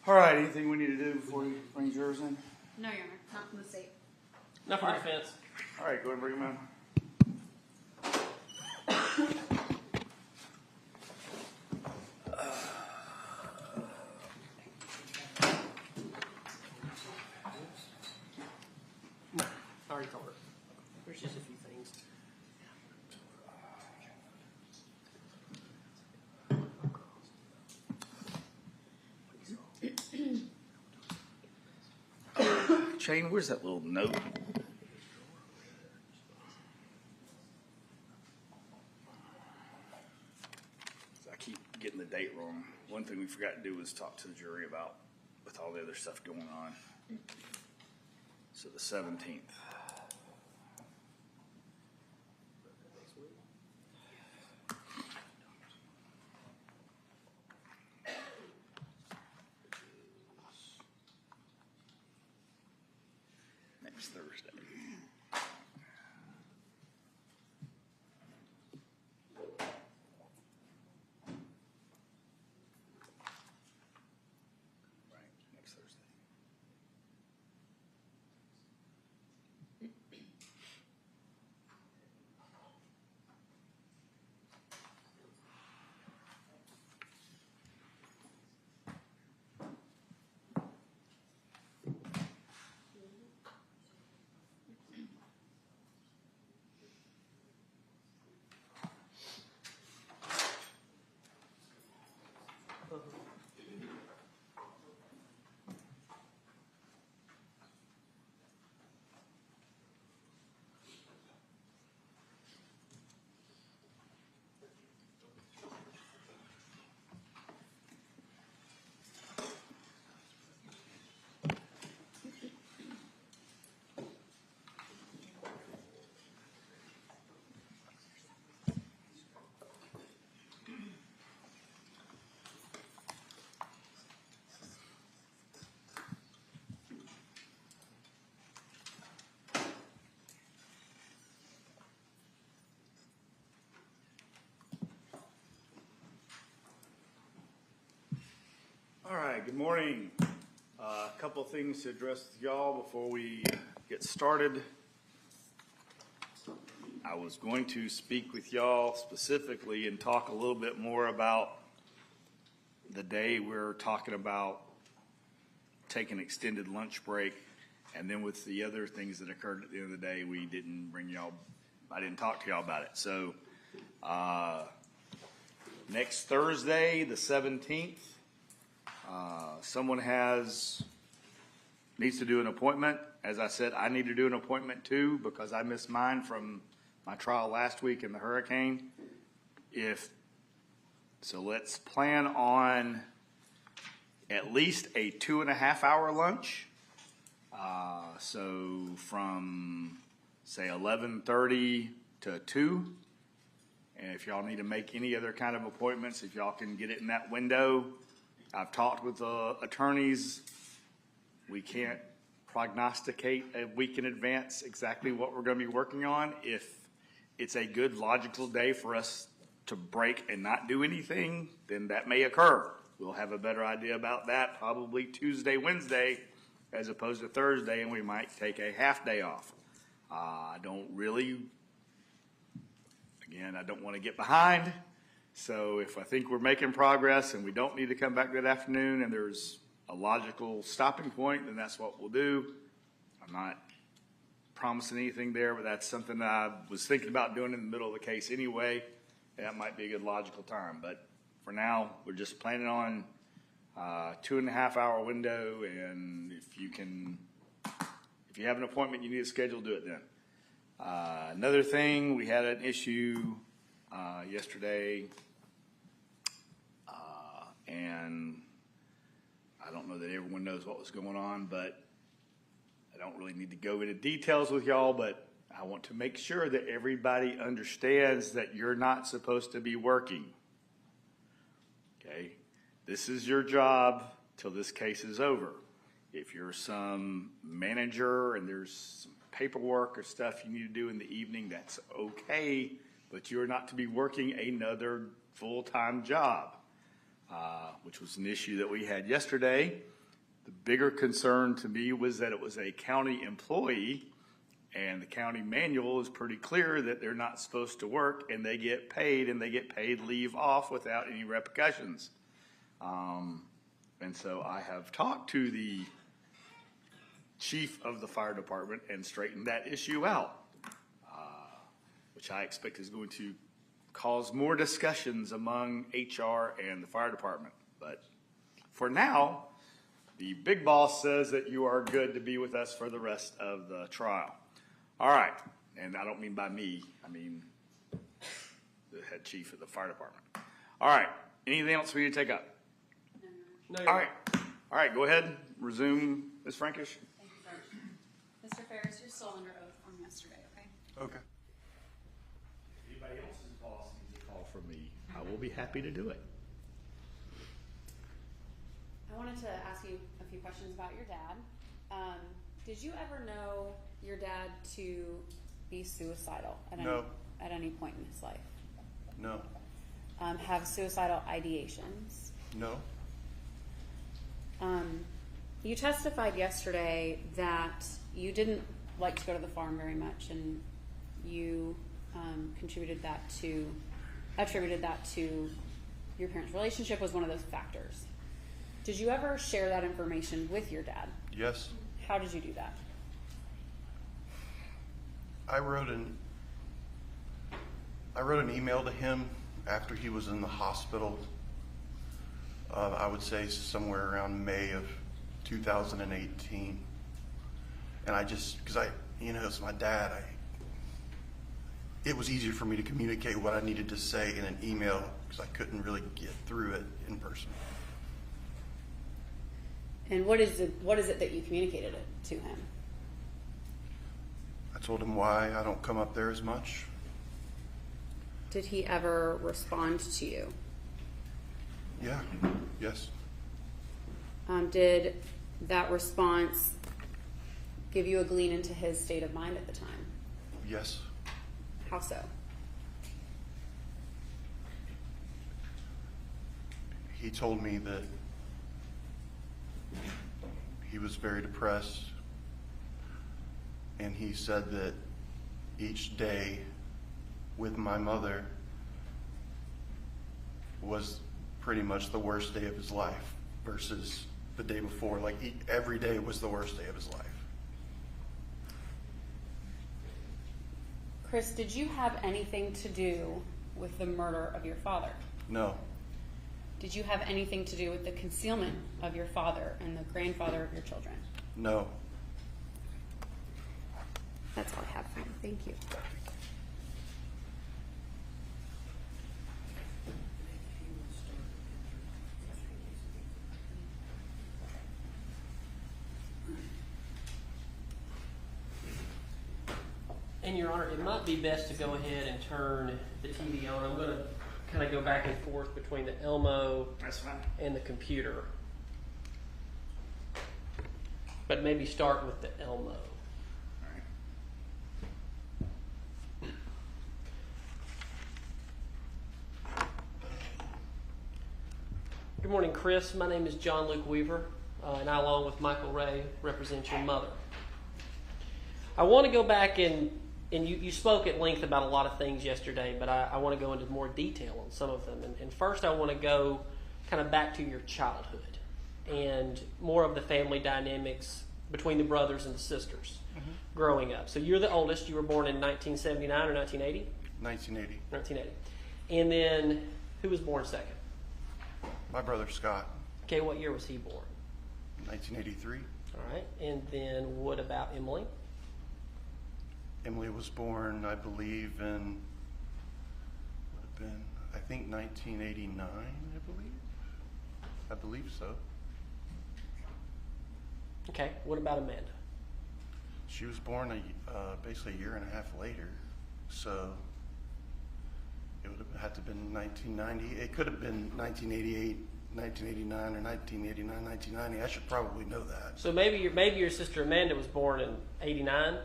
All right, anything we need to do before he brings yours in? No, Your Honor, not from the state. Not for the defense. All right, go ahead and bring him in. I already told her. There's just a few things. Shane, where's that little note? I keep getting the date wrong. One thing we forgot to do was talk to the jury about with all the other stuff going on. So the 17th. Next Thursday. Right, next Thursday. All right, good morning. A couple of things to address with y'all before we get started. I was going to speak with y'all specifically and talk a little bit more about the day we're talking about taking extended lunch break, and then with the other things that occurred at the end of the day, we didn't bring y'all, I didn't talk to y'all about it. So next Thursday, the 17th, someone needs to do an appointment. As I said, I need to do an appointment too because I missed mine from my trial last week in the hurricane. So let's plan on at least a 2.5 hour lunch. So from say 11:30 to 2. And if y'all need to make any other kind of appointments, if y'all can get it in that window. I've talked with the attorneys. We can't prognosticate a week in advance exactly what we're going to be working on. If it's a good logical day for us to break and not do anything, then that may occur. We'll have a better idea about that probably Tuesday, Wednesday, as opposed to Thursday, and we might take a half day off. I don't want to get behind. So if I think we're making progress and we don't need to come back that afternoon and there's a logical stopping point, then that's what we'll do. I'm not promising anything there, but that's something that I was thinking about doing in the middle of the case anyway. That might be a good logical time. But for now, we're just planning on 2.5 hour window, and if you have an appointment you need to schedule, do it then. Another thing, we had an issue yesterday, and I don't know that everyone knows what was going on, but I don't really need to go into details with y'all, but I want to make sure that everybody understands that you're not supposed to be working. Okay? This is your job till this case is over. If you're some manager and there's some paperwork or stuff you need to do in the evening, that's okay, but you're not to be working another full-time job, which was an issue that we had yesterday. The bigger concern to me was that it was a county employee, and the county manual is pretty clear that they're not supposed to work, and they get paid, leave off without any repercussions. And so I have talked to the chief of the fire department and straightened that issue out, which I expect is going to cause more discussions among HR and the fire department. But for now, the big boss says that you are good to be with us for the rest of the trial. All right, and I don't mean by me, I mean the head chief of the fire department. All right, anything else we need to take up? No, All right, go ahead, resume, Ms. Frankish. Thank you, Judge. Mr. Farris, you're still under oath from yesterday, okay? Okay. If anybody else's boss needs a call from me, I will be happy to do it. I wanted to ask you a few questions about your dad. Did you ever know your dad to be suicidal at any point in his life? No. Have suicidal ideations? No. You testified yesterday that you didn't like to go to the farm very much, and you attributed that to your parents' relationship was one of those factors. Did you ever share that information with your dad? Yes. How did you do that? I wrote an email to him after he was in the hospital. I would say somewhere around May of 2018. And I just, because it's my dad, it was easier for me to communicate what I needed to say in an email because I couldn't really get through it in person. And what is it that you communicated it to him? I told him why I don't come up there as much. Did he ever respond to you? Yeah. Yes. Did that response give you a glean into his state of mind at the time? Yes. How so? He told me that he was very depressed, and he said that each day with my mother was pretty much the worst day of his life versus the day before. Like every day was the worst day of his life. Chris, did you have anything to do with the murder of your father? No. Did you have anything to do with the concealment of your father and the grandfather of your children? No. That's all I have for you. Thank you. And Your Honor, it might be best to go ahead and turn the TV on. I'm going to kind of go back and forth between the Elmo and the computer. But maybe start with the Elmo. Good morning, Chris. My name is John Luke Weaver, and I, along with Michael Ray, represent your mother. I want to go back and you spoke at length about a lot of things yesterday, but I want to go into more detail on some of them. And first I want to go kind of back to your childhood and more of the family dynamics between the brothers and the sisters growing up. So you're the oldest. You were born in 1979 or 1980? 1980. 1980. And then who was born second? My brother Scott. Okay, what year was he born? 1983. All right. And then what about Emily? Emily was born, I believe, in, would have been, I think 1989, I believe so. Okay, what about Amanda? She was born basically a year and a half later, so it would have had to have been 1990. It could have been 1988, 1989, or 1989, 1990. I should probably know that. So maybe your sister Amanda was born in 89,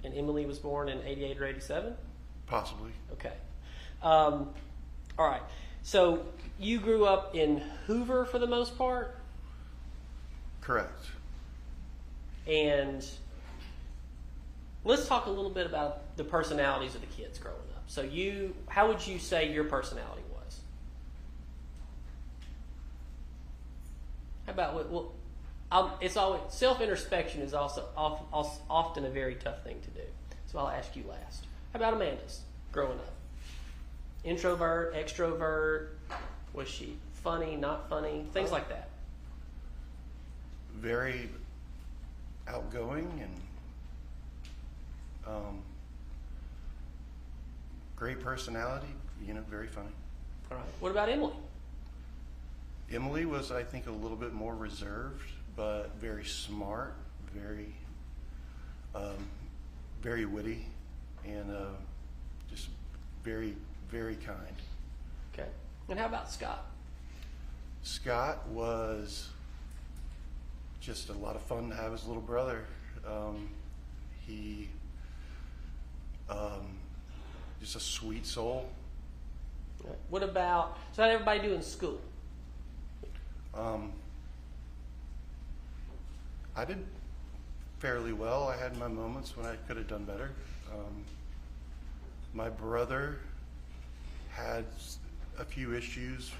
and Emily was born in 88 or 87? Possibly. Okay. All right. So you grew up in Hoover for the most part? Correct. And let's talk a little bit about the personalities of the kids growing up. So how would you say your personality was? How about it's always self-introspection is also often a very tough thing to do. So I'll ask you last. How about Amanda's growing up? Introvert, extrovert? Was she funny, not funny? Things like that. Very outgoing and great personality, very funny. All right. What about Emily? Emily was, I think, a little bit more reserved, but very smart, very, very witty, and just very, very kind. Okay. And how about Scott? Scott was just a lot of fun to have his little brother. He just a sweet soul. Okay. What about, so how'd everybody do in school? I did fairly well. I had my moments when I could have done better. My brother had a few issues.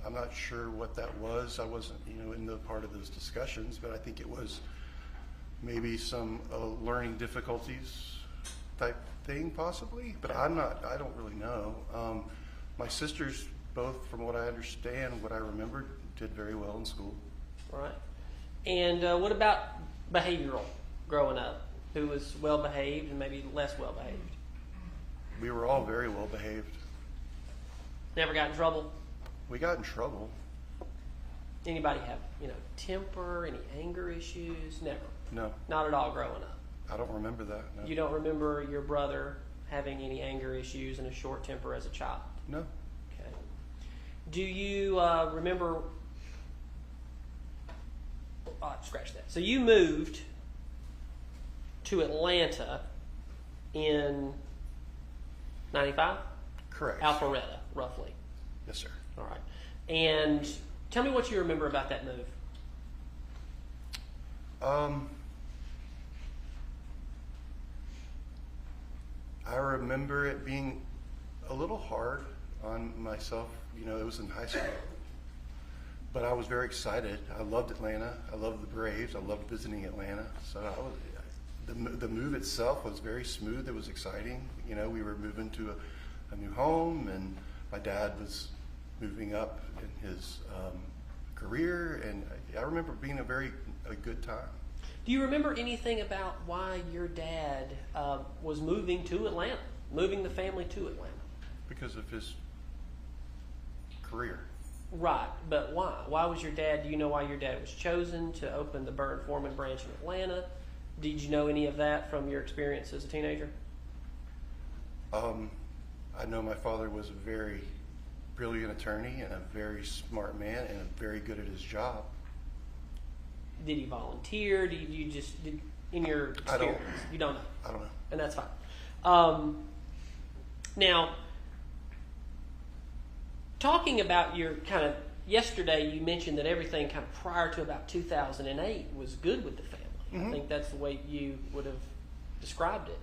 I'm not sure what that was. I wasn't, in the part of those discussions, but I think it was maybe some learning difficulties type thing, possibly. But I don't really know. My sisters, both, from what I understand, what I remember, did very well in school. All right. And what about behavioral growing up? Who was well behaved and maybe less well behaved? We were all very well behaved. Never got in trouble? We got in trouble. Anybody have, temper, any anger issues? Never. No. Not at all growing up. I don't remember that. No. You don't remember your brother having any anger issues and a short temper as a child? No. Okay. Do you remember? Scratch that. So you moved to Atlanta in 95? Correct. Alpharetta, roughly. Yes, sir. All right. And tell me what you remember about that move. I remember it being a little hard on myself. It was in high school. But I was very excited. I loved Atlanta. I loved the Braves. I loved visiting Atlanta. So the move itself was very smooth. It was exciting. We were moving to a new home, and my dad was moving up in his career, and I remember it being a good time. Do you remember anything about why your dad was moving to Atlanta, moving the family to Atlanta? Because of his career. Right, but why? Why was your dad, do you know why your dad was chosen to open the Burn Foreman branch in Atlanta? Did you know any of that from your experience as a teenager? I know my father was a very brilliant attorney and a very smart man and very good at his job. Did he volunteer? In your experience? You don't know? I don't know. And that's fine. Now, talking about your kind of, yesterday you mentioned that everything kind of prior to about 2008 was good with the family. Mm-hmm. I think that's the way you would have described it.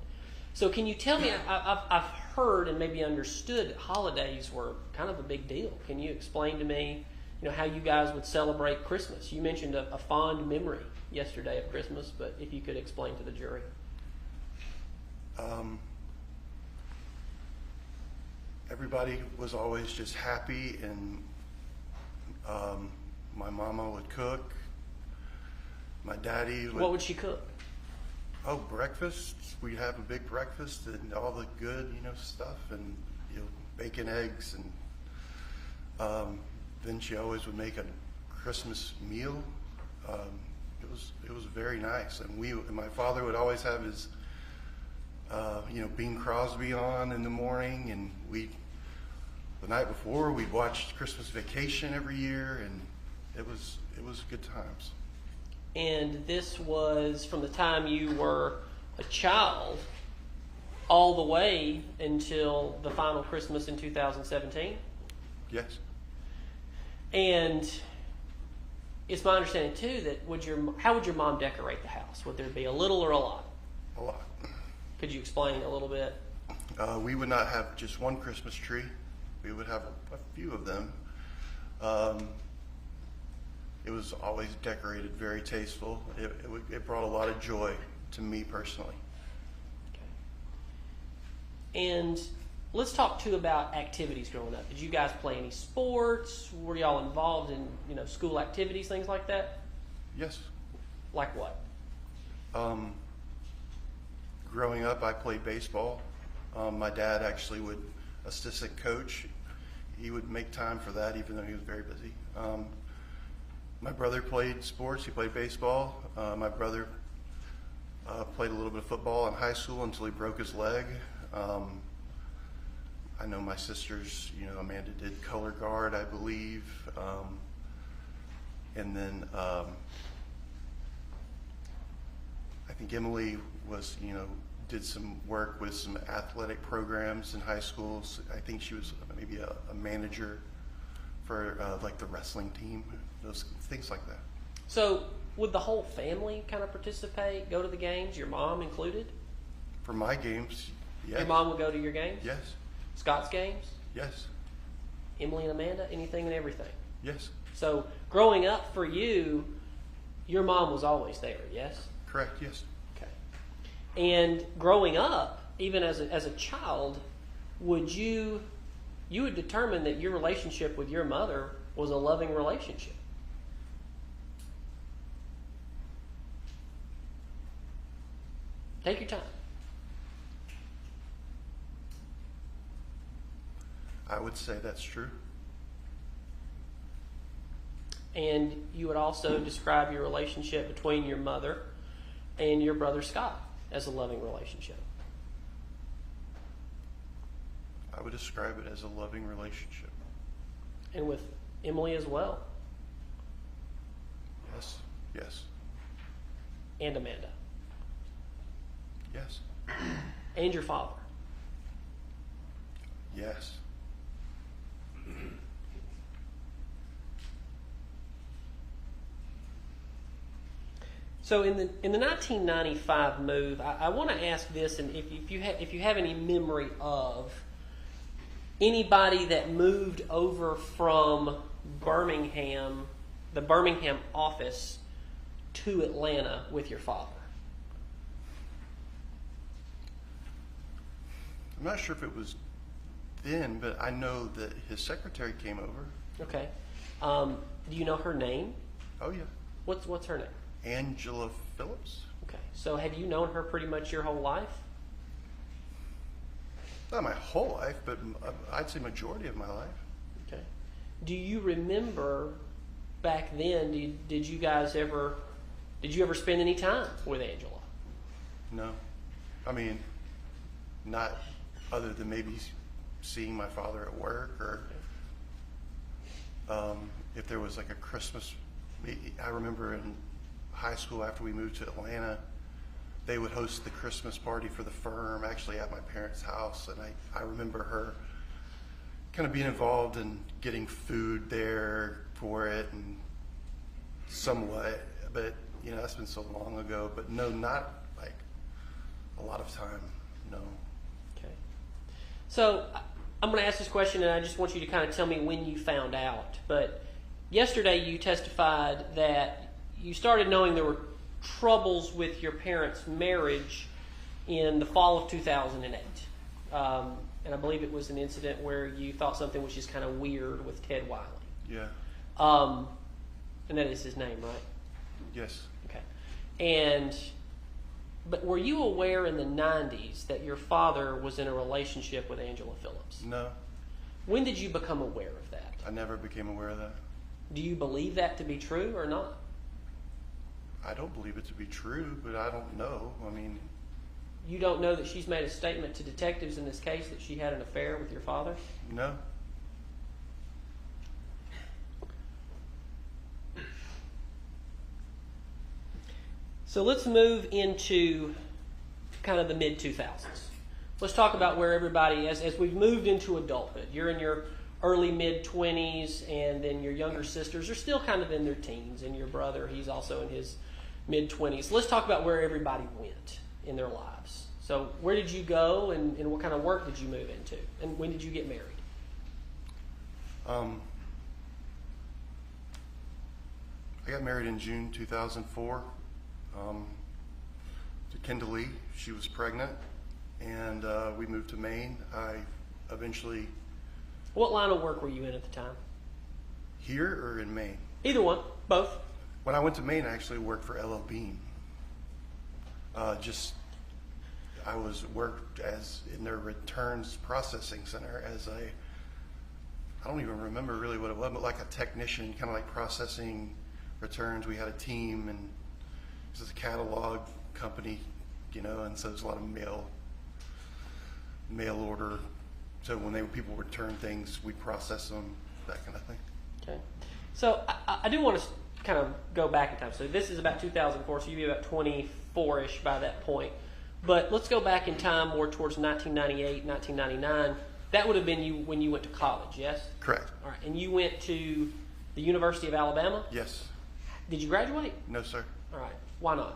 So can you tell me, I've heard and maybe understood that holidays were kind of a big deal. Can you explain to me, how you guys would celebrate Christmas? You mentioned a fond memory yesterday of Christmas, but if you could explain to the jury. Everybody was always just happy, and my mama would cook. My daddy would... What would she cook? Oh, breakfast. We'd have a big breakfast and all the good, stuff, and bacon, eggs, and then she always would make a Christmas meal. It was very nice, and my father would always have his Bing Crosby on in the morning, and the night before we'd watch Christmas Vacation every year, and it was good times. And this was from the time you were a child all the way until the final Christmas in 2017? Yes. And it's my understanding too that how would your mom decorate the house? Would there be a little or a lot? A lot. Could you explain a little bit? We would not have just one Christmas tree. We would have a few of them. It was always decorated very tasteful. It brought a lot of joy to me personally. Okay. And let's talk too about activities growing up. Did you guys play any sports? Were y'all involved in school activities, things like that? Yes. Like what? Growing up, I played baseball. My dad actually would assistant coach. He would make time for that, even though he was very busy. My brother played sports. He played baseball. My brother played a little bit of football in high school until he broke his leg. I know my sisters, Amanda did color guard, I believe. And then I think Emily was, did some work with some athletic programs in high schools. I think she was maybe a manager for like the wrestling team, those things like that. So would the whole family kind of participate, go to the games, your mom included? For my games, yes. Your mom would go to your games? Yes. Scott's games? Yes. Emily and Amanda, anything and everything? Yes. So growing up for you, your mom was always there, yes? Correct, yes. Okay. And growing up, even as a child, you would determine that your relationship with your mother was a loving relationship. Take your time. I would say that's true. And you would also describe your relationship between your mother and your brother Scott as a loving relationship. I would describe it as a loving relationship. And with Emily as well. Yes. Yes. And Amanda. Yes. And your father. Yes. So in the 1995 move, I want to ask this, and if you have any memory of anybody that moved over from Birmingham, the Birmingham office, to Atlanta with your father. I'm not sure if it was then, but I know that his secretary came over. Okay. Do you know her name? Oh yeah. What's her name? Angela Phillips. Okay. So have you known her pretty much your whole life? Not my whole life, but I'd say majority of my life. Okay. Do you remember back then? Did you ever spend any time with Angela? No, I mean, not other than maybe seeing my father at work, or if there was like a Christmas. I remember in high school after we moved to Atlanta, they would host the Christmas party for the firm actually at my parents' house, and I remember her kind of being involved in getting food there for it and somewhat, but that's been so long ago. But no, not like a lot of time, no. Okay. So I'm going to ask this question, and I just want you to kind of tell me when you found out. But yesterday you testified that you started knowing there were troubles with your parents' marriage in the fall of 2008. And I believe it was an incident where you thought something was just kind of weird with Ted Wiley. Yeah. And that is his name, right? Yes. Okay. But were you aware in the 90s that your father was in a relationship with Angela Phillips? No. When did you become aware of that? I never became aware of that. Do you believe that to be true or not? I don't believe it to be true, but I don't know. I mean, you don't know that she's made a statement to detectives in this case that she had an affair with your father? No. So let's move into kind of the mid-2000s. Let's talk about where everybody, as we've moved into adulthood, you're in your early mid-20s, and then your younger sisters are still kind of in their teens, and your brother, he's also in his mid-20s. Let's talk about where everybody went in their lives. So where did you go, and what kind of work did you move into, and when did you get married? I got married in June 2004 to Kendall Lee. She was pregnant, and we moved to Maine. I eventually... What line of work were you in at the time? Here or in Maine? Either one, both. When I went to Maine, I actually worked for LL Bean. I worked as in their returns processing center as I don't even remember really what it was, but like a technician, kind of like processing returns. We had a team, and this is a catalog company, and so there's a lot of mail order. So when people return things, we process them, that kind of thing. Okay. So I do want to kind of go back in time. So this is about 2004, so you'd be about 24-ish by that point. But let's go back in time more towards 1998, 1999. That would have been when you went to college, yes? Correct. All right. And you went to the University of Alabama? Yes. Did you graduate? No, sir. All right. Why not?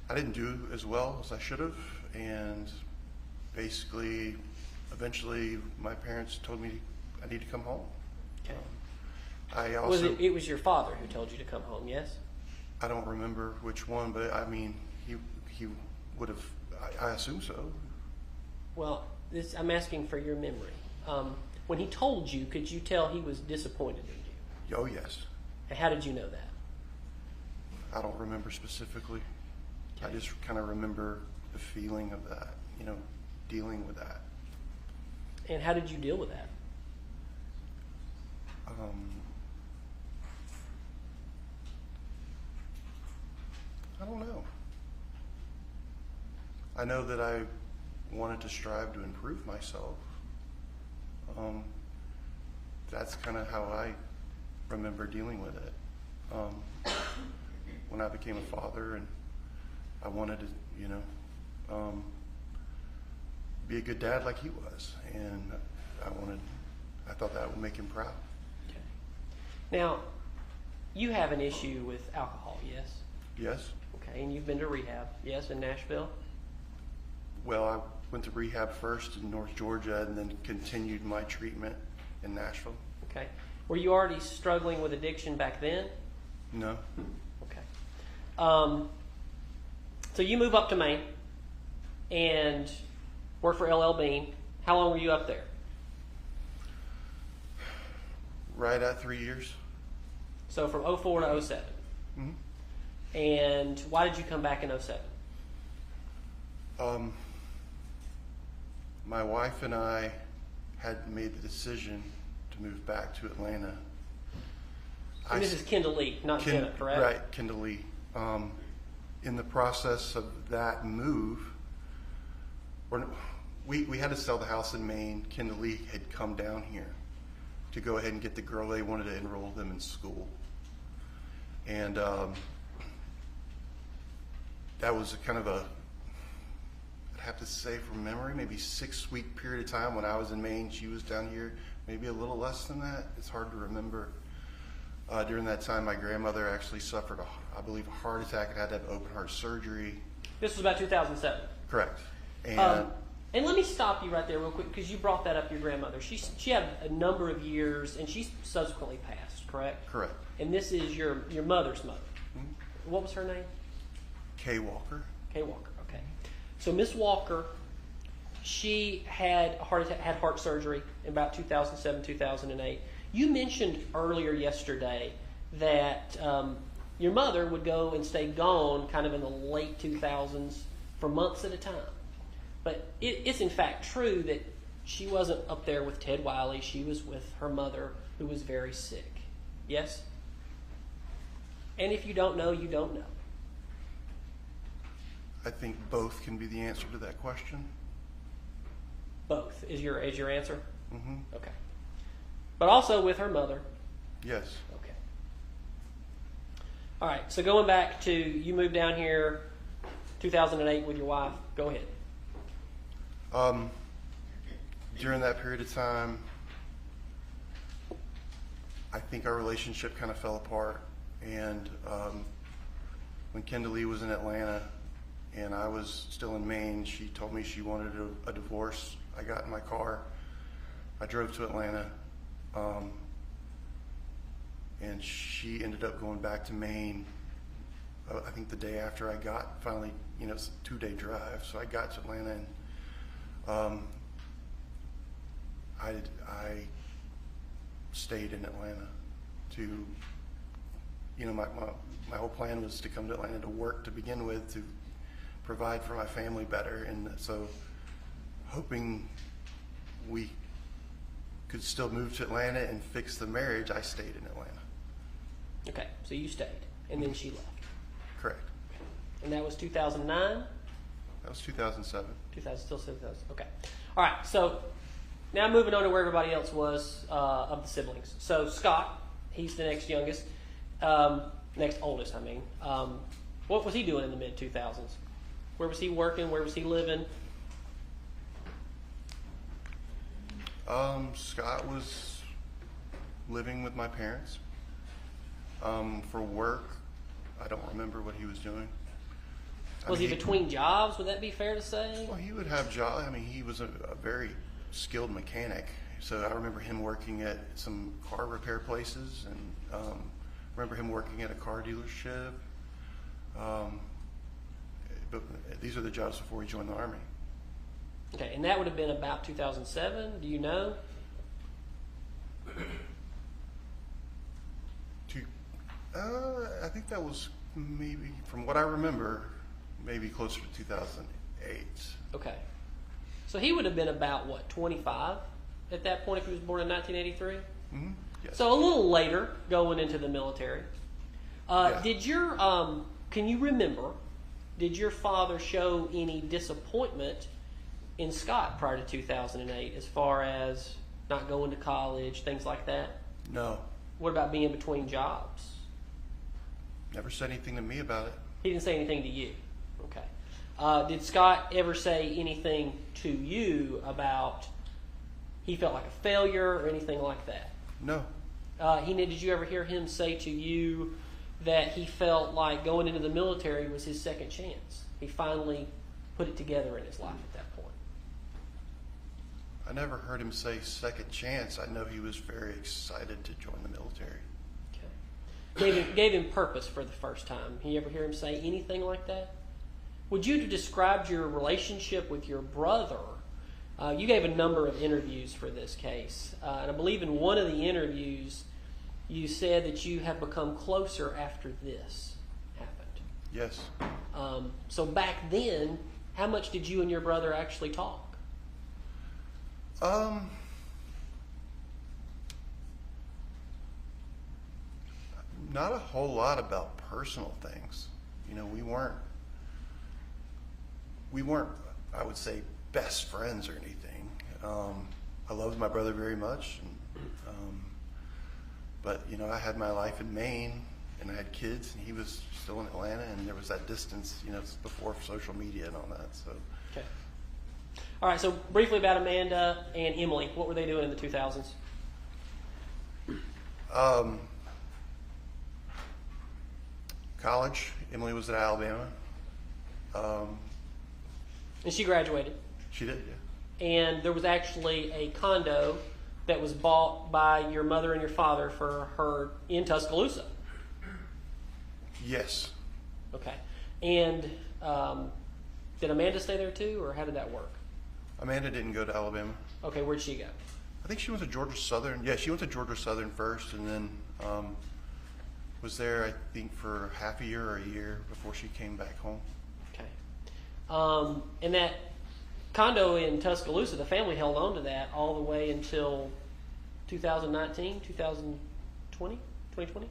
I didn't do as well as I should have, and basically, eventually, my parents told me I need to come home. Okay. I also... It was your father who told you to come home, yes? I don't remember which one, but I mean, he would have, I assume so. Well, I'm asking for your memory. When he told you, could you tell he was disappointed in you? Oh, yes. And how did you know that? I don't remember specifically. Okay. I just kind of remember the feeling of that, dealing with that. And how did you deal with that? I don't know. I know that I wanted to strive to improve myself. That's kind of how I remember dealing with it. When I became a father, and I wanted to, be a good dad like he was, and I thought that would make him proud. Okay. Now, you have an issue with alcohol, yes? Yes. Okay, and you've been to rehab, yes, in Nashville? Well, I went to rehab first in North Georgia, and then continued my treatment in Nashville. Okay. Were you already struggling with addiction back then? No. Okay. So you move up to Maine and work for LL Bean. How long were you up there? Right at 3 years. So from 04 to 07. Mm-hmm. And why did you come back in 07? My wife and I had made the decision to move back to Atlanta. And this is Kendall Lee, not Jenna, correct? Right, Kendall Lee. In the process of that move, we had to sell the house in Maine. Kendall Lee had come down here to go ahead and get the girl. They wanted to enroll them in school. And that was kind of I'd have to say from memory, maybe 6-week period of time when I was in Maine. She was down here, maybe a little less than that. It's hard to remember. During that time, my grandmother actually suffered, I believe, a heart attack and had to have open heart surgery. This was about 2007. Correct. And let me stop you right there real quick, because you brought that up, your grandmother. She had a number of years, and she subsequently passed, correct? Correct. And this is your mother's mother. Mm-hmm. What was her name? Kay Walker. Kay Walker, okay. So Miss Walker, she had a heart attack, had heart surgery in about 2007, 2008. You mentioned earlier yesterday that your mother would go and stay gone kind of in the late 2000s for months at a time. But it's in fact true that she wasn't up there with Ted Wiley. She was with her mother, who was very sick. Yes? And if you don't know, you don't know. I think both can be the answer to that question. Both is your answer? Mm-hmm. Okay. But also with her mother. Yes. Okay. All right. So going back to, you moved down here 2008 with your wife. Go ahead. During that period of time, I think our relationship kind of fell apart. And when Kendall was in Atlanta and I was still in Maine, she told me she wanted a divorce. I got in my car. I drove to Atlanta. And she ended up going back to Maine, I think the day after I got finally, it's a 2-day drive. So I got to Atlanta and I stayed in Atlanta to, my whole plan was to come to Atlanta to work to begin with, to provide for my family better. And so hoping we could still move to Atlanta and fix the marriage, I stayed in Atlanta. Okay, so you stayed, and then she left. Correct. And that was 2009? That was 2007. 2000. Okay. All right, so now moving on to where everybody else was of the siblings. So Scott, he's the next youngest, next oldest, I mean. What was he doing in the mid-2000s? Where was he working? Where was he living? Scott was living with my parents. For work, I don't remember what he was doing. Was he between jobs? Would that be fair to say? Well, he would have jobs. I mean, he was a very skilled mechanic. So I remember him working at some car repair places, and remember him working at a car dealership. But these are the jobs before he joined the Army. Okay, and that would have been about 2007. Do you know? I think that was maybe, from what I remember, maybe closer to 2008. Okay. So he would have been about, what, 25 at that point if he was born in 1983? Mm-hmm. Yes. So a little later, going into the military. Yeah. Did your, can you remember, did your father show any disappointment in Scott prior to 2008 as far as not going to college, things like that? No. What about being between jobs? Never said anything to me about it. He didn't say anything to you. Okay. Did Scott ever say anything to you about he felt like a failure or anything like that? No. Did you ever hear him say to you that he felt like going into the military was his second chance? He finally put it together in his life at that point. I never heard him say second chance. I know he was very excited to join the military. Gave him purpose for the first time. You ever hear him say anything like that? Would you have described your relationship with your brother? You gave a number of interviews for this case. And I believe in one of the interviews, you said that you have become closer after this happened. Yes. So back then, how much did you and your brother actually talk? Not a whole lot about personal things. We weren't, I would say, best friends or anything. I loved my brother very much, but I had my life in Maine, and I had kids, and he was still in Atlanta, and there was that distance. It's before social media and all that. So. Okay. All right. So briefly about Amanda and Emily, what were they doing in the 2000s? College. Emily was at Alabama. And she graduated. She did, yeah. And there was actually a condo that was bought by your mother and your father for her in Tuscaloosa. Yes. Okay. And did Amanda stay there too, or how did that work? Amanda didn't go to Alabama. Okay, where'd she go? I think she went to Georgia Southern. Yeah, she went to Georgia Southern first, and then was there, I think, for half a year or a year before she came back home. Okay. And that condo in Tuscaloosa, the family held on to that all the way until 2019, 2020, 2020?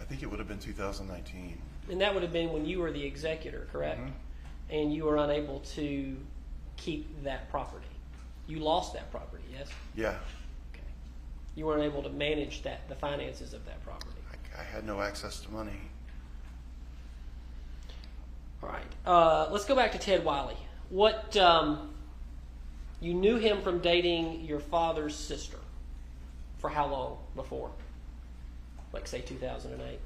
I think it would have been 2019. And that would have been when you were the executor, correct? Mm-hmm. And you were unable to keep that property. You lost that property, yes? Yeah. Okay. You weren't able to manage the finances of that property. I had no access to money. All right. Let's go back to Ted Wiley. What you knew him from dating your father's sister. For how long before? Like, say, 2008?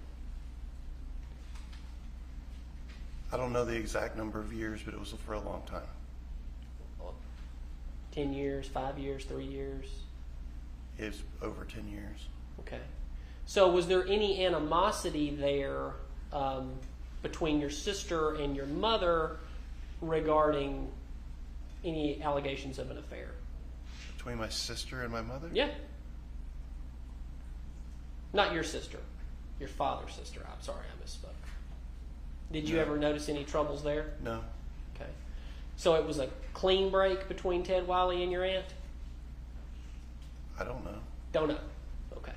I don't know the exact number of years, but it was for a long time. 10 years, 5 years, 3 years? It was over 10 years. Okay. So was there any animosity there between your sister and your mother regarding any allegations of an affair? Between my sister and my mother? Yeah. Not your sister. Your father's sister. I'm sorry, I misspoke. Did you No. ever notice any troubles there? No. Okay. So it was a clean break between Ted Wiley and your aunt? I don't know. Don't know. Okay.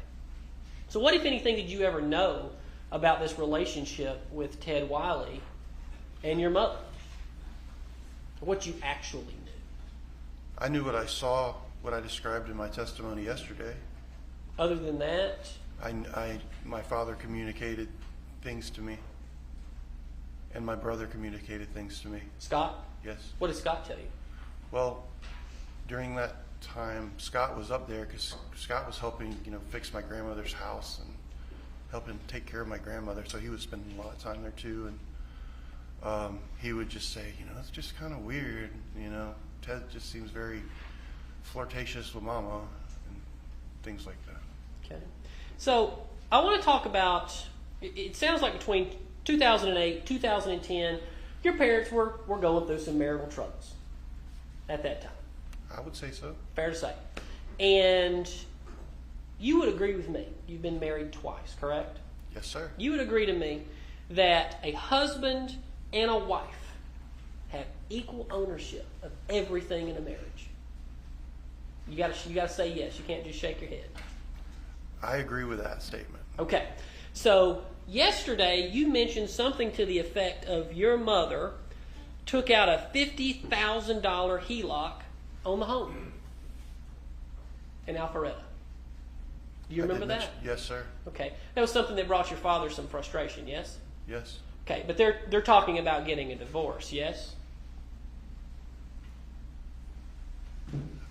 So what, if anything, did you ever know about this relationship with Ted Wiley and your mother? What you actually knew? I knew what I saw, what I described in my testimony yesterday. Other than that? My father communicated things to me, and my brother communicated things to me. Scott? Yes. What did Scott tell you? Well, during that time, Scott was up there because Scott was helping, fix my grandmother's house and helping take care of my grandmother. So he was spending a lot of time there too. And he would just say, it's just kind of weird. Ted just seems very flirtatious with Mama and things like that. Okay. So I want to talk about, it sounds like between 2008, 2010, your parents were going through some marital troubles at that time. I would say so. Fair to say. And you would agree with me. You've been married twice, correct? Yes, sir. You would agree to me that a husband and a wife have equal ownership of everything in a marriage. You got to say yes. You can't just shake your head. I agree with that statement. Okay. So yesterday you mentioned something to the effect of your mother took out a $50,000 HELOC on the home in Alpharetta. Do you remember that? Yes, sir. Okay. That was something that brought your father some frustration, yes? Yes. Okay, but they're talking about getting a divorce, yes?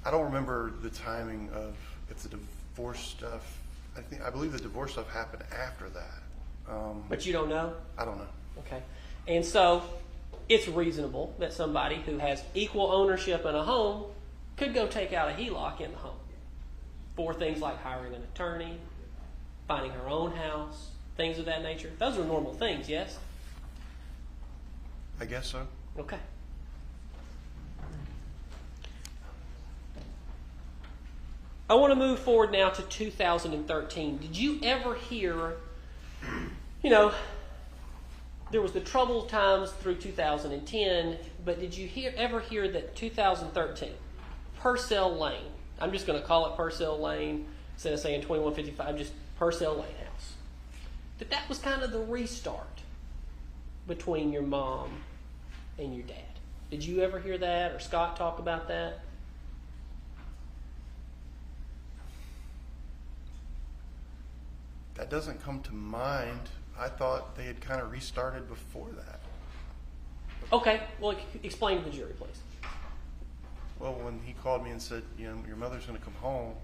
I don't remember the timing of if the divorce stuff. I believe the divorce stuff happened after that. But you don't know? I don't know. Okay. And so it's reasonable that somebody who has equal ownership in a home could go take out a HELOC in the home for things like hiring an attorney, finding her own house, things of that nature. Those are normal things, yes? I guess so. Okay. I want to move forward now to 2013. Did you ever hear, there was the troubled times through 2010, but did you ever hear that 2013, Purcell Lane, I'm just going to call it Purcell Lane instead of saying 2155, just Purcell Lane House, that was kind of the restart between your mom and your dad? Did you ever hear that or Scott talk about that? That doesn't come to mind. I thought they had kind of restarted before that. Okay, well, explain to the jury, please. Well, when he called me and said, your mother's going to come home,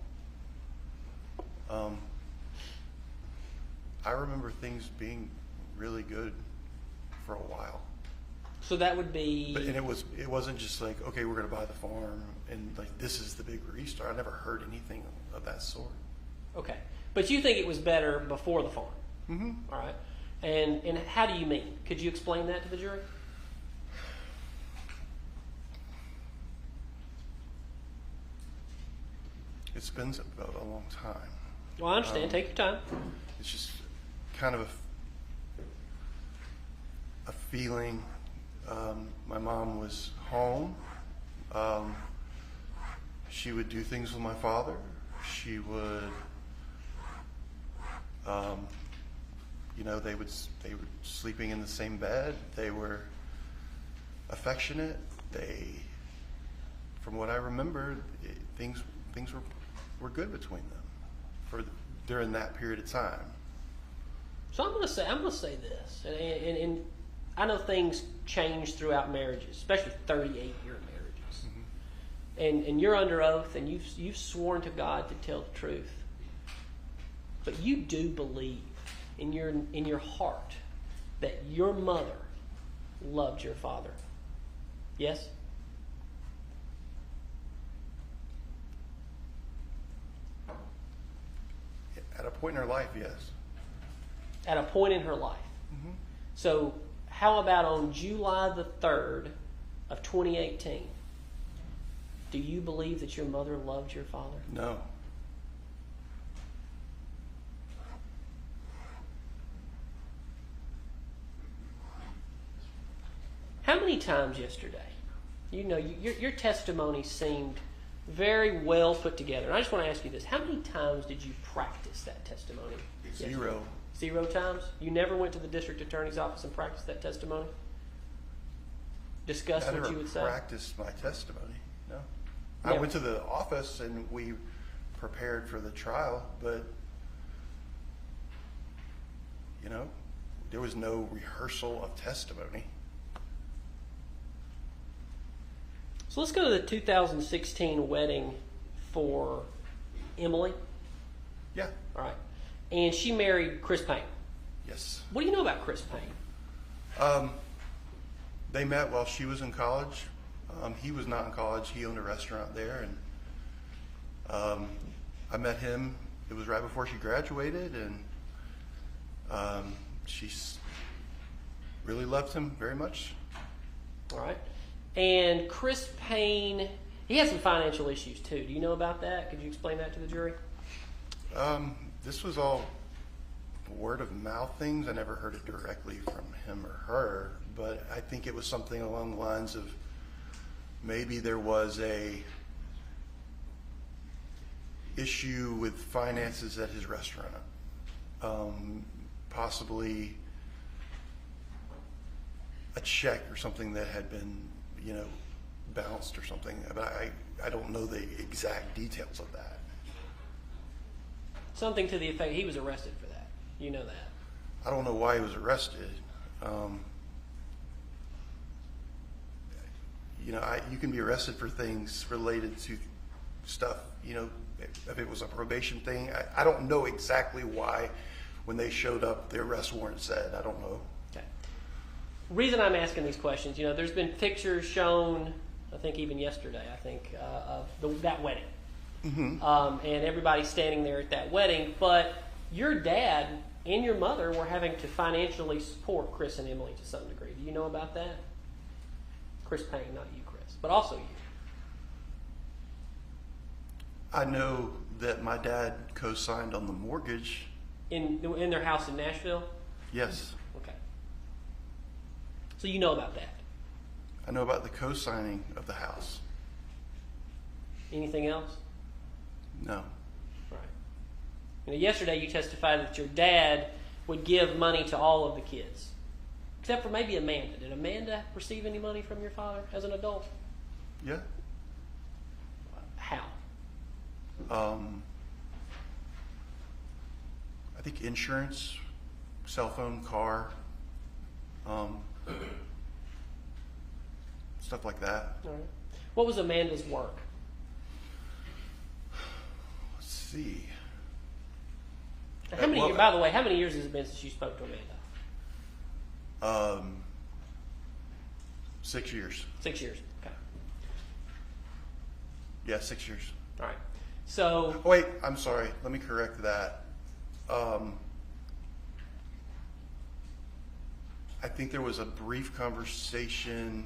I remember things being really good for a while. So that would be... And it wasn't just like, okay, we're going to buy the farm and like this is the big restart. I never heard anything of that sort. Okay. But you think it was better before the farm? Mm-hmm. All right. And how do you mean? Could you explain that to the jury? It's been a long time. Well, I understand. Take your time. It's just kind of a feeling. My mom was home. She would do things with my father. She would, they were sleeping in the same bed. They were affectionate. From what I remember, things were good between them during that period of time. So I'm going to say this, and I know things change throughout marriages, especially 38-year marriages. And you're under oath, and you've sworn to God to tell the truth. But you do believe in your heart that your mother loved your father. Yes? At a point in her life, yes. At a point in her life. So how about on July the 3rd of 2018? Do you believe that your mother loved your father? No. How many times yesterday? You know, your testimony seemed very well put together. And I just want to ask you this. How many times did you practice that testimony? Zero. 0 times? You never went to the district attorney's office and practiced that testimony? Discussed what you would say? I never practiced my testimony, no. I Never. went to the office and we prepared for the trial, but, you know, there was no rehearsal of testimony. So let's go to the 2016 wedding for Emily. Yeah. All right. And she married Chris Payne. Yes. What do you know about Chris Payne? They met while she was in college. He was not in college. He owned a restaurant there, and I met him. It was right before she graduated, and she really loved him very much. All right. And Chris Payne, he had some financial issues too. Do you know about that? Could you explain that to the jury? This was all word of mouth things. I never heard it directly from him or her, but I think it was something along the lines of maybe there was a issue with finances at his restaurant. Possibly a check or something that had been, you know, bounced or something. But I don't know the exact details of that. Something to the effect he was arrested for that. You know that. I don't know why he was arrested. You know, you can be arrested for things related to stuff, you know, if it was a probation thing. I don't know exactly why when they showed up, the arrest warrant said. I don't know. Okay. Reason I'm asking these questions, you know, there's been pictures shown, I think even yesterday, of that wedding. And everybody's standing there at that wedding, but your dad and your mother were having to financially support Chris and Emily to some degree. Do you know about that? Chris Payne, not you, Chris, but also you. I know that my dad co-signed on the mortgage. In their house in Nashville? Yes. Okay. So you know about that. I know about the co-signing of the house. Anything else? No. Right. You know, yesterday you testified that your dad would give money to all of the kids, except for maybe Amanda. Did Amanda receive any money from your father as an adult? Yeah. How? I think insurance, cell phone, car, stuff like that. All right. What was Amanda's work? Let's see. How many? By the way, how many years has it been since you spoke to Amanda? 6 years. 6 years. Okay. Yeah, 6 years. All right. So. Oh, wait, I'm sorry. Let me correct that. I think there was a brief conversation.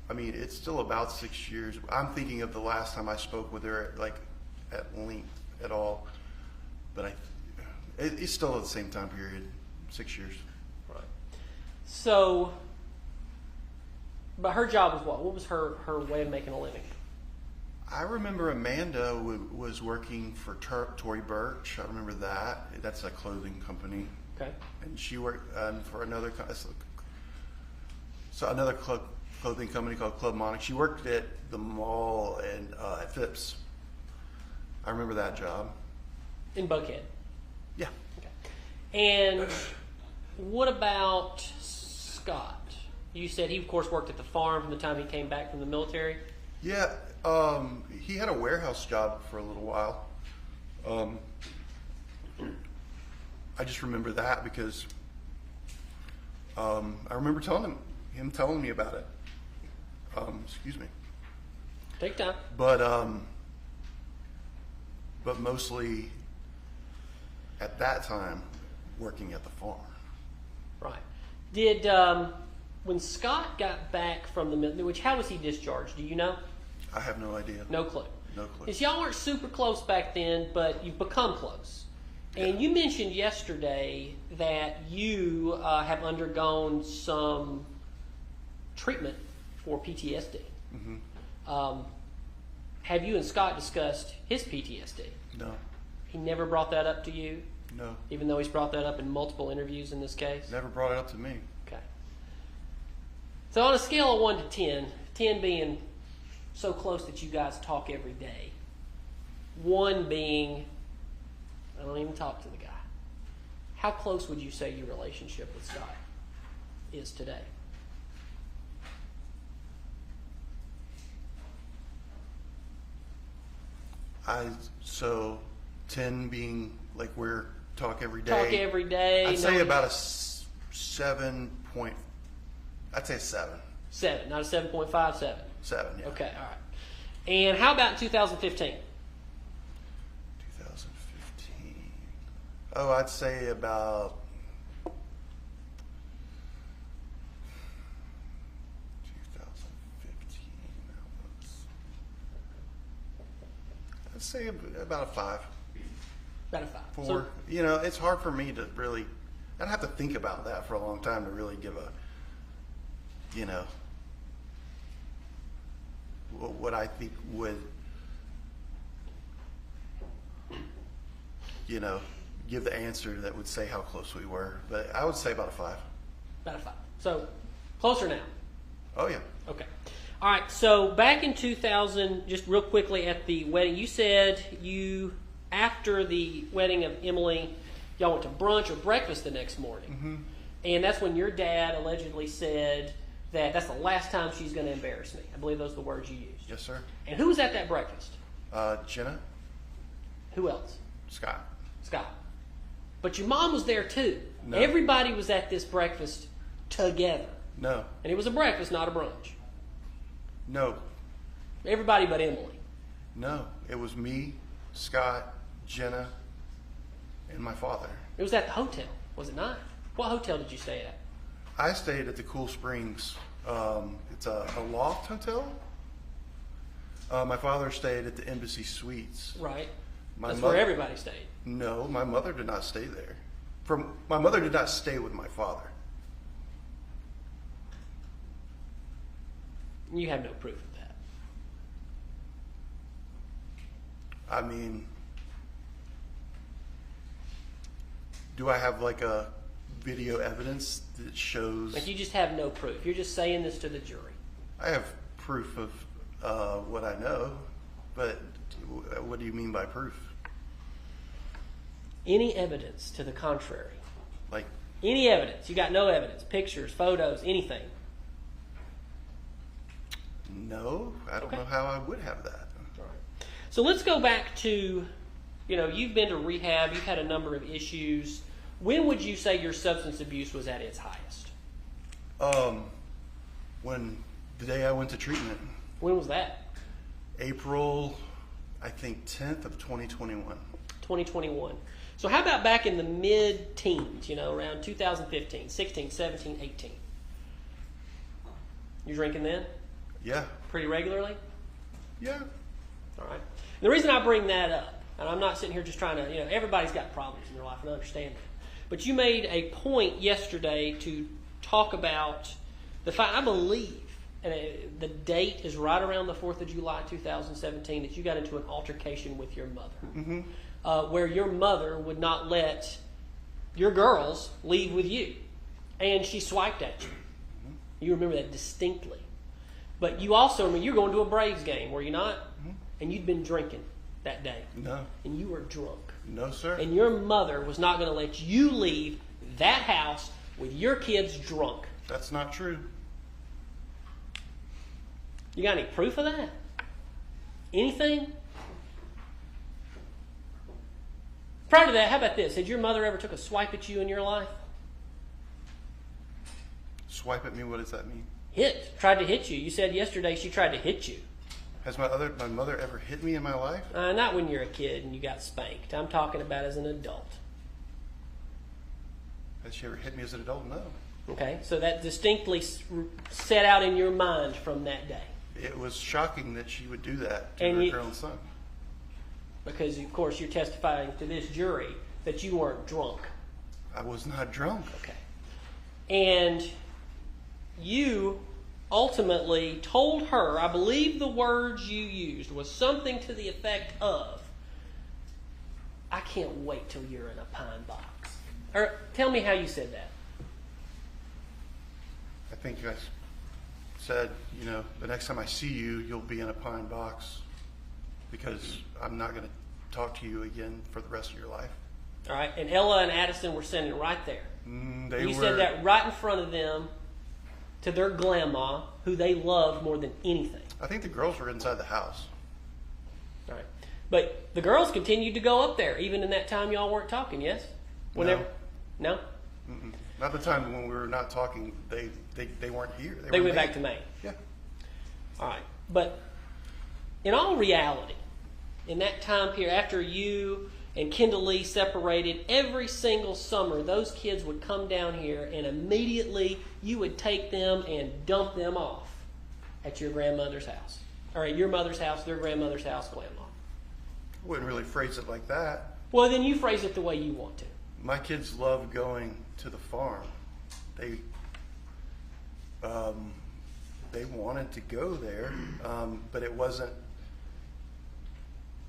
I mean, it's still about 6 years. I'm thinking of the last time I spoke with her, at length at all. But it's still at the same time period, 6 years. Right. So, but her job was what? What was her way of making a living? I remember Amanda was working for Tory Burch. I remember that. That's a clothing company. Okay. And she worked for another clothing company called Club Monarch. She worked at the mall and at Phipps. I remember that job. In Buckhead. Yeah. Okay. And what about Scott? You said he, of course, worked at the farm from the time he came back from the military. Yeah, he had a warehouse job for a little while. I just remember that because I remember him telling me about it. Excuse me. Take time. But mostly at that time working at the farm. Right. Did when Scott got back from the military, which how was he discharged? Do you know? I have no idea. No clue. No clue. Because y'all weren't super close back then, but you've become close. And you mentioned yesterday that you have undergone some treatment for PTSD. Mm-hmm. Have you and Scott discussed his PTSD? No. He never brought that up to you? No. Even though he's brought that up in multiple interviews in this case? Never brought it up to me. Okay. So on a scale of 1 to 10, 10 being so close that you guys talk every day, 1 being, I don't even talk to the guy. How close would you say your relationship with Scott is today? So 10 being like we're talk every day. Talk every day. I'd say about a 7 point. I'd say 7. 7, not a 7.5, 7. 7. Yeah. Okay, all right. And how about 2015? 2015. Oh, I'd say about 2015. I'd say about a 5. About a 5. 4. So, You know, it's hard for me to really. I'd have to think about that for a long time to really give a. You know. What I think would. You know, give the answer that would say how close we were. But I would say about a 5. about a 5. So closer now. Oh, yeah. Okay. All right. So back in 2000, just real quickly at the wedding, you said you, after the wedding of Emily, y'all went to brunch or breakfast the next morning. Mm-hmm. And that's when your dad allegedly said that that's the last time she's going to embarrass me. I believe those are the words you used. Yes, sir. And who was at that breakfast? Jenna, Who else? Scott. Scott. But your mom was there too. No. Everybody was at this breakfast together. No. And it was a breakfast, not a brunch. No. Everybody but Emily. No. It was me, Scott, Jenna, and my father. It was at the hotel, was it not? What hotel did you stay at? I stayed at the Cool Springs. It's a loft hotel. My father stayed at the Embassy Suites. Right. My That's mother- where everybody stayed. No, my mother did not stay there. My mother did not stay with my father. You have no proof of that. I mean, do I have like a video evidence that shows? Like you just have no proof. You're just saying this to the jury. I have proof of what I know, but what do you mean by proof? Any evidence to the contrary. Like, Any evidence. You got no evidence. Pictures, photos, anything. no, I don't Okay. know how I would have that. All right. So let's go back to, you've been to rehab. You've had a number of issues. When would you say your substance abuse was at its highest? When the day I went to treatment, When was that? April, I think 10th of 2021. 2021. So how about back in the mid-teens, around 2015, 16, 17, 18? You drinking then? Yeah, Pretty regularly? yeah. All right. The reason I bring that up, and I'm not sitting here just trying to, everybody's got problems in their life, and I understand that. But you made a point yesterday to talk about the fact, I believe, and the date is right around the 4th of July 2017, that you got into an altercation with your mother. Mm-hmm. Where your mother would not let your girls leave with you. And she swiped at you. Mm-hmm. You remember that distinctly. But you also remember you were going to a Braves game, were you not? Mm-hmm. And you'd been drinking that day. No, And you were drunk. No, sir. And your mother was not going to let you leave that house with your kids drunk. That's not true. You got any proof of that? Anything? Prior to that, how about this? Had your mother ever took a swipe at you in your life? Swipe at me, what does that mean? Hit. Tried to hit you. You said yesterday she tried to hit you. Has my mother ever hit me in my life? Not when you're a kid and you got spanked. I'm talking about as an adult. Has she ever hit me as an adult? No. Okay, so that distinctly set out in your mind from that day. It was shocking that she would do that to her own son. Because, of course, you're testifying to this jury that you weren't drunk. I was not drunk. Okay. And you ultimately told her, I believe the words you used was something to the effect of, I can't wait till you're in a pine box. Or tell me how you said that. I think I said, the next time I see you, you'll be in a pine box because I'm not going to talk to you again for the rest of your life. All right, and Ella and Addison were standing right there. You said that right in front of them to their grandma, who they loved more than anything. I think the girls were inside the house. All right. But the girls continued to go up there, even in that time y'all weren't talking, yes? Whenever, no? Mm-mm. Not the time when we were not talking. They weren't here. They went back to Maine. Yeah. All right. But in all reality, in that time period, after you and Kendall Lee separated, every single summer, those kids would come down here and immediately you would take them and dump them off at your grandmother's house. Or at your mother's house, their grandmother's house, grandma. I wouldn't really phrase it like that. Well, then you phrase it the way you want to. My kids love going to the farm. They wanted to go there, but it wasn't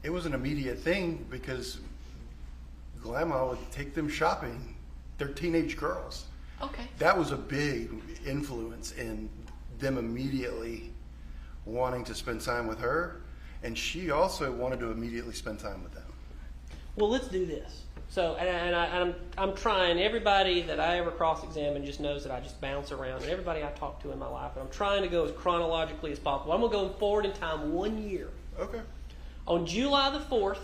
an immediate thing because Grandma would take them shopping. They're teenage girls. Okay. That was a big influence in them immediately wanting to spend time with her, and she also wanted to immediately spend time with them. Well, let's do this. So, I'm trying, everybody that I ever cross-examine just knows that I just bounce around, and everybody I talk to in my life, and I'm trying to go as chronologically as possible. I'm going to go forward in time 1 year. Okay. On July the 4th,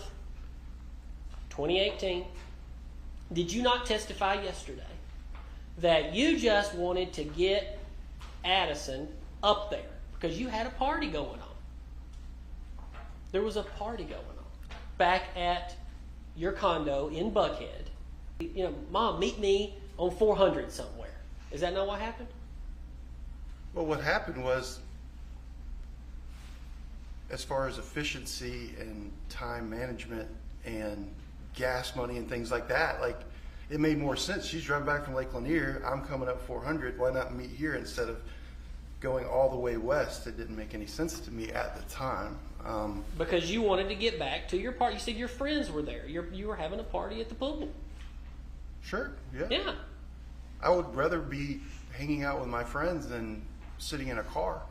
2018, did you not testify yesterday that you just wanted to get Addison up there because you had a party going on? There was a party going on back at your condo in Buckhead. Mom, meet me on 400 somewhere. Is that not what happened? Well, what happened was, as far as efficiency and time management and gas money and things like that, it made more sense. She's driving back from Lake Lanier. I'm coming up 400. Why not meet here instead of going all the way west? It didn't make any sense to me at the time. Because you wanted to get back to your party. You said your friends were there. You were having a party at the pool. Sure, yeah. Yeah. I would rather be hanging out with my friends than sitting in a car.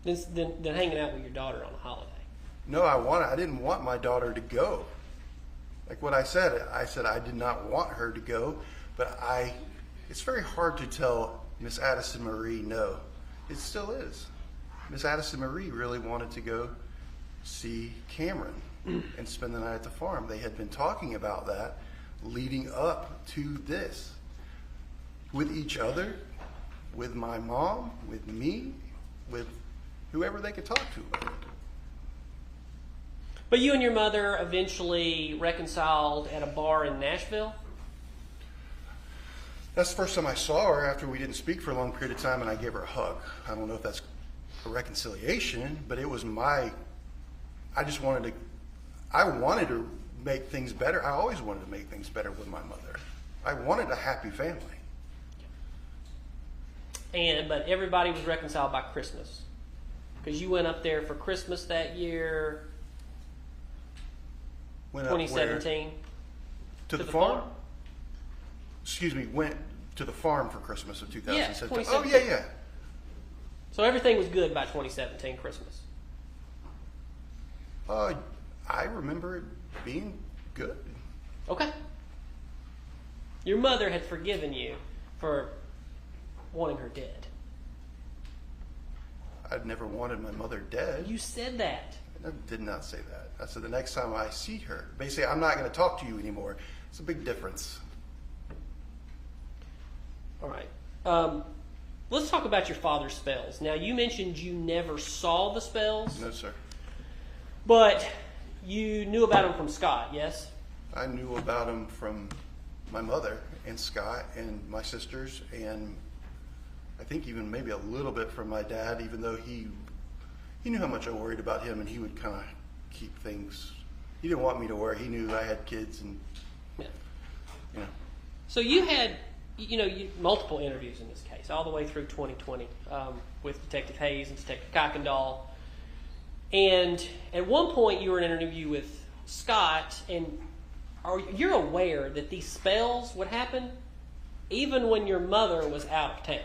Than hanging out with your daughter on a holiday. No, I didn't want my daughter to go. Like what I said I did not want her to go, but it's very hard to tell Miss Addison Marie no. It still is. Miss Addison Marie really wanted to go see Cameron and spend the night at the farm. They had been talking about that leading up to this. With each other, with my mom, with me, with whoever they could talk to about it. But you and your mother eventually reconciled at a bar in Nashville? That's the first time I saw her after we didn't speak for a long period of time, and I gave her a hug. I don't know if that's a reconciliation, but it was I wanted to make things better. I always wanted to make things better with my mother. I wanted a happy family. But everybody was reconciled by Christmas. Because you went up there for Christmas that year, Went 2017. up to the farm? Excuse me, went to the farm for Christmas of 2017. Yeah, oh, yeah. So everything was good by 2017 Christmas. I remember it being good. Okay. Your mother had forgiven you for wanting her dead. I'd never wanted my mother dead. You said that. I did not say that. I said the next time I see her, basically, I'm not going to talk to you anymore. It's a big difference. All right. Let's talk about your father's spells. Now, you mentioned you never saw the spells. No, sir. But you knew about them from Scott, yes? I knew about him from my mother and Scott and my sisters, and I think even maybe a little bit from my dad, even though he knew how much I worried about him, and he would kind of keep things. He didn't want me to worry. He knew I had kids, and Yeah. you know. So you had, multiple interviews in this case, all the way through 2020, with Detective Hayes and Detective Kuykendall. And at one point, you were in an interview with Scott, and you're aware that these spells would happen even when your mother was out of town.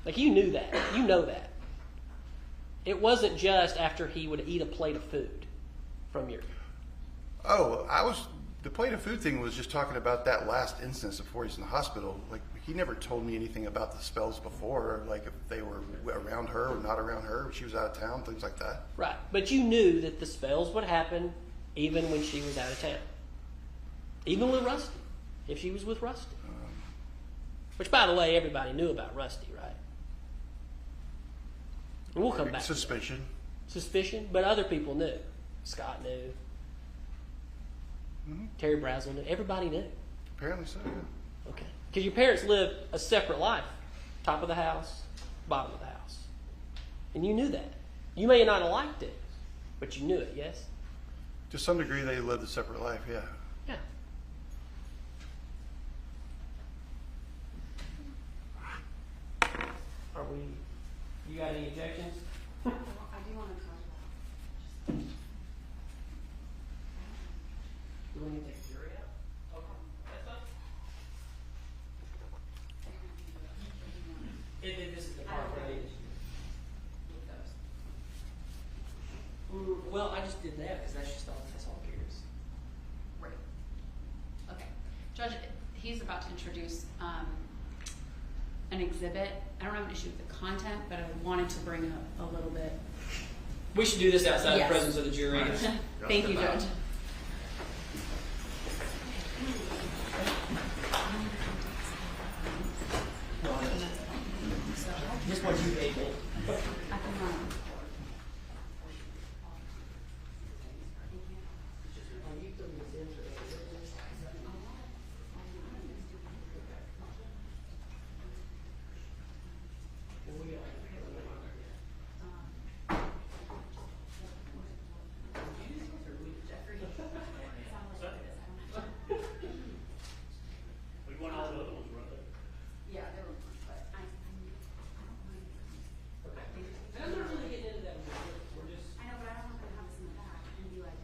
Like, you knew that. You know that. It wasn't just after he would eat a plate of food from your... The plate of food thing was just talking about that last instance before he's in the hospital. Like, he never told me anything about the spells before, like if they were around her or not around her, she was out of town, things like that. Right. But you knew that the spells would happen even when she was out of town. Even with Rusty. If she was with Rusty. Which, by the way, everybody knew about Rusty, right? And we'll come back Suspicion. to that. Suspicion, but other people knew. Scott knew. Mm-hmm. Terry Brazel knew. Everybody knew. Apparently so, yeah. Okay. Because your parents lived a separate life. Top of the house, bottom of the house. And you knew that. You may not have liked it, but you knew it, yes? To some degree, they lived a separate life, yeah. Yeah. You got any objections? I do want to talk about. Do we need to take the jury out? Okay. That's fine. This is the part where I need to... Well, I just did that because that's all it is. Right. Okay. Judge, he's about to introduce an exhibit. I don't have an issue with the content, but I wanted to bring up a little bit. We should do this outside Yes. the presence of the jury. Thank you, Judge. This one you gave me. I can run. Yeah, there were, but I don't mind. I'm not really getting into that. We're just... I know, but I don't want to have this in the back and be like,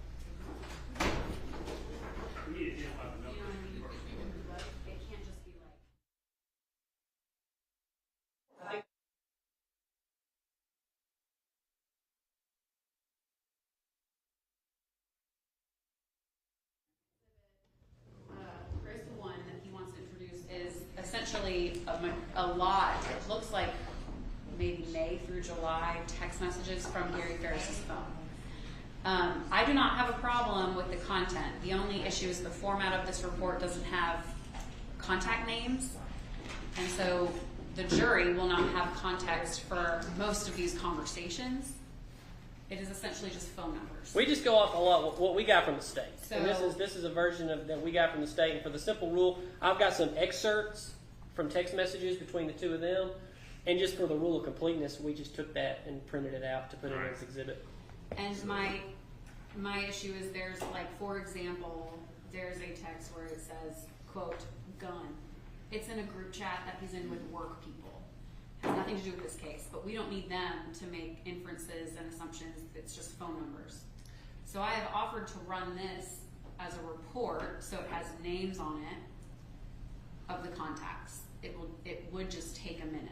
We need to identify the you know what I mean? But it can't just be like. Here's the one that he wants to introduce is essentially a lot. It looks like maybe May through July text messages from Gary Farris's phone. I do not have a problem with the content. The only issue is the format of this report doesn't have contact names, and so the jury will not have context for most of these conversations. It is essentially just phone numbers. We just go off a lot what we got from the state. So, and this is a version of that we got from the state. And for the simple rule, I've got some excerpts from text messages between the two of them. And just for the rule of completeness, we just took that and printed it out to put it in this exhibit. and my issue is there's like, for example, there's a text where it says, quote, gun. It's in a group chat that he's in with work people. Has nothing to do with this case, but we don't need them to make inferences and assumptions. It's just phone numbers. So I have offered to run this as a report, so it has names on it of the contacts. It would just take a minute.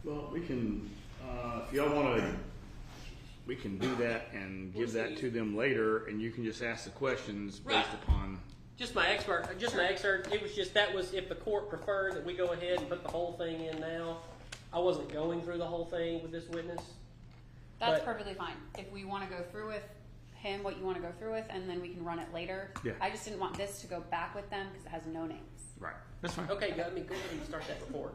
Well, we can, if y'all want to we can do that and give that to them later, and you can just ask the questions based Right. upon. Just my excerpt. It was just that was if the court preferred that we go ahead and put the whole thing in now. I wasn't going through the whole thing with this witness. That's But- perfectly fine. If we want to go through with him, what you want to go through with, and then we can run it later. Yeah. I just didn't want this to go back with them because it has no names. Right. That's fine. Okay, go ahead and start that report.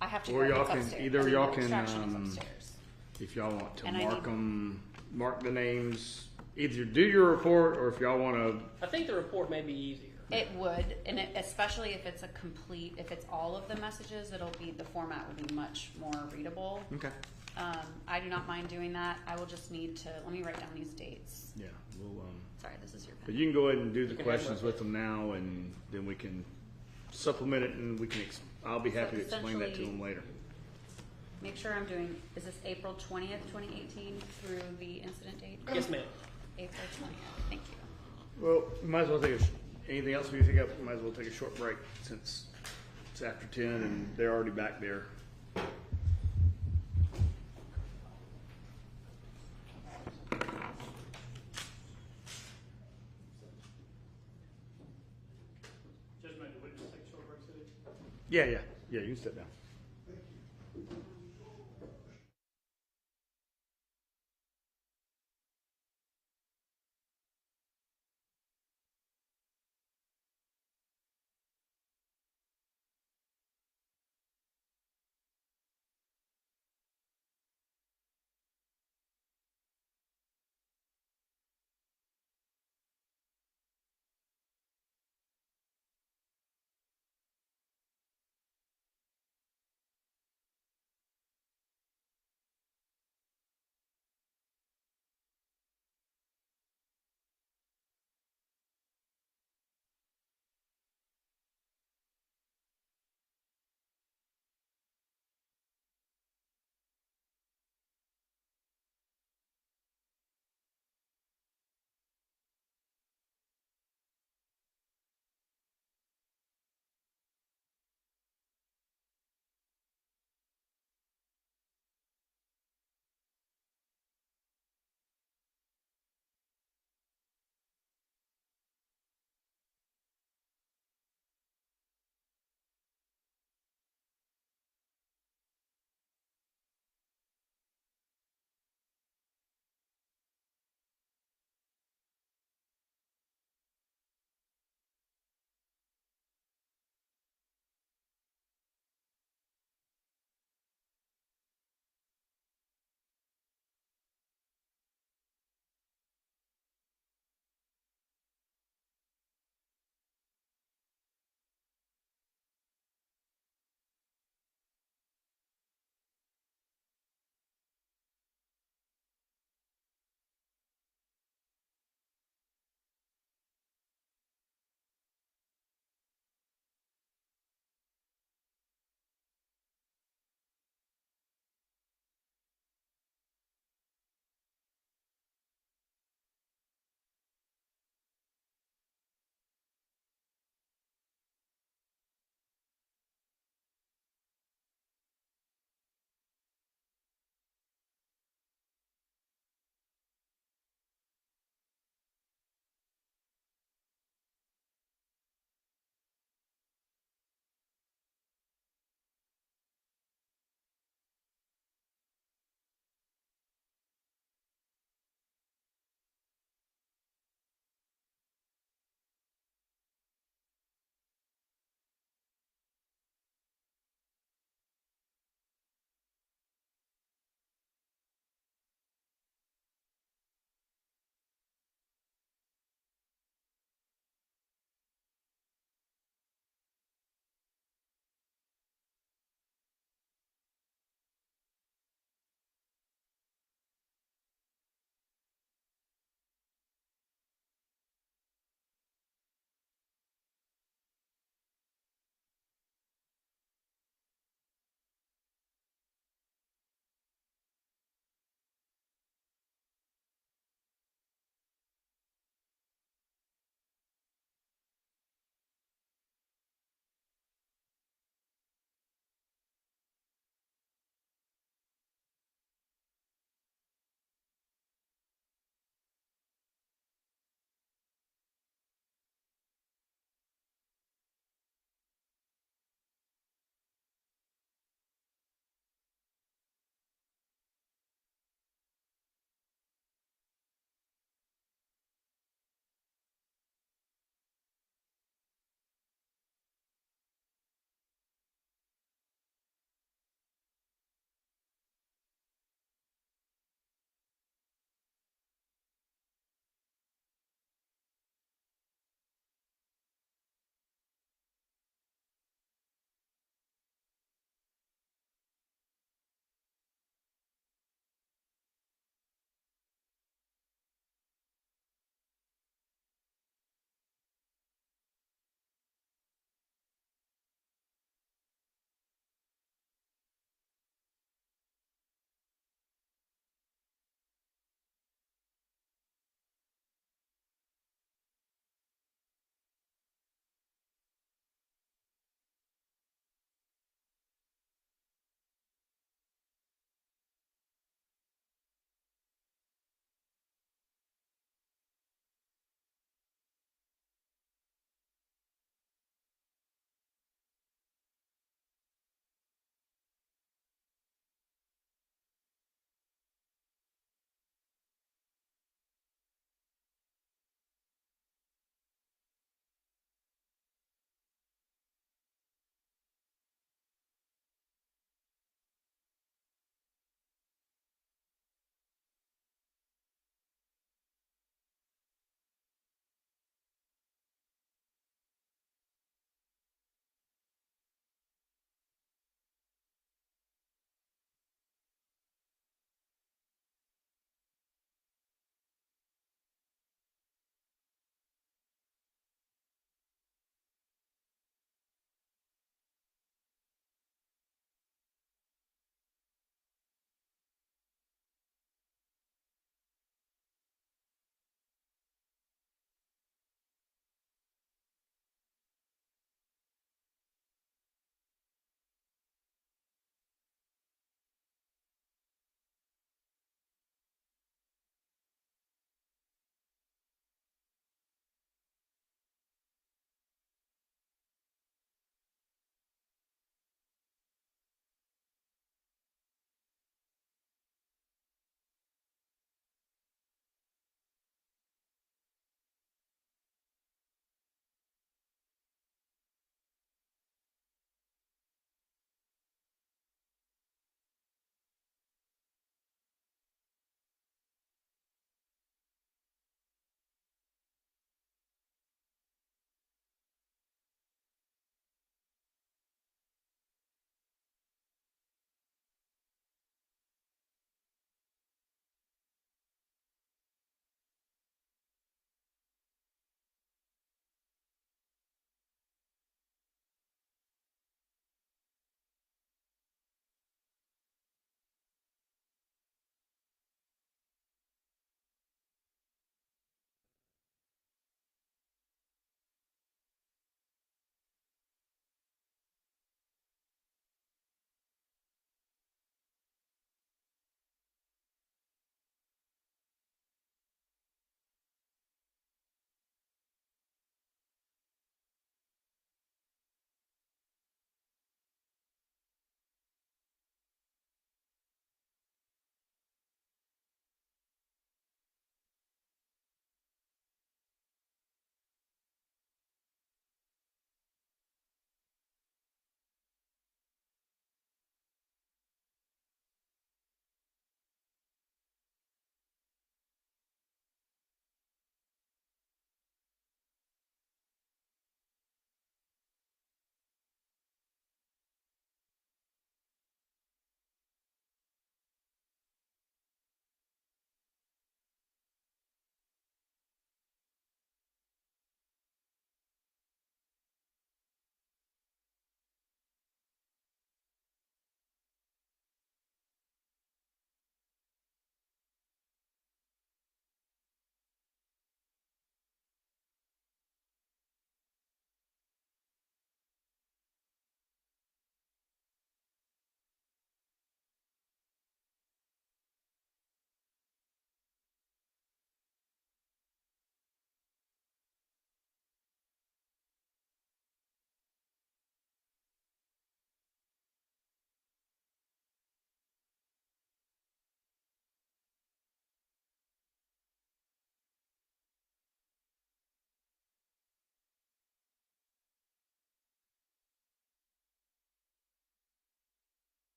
I have to Or go. y'all It's can- upstairs. either I mean, y'all the can, extraction is upstairs. If y'all want to And I need- mark the names, either do your report or if y'all want to. I think the report may be easier. It would, and especially if it's if it's all of the messages, the format will be much more readable. Okay. I do not mind doing that. I will just need to, let me write down these dates. Yeah. We'll. Sorry, this is your But pen. you can go ahead and do the You can questions have with them now, and then we can supplement it, and we can. I'll be happy to explain that to essentially- them later. Make sure I'm doing, is this April 20th, 2018 through the incident date? Yes, ma'am. April 20th, thank you. Well, might as well take anything else we pick up. Might as well take a short break since it's after 10 and they're already back there. Yeah. You can step down.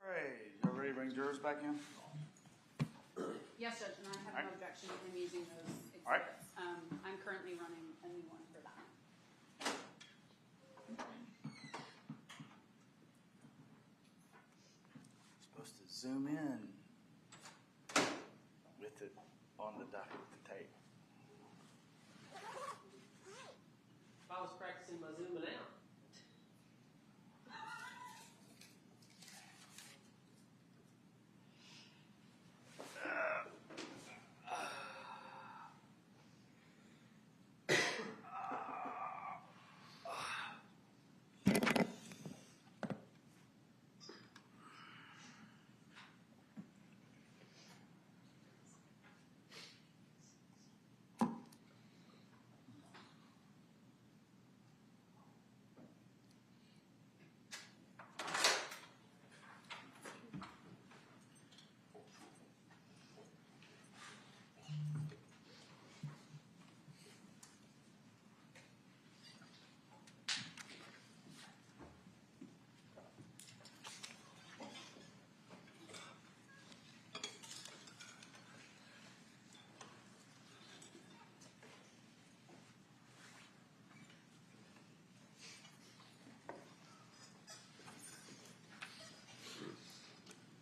All right, y'all ready to bring jurors back in? Yes, Judge, and I have Alright. no objection to him using those Alright. exhibits. I'm currently running a new one for that. Supposed to zoom in with it on the docket with the tape. If I was practicing my zooming out.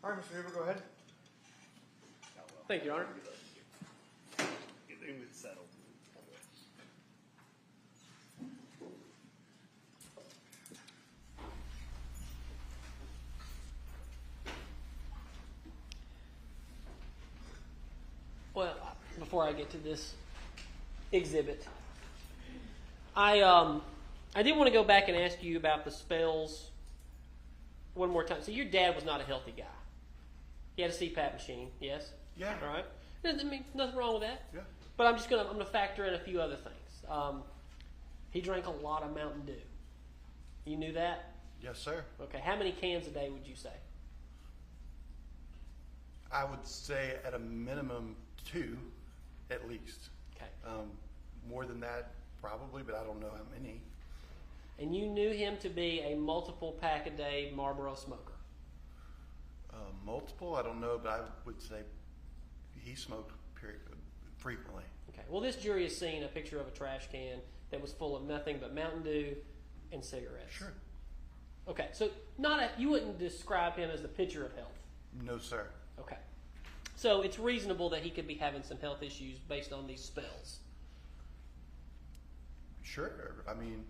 All right, Mr. Hoover, go ahead. Thank you, Your Honor. Get it settled. Well, before I get to this exhibit, I did want to go back and ask you about the spells one more time. So your dad was not a healthy guy. He had a CPAP machine, yes? Yeah. All right. I mean, nothing wrong with that. Yeah. But I'm gonna factor in a few other things. He drank a lot of Mountain Dew. You knew that? Yes, sir. Okay. How many cans a day would you say? I would say at a minimum 2, at least. Okay. More than that, probably, but I don't know how many. And you knew him to be a multiple pack a day Marlboro smoker. Multiple, I don't know, but I would say he smoked frequently. Okay. Well, this jury has seen a picture of a trash can that was full of nothing but Mountain Dew and cigarettes. Sure. Okay. So you wouldn't describe him as the picture of health. No, sir. Okay. So it's reasonable that he could be having some health issues based on these spells. Sure. I mean,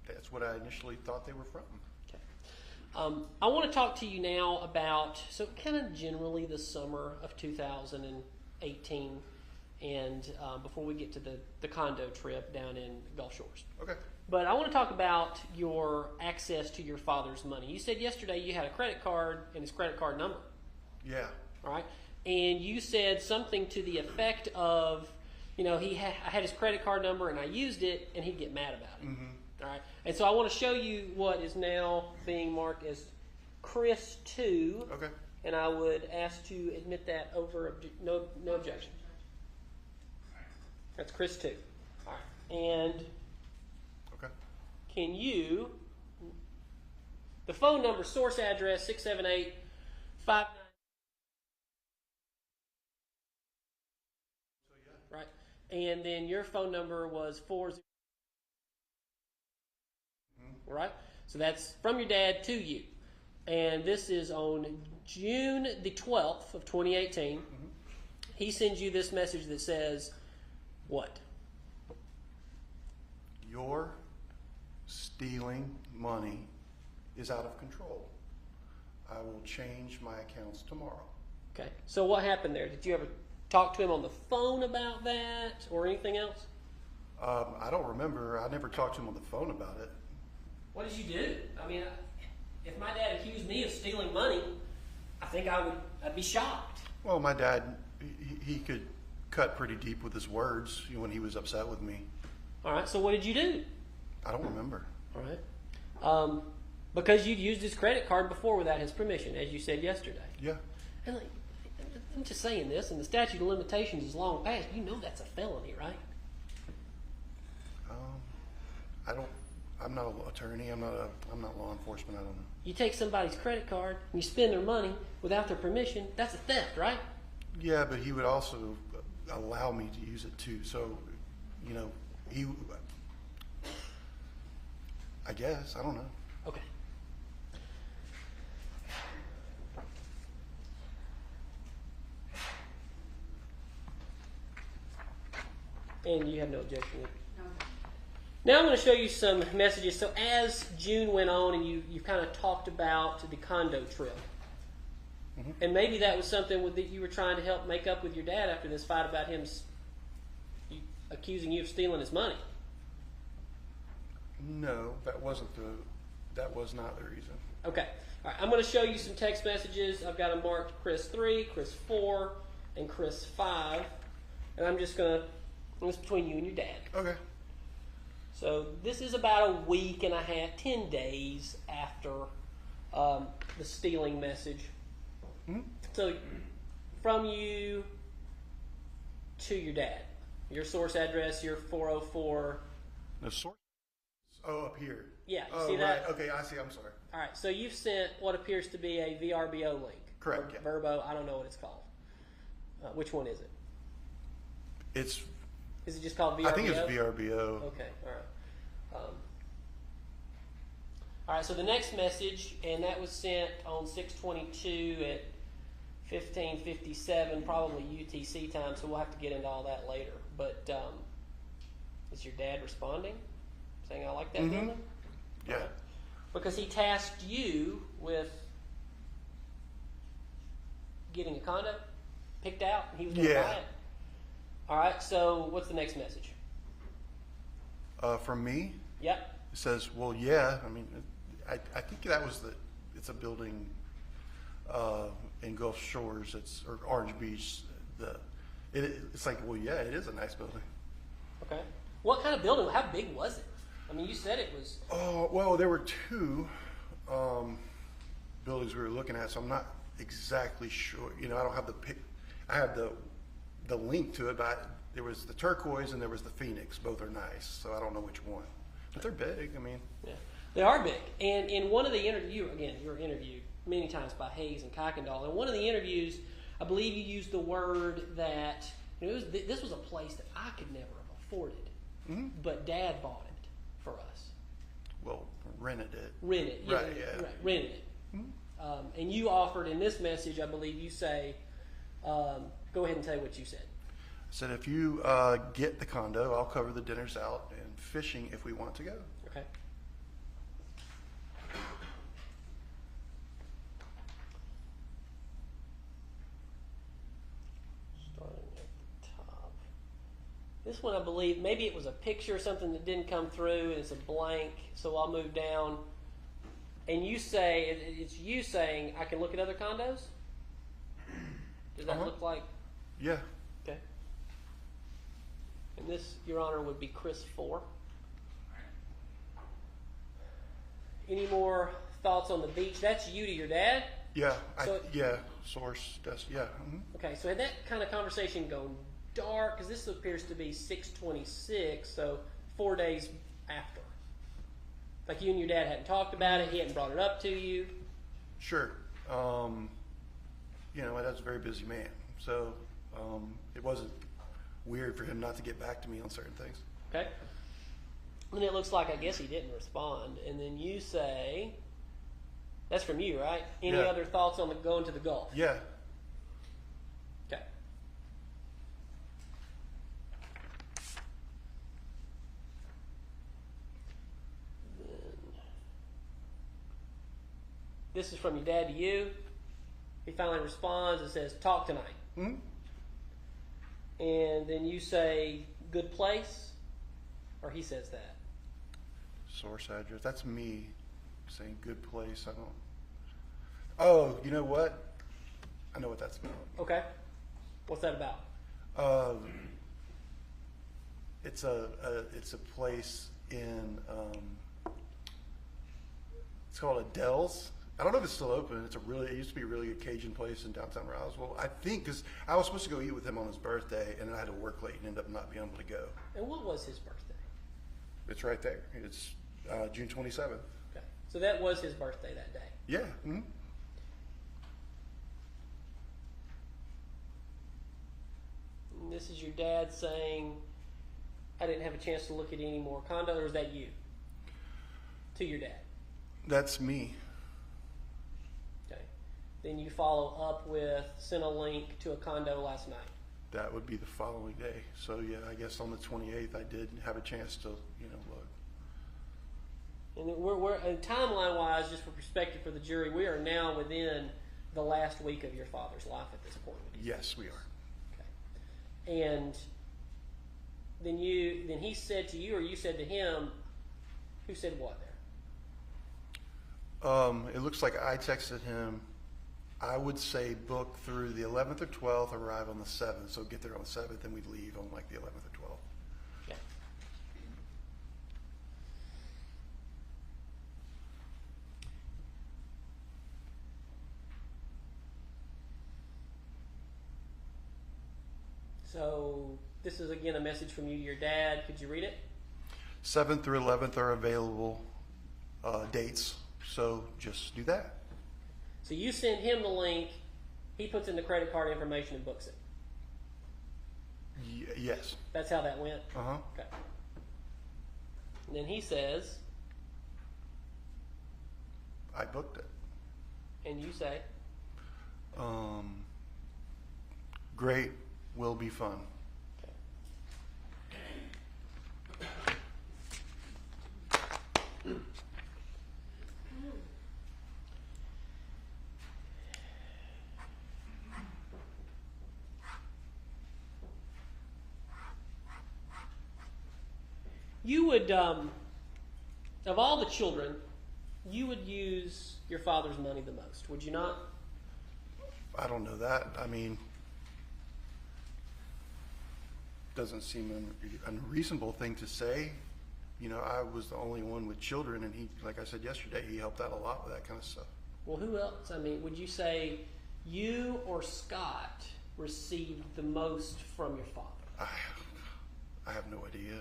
that's what I initially thought they were from. Okay. I want to talk to you now about, so kind of generally the summer of 2018 and before we get to the condo trip down in Gulf Shores. Okay. But I want to talk about your access to your father's money. You said yesterday you had a credit card and his credit card number. Yeah. All right. And you said something to the effect of, I had his credit card number and I used it and he'd get mad about it. Mm-hmm. All right. And so I want to show you what is now being marked as Chris 2. Okay. And I would ask to admit that over, no objection. That's Chris 2. All right. And Okay. can you, the phone number, source address, 678-59. Right. And then your phone number was 40. Right? So that's from your dad to you. And this is on June the 12th of 2018. Mm-hmm. He sends you this message that says, what? Your stealing money is out of control. I will change my accounts tomorrow. Okay. So what happened there? Did you ever talk to him on the phone about that or anything else? I don't remember. I never talked to him on the phone about it. What did you do? I mean, if my dad accused me of stealing money, I think I'd be shocked. Well, my dad, he could cut pretty deep with his words when he was upset with me. All right. So what did you do? I don't remember. All right. Because you'd used his credit card before without his permission, as you said yesterday. Yeah. And I'm just saying this, and the statute of limitations is long past. You know that's a felony, right? I'm not an attorney. I'm not law enforcement. I don't know. You take somebody's credit card and you spend their money without their permission. That's a theft, right? Yeah, but he would also allow me to use it too. So, I guess, I don't know. Okay. And you have no objection? No. Now I'm going to show you some messages. So as June went on and you kind of talked about the condo trip, and maybe that was something that you were trying to help make up with your dad after this fight about him accusing you of stealing his money. No, that was not the reason. Okay. All right. I'm going to show you some text messages. I've got them marked Chris 3, Chris 4, and Chris 5. And I'm just going to, it's between you and your dad. Okay. So this is about a week and a half, 10 days after the stealing message. So from you to your dad, your source address, your 404. The source? Oh, up here. Yeah, you oh, see that? Right. Okay, I see. I'm sorry. All right, so you've sent what appears to be a VRBO link. Correct. Or Yeah. Verbo, I don't know what it's called. Which one is it? Is it just called VRBO? I think it's VRBO. Okay, all right. All right, so the next message, and that was sent on 6/22 at 15:57, probably UTC time, so we'll have to get into all that later. But is your dad responding? Saying, I like that building? Yeah. Right. Because he tasked you with getting a condo picked out, and he was going to buy it. All right, so what's the next message? From me? Yep. It says, well, yeah. I mean, I think that was it's a building in Gulf Shores, or Orange Beach. It's like, well, yeah, it is a nice building. Okay. What kind of building? How big was it? I mean, you said it was. Oh, well, there were two buildings we were looking at, so I'm not exactly sure. I don't have the pic. I have the link to it, but there was the turquoise and there was the Phoenix. Both are nice, so I don't know which one. But they're big. I mean, Yeah, they are big. And in one of the interviews, again, you were interviewed many times by Hayes and Kuykendall. In one of the interviews, I believe you used the word that this was a place that I could never have afforded, but Dad bought it for us. well, rented it. Rented, Right, yeah. right, rented it. And you offered in this message, I believe you say, go ahead and tell you what you said. I said, if you get the condo, I'll cover the dinners out and fishing if we want to go. Okay. Starting at the top. This one, I believe, maybe it was a picture or something that didn't come through, and it's a blank, so I'll move down. And you say, it's you saying, I can look at other condos? Does that look like? Yeah. Okay. And this, Your Honor, would be Chris 4. Any more thoughts on the beach? That's you to your dad? Yeah. So- Source. Yeah. Okay, so had that kind of conversation gone dark, because this appears to be 6/26, so 4 days after. Like you and your dad hadn't talked about it, he hadn't brought it up to you. Sure. My dad's a very busy man, so it wasn't weird for him not to get back to me on certain things. Okay. And it looks like, I guess he didn't respond. And then you say, that's from you, right? Any Yeah. other thoughts on going to the Gulf? Yeah. Okay. This is from your dad to you. He finally responds and says, talk tonight. Hmm? And then you say, good place? Or he says that? Source address. That's me saying good place. I don't. Oh, you know what? I know what that's about. Okay. What's that about? It's a place in. It's called Adele's. I don't know if it's still open. It used to be a really good Cajun place in downtown Roswell. I think because I was supposed to go eat with him on his birthday, and then I had to work late and ended up not being able to go. And what was his birthday? It's right there. It's June 27th. Okay. So that was his birthday that day. Yeah. Mm-hmm. And this is your dad saying, I didn't have a chance to look at any more condo, or is that you? To your dad? That's me. Okay. Then you follow up with, sent a link to a condo last night. That would be the following day. So yeah, I guess on the 28th I did have a chance to, look. And we're timeline-wise, just for perspective for the jury, we are now within the last week of your father's life at this point. Yes, we are. Okay. And then he said to you, or you said to him, who said what there? It looks like I texted him. I would say book through the 11th or 12th, arrive on the 7th. So get there on the 7th, and we'd leave on like the 11th or 12th. Okay. So this is again a message from you to your dad. Could you read it? 7th through 11th are available dates. So just do that. So you send him the link. He puts in the credit card information and books it. Yes. That's how that went? Uh-huh. Okay. And then he says, I booked it. and you say, Great. Will be fun. you would, of all the children, you would use your father's money the most, would you not? I don't know that. I mean, doesn't seem an unreasonable thing to say. I was the only one with children, and he, like I said yesterday, he helped out a lot with that kind of stuff. Well, who else? I mean, would you say you or Scott received the most from your father? I have no idea.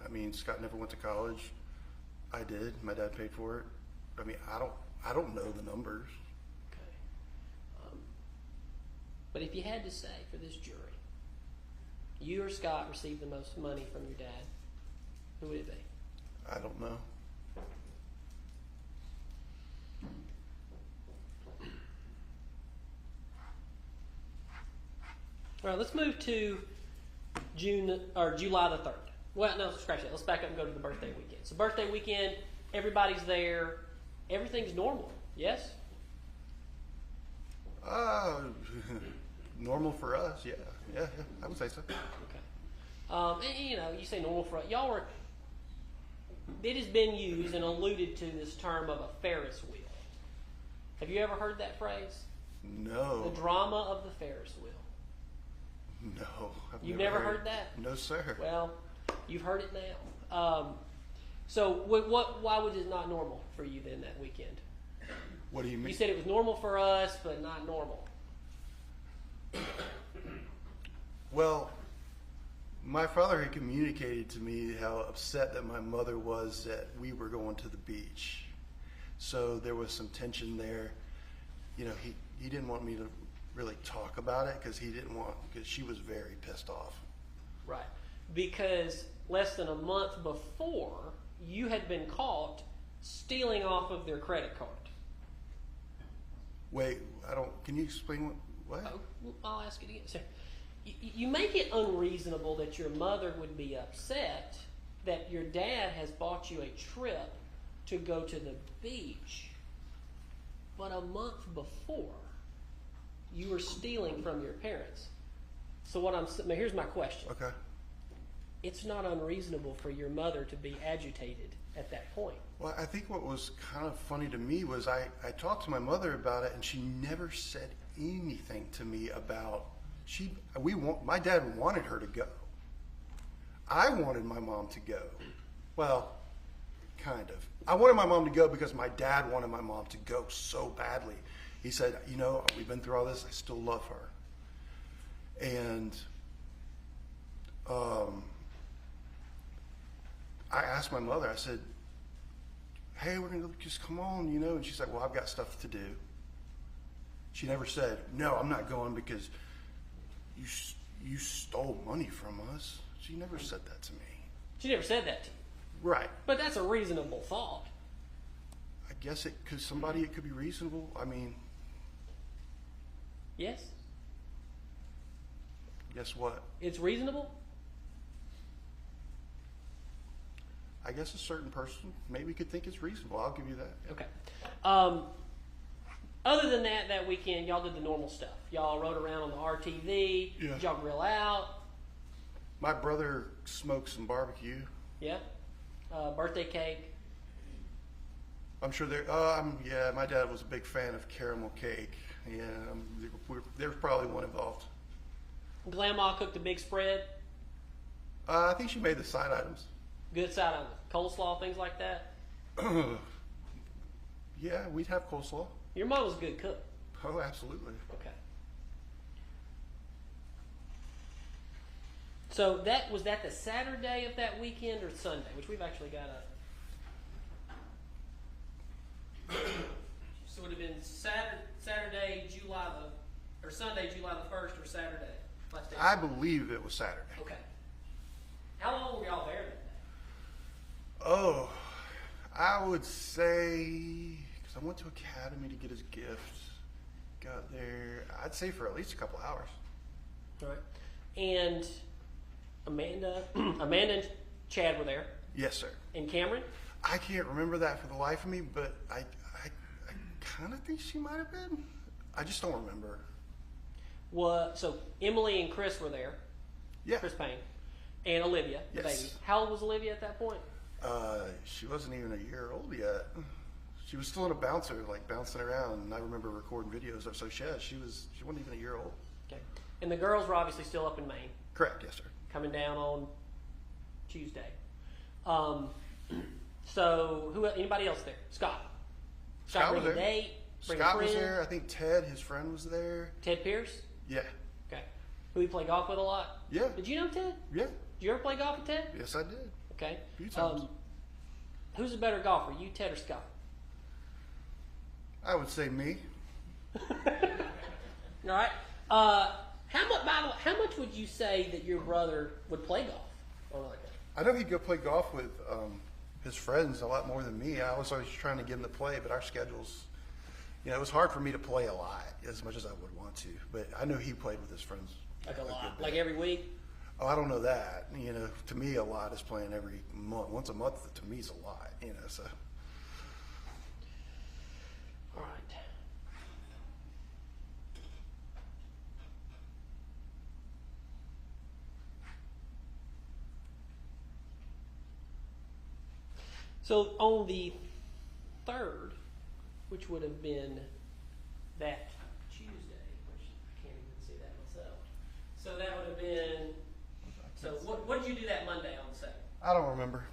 I mean, Scott never went to college. I did. My dad paid for it. I mean, I don't know the numbers. Okay. But if you had to say for this jury, you or Scott received the most money from your dad, who would it be? I don't know. All right, let's move to July the 3rd. Well, no, scratch that. Let's back up and go to the birthday weekend. So birthday weekend, everybody's there. Everything's normal, yes? Normal for us, yeah. Yeah, I would say so. Okay. And, you say normal for us. It has been used and alluded to this term of a Ferris wheel. Have you ever heard that phrase? No. The drama of the Ferris wheel. No. You've never heard that? No, sir. Well, you've heard it now. So why was it not normal for you then that weekend? What do you mean? You said it was normal for us, but not normal. Well, my father had communicated to me how upset that my mother was that we were going to the beach. So there was some tension there. He didn't want me to really talk about it because she was very pissed off. Right. Because less than a month before, you had been caught stealing off of their credit card. Wait, can you explain what? Oh, I'll ask it again. So, you make it unreasonable that your mother would be upset that your dad has bought you a trip to go to the beach, but a month before, you were stealing from your parents. So here's my question. Okay. It's not unreasonable for your mother to be agitated at that point. Well, I think what was kind of funny to me was I talked to my mother about it, and she never said anything to me about my dad wanted her to go. I wanted my mom to go. Well, kind of. I wanted my mom to go because my dad wanted my mom to go so badly. He said, we've been through all this. I still love her. And I asked my mother, I said, hey, we're going to just come on, you know. And she's like, well, I've got stuff to do. She never said, no, I'm not going because you stole money from us. She never said that to me. She never said that to you. Right. But that's a reasonable thought. I guess it could be reasonable. I mean, Yes? guess what? It's reasonable? I guess a certain person maybe could think it's reasonable. I'll give you that. Okay. Other than that weekend, y'all did the normal stuff. Y'all rode around on the RTV. Yeah. Did y'all grill out? My brother smoked some barbecue. Yeah. Birthday cake. I'm sure yeah, my dad was a big fan of caramel cake. Yeah, there's probably one involved. Grandma cooked a big spread. I think she made the side items. Good side on coleslaw, things like that. Yeah, we'd have coleslaw. Your mom was a good cook. Oh, absolutely. Okay. So was that the Saturday of that weekend or Sunday? Which we've actually got so it would have been Saturday, Sunday, July the 1st, or Saturday. Last day. I believe it was Saturday. Okay. How long were y'all there that day? Oh, I would say, because I went to Academy to get his gift, got there, I'd say for at least a couple hours. All right. And Amanda and Chad were there. Yes, sir. And Cameron? I can't remember that for the life of me, but I kind of think she might have been. I just don't remember. So Emily and Chris were there. Yeah. Chris Payne. And Olivia, the Yes. baby. How old was Olivia at that point? She wasn't even a year old yet. She was still in a bouncer, like bouncing around, and I remember recording videos of. So she wasn't even a year old. Okay. And the girls were obviously still up in Maine, Correct, yes, sir. coming down on Tuesday. So anybody else there? Scott Scott was bring a there. date. Bring a Scott was friend? there. I think Ted, his friend, was there. Ted Pierce. Yeah. Okay. Who you play golf with a lot? Yeah. Did you know Ted? Yeah. Did you ever play golf with Ted? Yes, I did. Okay. A few times. Who's a better golfer, you, Ted, or Scott? I would say me. All right. How much would you say that your brother would play golf? Or like that? I know he'd go play golf with his friends a lot more than me. I was always trying to get him to play, but our schedules, it was hard for me to play a lot as much as I would want to. But I know he played with his friends. Like a good lot, bit. like every week. Oh, I don't know that. To me, a lot is playing every month. Once a month, to me, is a lot. So. All right. So on the 3rd, which would have been that Tuesday, which I can't even see that myself. So that would have been. So what did you do that Monday on the 2nd? I don't remember.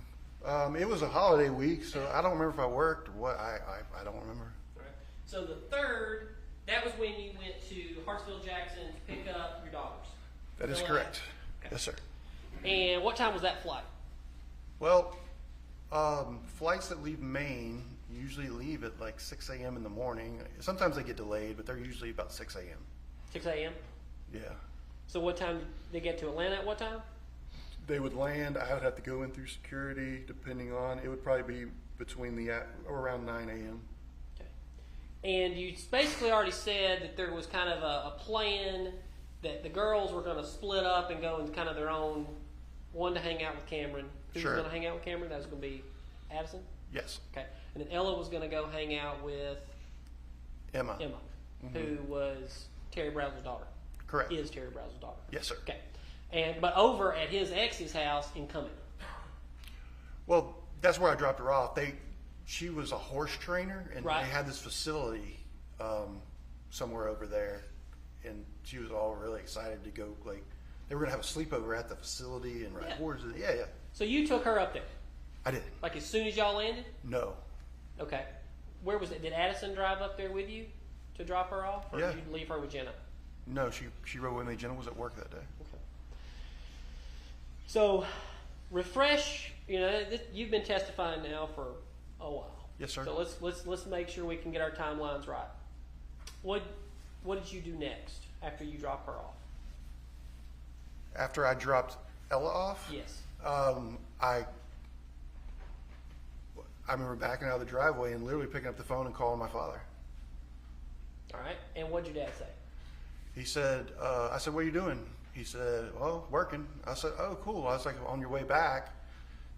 It was a holiday week, so I don't remember if I worked or what. I don't remember. All right. So the 3rd, that was when you went to Hartsville Jackson to pick up your daughters. That is Still correct. Okay. Yes, sir. And what time was that flight? Well, flights that leave Maine usually leave at like 6 a.m. in the morning. Sometimes they get delayed, but they're usually about 6 a.m. 6 a.m.? Yeah. So what time did they get to Atlanta at what time? They would land. I would have to go in through security, depending on. It would probably be between around 9 a.m. Okay. And you basically already said that there was kind of a plan that the girls were going to split up and go into kind of their own, one to hang out with Cameron. Who Sure. was going to hang out with Cameron? That was going to be Addison? Yes. Okay. And then Ella was going to go hang out with Emma. who was Terry Brazel's daughter. Correct. Is Terry Brazel's daughter. Yes, sir. Okay. But over at his ex's house in Cumming. Well, that's where I dropped her off. She was a horse trainer, and Right. they had this facility somewhere over there, and she was all really excited to go. Like, they were gonna have a sleepover at the facility and ride Yeah. horses. Yeah. So you took her up there, I did. like as soon as y'all landed? No. Okay. Where was it? Did Addison drive up there with you to drop her off? Or Yeah. did you leave her with Jenna? No, she rode with me. Jenna was at work that day. Okay. So, refresh, you've been testifying now for a while. Yes, sir. So let's make sure we can get our timelines right. What did you do next after you dropped her off? After I dropped Ella off, Yes. I remember backing out of the driveway and literally picking up the phone and calling my father. All right. And what did your dad say? He said, I said, what are you doing? He said, well, working. I said, oh, cool. I was like, on your way back,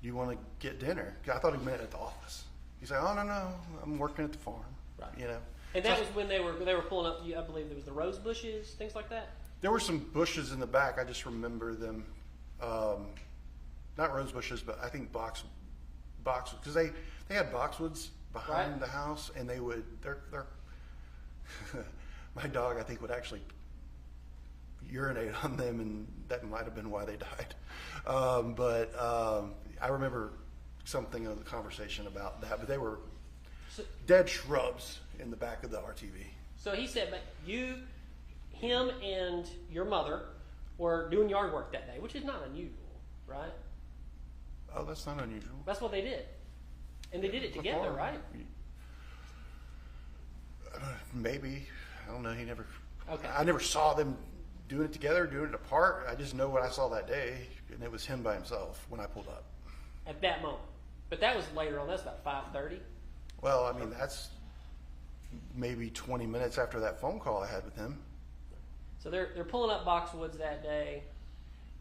do you want to get dinner? 'Cause I thought he meant at the office. He said, oh, no, I'm working at the farm. Right. You know. And that was when they were pulling up. I believe there was the rose bushes, things like that. There were some bushes in the back. I just remember them, not rose bushes, but I think box because they had boxwoods behind Right. the house, and they're my dog I think would actually urinate on them, and that might have been why they died. But I remember something of the conversation about that. But they were So, dead shrubs in the back of the RTV. so he said, but him and your mother were doing yard work that day, which is not unusual, right? Oh, that's not unusual. That's what they did. And they did it together, Farm. right? Maybe. I don't know. He never. Okay. I never saw them doing it together, doing it apart. I just know what I saw that day, and it was him by himself when I pulled up. At that moment. But that was later on. That's about 5:30. Well, I mean, that's maybe 20 minutes after that phone call I had with him. So they're pulling up boxwoods that day,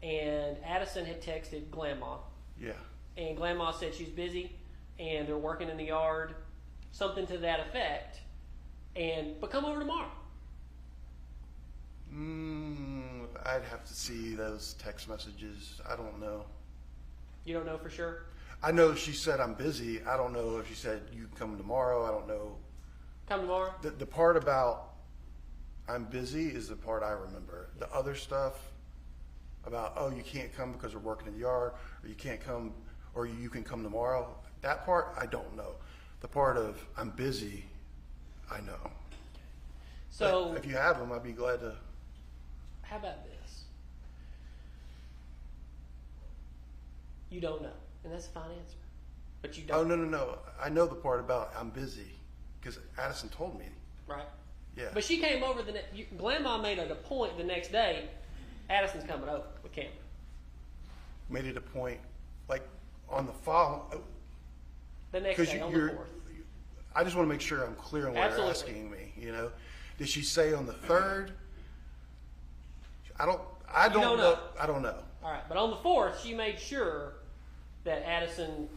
and Addison had texted Grandma, Yeah. and Grandma said she's busy, and they're working in the yard, something to that effect, but come over tomorrow. I'd have to see those text messages. I don't know. You don't know for sure? I know she said I'm busy. I don't know if she said you can come tomorrow. I don't know. Come tomorrow? The part about I'm busy is the part I remember. The other stuff about, oh, you can't come because we're working in the yard, or you can't come, or you can come tomorrow, that part I don't know. The part of I'm busy, I know. So But if you have them, I'd be glad to. how about this? You don't know, and that's a fine answer. But you Oh, don't. no. I know the part about I'm busy because Addison told me. Right? Yeah. But she came over Grandma made it a point the next day. Addison's coming over with Cameron. Made it a point, like on the follow. The next Because day on the 4th. I just want to make sure I'm clear on what Absolutely. you're asking me. You know, did she say on the 3rd? I don't don't know. know. I don't know. All right, but on the 4th, she made sure that Addison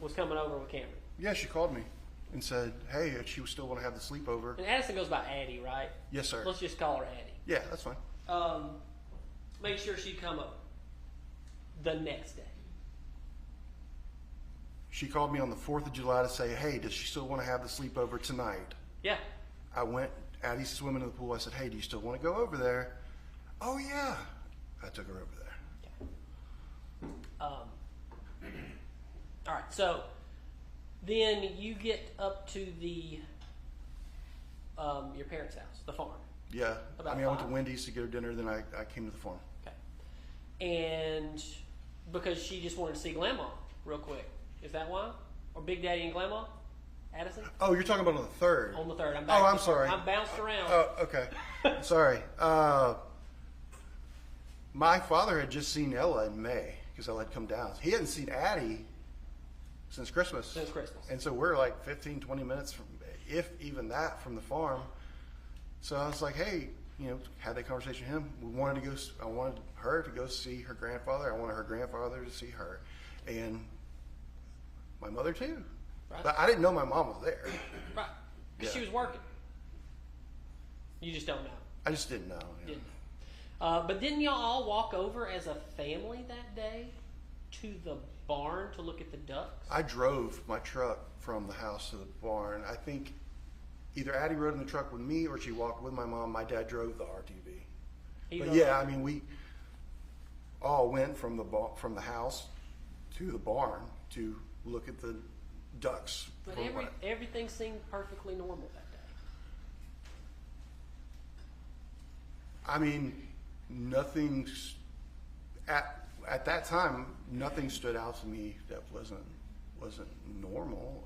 was coming over with Cameron. Yeah, she called me and said, "Hey, she still want to have the sleepover." And Addison goes by Addie, right? Yes, sir. Let's just call her Addie. Yeah, that's fine. Make sure she'd come over the next day. She called me on the 4th of July to say, "Hey, does she still want to have the sleepover tonight?" Yeah. I went. Addie's swimming in the pool. I said, "Hey, do you still want to go over there?" "Oh yeah." I took her over there. All right, so then you get up to the your parents' house, the farm. Yeah. About I went to 5? Wendy's to get her dinner. Then I came to the farm. Okay. And because she just wanted to see Grandma real quick. Is that why? Or Big Daddy and Grandma? Addison? Oh, you're talking about on the 3rd. On the 3rd. Oh, I'm sorry. I'm bounced around. Oh, okay. Sorry. My father had just seen Ella in May because Ella had come down. He hadn't seen Addie since Christmas. Since Christmas. And so we're like 15, 20 minutes from, if even that, from the farm. So I was like, hey, had that conversation with him. I wanted her to go see her grandfather. I wanted her grandfather to see her. And my mother too. Right. But I didn't know my mom was there. Right. Because she Yeah. was working. You just don't know. I just didn't know. Didn't. But didn't y'all all walk over as a family that day to the barn to look at the ducks? I drove my truck from the house to the barn. I think either Addie rode in the truck with me or she walked with my mom. My dad drove the RTV. But yeah, we all went from the house to the barn to look at the ducks. But everything seemed perfectly normal that day. Nothing at that time. Nothing stood out to me that wasn't normal.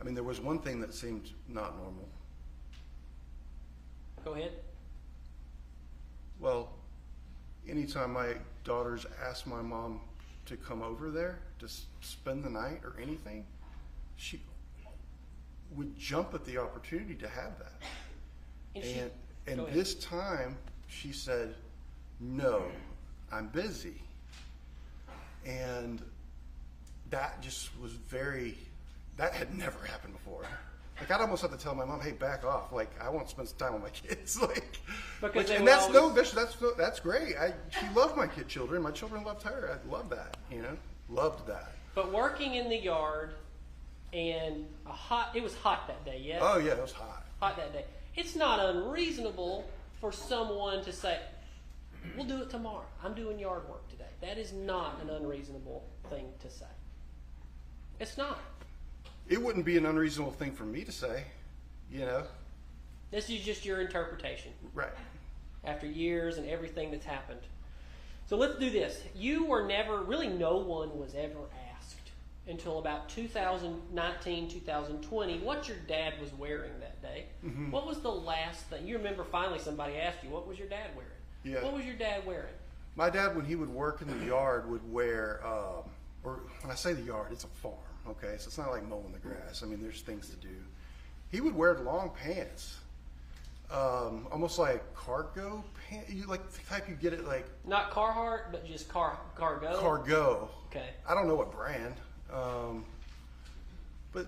I mean, there was one thing that seemed not normal. Go ahead. Well, anytime my daughters asked my mom to come over there to spend the night or anything, she would jump at the opportunity to have that. And Go ahead. this time she said, no, I'm busy. And that just was that had never happened before. Like, I'd almost have to tell my mom, hey, back off. Like, I want to spend some time with my kids. Like, Because they and would that's great. She loved my children. My children loved her. I loved that, loved that. But working in the yard and it was hot that day, yes? Oh, yeah, it was hot. Hot that day. It's not unreasonable for someone to say, we'll do it tomorrow. I'm doing yard work today. That is not an unreasonable thing to say. It's not. It wouldn't be an unreasonable thing for me to say, This is just your interpretation. Right. After years and everything that's happened. So let's do this. You were never, really no one was ever asked until about 2019, 2020, what your dad was wearing that day. Mm-hmm. What was the last thing? You remember finally somebody asked you, what was your dad wearing? Yeah. What was your dad wearing? My dad, when he would work in the yard, would wear, or when I say the yard, it's a farm, okay? So it's not like mowing the grass. I mean, there's things to do. He would wear long pants, almost like cargo pants, like the type you get it like. Not Carhartt, but just cargo? Cargo. Okay. I don't know what brand, but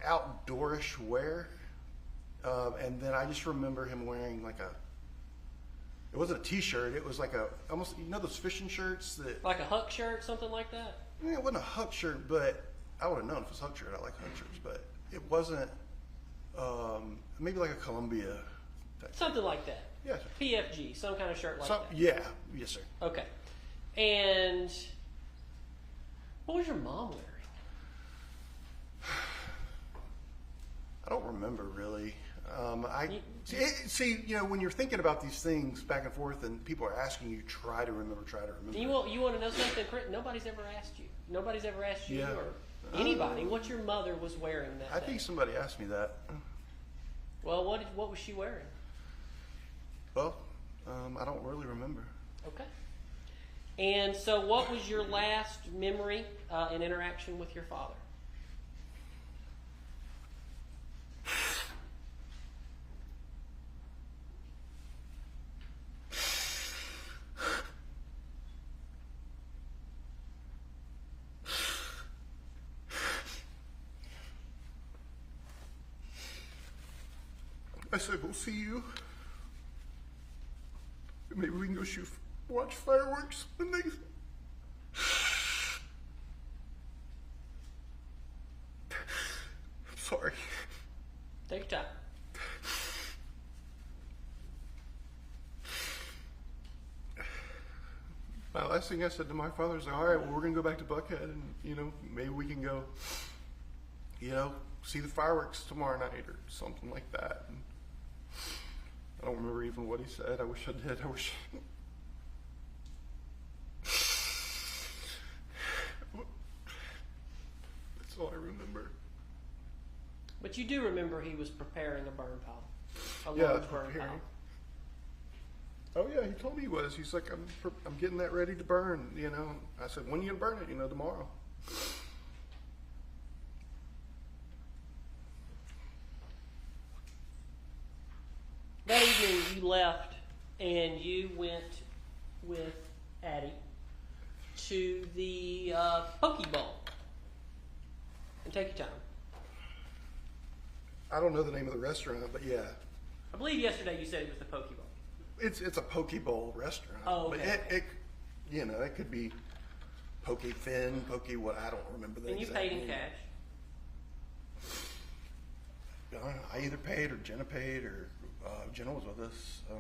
outdoorish wear. And then I just remember him wearing it wasn't a t-shirt, it was like almost, those fishing shirts that. Like a Huck shirt, something like that? It wasn't a Huck shirt, but I would have known if it was a Huck shirt. I like Huck shirts, but it wasn't, maybe like a Columbia type. Something like that. Yeah. PFG, some kind of shirt like that. Yeah, yes, sir. Okay. And what was your mom wearing? I don't remember really. When you're thinking about these things back and forth and people are asking you, try to remember. You want to know something, Chris? Nobody's ever asked you. Nobody's ever asked you Yeah. or anybody what your mother was wearing that I day. think somebody asked me that. Well, what was she wearing? Well, I don't really remember. Okay. And so what was your last memory and interaction with your father? I said, we'll see you. Maybe we can go watch fireworks. And I'm sorry. Take your time. My last thing I said to my father was, all right, well, we're going to go back to Buckhead and, maybe we can go, see the fireworks tomorrow night or something like that. And I don't remember even what he said. I wish I did. That's all I remember. But you do remember he was preparing a burn pile. A Yeah, large burn preparing. pile. Oh yeah, he told me he was. He's like, I'm getting that ready to burn. I said, when are you gonna burn it? Tomorrow. That evening you left and you went with Addie to the Poke Bowl. And take your time. I don't know the name of the restaurant, but yeah, I believe yesterday you said it was the Poke Bowl. it's a poke bowl restaurant. Oh, okay. But it could be poke fin, poke what, I don't remember the And you exact paid in name. cash. I either paid or Jenna paid, or Jenna was with us. I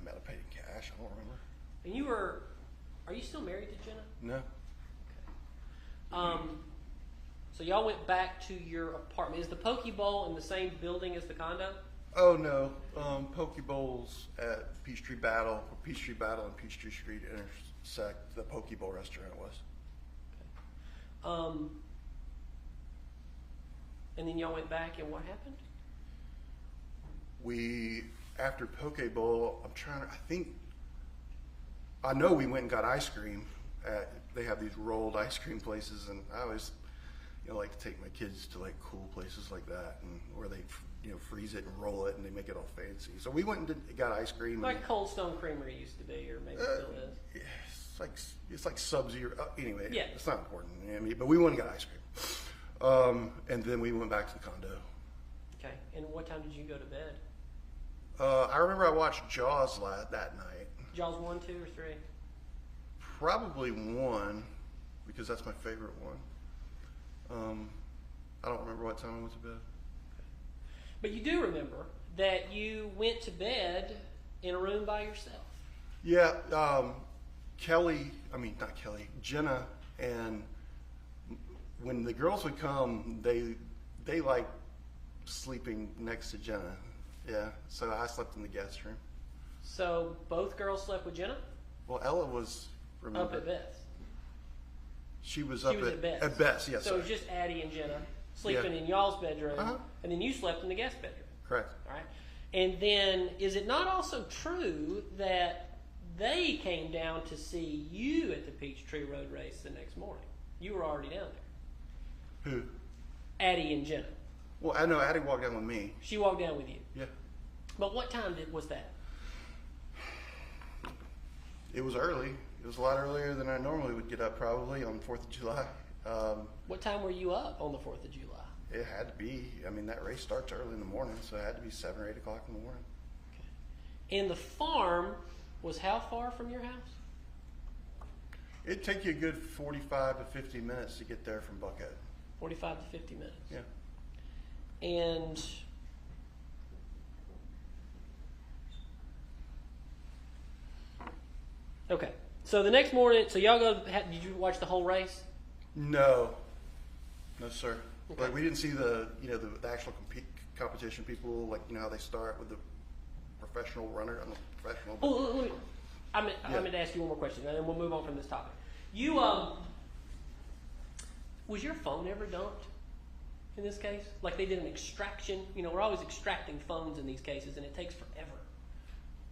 might have paid in cash. I don't remember. And are you still married to Jenna? No. So y'all went back to your apartment. Is the Poke Bowl in the same building as the condo? Oh no. Poke bowls at Peachtree Battle and Peachtree Street intersect. The Poke Bowl restaurant was. And then y'all went back, and what happened? After Poke Bowl, I know we went and got ice cream. They have these rolled ice cream places, and I always, like to take my kids to like cool places like that, and where they, freeze it and roll it, and they make it all fancy. So we went and got ice cream. Like Cold Stone Creamery used to be, or maybe still is. Yeah, it's like Sub-Zero. Anyway, yeah. It's not important. But we went and got ice cream, and then we went back to the condo. Okay. And what time did you go to bed? I remember I watched Jaws that night. Jaws 1, 2, or 3? Probably 1, because that's my favorite one. I don't remember what time I went to bed. But you do remember that you went to bed in a room by yourself. Yeah, Jenna, and when the girls would come, they like sleeping next to Jenna. Yeah, so I slept in the guest room. So both girls slept with Jenna? Well, Ella was, remember, Up at Beth's. She was up at Beth's. At Beth's, yes. So it was just Addie and Jenna sleeping Yeah. in y'all's bedroom, Uh-huh. and then you slept in the guest bedroom. Correct. All right. And then, is it not also true that they came down to see you at the Peachtree Road race the next morning? You were already down there. Who? Addie and Jenna. Well, I know Addie walked down with me. She walked down with you. Yeah. But what time was that? It was early. It was a lot earlier than I normally would get up, probably on 4th of July. What time were you up on the 4th of July? It had to be. I mean, that race starts early in the morning, so it had to be 7 or 8 o'clock in the morning. Okay. And the farm was how far from your house? It'd take you a good 45 to 50 minutes to get there from Buckhead. 45 to 50 minutes. Yeah. And okay, so the next morning, so y'all go. Did you watch the whole race? No, sir. Okay. Like we didn't see the actual competition people, like how they start with the professional runner. I'm a professional. Oh, I'm going to ask you one more question, and then we'll move on from this topic. You was your phone ever dumped in this case? Like they did an extraction? We're always extracting phones in these cases, and it takes forever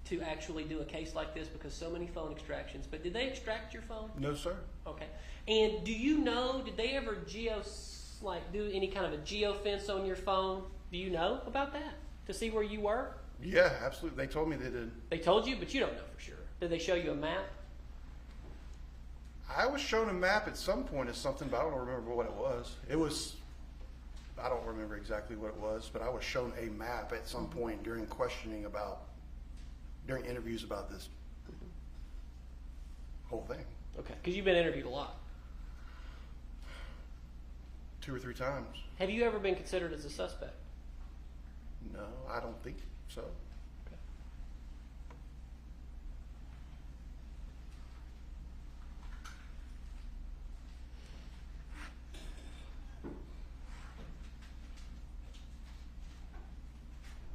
to actually do a case like this because so many phone extractions. But did they extract your phone? No, sir. Okay. And do you know, did they ever do any kind of a geofence on your phone? Do you know about that? To see where you were? Yeah, absolutely. They told me they did. They told you, but you don't know for sure. Did they show you a map? I was shown a map at some point as something, but I don't remember what it was. I don't remember exactly what it was, but I was shown a map at some point during interviews about this whole thing. Okay, because you've been interviewed a lot. 2 or 3 times. Have you ever been considered as a suspect? No, I don't think so. Okay.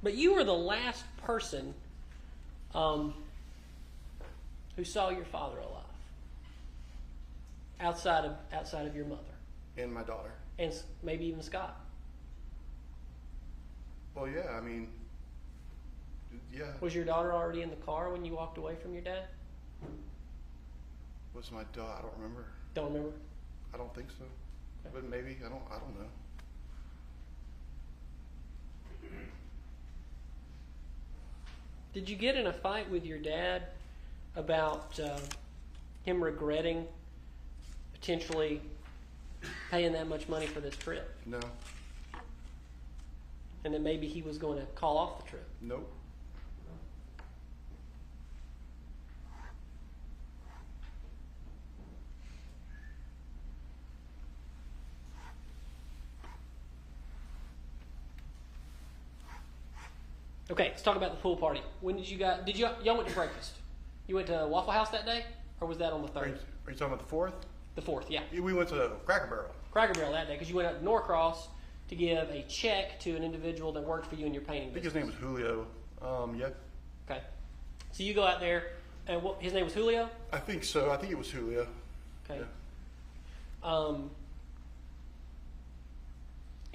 But you were the last person who saw your father alive, outside of your mother, And my daughter. and maybe even Scott. Well, yeah, I mean, yeah. Was your daughter already in the car when you walked away from your dad? Was my daughter? I don't remember. Don't remember. I don't think so. Okay. But maybe, I don't know. Did you get in a fight with your dad about him regretting potentially paying that much money for this trip? No. And that maybe he was going to call off the trip? Nope. Okay, let's talk about the pool party. When did y'all went to breakfast? You went to Waffle House that day? Or was that on the Are 3rd? you talking about the 4th? The 4th, yeah. We went to Cracker Barrel. Cracker Barrel that day, because you went out to Norcross to give a check to an individual that worked for you in your painting I think business. his name was Julio. Yeah. Okay. So you go out there, and his name was Julio? I think so. I think it was Julio. Okay. Yeah.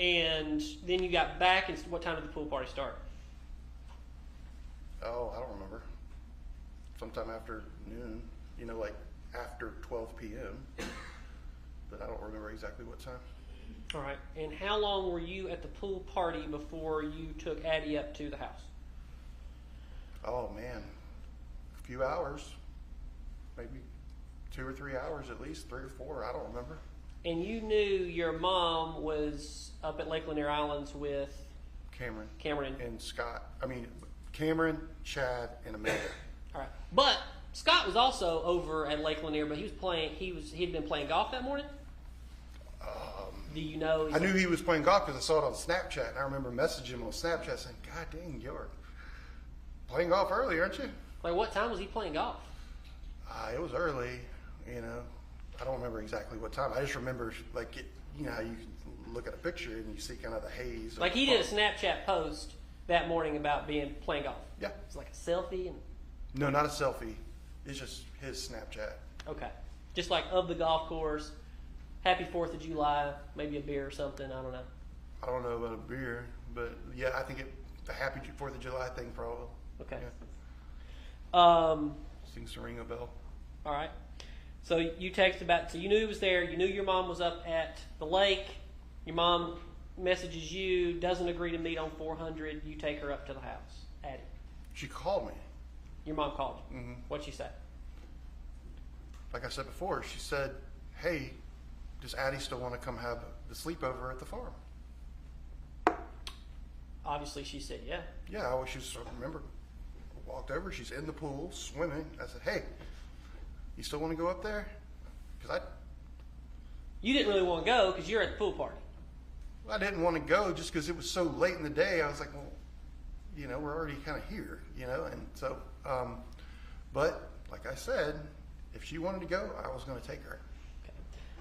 And then you got back, and what time did the pool party start? Oh, I don't remember. Sometime after noon, you know, like after 12 p.m. But I don't remember exactly what time. All right. And how long were you at the pool party before you took Addie up to the house? Oh, man. A few hours. Maybe 2 or 3 hours at least, 3 or 4. I don't remember. And you knew your mom was up at Lake Lanier Islands with Cameron. And Scott. I mean, Cameron, Chad, and Amanda. All right. But Scott was also over at Lake Lanier, but he was playing. He'd been playing golf that morning. Do you know? I knew he was playing golf because I saw it on Snapchat, and I remember messaging him on Snapchat saying, "God dang, you're playing golf early, aren't you?" Like, what time was he playing golf? It was early. You know, I don't remember exactly what time. I just remember, like, you know how you look at a picture and you see kind of the haze. Like, he did a Snapchat post that morning about playing golf. Yeah. It's like a selfie and. No, not a selfie. It's just his Snapchat. Okay. Just like of the golf course. Happy 4th of July, maybe a beer or something. I don't know. I don't know about a beer, but yeah, I think the Happy 4th of July thing probably. Okay. Yeah. Seems to ring a bell. All right. So you texted about. So you knew he was there. You knew your mom was up at the lake. Your mom messages you, doesn't agree to meet on 400. You take her up to the house. Addie. She called me. Your mom called you. Mm-hmm. What'd she say? Like I said before, she said, "Hey, does Addie still want to come have the sleepover at the farm?" Obviously, she said yeah. Yeah, I just remember. Walked over. She's in the pool swimming. I said, "Hey, you still want to go up there?" Because You didn't really want to go because you're at the pool party. I didn't want to go just because it was so late in the day. I was like, well, you know, we're already kind of here, you know, and so, but like I said, if she wanted to go, I was going to take her. Okay.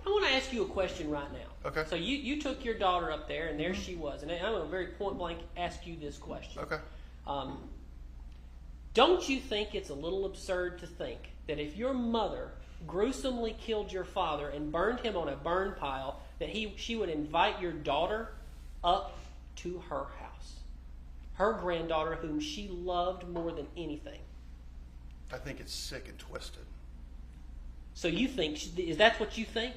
I want to ask you a question right now. Okay. So you took your daughter up there, and there she was, and I'm going to very point blank ask you this question. Okay. Don't you think it's a little absurd to think that if your mother gruesomely killed your father and burned him on a burn pile, that she would invite your daughter up to her house? Her granddaughter, whom she loved more than anything. I think it's sick and twisted. So you think, is that what you think?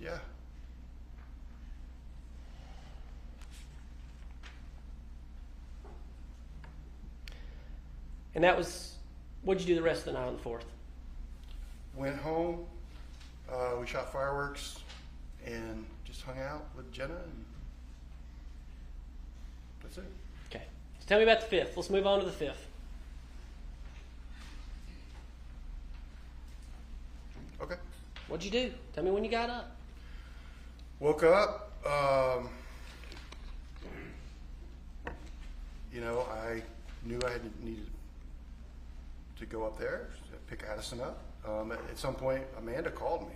Yeah. And that was, what'd you do the rest of the night on the 4th? Went home, we shot fireworks, and just hung out with Jenna, and that's it. Okay. So tell me about the 5th. Let's move on to the 5th. Okay. What'd you do? Tell me when you got up. Woke up, you know, I knew I needed to go up there, pick Addison up. At some point, Amanda called me,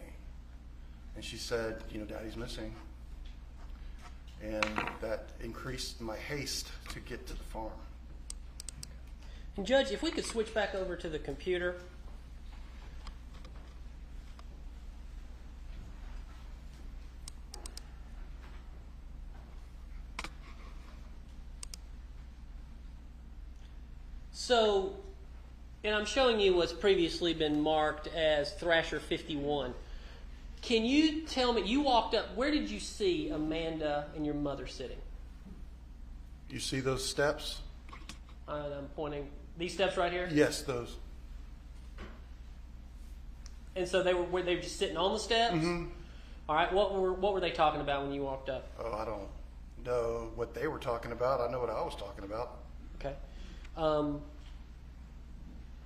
and she said, you know, Daddy's missing. And that increased my haste to get to the farm. And Judge, if we could switch back over to the computer. So, and I'm showing you what's previously been marked as Thrasher 51. Can you tell me, you walked up, where did you see Amanda and your mother sitting? You see those steps? I'm pointing, these steps right here? Yes, those. And so were they just sitting on the steps? Mm-hmm. All right, what were they talking about when you walked up? Oh, I don't know what they were talking about. I know what I was talking about. Okay.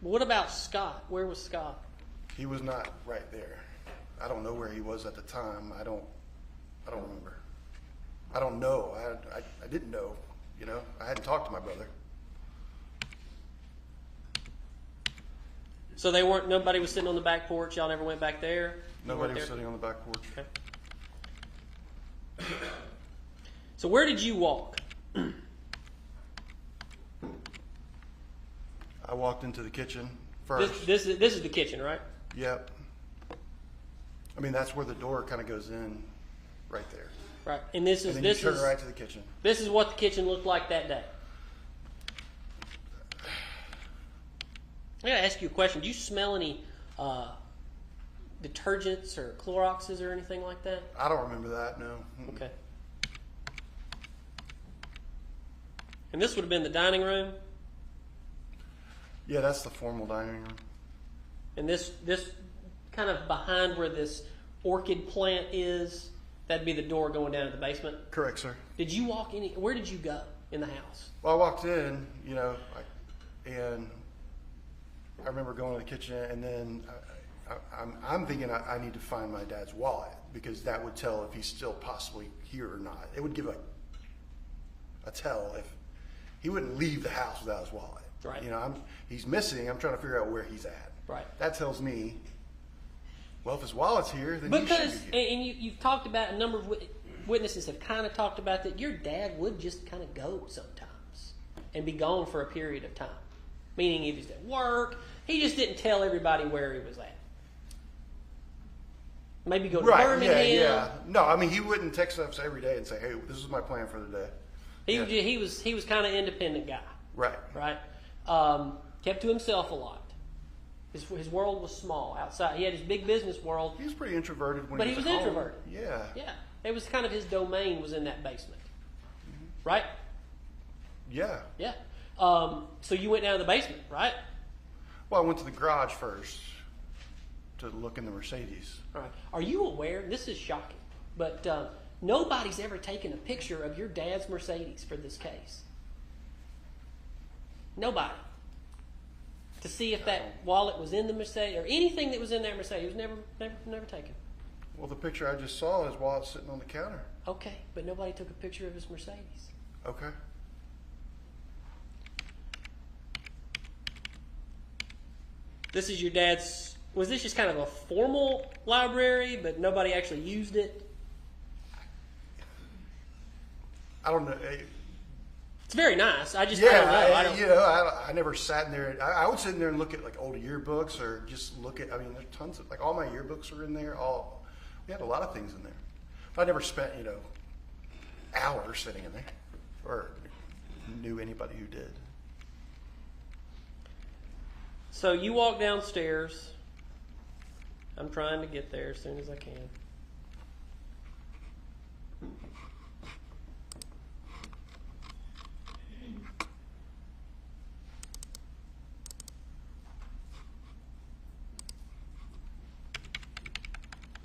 What about Scott? Where was Scott? He was not right there. I don't know where he was at the time. I don't remember. I don't know. I didn't know. You know, I hadn't talked to my brother. So nobody was sitting on the back porch. Y'all never went back there? Nobody was sitting on the back porch. Okay. So where did you walk? I walked into the kitchen first. This is the kitchen, right? Yep. I mean, that's where the door kind of goes in, right there. Right. And this is and then this you turn is right to the kitchen. this is what the kitchen looked like that day. I gotta ask you a question. Do you smell any detergents or Cloroxes or anything like that? I don't remember that. No. Okay. And this would have been the dining room, Yeah, that's the formal dining room. and this kind of behind where this orchid plant is, that'd be the door going down to the basement. Correct, sir. Did you walk any? Where did you go in the house? Well, I walked in, and I remember going to the kitchen, and then I'm thinking I need to find my dad's wallet because that would tell if he's still possibly here or not. It would give a tell if he wouldn't leave the house without his wallet. Right. He's missing. I'm trying to figure out where he's at. Right. That tells me, well, if his wallet's here, then Because, he should be here. and you've talked about, a number of witnesses have kind of talked about that your dad would just kind of go sometimes and be gone for a period of time. Meaning he was at work, he just didn't tell everybody where he was at. Maybe go to Birmingham. Yeah. No, I mean, he wouldn't text us every day and say, hey, this is my plan for the day. He was kind of independent guy. Right. Right? Kept to himself a lot. His world was small outside. He had his big business world. He was pretty introverted when But he he was was at home. introverted. Yeah. Yeah. It was kind of his domain was in that basement. Right? Yeah. Yeah. So you went down to the basement, right? Well, I went to the garage first to look in the Mercedes. All right. Are you aware? This is shocking, but nobody's ever taken a picture of your dad's Mercedes for this case. Nobody. To see if that wallet was in the Mercedes or anything that was in that Mercedes. It was never taken. Well, the picture I just saw, his wallet sitting on the counter. Okay, but nobody took a picture of his Mercedes. Okay. This is your dad's. Was this just kind of a formal library, but nobody actually used it? I don't know. It's very nice. I don't know. I never sat in there. I would sit in there and look at like old yearbooks or just look at. I mean, there's tons of like all my yearbooks are in there. We had a lot of things in there. But I never spent hours sitting in there, or knew anybody who did. So you walk downstairs. I'm trying to get there as soon as I can.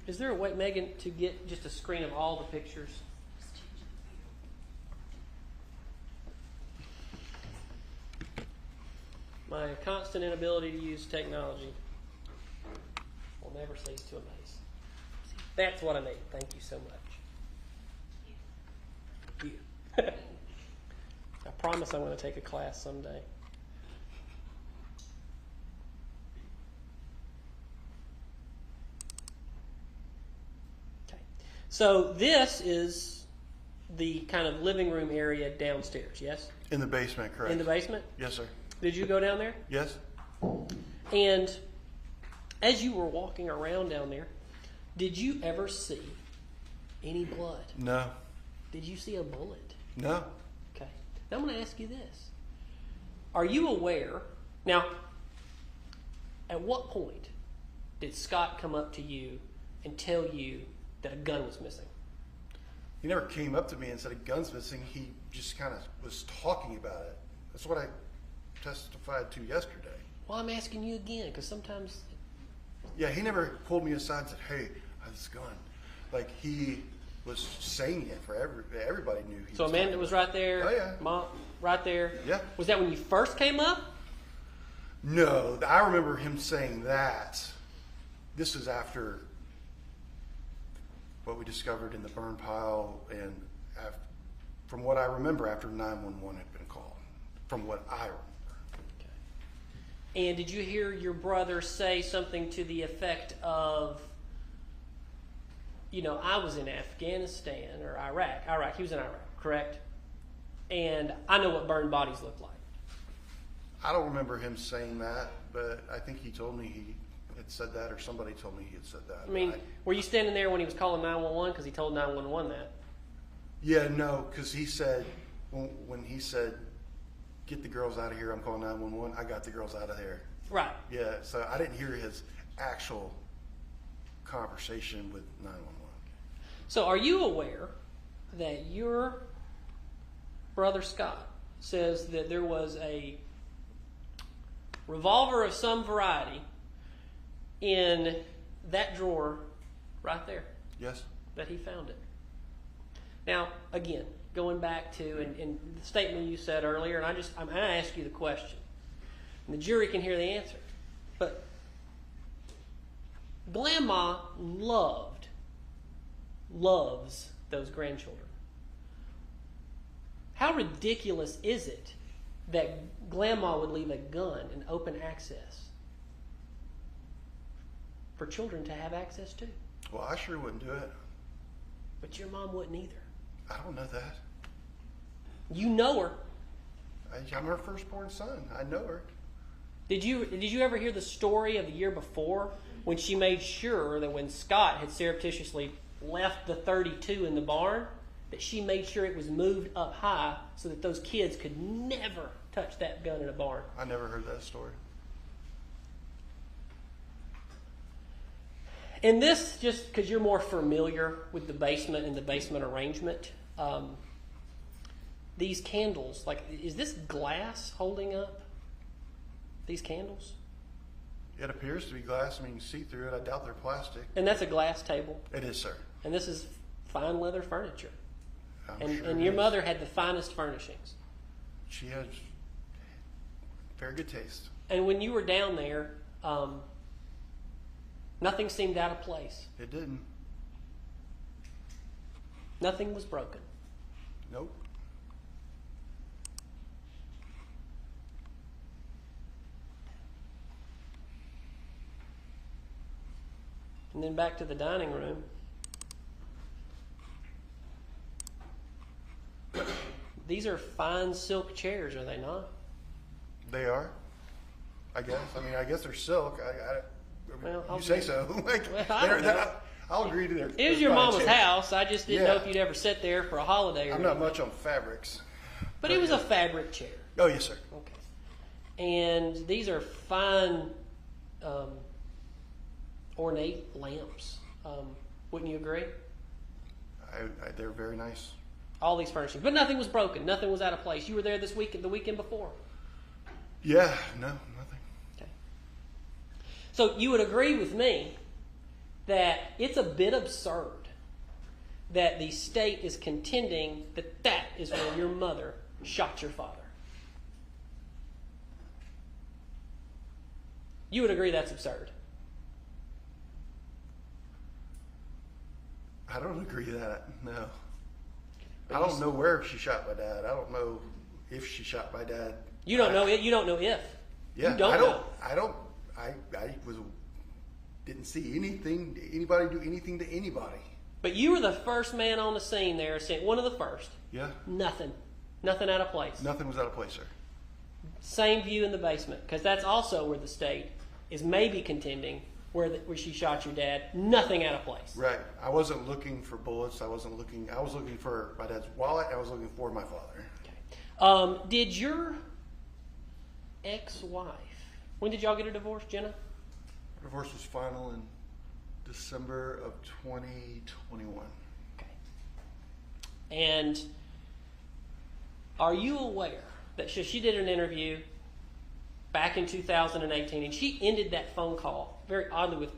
Is there a way, Megan, to get just a screen of all the pictures? My constant inability to use technology will never cease to amaze. That's what I need. Thank you so much. You. I promise I'm going to take a class someday. Okay. So this is the kind of living room area downstairs, yes? In the basement, correct? In the basement? Yes, sir. Did you go down there? Yes. And as you were walking around down there, did you ever see any blood? No. Did you see a bullet? No. Okay. Now I'm going to ask you this. Are you aware? Now, at what point did Scott come up to you and tell you that a gun was missing? He never came up to me and said a gun's missing. He just kind of was talking about it. That's what I testified to yesterday. Well, I'm asking you again because sometimes. Yeah, he never pulled me aside and said, hey, I have this gun. Like, he was saying it for everybody knew. So Amanda was right there. Oh, yeah. Mom, right there. Yeah. Was that when you first came up? No, I remember him saying that. This is after what we discovered in the burn pile, and from what I remember, after 911 had been called, from what I remember. And did you hear your brother say something to the effect of, I was in Afghanistan or Iraq. He was in Iraq, correct? And I know what burned bodies look like. I don't remember him saying that, but I think he told me he had said that, or somebody told me he had said that. I mean, were you standing there when he was calling 911 because he told 911 that? Yeah, no, because he said, when he said, get the girls out of here, I'm calling 911, I got the girls out of there. Right. Yeah, so I didn't hear his actual conversation with 911. So are you aware that your brother Scott says that there was a revolver of some variety in that drawer right there, Yes? that he found it? Now, again, going back to and the statement you said earlier, and I'm going to ask you the question, and the jury can hear the answer. But Grandma loves those grandchildren. How ridiculous is it that Grandma would leave a gun in open access for children to have access to? Well, I sure wouldn't do it. But your mom wouldn't either. I don't know that. You know her. I'm her firstborn son. I know her. Did you ever hear the story of the year before when she made sure that when Scott had surreptitiously left the .32 in the barn, that she made sure it was moved up high so that those kids could never touch that gun in a barn? I never heard that story. And this, just because you're more familiar with the basement and the basement arrangement, these candles, like, is this glass holding up these candles? It appears to be glass. I mean, you can see through it. I doubt they're plastic. And that's a glass table. It is, sir. And this is fine leather furniture. I'm sure And it your is. mother had the finest furnishings. She has very good taste. And when you were down there, nothing seemed out of place. It didn't. Nothing was broken. Nope. And then back to the dining room. These are fine silk chairs, are they not? They are, I guess. I mean, I guess they're silk. Well, you say so. Like, Well, I don't know. I'll agree to their. It was your mama's house. I just didn't know Yeah. if you'd ever sit there for a holiday or I'm not anything. much on fabrics. But it was a fabric chair. Oh, yes, sir. Okay. And these are fine, ornate lamps. Wouldn't you agree? They're very nice. All these furnishings. But nothing was broken. Nothing was out of place. You were there this weekend, the weekend before. Yeah, no, nothing. Okay. So you would agree with me that it's a bit absurd that the state is contending that that is where your mother shot your father. You would agree that's absurd. I don't agree with that. No. But I don't know where she shot my dad. I don't know if she shot my dad. You don't know it. You don't know if. Yeah, you don't know. I didn't see anybody do anything to anybody. But you were the first man on the scene there, one of the first. Yeah. Nothing out of place. Nothing was out of place, sir. Same view in the basement, because that's also where the state is maybe contending where she shot your dad. Nothing out of place. Right. I wasn't looking for bullets. I was looking for my dad's wallet. I was looking for my father. Okay. Did your ex-wife, when did y'all get a divorce, Jenna? Divorce was final in December of 2021. Okay. And are you aware that she did an interview back in 2018, and she ended that phone call very oddly with,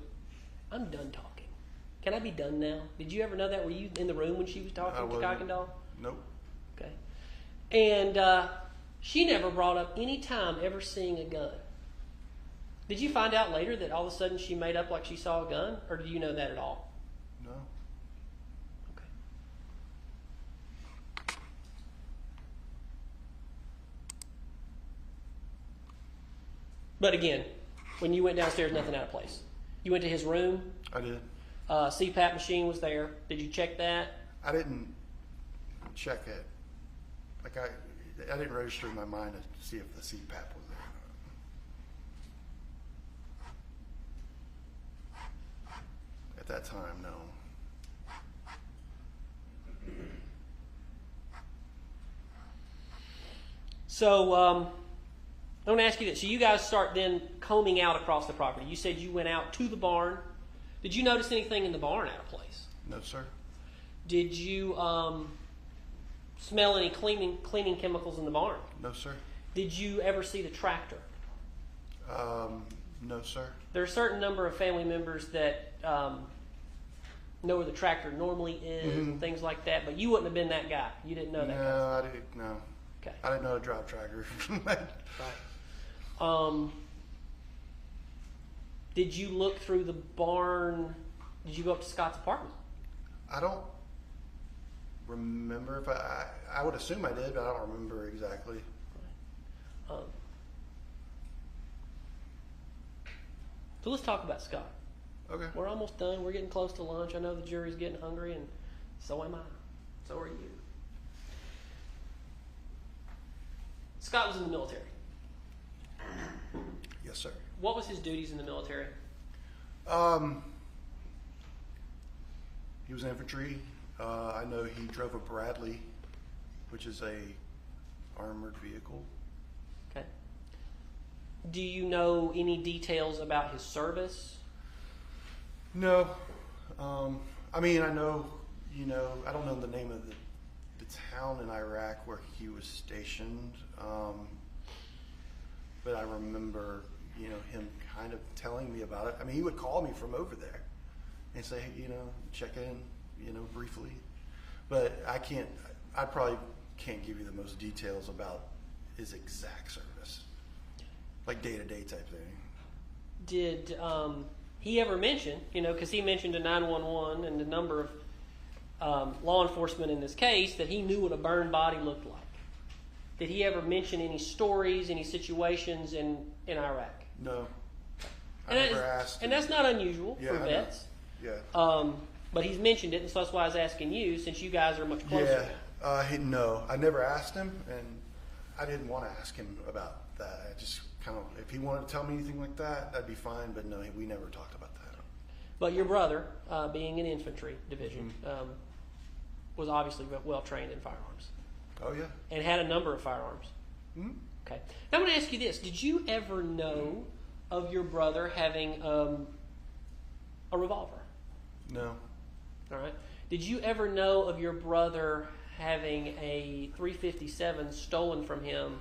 "I'm done talking. Can I be done now?" Did you ever know that? Were you in the room when she was talking to Cock and Dog? Nope. Okay. And she never brought up any time ever seeing a gun. Did you find out later that all of a sudden she made up like she saw a gun, or do you know that at all? No. Okay. But again, when you went downstairs, nothing out of place. You went to his room. I did. CPAP machine was there. Did you check that? I didn't check it. Like I didn't register in my mind to see if the CPAP was there. At that time, no. So I want to ask you this. So you guys start then combing out across the property. You said you went out to the barn. Did you notice anything in the barn out of place? No, sir. Did you smell any cleaning chemicals in the barn? No, sir. Did you ever see the tractor? No, sir. There are a certain number of family members that know where the tractor normally is and things like that, but you wouldn't have been that guy. You didn't know that. No, I didn't. No. Okay. I didn't know how to drive tractor. Right. Did you look through the barn? Did you go up to Scott's apartment? I don't remember if I would assume I did, but I don't remember exactly. So let's talk about Scott. Okay. We're almost done. We're getting close to lunch. I know the jury's getting hungry, and so am I. So are you. Scott was in the military. Yes, sir. What was his duties in the military? He was infantry. I know he drove a Bradley, which is a armored vehicle. Okay. Do you know any details about his service? No. I mean, I know, I don't know the name of the town in Iraq where he was stationed. But I remember, him kind of telling me about it. I mean, he would call me from over there and say, check in, briefly. But I probably can't give you the most details about his exact service. Like day-to-day type thing. Did he ever mention, because he mentioned to 911 and the number of law enforcement in this case, that he knew what a burned body looked like? Did he ever mention any stories, any situations in Iraq? No. I And never asked. And that's not unusual Yeah, for I know. vets. Yeah. But he's mentioned it, and so that's why I was asking you, since you guys are much closer. Yeah. No, I never asked him, and I didn't want to ask him about that. I just kind of, if he wanted to tell me anything like that, that'd be fine. But no, we never talked about that. But your brother, being in infantry division, was obviously well trained in firearms. Oh yeah. And had a number of firearms. Mm-hmm. Okay. Now I'm going to ask you this: did you ever know of your brother having a revolver? No. All right. Did you ever know of your brother having a .357 stolen from him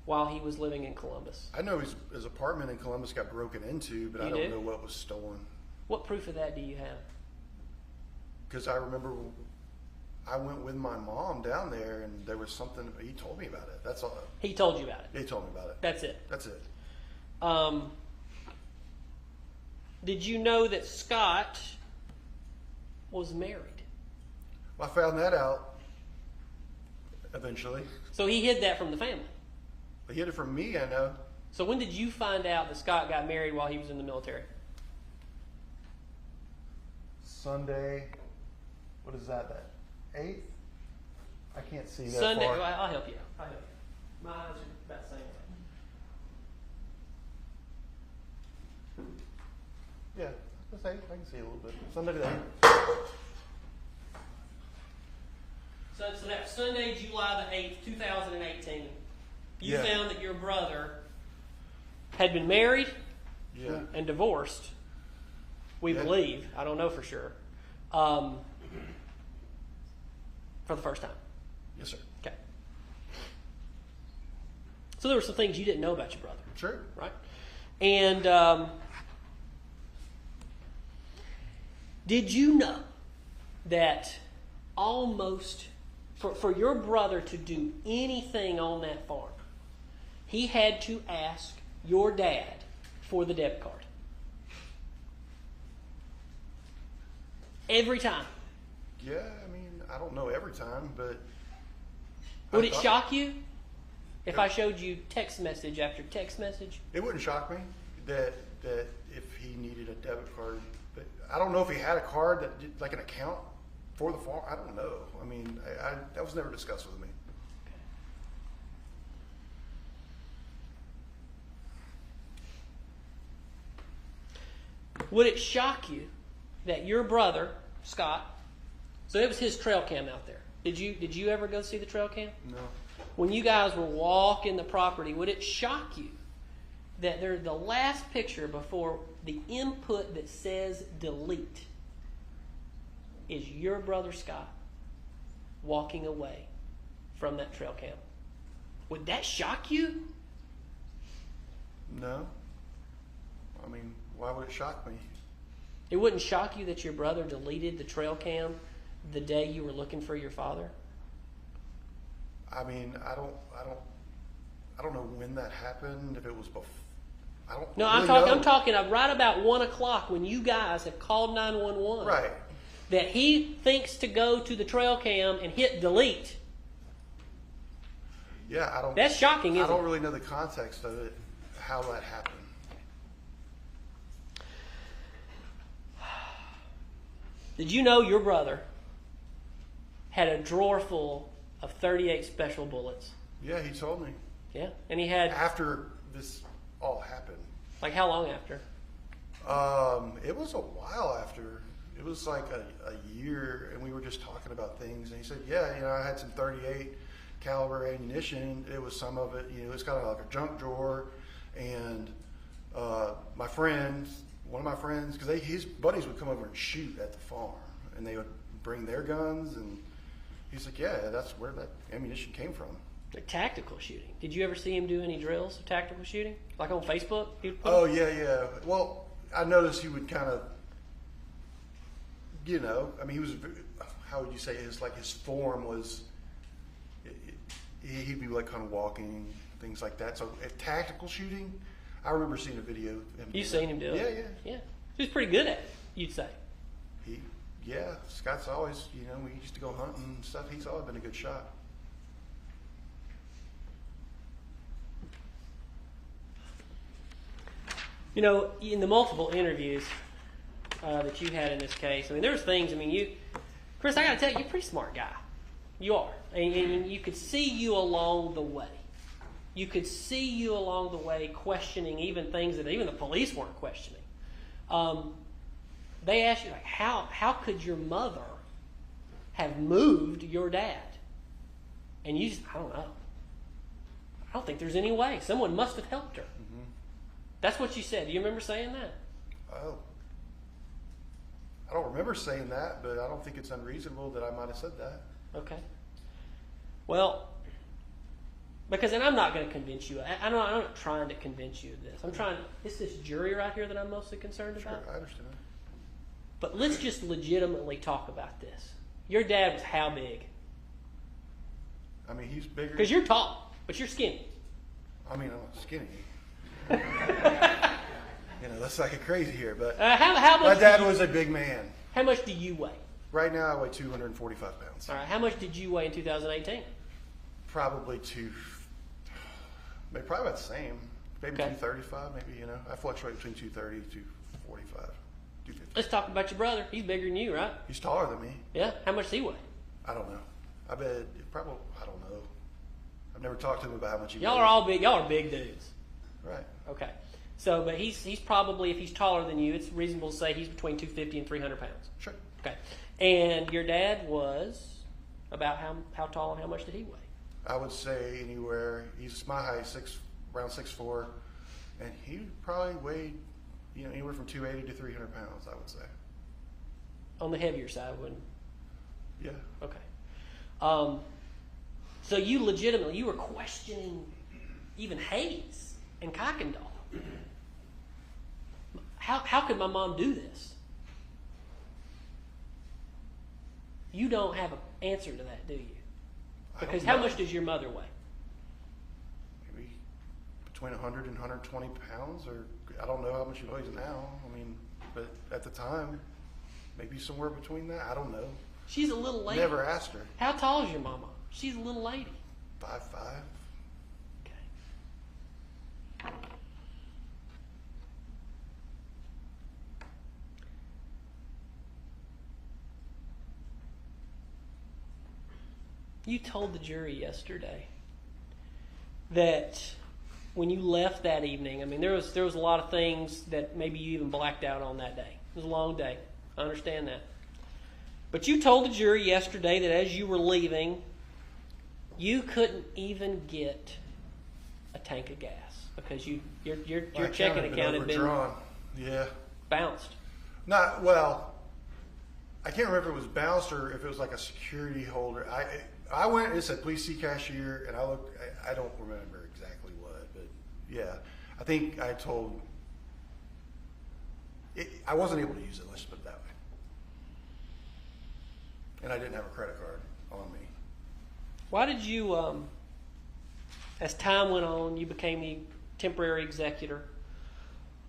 while he was living in Columbus? I know his apartment in Columbus got broken into, but I don't know what was stolen. What proof of that do you have? Because I remember I went with my mom down there, and there was something. He told me about it. That's all. He told you about it. He told me about it. That's it. That's it. Did you know that Scott was married? Well, I found that out eventually. So he hid that from the family. He hid it from me, I know. So when did you find out that Scott got married while he was in the military? Sunday. What is that? That 8th? I can't see that Sunday. far. Well, I'll help you. My eyes are about the same. Yeah, let's say I can see a little bit. Sunday the 8th. So that Sunday, July the 8th, 2018, you Yeah. found that your brother had been married Yeah. and divorced, we Yeah. believe, I don't know for sure, for the first time. Yes, sir. Okay. So there were some things you didn't know about your brother, Sure. right? And did you know that almost for your brother to do anything on that farm, he had to ask your dad for the debit card? Every time. Yeah, I mean, I don't know every time, but Would it shock you if I showed you text message after text message? It wouldn't shock me that if he needed a debit card, but I don't know if he had a card that did, like an account for the farm. I don't know. I mean, that was never discussed with me. Would it shock you that your brother, Scott, so it was his trail cam out there, Did you ever go see the trail cam? No. When you guys were walking the property, would it shock you that the last picture before the input that says delete is your brother Scott walking away from that trail cam? Would that shock you? No. I mean, why would it shock me? It wouldn't shock you that your brother deleted the trail cam the day you were looking for your father? I mean, I don't know when that happened. If it was before, I don't. No, really I'm talking right about 1 o'clock when you guys have called 911. Right. That he thinks to go to the trail cam and hit delete. Yeah, I don't. That's shocking, isn't it? I don't really know the context of it, how that happened. Did you know your brother had a drawer full of 38 special bullets? Yeah, he told me. Yeah, and he had, After this all happened. like, how long after? It was a while after. It was like a year, and we were just talking about things. And he said, "Yeah, I had some 38 caliber ammunition. It was some of it. It's kind of like a junk drawer." And my friends, one of my friends, because his buddies would come over and shoot at the farm, and they would bring their guns. And he's like, "Yeah, that's where that ammunition came from." Like tactical shooting. Did you ever see him do any drills of tactical shooting? Like on Facebook? Oh, yeah. Well, I noticed he would kind of, I mean, he was, how would you say, his form was, he'd be like kind of walking, things like that. So at tactical shooting, I remember seeing a video of him. You've seen him do it? Yeah. He was pretty good at it, you'd say. Scott's always, we used to go hunting and stuff. He's always been a good shot. In the multiple interviews that you had in this case, I mean, there's things, Chris, I got to tell you, you're a pretty smart guy. You are. And you could see you along the way. You could see you along the way questioning even things that even the police weren't questioning. They asked you, like, how could your mother have moved your dad? And you just, I don't know. I don't think there's any way. Someone must have helped her. Mm-hmm. That's what you said. Do you remember saying that? Oh. I don't remember saying that, but I don't think it's unreasonable that I might have said that. Okay. Well, and I'm not going to convince you. I'm not trying to convince you of this. It's this jury right here that I'm mostly concerned about. Sure, I understand. But let's just legitimately talk about this. Your dad was how big? I mean, he's bigger. Because you're tall, but you're skinny. I mean, I'm skinny. That's like a crazy here, but how much my dad was a big man. How much do you weigh? Right now, I weigh 245 pounds. All right. How much did you weigh in 2018? Probably probably about the same. Maybe Okay. 235, maybe, I fluctuate between 230 to 245, 250. Let's talk about your brother. He's bigger than you, right? He's taller than me. Yeah. How much does he weigh? I don't know. I bet, I don't know. I've never talked to him about how much he Y'all weighs. are all big. Y'all are big dudes. Right. Okay. So, but he's probably, if he's taller than you, it's reasonable to say he's between 250 and 300 pounds. Sure. Okay. And your dad was about how tall and how much did he weigh? I would say anywhere, he's my height, around 6'4", and he probably weighed, anywhere from 280 to 300 pounds, I would say. On the heavier side, wouldn't? Yeah. Okay. So you were questioning even Hayes and Kuykendall. How could my mom do this? You don't have an answer to that, do you? Because how much does your mother weigh? Maybe between 100 and 120 pounds, or I don't know how much she weighs now. But at the time, maybe somewhere between that. I don't know. She's a little lady. Never asked her. How tall is your mama? She's a little lady. 5'5". Okay. You told the jury yesterday that when you left that evening, there was a lot of things that maybe you even blacked out on that day. It was a long day. I understand that. But you told the jury yesterday that as you were leaving, you couldn't even get a tank of gas because your checking account had been overdrawn. Yeah. bounced. Not well. I can't remember if it was bounced or if it was like a security holder. I went. It said please see cashier, and I looked. I don't remember exactly what, but yeah, I think I told. I wasn't able to use it. Let's put it that way. And I didn't have a credit card on me. Why did you, as time went on, you became the temporary executor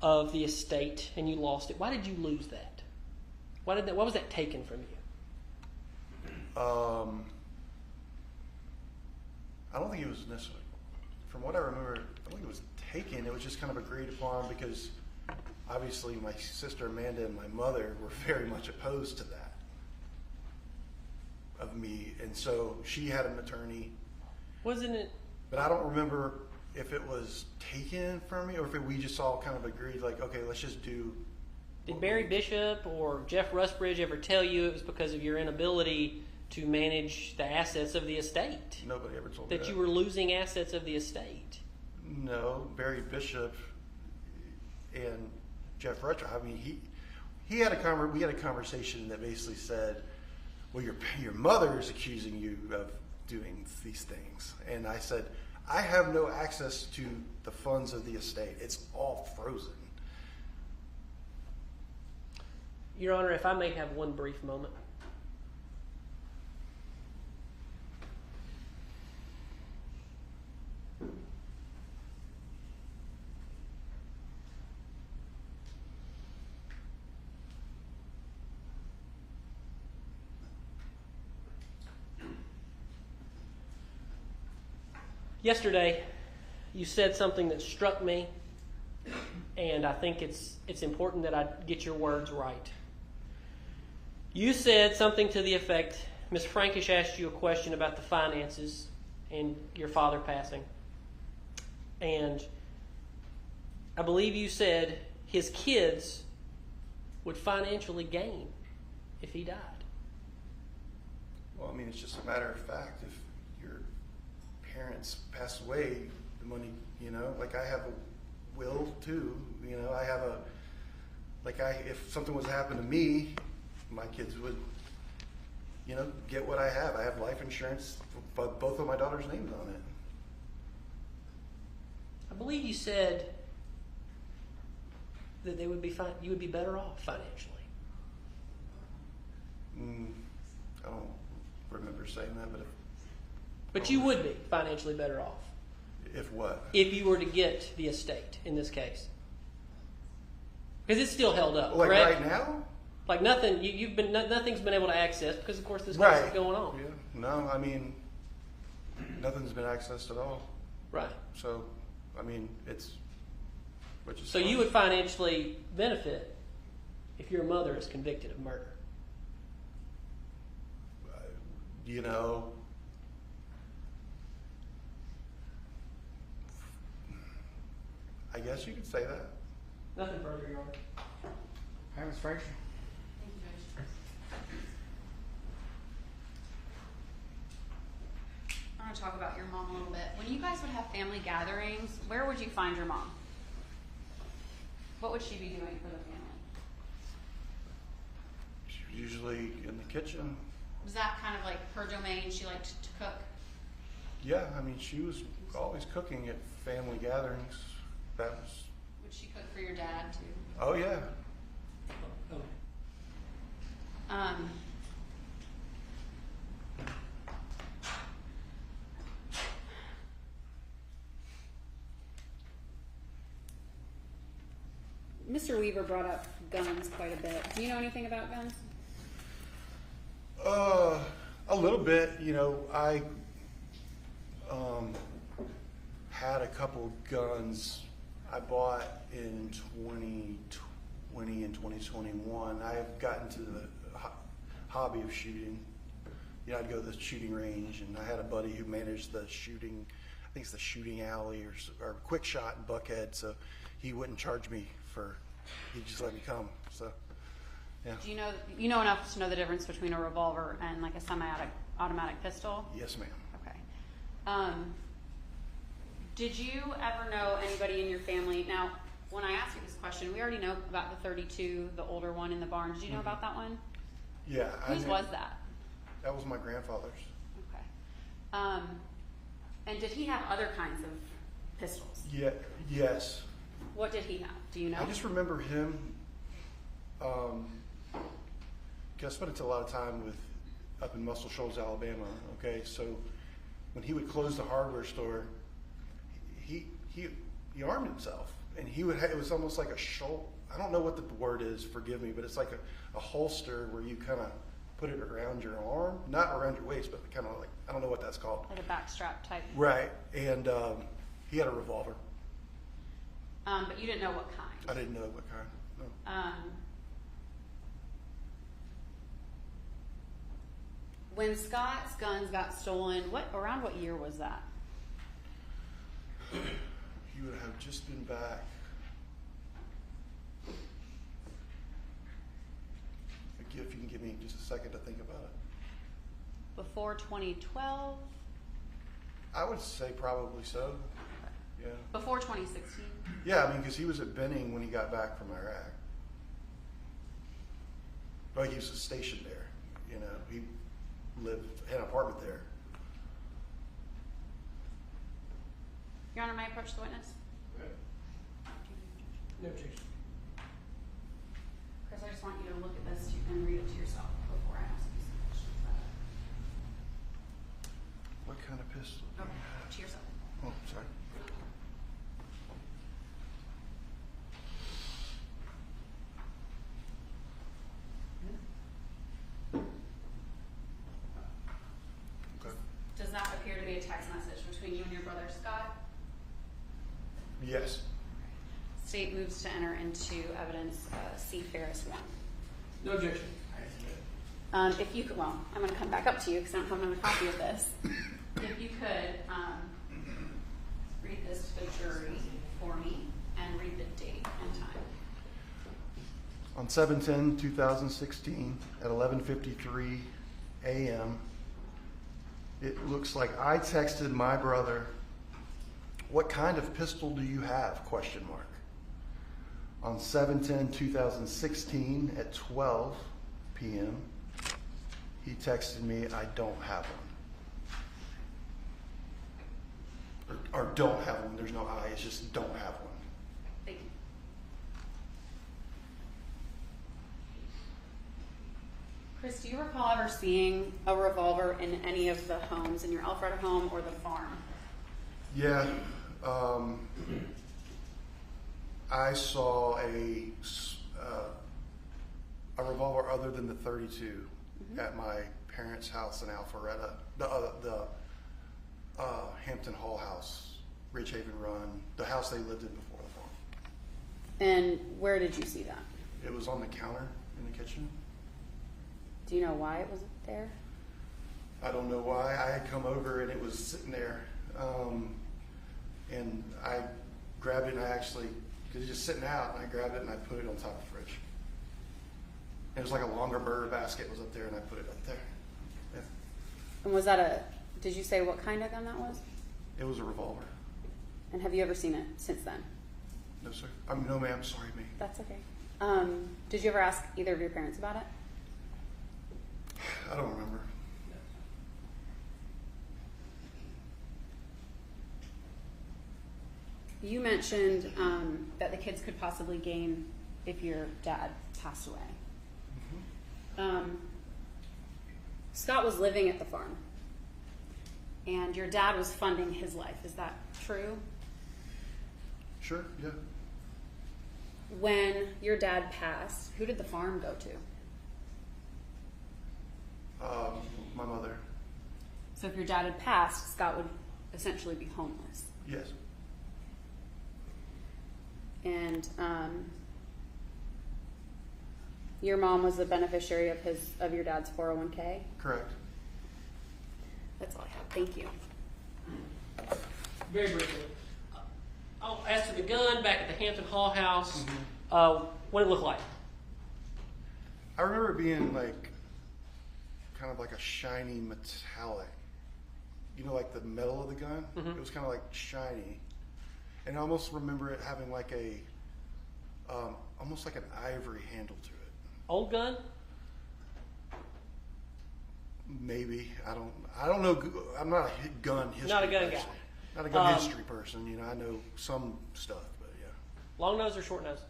of the estate and you lost it? Why did you lose that? What was that taken from you? I don't think it was necessarily. From what I remember, I don't think it was taken. It was just kind of agreed upon because obviously my sister Amanda and my mother were very much opposed to that of me, and so she had an attorney. Wasn't it? But I don't remember if it was taken from me or if we just all kind of agreed, like, okay, let's just do. Did Barry Bishop or Jeff Rustbridge ever tell you it was because of your inability to manage the assets of the estate? Nobody ever told me that you were losing assets of the estate. No, Barry Bishop and Jeff Rutcher. I mean, we had a conversation that basically said, well, your mother is accusing you of doing these things. And I said, I have no access to the funds of the estate. It's all frozen. Your Honor, if I may have one brief moment. Yesterday, you said something that struck me, and I think it's important that I get your words right. You said something to the effect, Ms. Frankish asked you a question about the finances and your father passing. And I believe you said his kids would financially gain if he died. Well, I mean, it's just a matter of fact. If your parents pass away, the money, like I have a will too. I have if something was to happen to me, my kids would, get what I have. I have life insurance, but both of my daughters' names on it. I believe you said that they would be you would be better off financially. I don't remember saying that, But you would be financially better off. If what? If you were to get the estate in this case. Because it's still held up, Like correct? right now? Like nothing, nothing's been able to access because of course this case Right. is going on. Yeah. No, I mean, nothing's been accessed at all. Right. So, I mean, which is So you would financially benefit if your mother is convicted of murder. I guess you could say that. Nothing further, Your Honor. Hi, Ms. Frazier. Thank you, Judge. I want to talk about your mom a little bit. When you guys would have family gatherings, where would you find your mom? What would she be doing for the family? She's usually in the kitchen. Was that kind of like her domain? She liked to cook? Yeah, I mean, she was always cooking at family gatherings. That was. Would she cook for your dad too? Oh yeah. Mr. Weaver brought up guns quite a bit. Do you know anything about guns? A little bit. I had a couple guns I bought in 2020 and 2021. I've gotten to the hobby of shooting. I'd go to the shooting range, and I had a buddy who managed the shooting. I think it's the shooting alley or Quick Shot in Buckhead. So he wouldn't charge me he'd just let me come. So Yeah. Do you know enough to know the difference between a revolver and like a semi-automatic pistol? Yes, ma'am. Okay. Did you ever know anybody in your family? Now, when I asked you this question, we already know about the 32, the older one in the barn. Did you know about that one? Yeah. Whose was that? That was my grandfather's. Okay. And did he have other kinds of pistols? Yeah. Yes. What did he have? Do you know? I just remember him. I spent a lot of time up in Muscle Shoals, Alabama. Okay, so when he would close the hardware store, he armed himself, and it was almost like a shoulder. I don't know what the word is. Forgive me, but it's like a holster where you kind of put it around your arm, not around your waist, but kind of like, I don't know what that's called. Like a backstrap type. Right, and he had a revolver. But you didn't know what kind. I didn't know what kind. No. When Scott's guns got stolen, around what year was that? He would have just been back. If you can give me just a second to think about it. Before 2012? I would say probably so. Yeah. Before 2016? Yeah, I mean, because he was at Benning when he got back from Iraq. Well, he was stationed there. You know, he had an apartment there. Your Honor, may I approach the witness? No objection. Chris, I just want you to look at this and read it to yourself before I ask you some questions about it. What kind of pistol? Okay, to yourself. Oh, sorry. Okay. Does that appear to be a text message between you and your brother Scott? Yes. State moves to enter into evidence C. Farris 1. No objection. If you could, well, I'm going to come back up to you because I don't have another copy of this. If you could read this to the jury for me and read the date and time. On 7/10/2016 at 11:53 a.m., it looks like I texted my brother, "What kind of pistol do you have?" ? On 7/10/2016 at 12 p.m., he texted me, "I don't have one." Or don't have one. There's no I. It's just don't have one. Thank you. Chris, do you recall ever seeing a revolver in any of the homes, in your Alpharetta home or the farm? Yeah. I saw a revolver other than the 32 at my parents' house in Alpharetta, the Hampton Hall house, Ridgehaven Run, the house they lived in before the farm. And where did you see that? It was on the counter in the kitchen. Do you know why it was there? I don't know why. I had come over and it was sitting there. And I grabbed it and because it was just sitting out, and I grabbed it and I put it on top of the fridge. It was like a longer burger basket was up there, and I put it up there. Yeah. And was did you say what kind of gun that was? It was a revolver. And have you ever seen it since then? No, sir. No, ma'am. Sorry, me. That's okay. Did you ever ask either of your parents about it? I don't remember. You mentioned that the kids could possibly gain if your dad passed away. Scott was living at the farm, and your dad was funding his life. Is that true? Sure, yeah. When your dad passed, who did the farm go to? My mother. So if your dad had passed, Scott would essentially be homeless. Yes. And your mom was the beneficiary of your dad's 401k? Correct. That's all I have. Thank you. Very briefly. As to the gun back at the Hampton Hall house, what did it look like? I remember it being like, kind of like a shiny metallic. You know, like the metal of the gun? Mhm. It was kind of like shiny. And I almost remember it having like a, almost like an ivory handle to it. Old gun? Maybe. I don't know. I'm not a gun history Not a gun person. guy. Not a gun history person. You know, I know some stuff, but yeah. Long nose or short nose?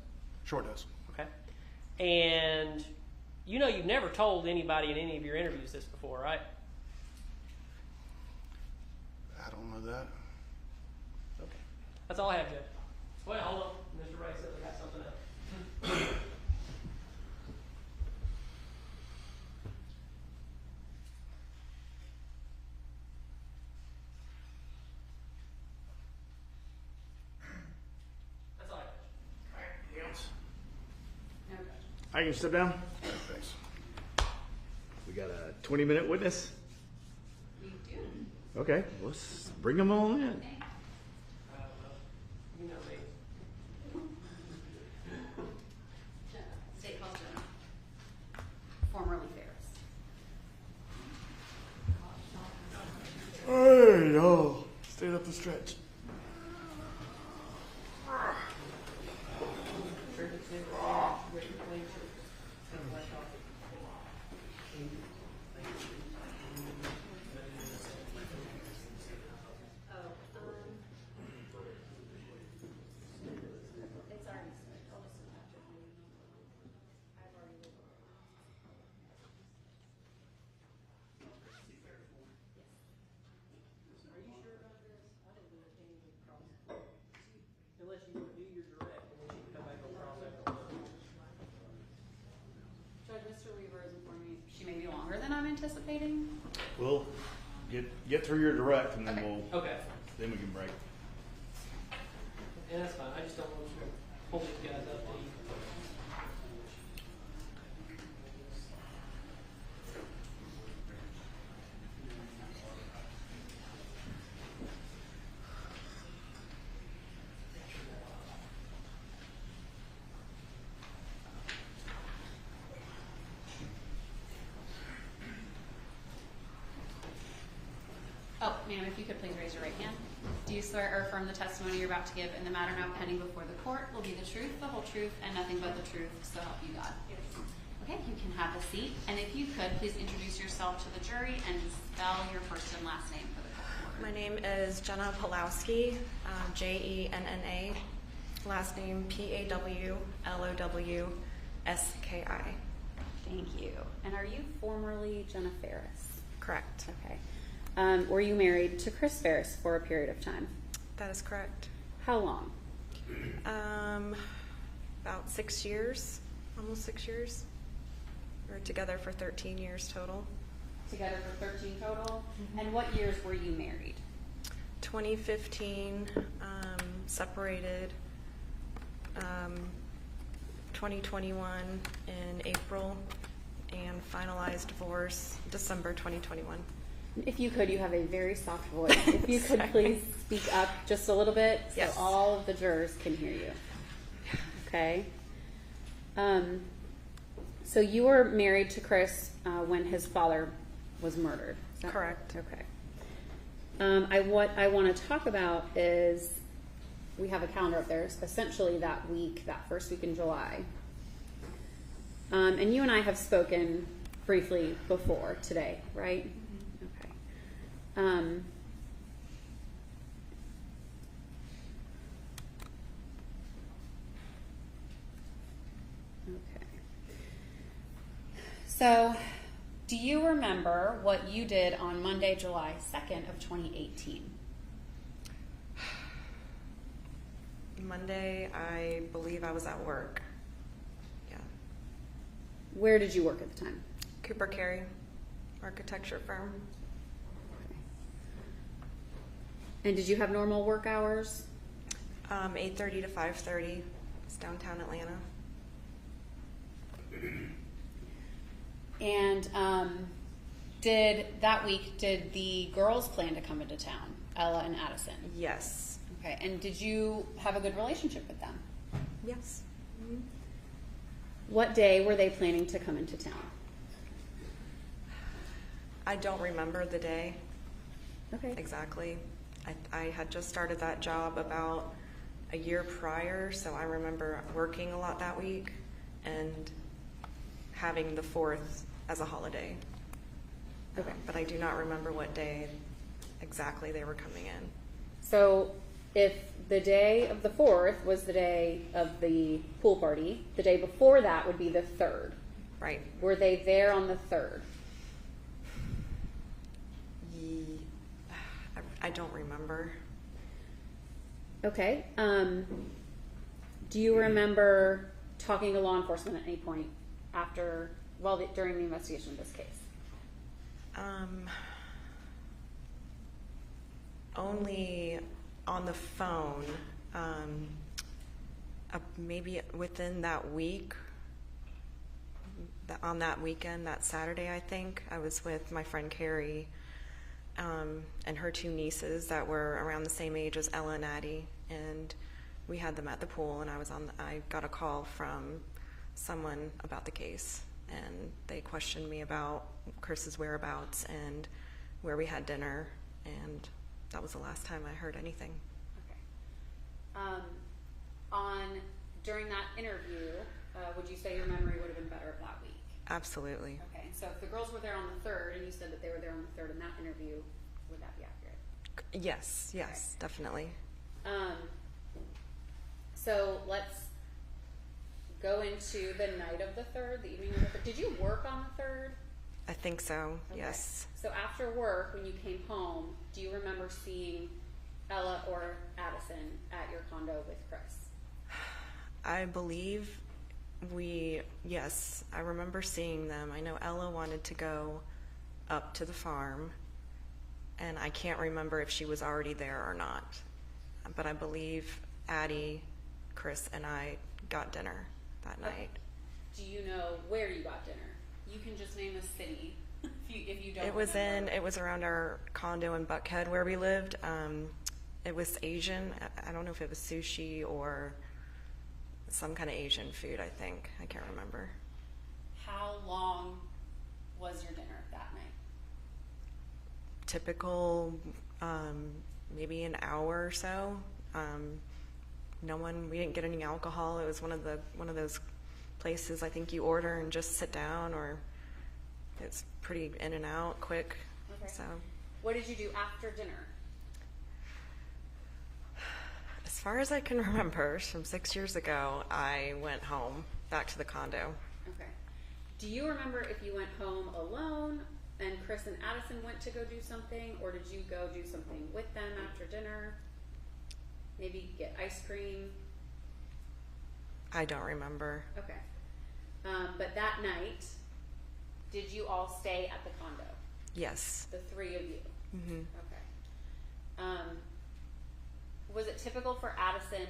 Short nose. Okay. And you know you've never told anybody in any of your interviews this before, right? I don't know that. Okay. That's all I have, Judge. Wait, hold on. Mr. Ray says I got something else. That's all I have. Anything else? No, Judge. I can step down. Thanks. We got a 20-minute witness. We do. Okay, let's bring them all in. I don't know. You know me. Jenna, State House Jenna, formerly Ferris. Hey, y'all. Stay up the stretch. It's already started. I'll just attach it when you know. I've already looked. Unless you want to do your direct, and then you can come back on cross after. Judge, Mr. Weaver has informed me she may be longer than I'm anticipating. We'll get through your direct, and then Okay. then we can break. And that's fine. I just don't want to hold these guys up to you. Oh, ma'am, if you could please raise your right hand. Do you swear or affirm the testimony you're about to give in the matter now pending before the court will be the truth, the whole truth, and nothing but the truth, so help you God? Yes. Okay, you can have a seat. And if you could, please introduce yourself to the jury and spell your first and last name for the court order. My name is Jenna Palowski, Jenna. Last name Pawlowski. Thank you. And are you formerly Jenna Farris? Correct. Okay. Were you married to Chris Farris for a period of time? That is correct. How long? About 6 years, almost 6 years. We were together for 13 years total. Together for 13 total. And what years were you married? 2015, separated. 2021 in April, and finalized divorce December 2021. If you could, you have a very soft voice. If you could please speak up just a little bit so Yes. all of the jurors can hear you. Okay. So you were married to Chris when his father was murdered. Is that Correct. Okay. What I want to talk about is we have a calendar up there. Essentially, that first week in July. And you and I have spoken briefly before today, right? Okay. Okay. So, do you remember what you did on Monday, July 2nd of 2018? Monday, I believe I was at work. Yeah. Where did you work at the time? Cooper Carey, architecture firm. Okay. And did you have normal work hours? 8:30 to 5:30. It's downtown Atlanta. And did the girls plan to come into town, Ella and Addison? Yes. Okay, and did you have a good relationship with them? Yes. What day were they planning to come into town? I don't remember the day Okay. exactly. I had just started that job about a year prior, so I remember working a lot that week and having the 4th as a holiday. Okay. But I do not remember what day exactly they were coming in. So if the day of the 4th was the day of the pool party, the day before that would be the 3rd. Right. Were they there on the 3rd? I don't remember. Okay. Do you remember talking to law enforcement at any point after, during the investigation of this case? Only on the phone. Maybe within that week. On that weekend, that Saturday, I think, I was with my friend Carrie and her 2 nieces that were around the same age as Ella and Addie, and we had them at the pool, and I got a call from someone about the case, and they questioned me about Chris's whereabouts and where we had dinner, and that was the last time I heard anything. Okay. During that interview, would you say your memory would have been better of that week? Absolutely. Okay, so if the girls were there on the 3rd, and you said that they were there on the 3rd in that interview, would that be accurate? Yes, Okay. definitely. So let's go into the night of the 3rd, the evening of the 3rd. Did you work on the 3rd? I think so, Okay. yes. So after work, when you came home, do you remember seeing Ella or Addison at your condo with Chris? I believe yes, I remember seeing them. I know Ella wanted to go up to the farm, and I can't remember if she was already there or not. But I believe Addie, Chris, and I got dinner that night. Do you know where you got dinner? You can just name a city if you don't. It was remember. it was around our condo in Buckhead where we lived. It was Asian. I don't know if it was sushi or some kind of Asian food, I think. I can't remember. How long was your dinner that night? Typical, maybe an hour or so. We didn't get any alcohol. It was one of those places I think you order and just sit down, or it's pretty in and out, quick. Okay. So, What did you do after dinner? as far as I can remember, from 6 years ago, I went home, back to the condo. Okay. Do you remember if you went home alone and Chris and Addison went to go do something, or did you go do something with them after dinner? Maybe get ice cream? I don't remember. Okay. But that night, did you all stay at the condo? Yes. The 3 of you? Mm-hmm. Okay. Was it typical for Addison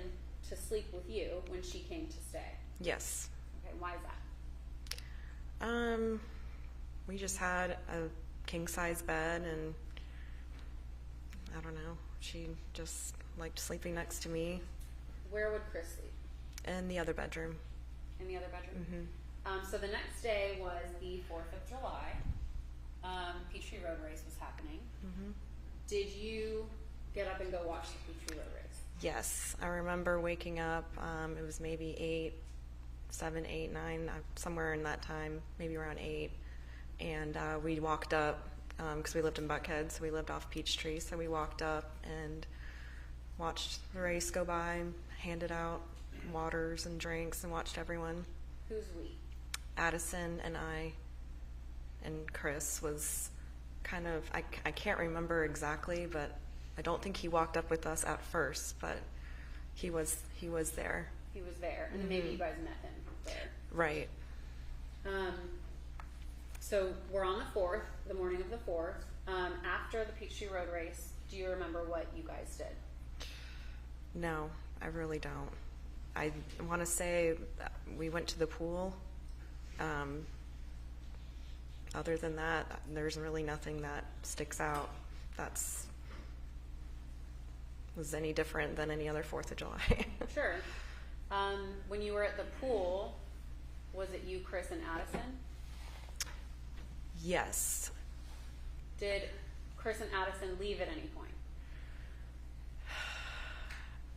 to sleep with you when she came to stay? Yes. Okay, why is that? We just had a king-size bed, and I don't know, she just liked sleeping next to me. Where would Chris sleep? In the other bedroom. In the other bedroom? Mm-hmm. So the next day was the 4th of July. Peachtree Road Race was happening. Mm-hmm. Did you get up and go watch the Peachtree Road Race? Yes, I remember waking up. It was maybe 7, 8, 9, somewhere in that time, maybe around 8. And we walked up because we lived in Buckhead, so we lived off Peachtree. So we walked up and watched the race go by, handed out waters and drinks, and watched everyone. Who's we? Addison and I and Chris was kind of, I can't remember exactly, but I don't think he walked up with us at first, but he was there. He was there, and maybe you guys met him there. Right. So we're on the 4th, the morning of the 4th. After the Peachtree Road Race, do you remember what you guys did? No, I really don't. I want to say that we went to the pool. Other than that, there's really nothing that sticks out was any different than any other 4th of July. Sure. When you were at the pool, Was it you, Chris, and Addison? Yes. Did Chris and Addison leave at any point?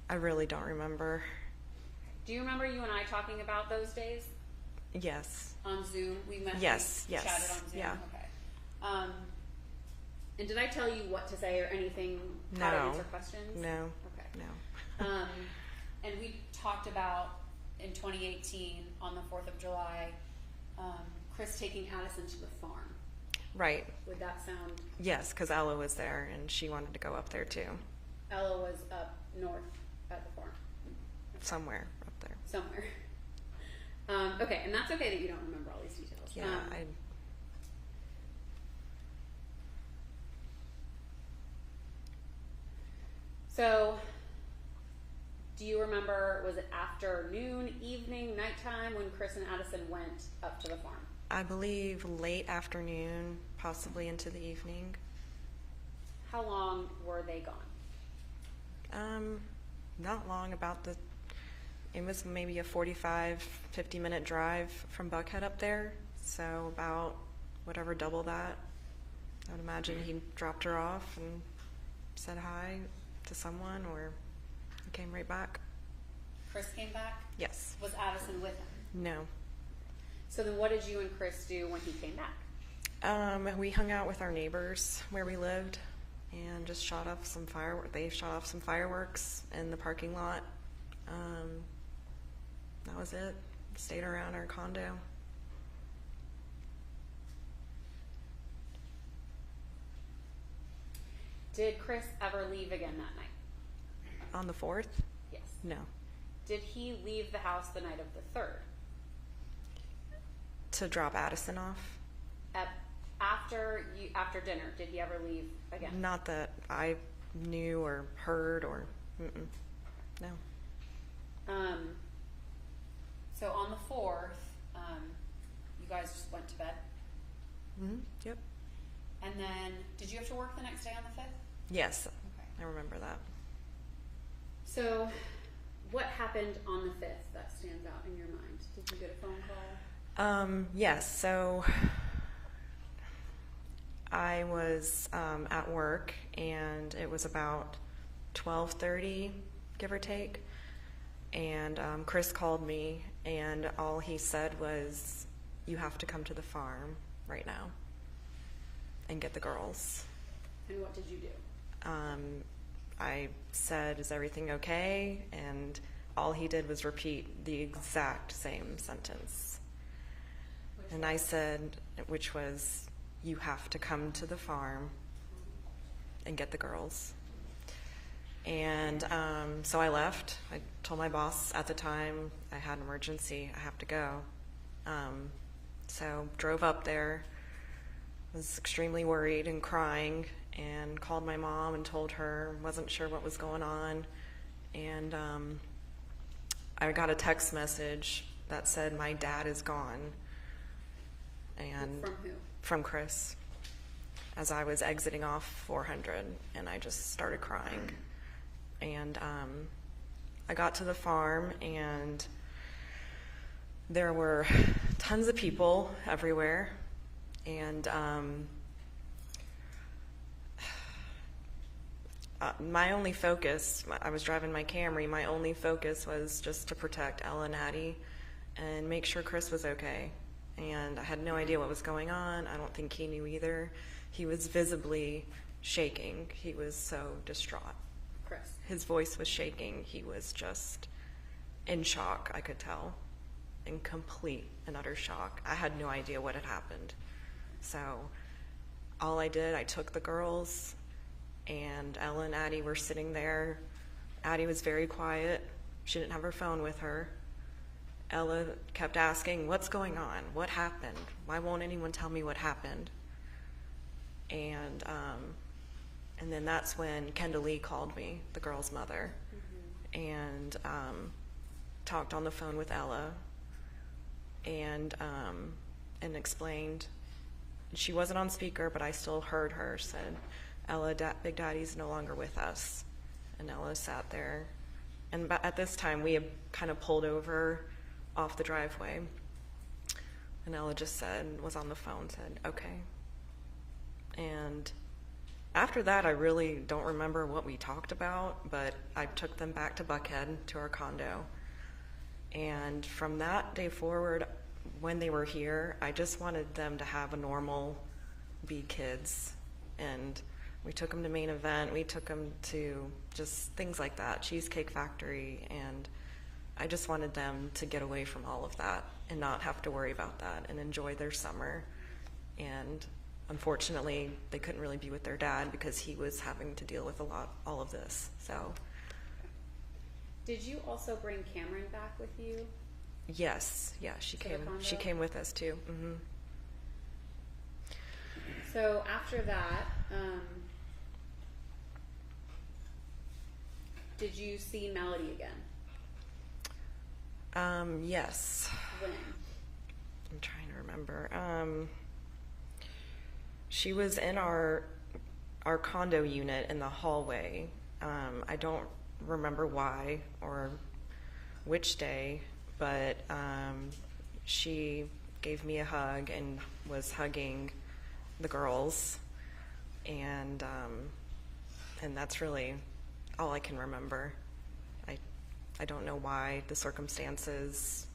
I really don't remember. Do you remember you and I talking about those days Yes. on Zoom? We met. Yes, we yes, Chatted on Zoom. yeah. Okay. And did I tell you what to say or anything? How to No. answer questions? No. Okay. No. And we talked about in 2018 on the 4th of July, Chris taking Addison to the farm. Right. Would that sound? Yes, because Ella was there and she wanted to go up there too. Ella was up north at the farm. Somewhere up there. Somewhere. Okay, and that's okay that you don't remember all these details. Yeah, So, do you remember, was it afternoon, evening, nighttime when Chris and Addison went up to the farm? I believe late afternoon, possibly into the evening. How long were they gone? Not long, it was maybe a 45, 50-minute drive from Buckhead up there. So about whatever, double that. I would imagine he dropped her off and said hi to someone, or he came right back. Chris came back? Yes. Was Addison with him? No. So then what did you and Chris do when he came back? We hung out with our neighbors where we lived and just shot off some fireworks. They shot off some fireworks in the parking lot. That was it. Stayed around our condo. Did Chris ever leave again that night? On the 4th? Yes. No. Did he leave the house the night of the 3rd? To drop Addison off? After dinner, did he ever leave again? Not that I knew or heard or, no. So on the 4th, you guys just went to bed. Yep. And then, did you have to work the next day on the 5th? Yes, Okay. I remember that. So, what happened on the 5th that stands out in your mind? Did you get a phone call? Yes, so I was at work and it was about 12:30, give or take, and Chris called me and all he said was, "You have to come to the farm right now and get the girls." And what did you do? I said, "Is everything okay?" And all he did was repeat the exact same sentence. And I said, which was, "You have to come to the farm and get the girls." And so I left. I told my boss at the time I had an emergency, I have to go. So drove up there, was extremely worried and crying, and called my mom and told her, wasn't sure what was going on. And I got a text message that said, "My dad is gone." And From who? from Chris, as I was exiting off 400, and I just started crying. And I got to the farm, and there were tons of people everywhere, and my only focus, I was driving my Camry, my only focus was just to protect Ella and Addie and make sure Chris was okay. And I had no idea what was going on. I don't think he knew either. He was visibly shaking. He was so distraught. Chris. His voice was shaking. He was just in shock, I could tell. In complete and utter shock. I had no idea what had happened. So all I did, I took the girls, and Ella and Addie were sitting there. Addie was very quiet. She didn't have her phone with her. Ella kept asking, "What's going on? What happened? Why won't anyone tell me what happened?" And then that's when Kendall Lee called me, the girl's mother, and talked on the phone with Ella, and explained. She wasn't on speaker, but I still heard her. Said, "Ella, Big Daddy's no longer with us." And Ella sat there, and at this time we had kind of pulled over off the driveway, And Ella just was on the phone, said, okay. And after that, I really don't remember what we talked about, but I took them back to Buckhead, to our condo. And from that day forward, when they were here, I just wanted them to have a normal, be kids. And we took them to Main Event, we took them to just things like that, Cheesecake Factory, and I just wanted them to get away from all of that and not have to worry about that and enjoy their summer. And unfortunately, they couldn't really be with their dad because he was having to deal with all of this. So, Did you also bring Cameron back with you? yes, yeah, she To the came. She condo? came with us too. So after that, did you see Melody again? Yes, When? I'm trying to remember. She was in our condo unit in the hallway. I don't remember why or which day, but she gave me a hug and was hugging the girls, and that's really all I can remember. I don't know why, the circumstances,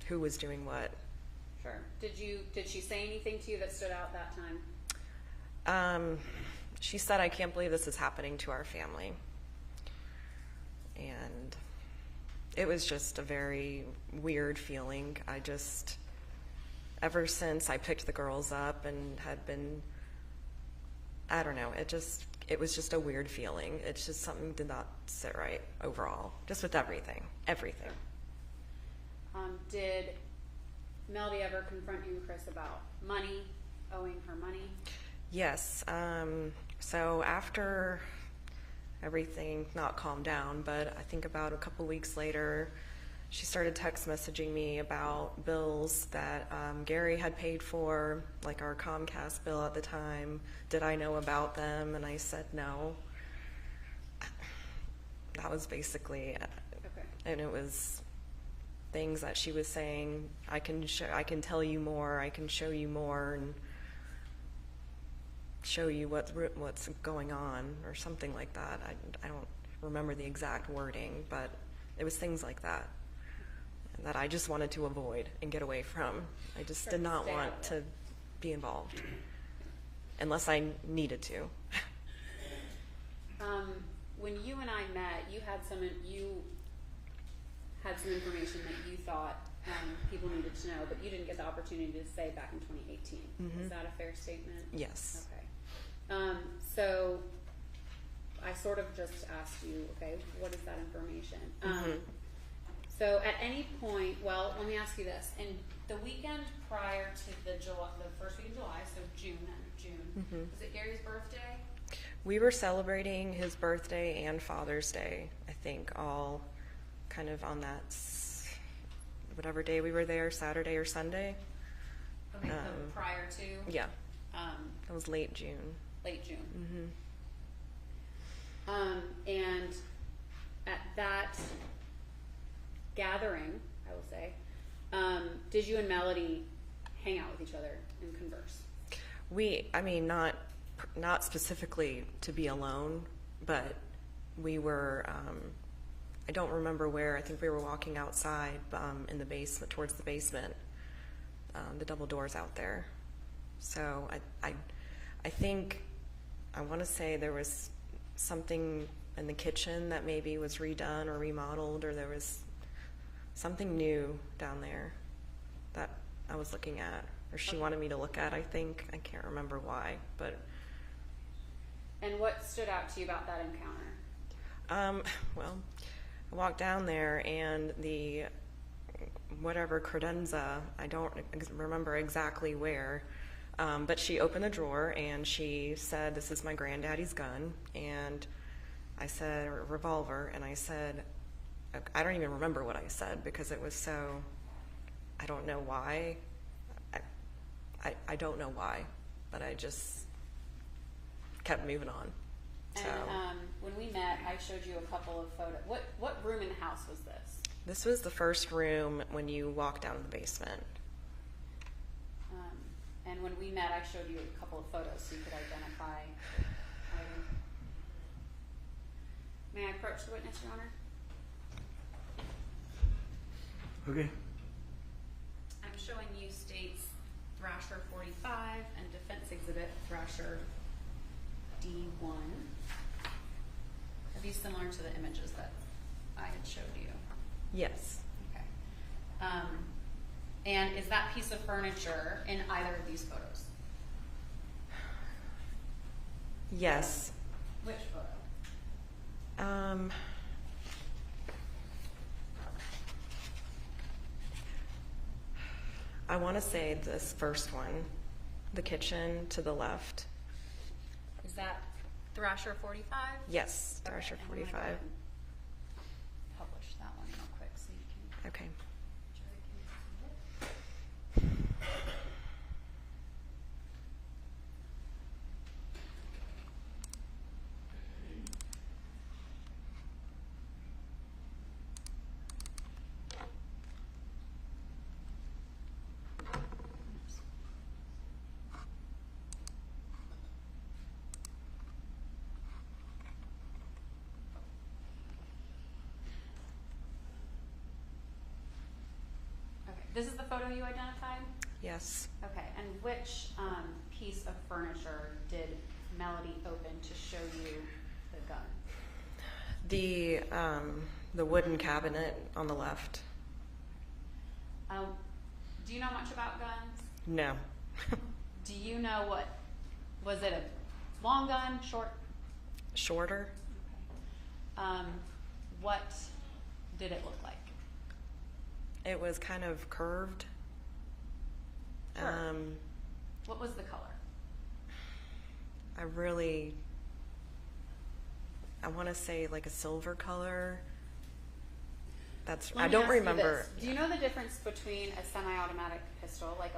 who was doing what. Sure. Did she say anything to you that stood out that time? She said, I can't believe this is happening to our family. And it was just a very weird feeling. Ever since I picked the girls up and had been, I don't know, it was just a weird feeling. It's just something did not sit right overall, just with everything. Did Melody ever confront you and Chris about money, owing her money? Yes. So after everything not calmed down, but I think about a couple weeks later, she started text messaging me about bills that Gary had paid for, like our Comcast bill at the time. Did I know about them? And I said no. That was basically it. Okay. And it was things that she was saying, I can tell you more, I can show you more, and show you what's going on, or something like that. I don't remember the exact wording, but it was things like that that I just wanted to avoid and get away from. I just did not Stay out want of to be involved unless I needed to. When you and I met, you had some information that you thought people needed to know, but you didn't get the opportunity to say back in 2018. Is that a fair statement? Yes. Okay. So I sort of just asked you, okay, what is that information? So at any point, well, let me ask you this. In the weekend prior to the first week of July, so June, was it Gary's birthday? We were celebrating his birthday and Father's Day, I think, all kind of on that, whatever day we were there, Saturday or Sunday. Okay, so prior to? Yeah. That was late June. Late June. And at that gathering, I will say, did you and Melody hang out with each other and converse? Not specifically to be alone, but we were, I don't remember where. I think we were walking outside in the basement, towards the basement, the double doors out there. So I think, I want to say there was something in the kitchen that maybe was redone or remodeled, or there was something new down there that I was looking at, or she wanted me to look at, I think. I can't remember why, but. And what stood out to you about that encounter? Well, I walked down there and the whatever credenza, I don't remember exactly where, but she opened the drawer and she said, "This is my granddaddy's gun," and I said, or revolver, and I said, I don't even remember what I said because it was so, I don't know why. I don't know why, but I just kept moving on. And when we met, I showed you a couple of photos. What room in the house was this? This was the first room when you walk down to the basement. And when we met, I showed you a couple of photos so you could identify items. May I approach the witness, Your Honor? Okay. I'm showing you states Thrasher 45 and defense exhibit Thrasher D1. Are these similar to the images that I had showed you? Yes. Okay. And is that piece of furniture in either of these photos? Yes. Which photo? I want to say this first one, the kitchen to the left. Is that Thrasher 45? Yes, Thrasher Okay, and I'm gonna go 45. ahead and publish that one real quick so you can. Okay. Jerry can see it. Okay, this is the photo you identified? Yes. Okay, and which piece of furniture did Melody open to show you the gun? The wooden cabinet on the left. Do you know much about guns? No. Do you know was it a long gun, short? Shorter. What did it look like? It was kind of curved. Sure. What was the color? I want to say like a silver color. Let I me don't ask you remember. this. Do you know the difference between a semi-automatic pistol, like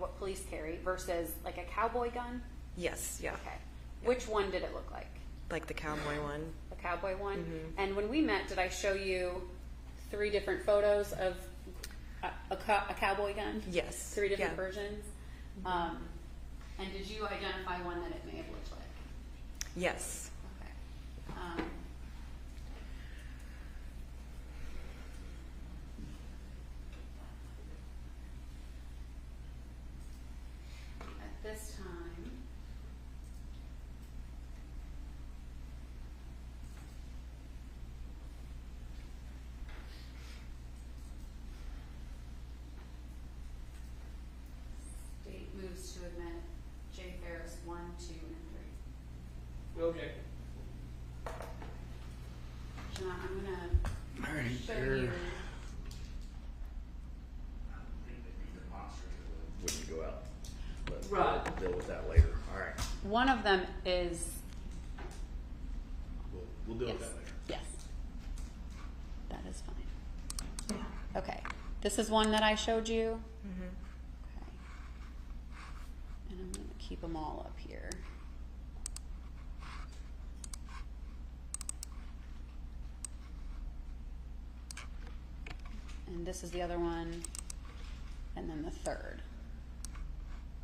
what police carry, versus like a cowboy gun? Yes, yeah. Okay. Which one did it look like? Like the cowboy one. The cowboy one? Mhm. And when we met, did I show you 3 different photos of a cowboy gun? Yes. 3 different Yeah. versions? And did you identify one that it may have looked like? Yes. Okay. At this time, state moves to admit J. Farris 1, 2, and 3. No objection. Jenna, I'm gonna All right, show sure. you. When you go out. But Right. we'll deal with that later. All right. One of them is We'll deal yes. with that later. Yes. That is fine. Okay. This is one that I showed you. Mm-hmm. Okay. And I'm going to keep them all up here. And this is the other one. And then the third.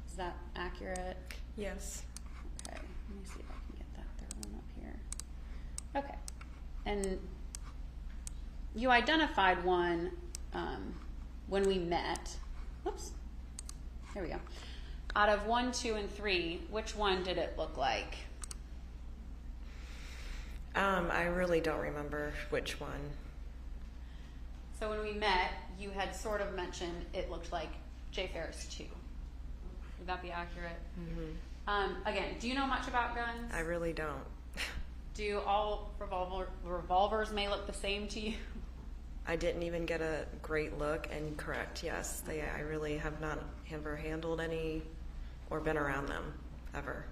Is that accurate? Yes. Okay, let me see if I can get that third one up here. Okay, and you identified one when we met. Whoops. Here we go. Out of 1, 2, and 3, which one did it look like? I really don't remember which one. So when we met, you had sort of mentioned it looked like J. Farris 2. Would that be accurate? Mm-hmm. Again, do you know much about guns? I really don't. Do all revolvers may look the same to you? I didn't even get a great look, and correct, yes. I really have not ever handled any or been around them, ever.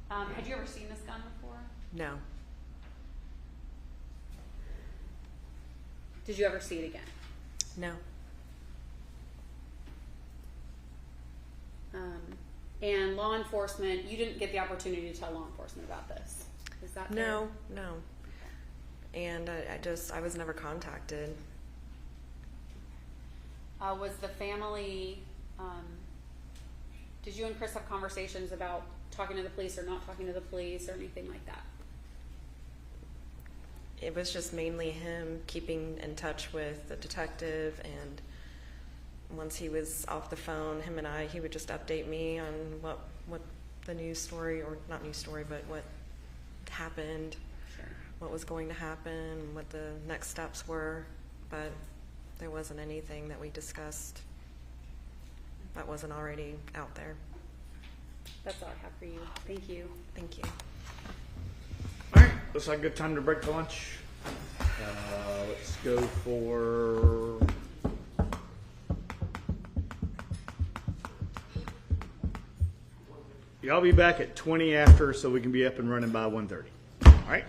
Had you ever seen this gun before? No. Did you ever see it again? No. And law enforcement, you didn't get the opportunity to tell law enforcement about this. Is that fair? No, no. And I was never contacted. Was the family Did you and Chris have conversations about talking to the police or not talking to the police or anything like that? It was just mainly him keeping in touch with the detective, and once he was off the phone, he would just update me on what the news story, or not news story, but what happened, Sure. what was going to happen, what the next steps were, but there wasn't anything that we discussed that wasn't already out there. That's all I have for you. Thank you. Thank you. All right, looks like a good time to break for lunch. Let's go for. Y'all be back at 20 after, so we can be up and running by 1:30. All right.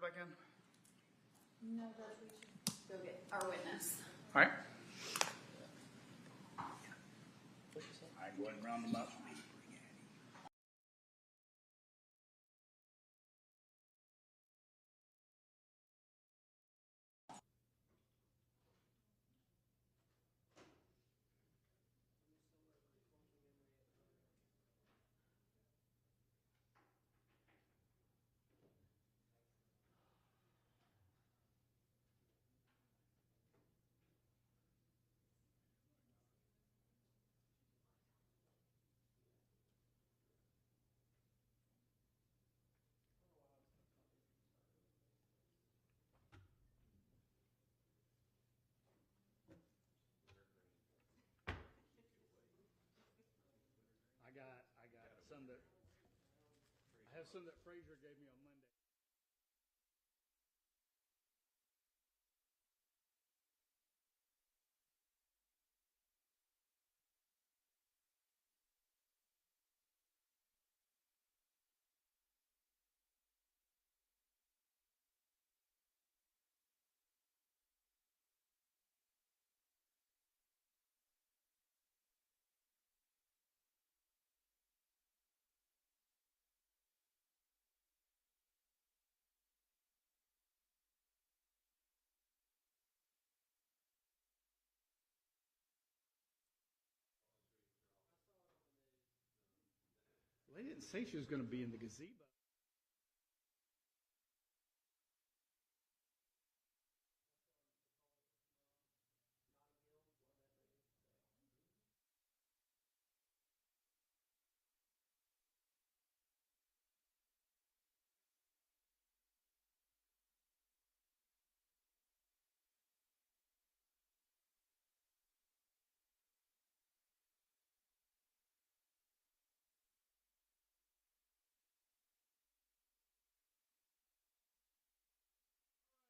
back in? No, Judge, we should go get our witness. All right. What'd you say? All right, go ahead and round them up. I got some that I have some that Frazier gave me on Monday. Well, they didn't say she was going to be in the gazebo.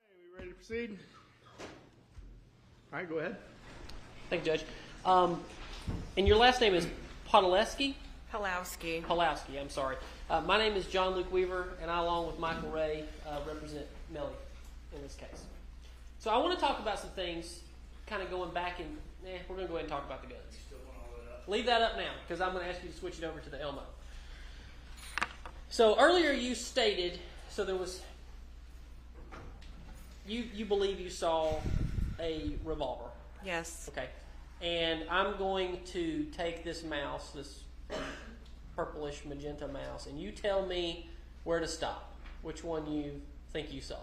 Hey, we ready to proceed? All right, go ahead. Thank you, Judge. And your last name is Palowski? Palowski. Palowski, I'm sorry. My name is John Luke Weaver, and I, along with Michael Ray, represent Melody in this case. So I want to talk about some things, kind of going back and, we're going to go ahead and talk about the guns. Leave that up now, because I'm going to ask you to switch it over to the Elmo. So earlier you stated, so there was, you believe you saw a revolver. Yes. Okay. And I'm going to take this mouse, this purplish magenta mouse, and you tell me where to stop. Which one you think you saw?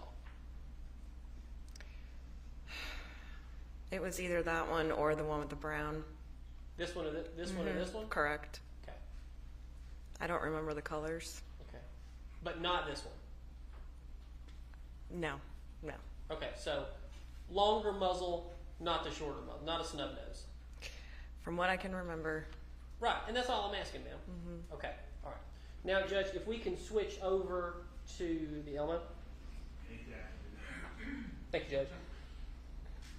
It was either that one or the one with the brown. This one or this one or this one? Correct. Okay. I don't remember the colors. Okay. But not this one. No. No. Okay, so longer muzzle, not the shorter muzzle, not a snub nose. From what I can remember. Right, and that's all I'm asking, ma'am. Mm-hmm. Okay, all right. Now, Judge, if we can switch over to the Elmo. Thank you, Judge.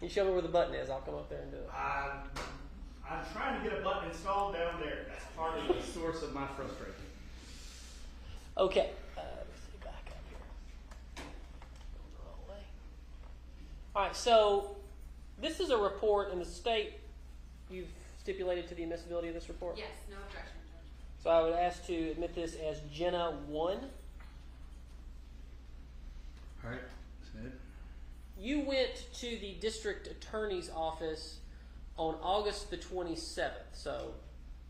You show me where the button is. I'll come up there and do it. I'm trying to get a button installed down there. That's part of the source of my frustration. Okay, let's see, back up here. Going the wrong way. All right, so this is a report in the state. You've stipulated to the admissibility of this report? Yes, no objection, Judge. So I would ask to admit this as Jenna 1. All right, that's it. You went to the district attorney's office on August the 27th, so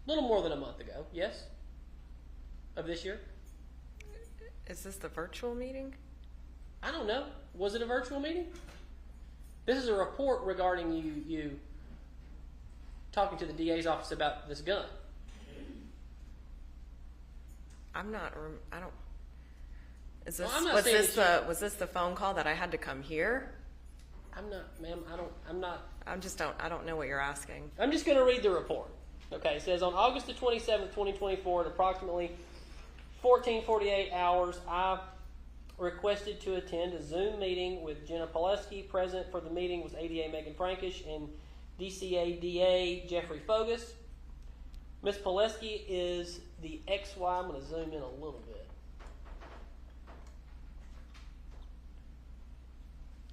a little more than a month ago, yes? Of this year? Is this the virtual meeting? I don't know. Was it a virtual meeting? This is a report regarding you talking to the DA's office about this gun. I'm not. I don't. Is Well, this? I'm not was saying this that the? Was this the phone call that I had to come here? I'm not, ma'am. I'm not. I don't know what you're asking. I'm just going to read the report. Okay, it says on August the 27th, 2024, at approximately 14:48 hours, I requested to attend a Zoom meeting with Jenna Palowski. Present for the meeting was ADA Megan Frankish and DCA DA Jeffrey Fogus. Ms. Palowski is the XY. I'm going to zoom in a little bit.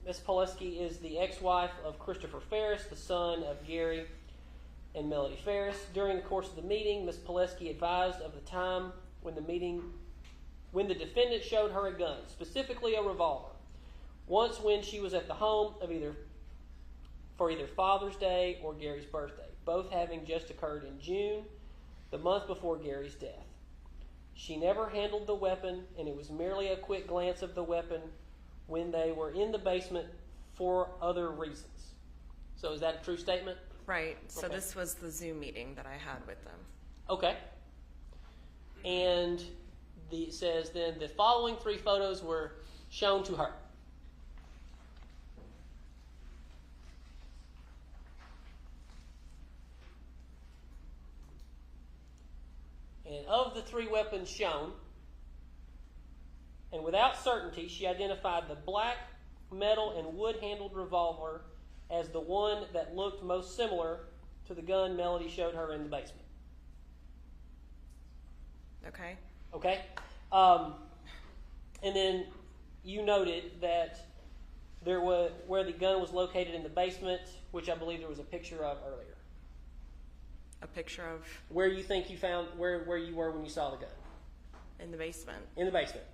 Ms. Palowski is the ex-wife of Christopher Farris, the son of Gary and Melody Farris. During the course of the meeting, Ms. Palowski advised of the time when the defendant showed her a gun, specifically a revolver. Once when she was at the home of for either Father's Day or Gary's birthday, both having just occurred in June, the month before Gary's death. She never handled the weapon, and it was merely a quick glance of the weapon when they were in the basement for other reasons. So is that a true statement? Right. So Okay. this was the Zoom meeting that I had with them. Okay. And it says then the following 3 photos were shown to her. And of the 3 weapons shown, and without certainty, she identified the black metal and wood-handled revolver as the one that looked most similar to the gun Melody showed her in the basement. Okay. Okay? And then you noted that there was where the gun was located in the basement, which I believe there was a picture of earlier. A picture of Where you think you found where you were when you saw the gun? in the basement. In the basement.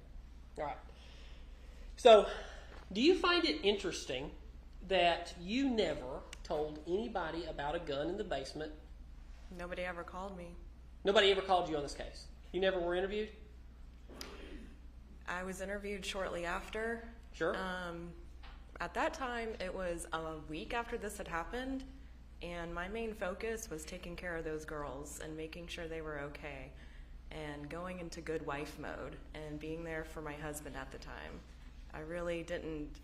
All right. So, do you find it interesting that you never told anybody about a gun in the basement? Nobody ever called me. Nobody ever called you on this case. You never were interviewed? I was interviewed shortly after. Sure. At that time, it was a week after this had happened, and my main focus was taking care of those girls and making sure they were okay and going into good wife mode and being there for my husband at the time. I really didn't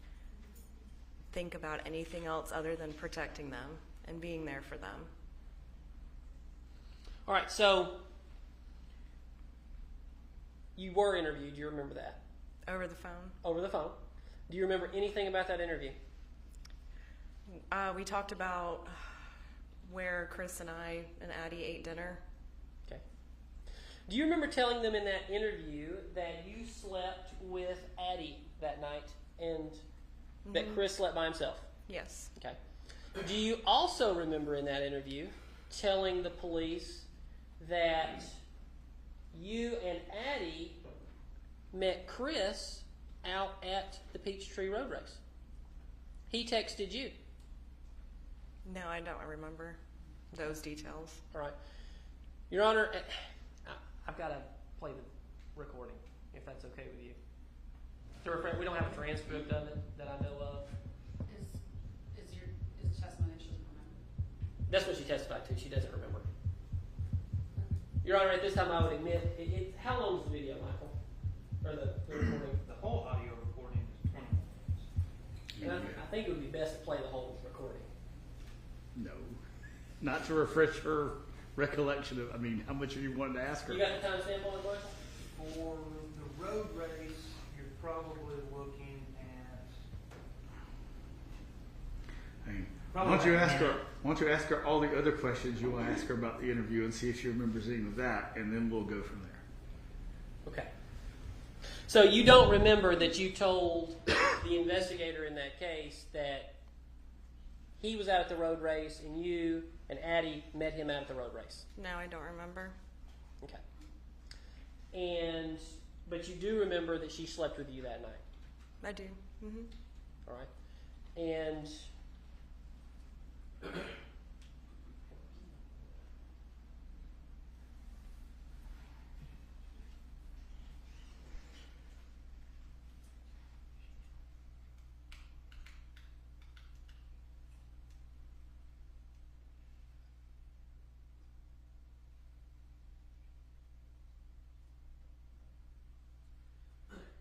think about anything else other than protecting them and being there for them. All right, so you were interviewed. Do you remember that? Over the phone. Over the phone. Do you remember anything about that interview? We talked about where Chris and I and Addie ate dinner. Okay. Do you remember telling them in that interview that you slept with Addie that night and that Chris slept by himself? Yes. Okay. Do you also remember in that interview telling the police that you and Addie met Chris out at the Peachtree Road Race? He texted you. No, I don't remember those details. All right. Your Honor, I've got to play the recording, if that's okay with you. We don't have a transcript of it that I know of. Is testimony that she doesn't remember? That's what she testified to. She doesn't remember. Your Honor, at this time I would admit, how long is the video, Michael? Or the recording? The whole audio recording is 20 minutes. And I think it would be best to play the whole recording. No, not to refresh her recollection of, how much are you wanting to ask her? You got the timestamp on it, boys? For the road race, you're probably looking at Hey, why don't you ask her all the other questions you want to ask her about the interview and see if she remembers any of that, and then we'll go from there. Okay. So you don't remember that you told the investigator in that case that he was out at the road race and you and Addie met him out at the road race? No, I don't remember. Okay. But you do remember that she slept with you that night? I do. Mm-hmm. All right. And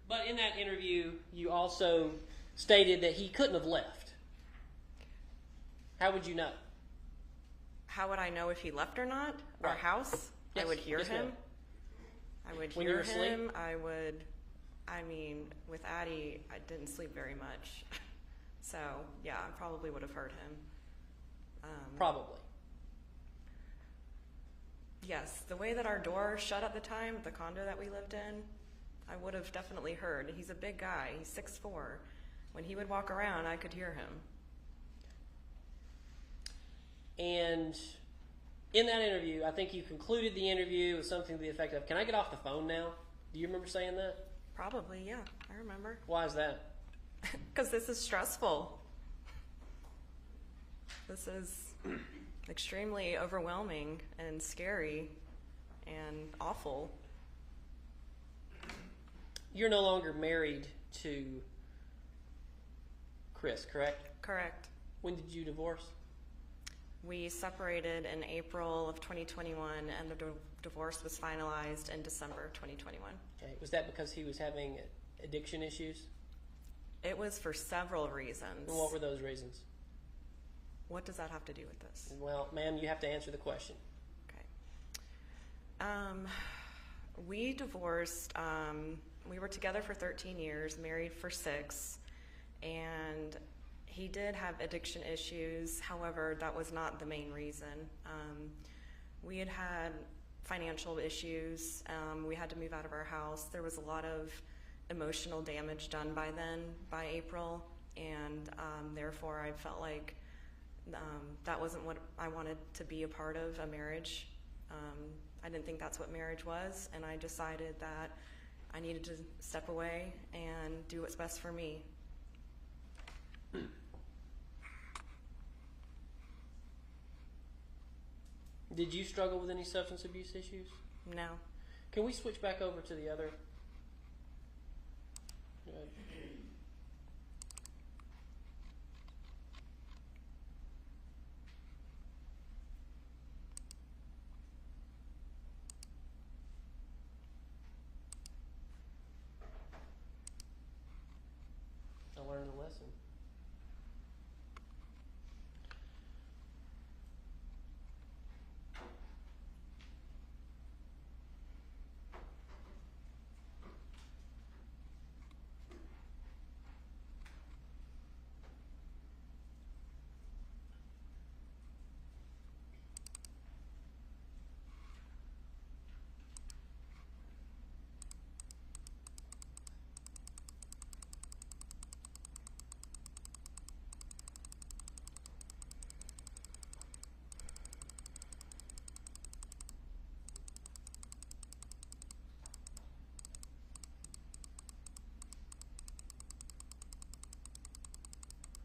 but in that interview, you also stated that he couldn't have left. How would you know? How would I know if he left or not? Our Right. house? Yes. I would hear Yes, him. ma'am. I would When you hear were asleep? him. With Addie, I didn't sleep very much. So, yeah, I probably would have heard him. Probably. Yes, the way that our door shut at the time, the condo that we lived in, I would have definitely heard. He's a big guy. He's 6'4". When he would walk around, I could hear him. And in that interview, I think you concluded the interview with something to the effect of, "Can I get off the phone now?" Do you remember saying that? Probably, yeah, I remember. Why is that? Because this is stressful. This is extremely overwhelming and scary and awful. You're no longer married to Chris, correct? Correct. When did you divorce? We separated in April of 2021, and the divorce was finalized in December of 2021. Okay. Was that because he was having addiction issues? It was for several reasons. And what were those reasons? What does that have to do with this? Well, ma'am, you have to answer the question. Okay. We divorced. We were together for 13 years, married for 6, and he did have addiction issues. However, that was not the main reason. We had had financial issues. We had to move out of our house. There was a lot of emotional damage done by then, by April, and therefore I felt like that wasn't what I wanted to be a part of, a marriage. I didn't think that's what marriage was, and I decided that I needed to step away and do what's best for me. Did you struggle with any substance abuse issues? No. Can we switch back over to the other? I learned a lesson.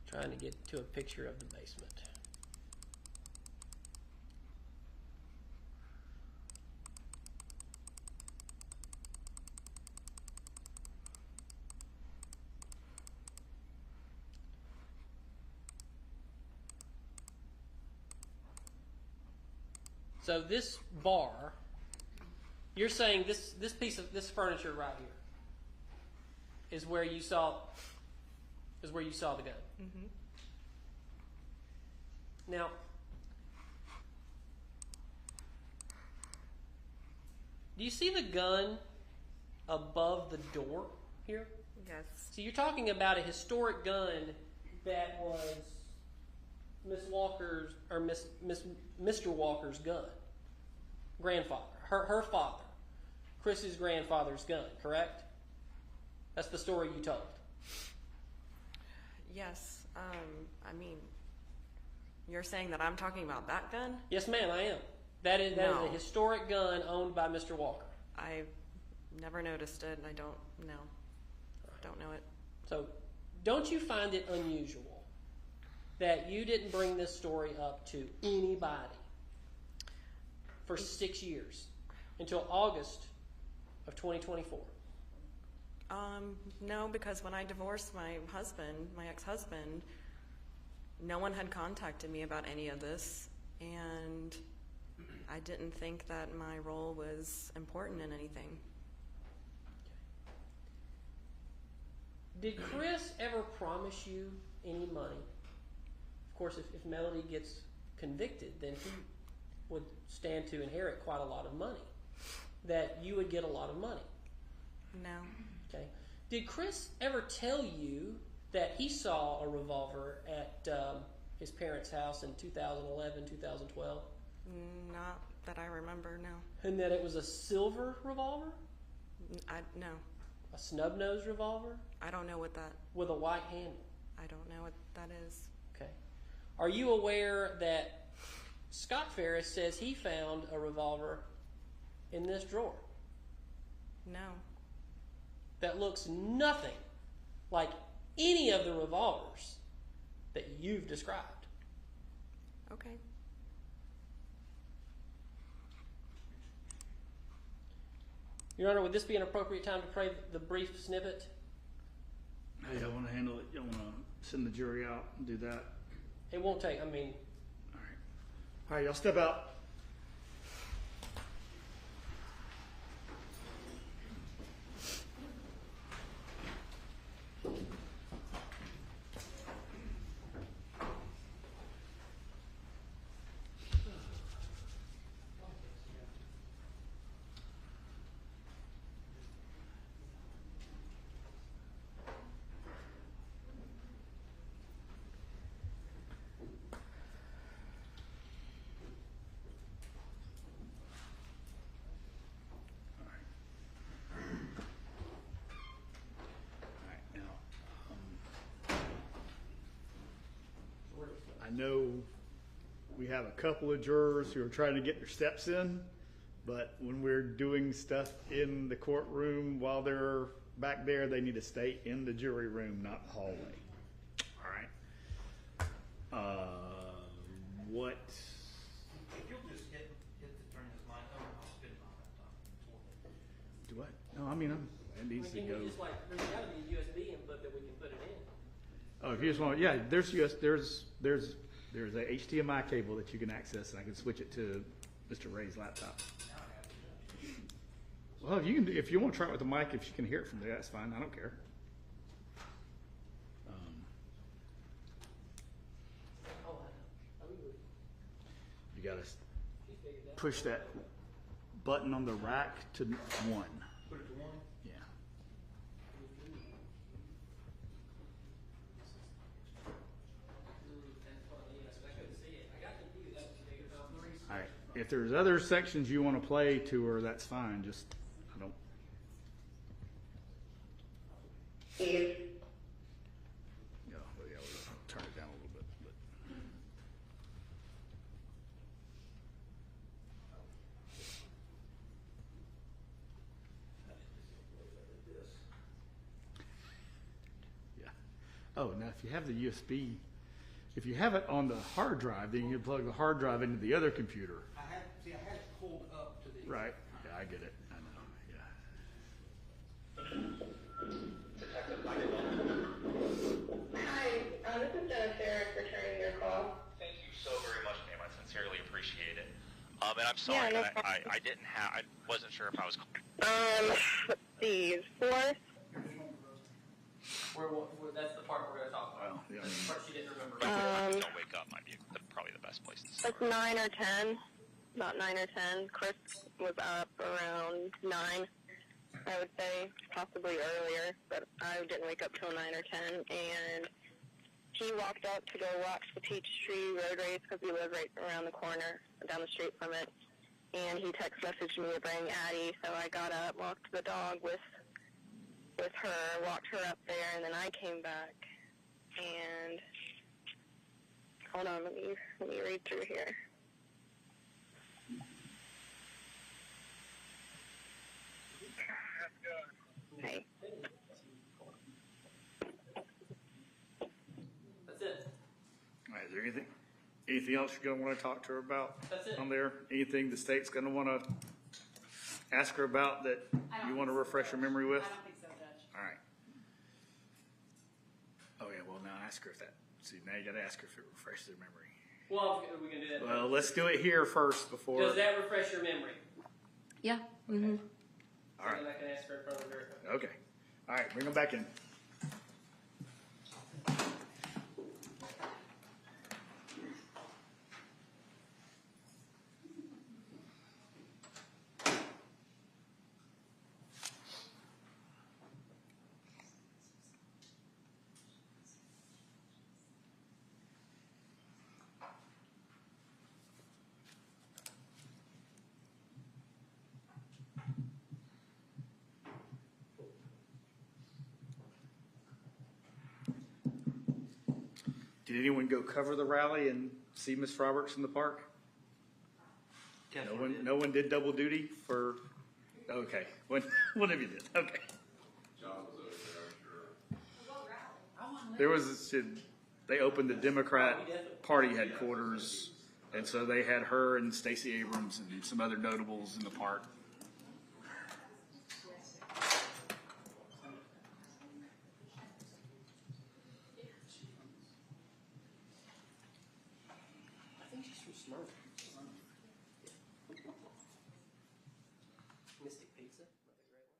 Trying to get to a picture of the basement. So this bar, you're saying this piece of this furniture right here is where you saw the gun. Mm-hmm. Now, do you see the gun above the door here? Yes. So you're talking about a historic gun that was Miss Walker's or Mr. Walker's gun. Grandfather, her father, Chris's grandfather's gun, correct? That's the story you told. Yes. I mean, you're saying that I'm talking about that gun? Yes, ma'am, I am. That is No. a historic gun owned by Mr. Walker. I've never noticed it, and I don't know. Don't know it. So, don't you find it unusual that you didn't bring this story up to anybody for 6 years until August of 2024? No, because when I divorced my husband, my ex-husband, no one had contacted me about any of this, and I didn't think that my role was important in anything. Did Chris ever promise you any money? Of course, if Melody gets convicted, then he would stand to inherit quite a lot of money. That you would get a lot of money. No. Okay. Did Chris ever tell you that he saw a revolver at his parents' house in 2011, 2012? Not that I remember, no. And that it was a silver revolver? No. A snub-nosed revolver I don't know what that. with a white handle. I don't know what that is. Okay. Are you aware that Scott Farris says he found a revolver in this drawer No. that looks nothing like any of the revolvers that you've described? Okay. Your Honor, would this be an appropriate time to play the brief snippet? Hey, y'all want to handle it? Y'all want to send the jury out and do that? It won't take, All right. All right, y'all step out. I know we have a couple of jurors who are trying to get their steps in, but when we're doing stuff in the courtroom while they're back there, they need to stay in the jury room, not the hallway. All right. What? If you'll just hit the turn this mic on, I'll spin it on that time. Do what? No, I mean, it needs to Can go. you just there's got to be a USB input that we can put it in. Oh, if you just want, yeah, there's a HDMI cable that you can access, and I can switch it to Mr. Ray's laptop. Well, if you want to try it with the mic, if you can hear it from there, that's fine. I don't care. You got to push that button on the rack to 1. Put it to 1. Yeah. All right. If there's other sections you want to play to her, that's fine. Just, I don't. Yeah, well, yeah, we'll turn it down a little bit. But. Yeah. Oh, now if you have the USB, if you have it on the hard drive, then you can plug the hard drive into the other computer. I had it pulled up to the. Right. Yeah, I get it. I know. Yeah. Hi, this is Jenna Farris returning your call. Thank you so very much, ma'am. I sincerely appreciate it. And I'm sorry Yeah, no that I didn't have. I wasn't sure if I was. Let's see, 4th. That's the part we're going to talk about. Well, yeah. That's the part she didn't remember. Don't wake up might be probably the best place to start. It's 9 or 10. About 9 or 10. Chris was up around 9, I would say, possibly earlier, but I didn't wake up till 9 or 10. And he walked up to go watch the Peachtree Road Race because we live right around the corner, down the street from it. And he text messaged me to bring Addie, so I got up, walked the dog with her, walked her up there, and then I came back. And hold on, let me read through here. Okay. That's it. All right, is there anything else you're going to want to talk to her about? That's it. On there? Anything the state's going to want to ask her about that you want to refresh her memory with? I don't think so, Judge. All right. Oh yeah, well now ask her if that. See, now you got to ask her if it refreshes her memory. Well, we can do that. Well, let's do it here first before. Does that refresh your memory? Yeah. Mm-hmm. All right. And I can ask her in front of the jury. Okay. All right, bring them back in. Did anyone go cover the rally and see Miss Roberts in the park? No one did double duty for. Okay, one of you did. Okay. John was over there, I'm sure. There was they opened the Democrat Party headquarters, and so they had her and Stacey Abrams and some other notables in the park. I think she's from Smyrna. Mystic Pizza, another great one.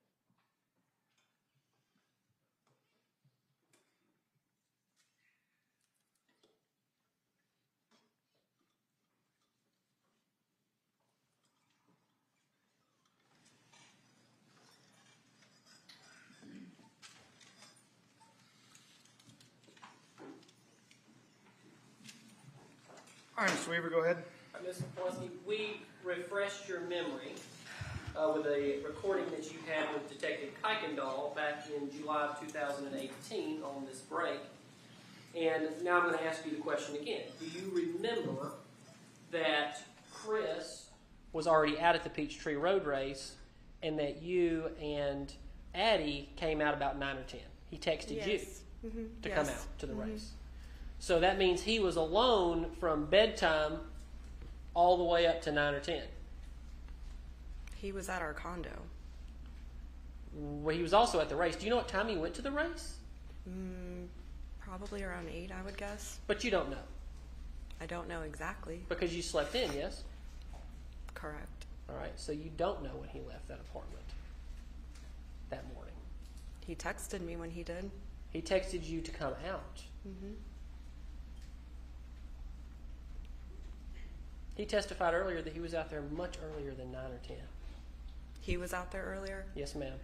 All right, Mr. Weaver, go ahead. Mr. Palowski, we refreshed your memory with a recording that you had with Detective Kuykendall back in July of 2018 on this break. And now I'm going to ask you the question again. Do you remember that Chris was already out at the Peachtree Road Race and that you and Addie came out about 9 or 10? He texted you to come out to the race. So that means he was alone from bedtime all the way up to 9 or 10. He was at our condo. Well, he was also at the race. Do you know what time he went to the race? Probably around 8, I would guess. But you don't know. I don't know exactly. Because you slept in, yes? Correct. All right, so you don't know when he left that apartment that morning. He texted me when he did. He texted you to come out. He testified earlier that he was out there much earlier than 9 or 10. He was out there earlier? Yes, ma'am.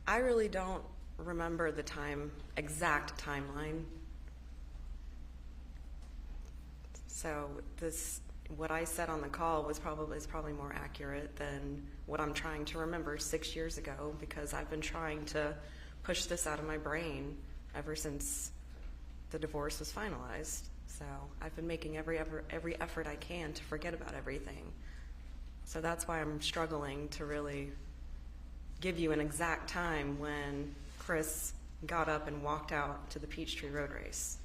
I really don't remember the exact timeline. So what I said on the call is probably more accurate than what I'm trying to remember 6 years ago, because I've been trying to push this out of my brain ever since the divorce was finalized. So I've been making every effort I can to forget about everything. So that's why I'm struggling to really give you an exact time when Chris got up and walked out to the Peachtree Road Race.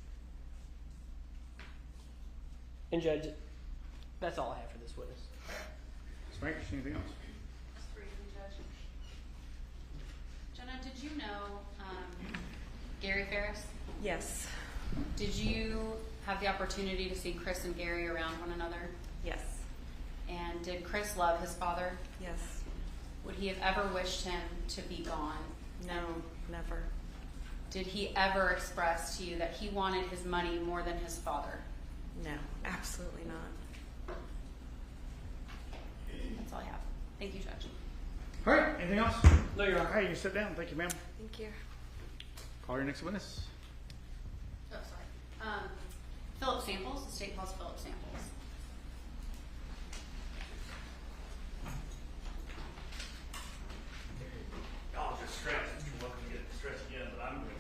And Judge, that's all I have for this witness. Spank, anything else? Just briefly, Judge. Jenna, did you know Gary Farris? Yes. Did you have the opportunity to see Chris and Gary around one another? Yes. And did Chris love his father? Yes. Would he have ever wished him to be gone? No, never. Did he ever express to you that he wanted his money more than his father? No, absolutely not. That's all I have. Thank you, Judge. All right, anything else? No, Your Honor. Hey, you can sit down. Thank you, ma'am. Thank you. Call your next witness. Oh, sorry. Philip Samples. The state calls Philip Samples. I'll just stretch. You're welcome to get it stretched again, but I'm going to.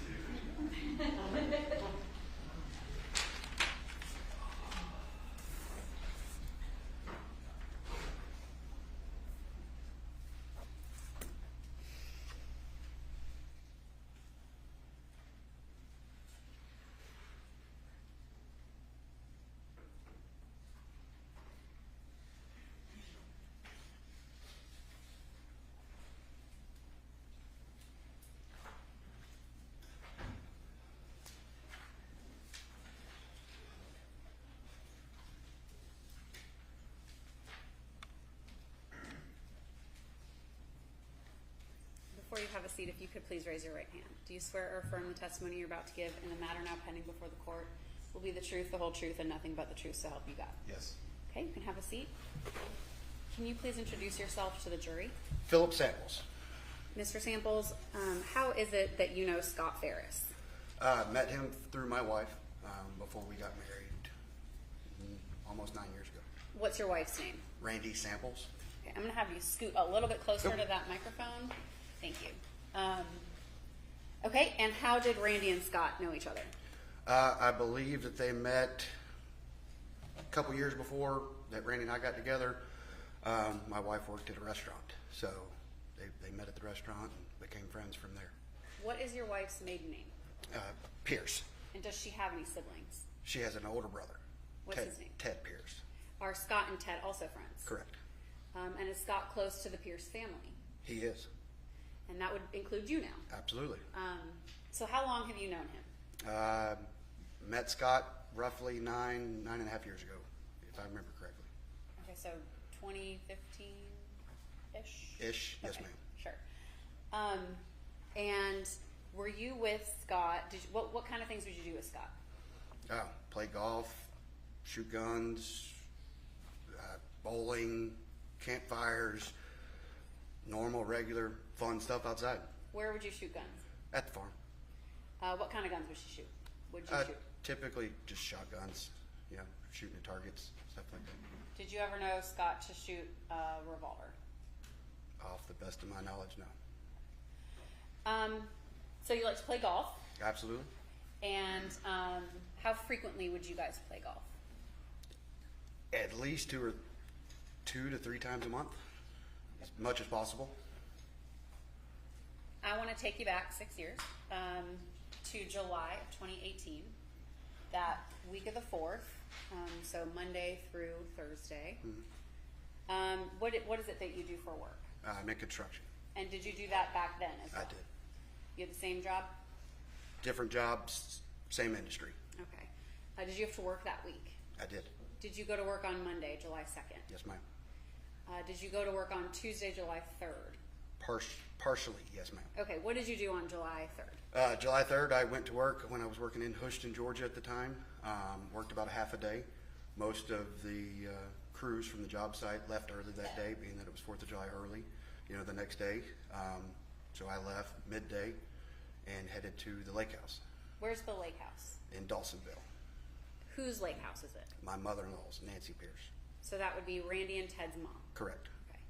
Before you have a seat, if you could please raise your right hand. Do you swear or affirm the testimony you're about to give in the matter now pending before the court will be the truth, the whole truth, and nothing but the truth, so help you God? Yes. Okay, you can have a seat. Can you please introduce yourself to the jury? Philip Samples. Mr. Samples, how is it that you know Scott Farris? Met him through my wife before we got married almost 9 years ago. What's your wife's name? Randy Samples. Okay, I'm going to have you scoot a little bit closer to that microphone. Thank you. Okay, and how did Randy and Scott know each other? I believe that they met a couple years before that Randy and I got together. My wife worked at a restaurant, so they met at the restaurant and became friends from there. What is your wife's maiden name? Pierce. And does she have any siblings? She has an older brother. What's his name? Ted Pierce. Are Scott and Ted also friends? Correct. And is Scott close to the Pierce family? He is. And that would include you now. Absolutely. So how long have you known him? Met Scott roughly 9.5 years ago, if I remember correctly. Okay, so 2015-ish? Ish, yes, Okay, ma'am. Sure. And were you with Scott? What kind of things would you do with Scott? Play golf, shoot guns, bowling, campfires, normal, regular, fun stuff outside. Where would you shoot guns? At the farm. What kind of guns would you shoot? Would you shoot? Typically just shotguns, shooting at targets, stuff like that. Did you ever know Scott to shoot a revolver? Off the best of my knowledge, no. So you like to play golf, Absolutely. and how frequently would you guys play golf? At least 2 to 3 times a month, as much as possible. I want to take you back 6 years to July of 2018, that week of the 4th, so Monday through Thursday. What is it that you do for work? I'm in construction. And did you do that back then as well? I did. You had the same job? Different jobs, same industry. Okay. Did you have to work that week? I did. Did you go to work on Monday, July 2nd? Yes, ma'am. Did you go to work on Tuesday, July 3rd? Partially, yes, ma'am. Okay, what did you do on July 3rd? July 3rd, I went to work when I was working in Houston, Georgia at the time. Worked about a half a day. Most of the crews from the job site left early that day, being that it was 4th of July early, the next day. So I left midday and headed to the lake house Where's the lake house? in Dawsonville. Whose lake house is it? My mother-in-law's, Nancy Pierce. So that would be Randy and Ted's mom. Correct. Okay.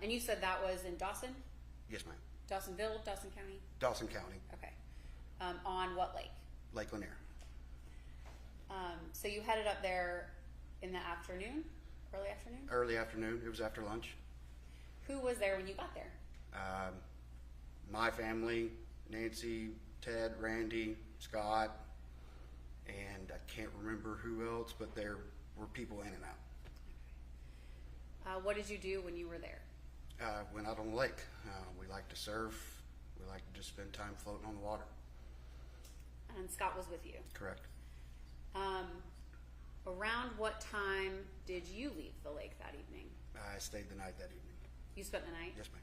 And you said that was in Dawson? Yes, ma'am. Dawsonville, Dawson County? Dawson County, Okay. On what lake? Lake Lanier. So you headed up there in the afternoon? Early afternoon? Early afternoon. It was after lunch. Who was there when you got there? My family, Nancy, Ted, Randy, Scott, and I can't remember who else, but there were people in and out. What did you do when you were there? Went out on the lake. We like to surf. We like to just spend time floating on the water. And Scott was with you. Correct. Around what time did you leave the lake that evening? I stayed the night that evening. You spent the night? Yes, ma'am.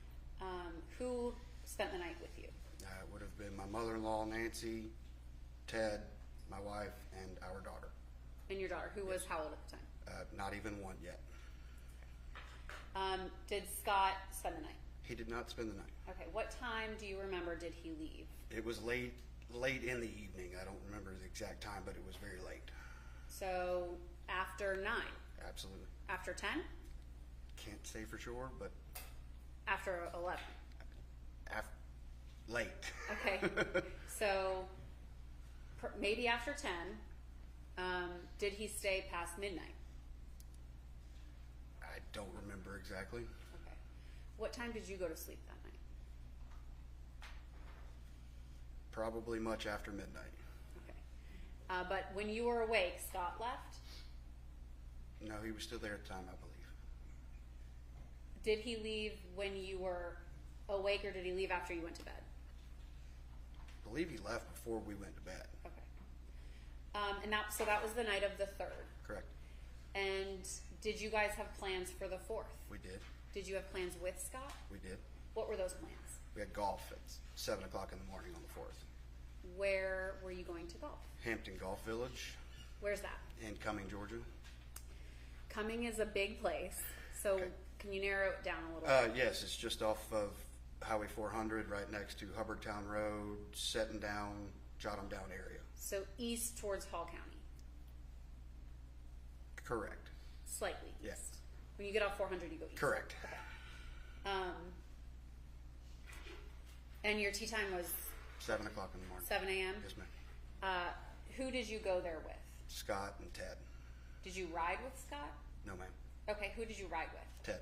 Who spent the night with you? It would have been my mother-in-law, Nancy, Ted, my wife, and our daughter. And your daughter, who was how old at the time? Not even one yet. Did Scott spend the night? He did not spend the night. Okay, what time do you remember did he leave? It was late in the evening. I don't remember the exact time, but it was very late. So after 9? Absolutely. After 10? Can't say for sure, but After 11? late. Okay, so maybe after 10. Did he stay past midnight? I don't remember exactly. Okay. What time did you go to sleep that night? Probably much after midnight. Okay. But when you were awake, Scott left? No, he was still there at the time, I believe. Did he leave when you were awake, or did he leave after you went to bed? I believe he left before we went to bed. Okay. So that was the night of the 3rd. Correct. And did you guys have plans for the 4th? We did. Did you have plans with Scott? We did. What were those plans? We had golf at 7 o'clock in the morning on the 4th. Where were you going to golf? Hampton Golf Village Where's that? in Cumming, Georgia. Cumming is a big place, so Okay. can you narrow it down a little bit? Yes, it's just off of Highway 400, right next to Hubbardtown Road, Setting Down, Jotham Down area. So east towards Hall County, Correct. slightly east. Yeah. When you get off 400, you go east. Correct. Okay. And your tea time was 7 o'clock in the morning. 7 a.m.? Yes, ma'am. Who did you go there with? Scott and Ted. Did you ride with Scott? No, ma'am. Okay, who did you ride with? Ted.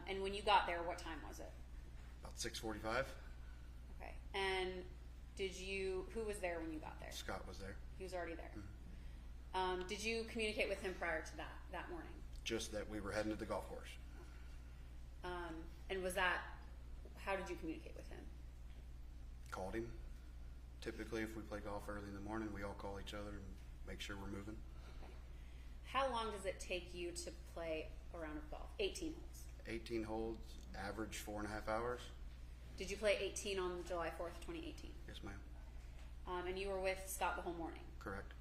And when you got there, what time was it? About 6:45. Okay. And who was there when you got there? Scott was there. He was already there. Mm-hmm. Did you communicate with him prior to that morning? Just that we were heading to the golf course. And how did you communicate with him? Called him. Typically, if we play golf early in the morning, we all call each other and make sure we're moving. Okay. How long does it take you to play a round of golf? 18 holes. 18 holes, average 4.5 hours. Did you play 18 on July 4th, 2018? Yes, ma'am. And you were with Scott the whole morning? Correct.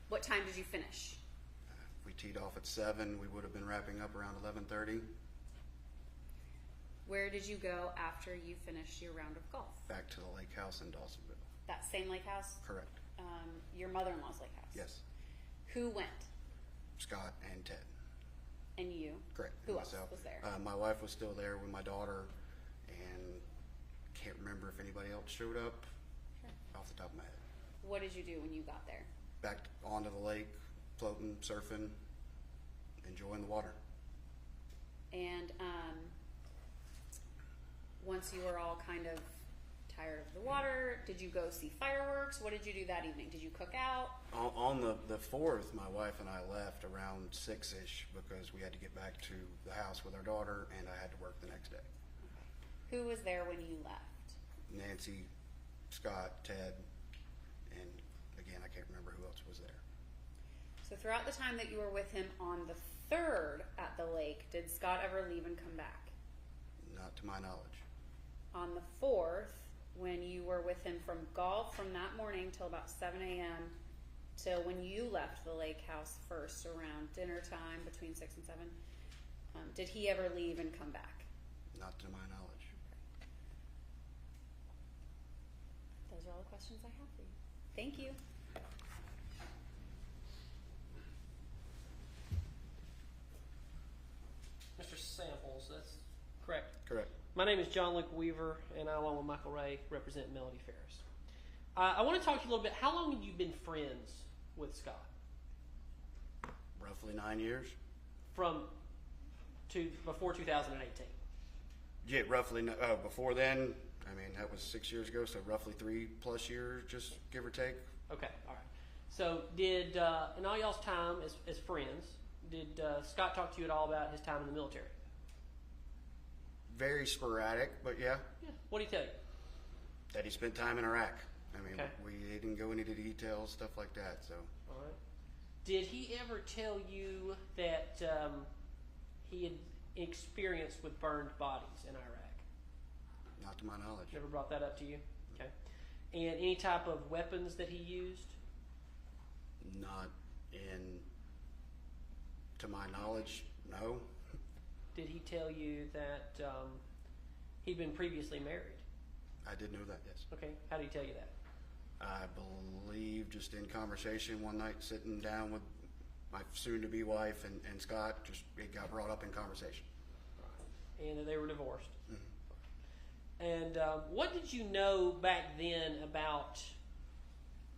What time did you finish? If we teed off at 7, we would have been wrapping up around 11:30. Where did you go after you finished your round of golf? Back to the lake house in Dawsonville. That same lake house? Correct. Your mother-in-law's lake house? Yes. Who went? Scott and Ted. And you? Correct. Who Myself. else was there? My wife was still there with my daughter, and can't remember if anybody else showed up off the top of my head. What did you do when you got there? Back onto the lake, floating, surfing, enjoying the water. And once you were all kind of tired of the water, did you go see fireworks? What did you do that evening? Did you cook out? On the 4th, my wife and I left around 6-ish because we had to get back to the house with our daughter, and I had to work the next day. Okay. Who was there when you left? Nancy, Scott, Ted, and again, I can't remember who else was there. So throughout the time that you were with him on the 3rd at the lake, did Scott ever leave and come back? Not to my knowledge. On the 4th, when you were with him from golf from that morning till about 7 a.m. till when you left the lake house first around dinner time between 6 and 7, did he ever leave and come back? Not to my knowledge. Those are all the questions I have for you. Thank you. Mr. Samples, that's correct. Correct. My name is John Luke Weaver, and I, along with Michael Ray, represent Melody Farris. I want to talk to you a little bit. How long have you been friends with Scott? Roughly 9 years. Before 2018? Yeah, roughly. Before then, I mean, that was 6 years ago, so roughly 3+ years, just give or take. Okay, all right. So did, in all y'all's time as friends, did Scott talk to you at all about his time in the military? Very sporadic, but yeah. Yeah. What did he tell you? That he spent time in Iraq. I mean, Okay. we didn't go into the details, stuff like that, so. All right. Did he ever tell you that he had experience with burned bodies in Iraq? Not to my knowledge. Never brought that up to you? Okay. And any type of weapons that he used? Not to my knowledge, no. Did he tell you that he'd been previously married? I did know that, yes. Okay. How did he tell you that? I believe just in conversation one night, sitting down with my soon-to-be wife and Scott, just it got brought up in conversation. And that they were divorced. Mm-hmm. And what did you know back then about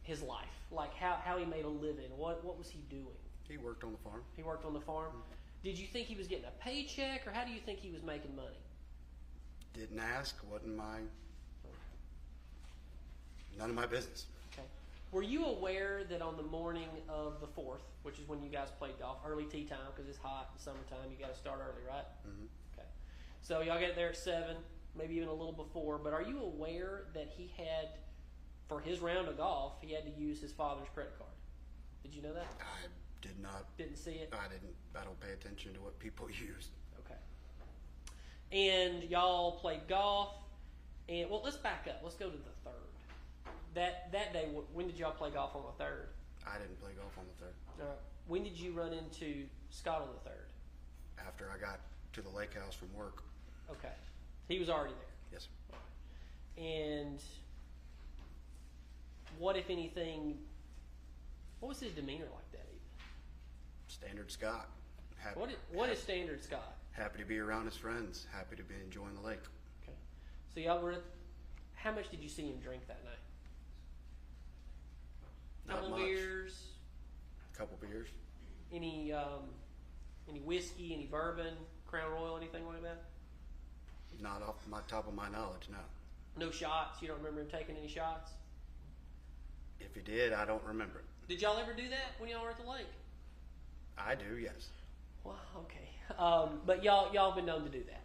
his life? Like how he made a living? What was he doing? He worked on the farm. He worked on the farm? Mm-hmm. Did you think he was getting a paycheck, or how do you think he was making money? Didn't ask, none of my business. Okay. Were you aware that on the morning of the 4th, which is when you guys played golf, early tee time because it's hot in summertime, you got to start early, right? Mm-hmm. Okay. So y'all get there at 7, maybe even a little before, but are you aware that he had, for his round of golf, he had to use his father's credit card? Did you know that? I did not. Didn't see it? I don't pay attention to what people use. Okay. And y'all played golf, and well, let's back up. Let's go to the 3rd. That day, when did y'all play golf on the 3rd? I didn't play golf on the 3rd. All right. When did you run into Scott on the 3rd? After I got to the lake house from work. Okay. He was already there. Yes, sir. And what, if anything, what was his demeanor like that evening? Standard Scott. What is standard Scott? Happy to be around his friends. Happy to be enjoying the lake. Okay. So y'all were. How much did you see him drink that night? Not Couple much. beers. Couple beers. Any whiskey, any bourbon, Crown Royal, anything like that? Not off my top of my knowledge, no. No shots. You don't remember him taking any shots? If he did, I don't remember it. Did y'all ever do that when y'all were at the lake? I do, yes. Well, okay. But y'all been known to do that.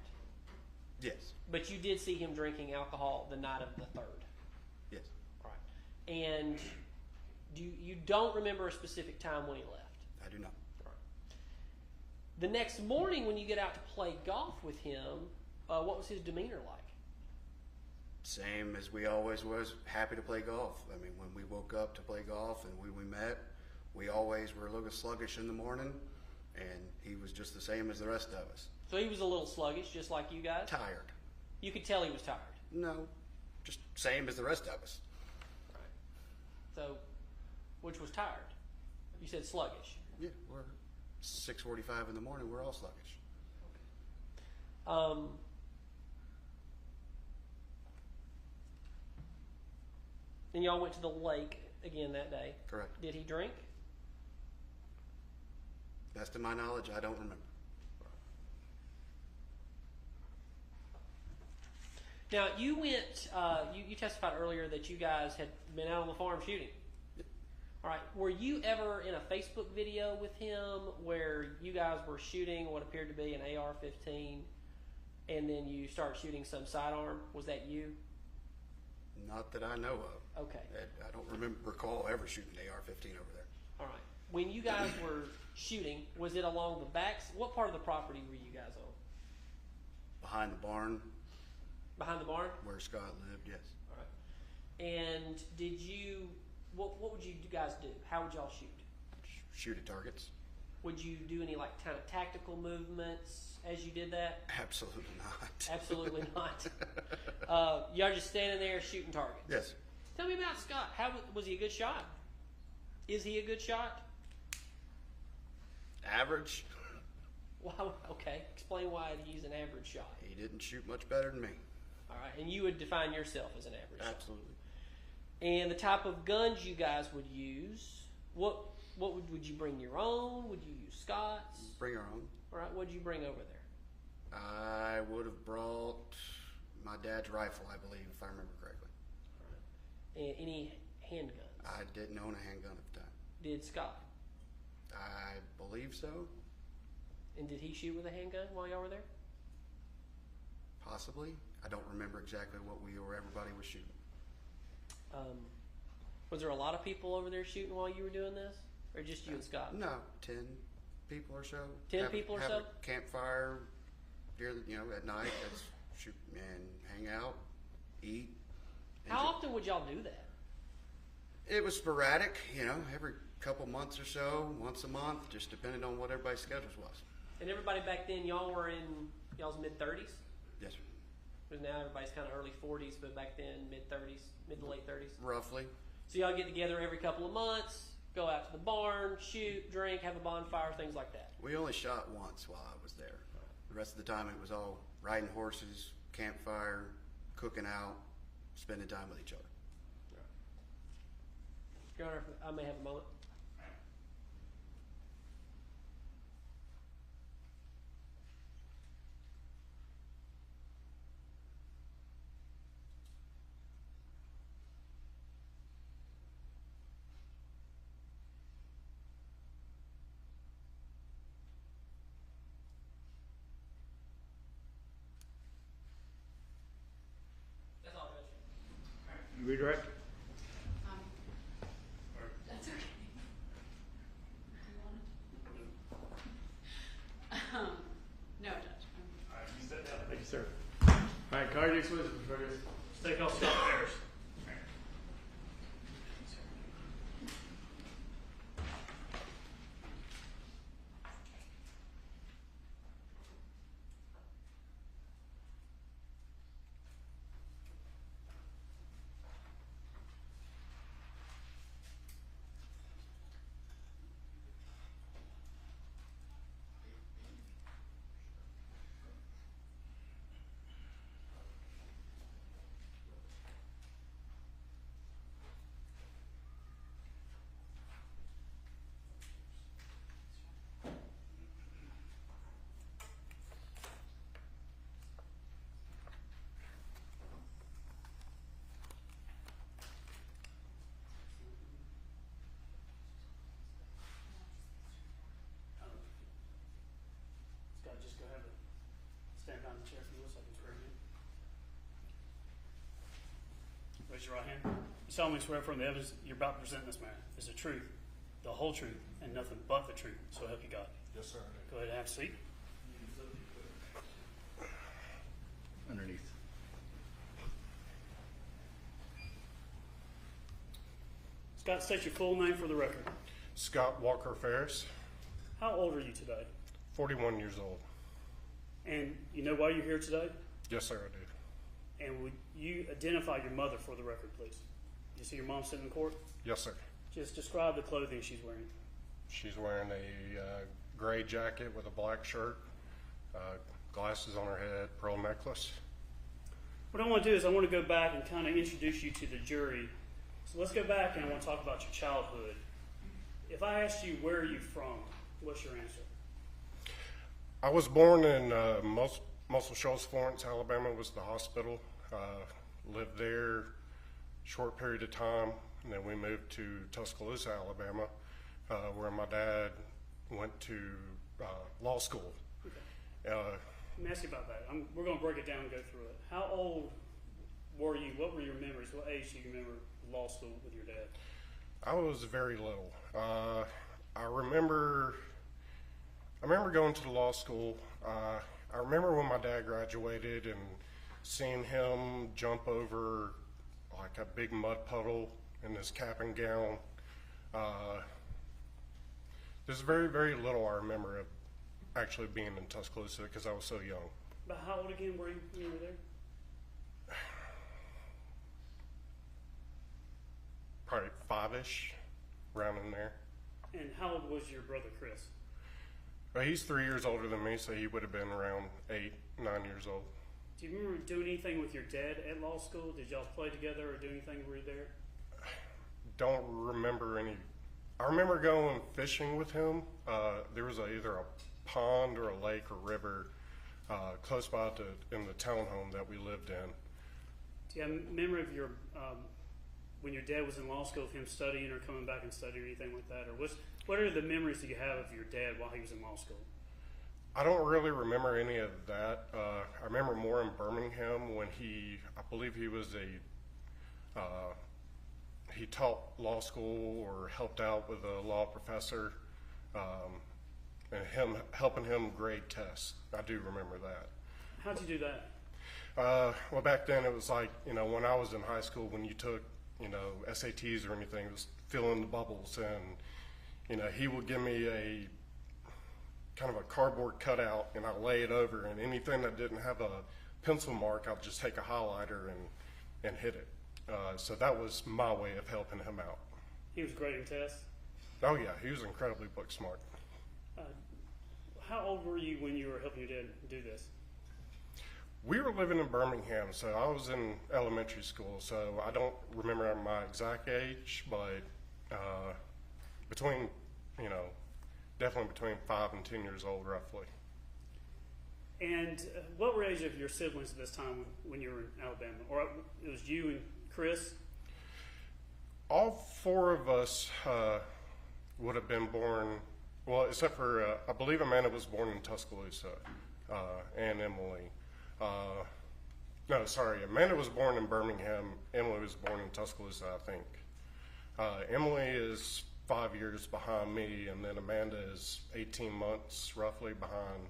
Yes. But you did see him drinking alcohol the night of the 3rd. Yes. Right. And you don't remember a specific time when he left? I do not. Right. The next morning when you get out to play golf with him, what was his demeanor like? Same as we always was, happy to play golf. I mean, when we woke up to play golf and we met, we always were a little sluggish in the morning, and he was just the same as the rest of us. So he was a little sluggish, just like you guys? Tired. You could tell he was tired. No, just same as the rest of us. Right. So, which was tired? You said sluggish. Yeah, we're 6:45 in the morning. We're all sluggish. And y'all went to the lake again that day. Correct. Did he drink? Best of my knowledge, I don't remember. Now, you went, you testified earlier that you guys had been out on the farm shooting. All right. Were you ever in a Facebook video with him where you guys were shooting what appeared to be an AR-15 and then you start shooting some sidearm? Was that you? Not that I know of. Okay. I don't recall ever shooting an AR-15 over there. All right. When you guys were shooting, was it along the backs? What part of the property were you guys on? Behind the barn. Behind the barn? Where Scott lived, yes. All right. And did you, what would you guys do? How would y'all shoot? Shoot at targets. Would you do any like kind of tactical movements as you did that? Absolutely not. Absolutely not. Y'all just standing there shooting targets? Yes. Tell me about Scott. How was he a good shot? Is he a good shot? Average. Wow. Okay. Explain why he's an average shot. He didn't shoot much better than me. All right. And you would define yourself as an average shot. Absolutely. And the type of guns you guys would use, what would you bring your own? Would you use Scott's? Bring our own. All right. What did you bring over there? I would have brought my dad's rifle, I believe, if I remember correctly. All right. And any handguns? I didn't own a handgun at the time. Did Scott? I believe so. And did he shoot with a handgun while y'all were there? Possibly. I don't remember exactly what we or everybody was shooting. Was there a lot of people over there shooting while you were doing this? Or just you and Scott? No, 10 people or so. 10 people or have so? a campfire during, at night. Let's shoot and hang out, eat. How often would y'all do that? It was sporadic, every couple months or so, once a month, just depending on what everybody's schedules was. And everybody back then, y'all were in y'all's mid-30s? Yes, sir. Because now everybody's kind of early 40s, but back then mid-30s, mid to late 30s. Roughly. So y'all get together every couple of months, go out to the barn, shoot, drink, have a bonfire, things like that. We only shot once while I was there. The rest of the time it was all riding horses, campfire, cooking out, spending time with each other. Your Honor, if I may have a moment. That's all, Judge. Redirect. That's okay. No, Judge. All right, you sit down. Thank you, sir. All right, call your next witness, Mr. Fergus. Take off Scott Farris. solemnly swear from the evidence you're about to present in this matter is the truth, the whole truth, and nothing but the truth. So help you God. Yes, sir. Go ahead and have a seat. Underneath. Scott, state your full name for the record. Scott Walker Farris, How old are you today? 41 years old. And you know why you're here today? Yes, sir, I do. And would you identify your mother for the record, please? You see your mom sitting in court? Yes, sir. Just describe the clothing she's wearing. She's wearing a gray jacket with a black shirt, glasses on her head, pearl necklace. What I want to do is I want to go back and kind of introduce you to the jury. So let's go back and I want to talk about your childhood. If I asked you where are you from, what's your answer? I was born in Muscle Shoals, Florence, Alabama was the hospital. Lived there short period of time, and then we moved to Tuscaloosa, Alabama, where my dad went to law school. Okay. Let me ask you about that. We're going to break it down and go through it. How old were you? What were your memories? What age do you remember law school with your dad? I was very little. I remember going to the law school. I remember when my dad graduated and seeing him jump over like a big mud puddle in his cap and gown. There's very, very little I remember of actually being in Tuscaloosa because I was so young. But how old again were you when you were there? Probably 5-ish, around in there. And how old was your brother Chris? Well, he's 3 years older than me, so he would have been around 8, 9 years old. Do you remember doing anything with your dad at law school? Did y'all play together or do anything when you were there? Don't remember any. I remember going fishing with him. There was either a pond or a lake or river close by in the townhome that we lived in. Do you have a memory of your when your dad was in law school, of him studying or coming back and studying or anything like that? Or what are the memories that you have of your dad while he was in law school? I don't really remember any of that. I remember more in Birmingham when I believe he was he taught law school or helped out with a law professor, and helping him grade tests. I do remember that. How'd you do that? Well, back then it was like, when I was in high school, when you took, SATs or anything, it was fill in the bubbles, and, he would give me a kind of a cardboard cutout, and I'd lay it over, and anything that didn't have a pencil mark, I'd just take a highlighter and hit it. So that was my way of helping him out. He was grading tests? Oh yeah, he was incredibly book smart. How old were you when you were helping your dad do this? We were living in Birmingham, so I was in elementary school, so I don't remember my exact age, but definitely between 5 and 10 years old, roughly. And what were age of your siblings at this time when you were in Alabama? Or it was you and Chris? All 4 of us would have been born, well, except for, I believe Amanda was born in Tuscaloosa, and Emily. No, sorry, Amanda was born in Birmingham. Emily was born in Tuscaloosa, I think. Emily is 5 years behind me, and then Amanda is 18 months roughly behind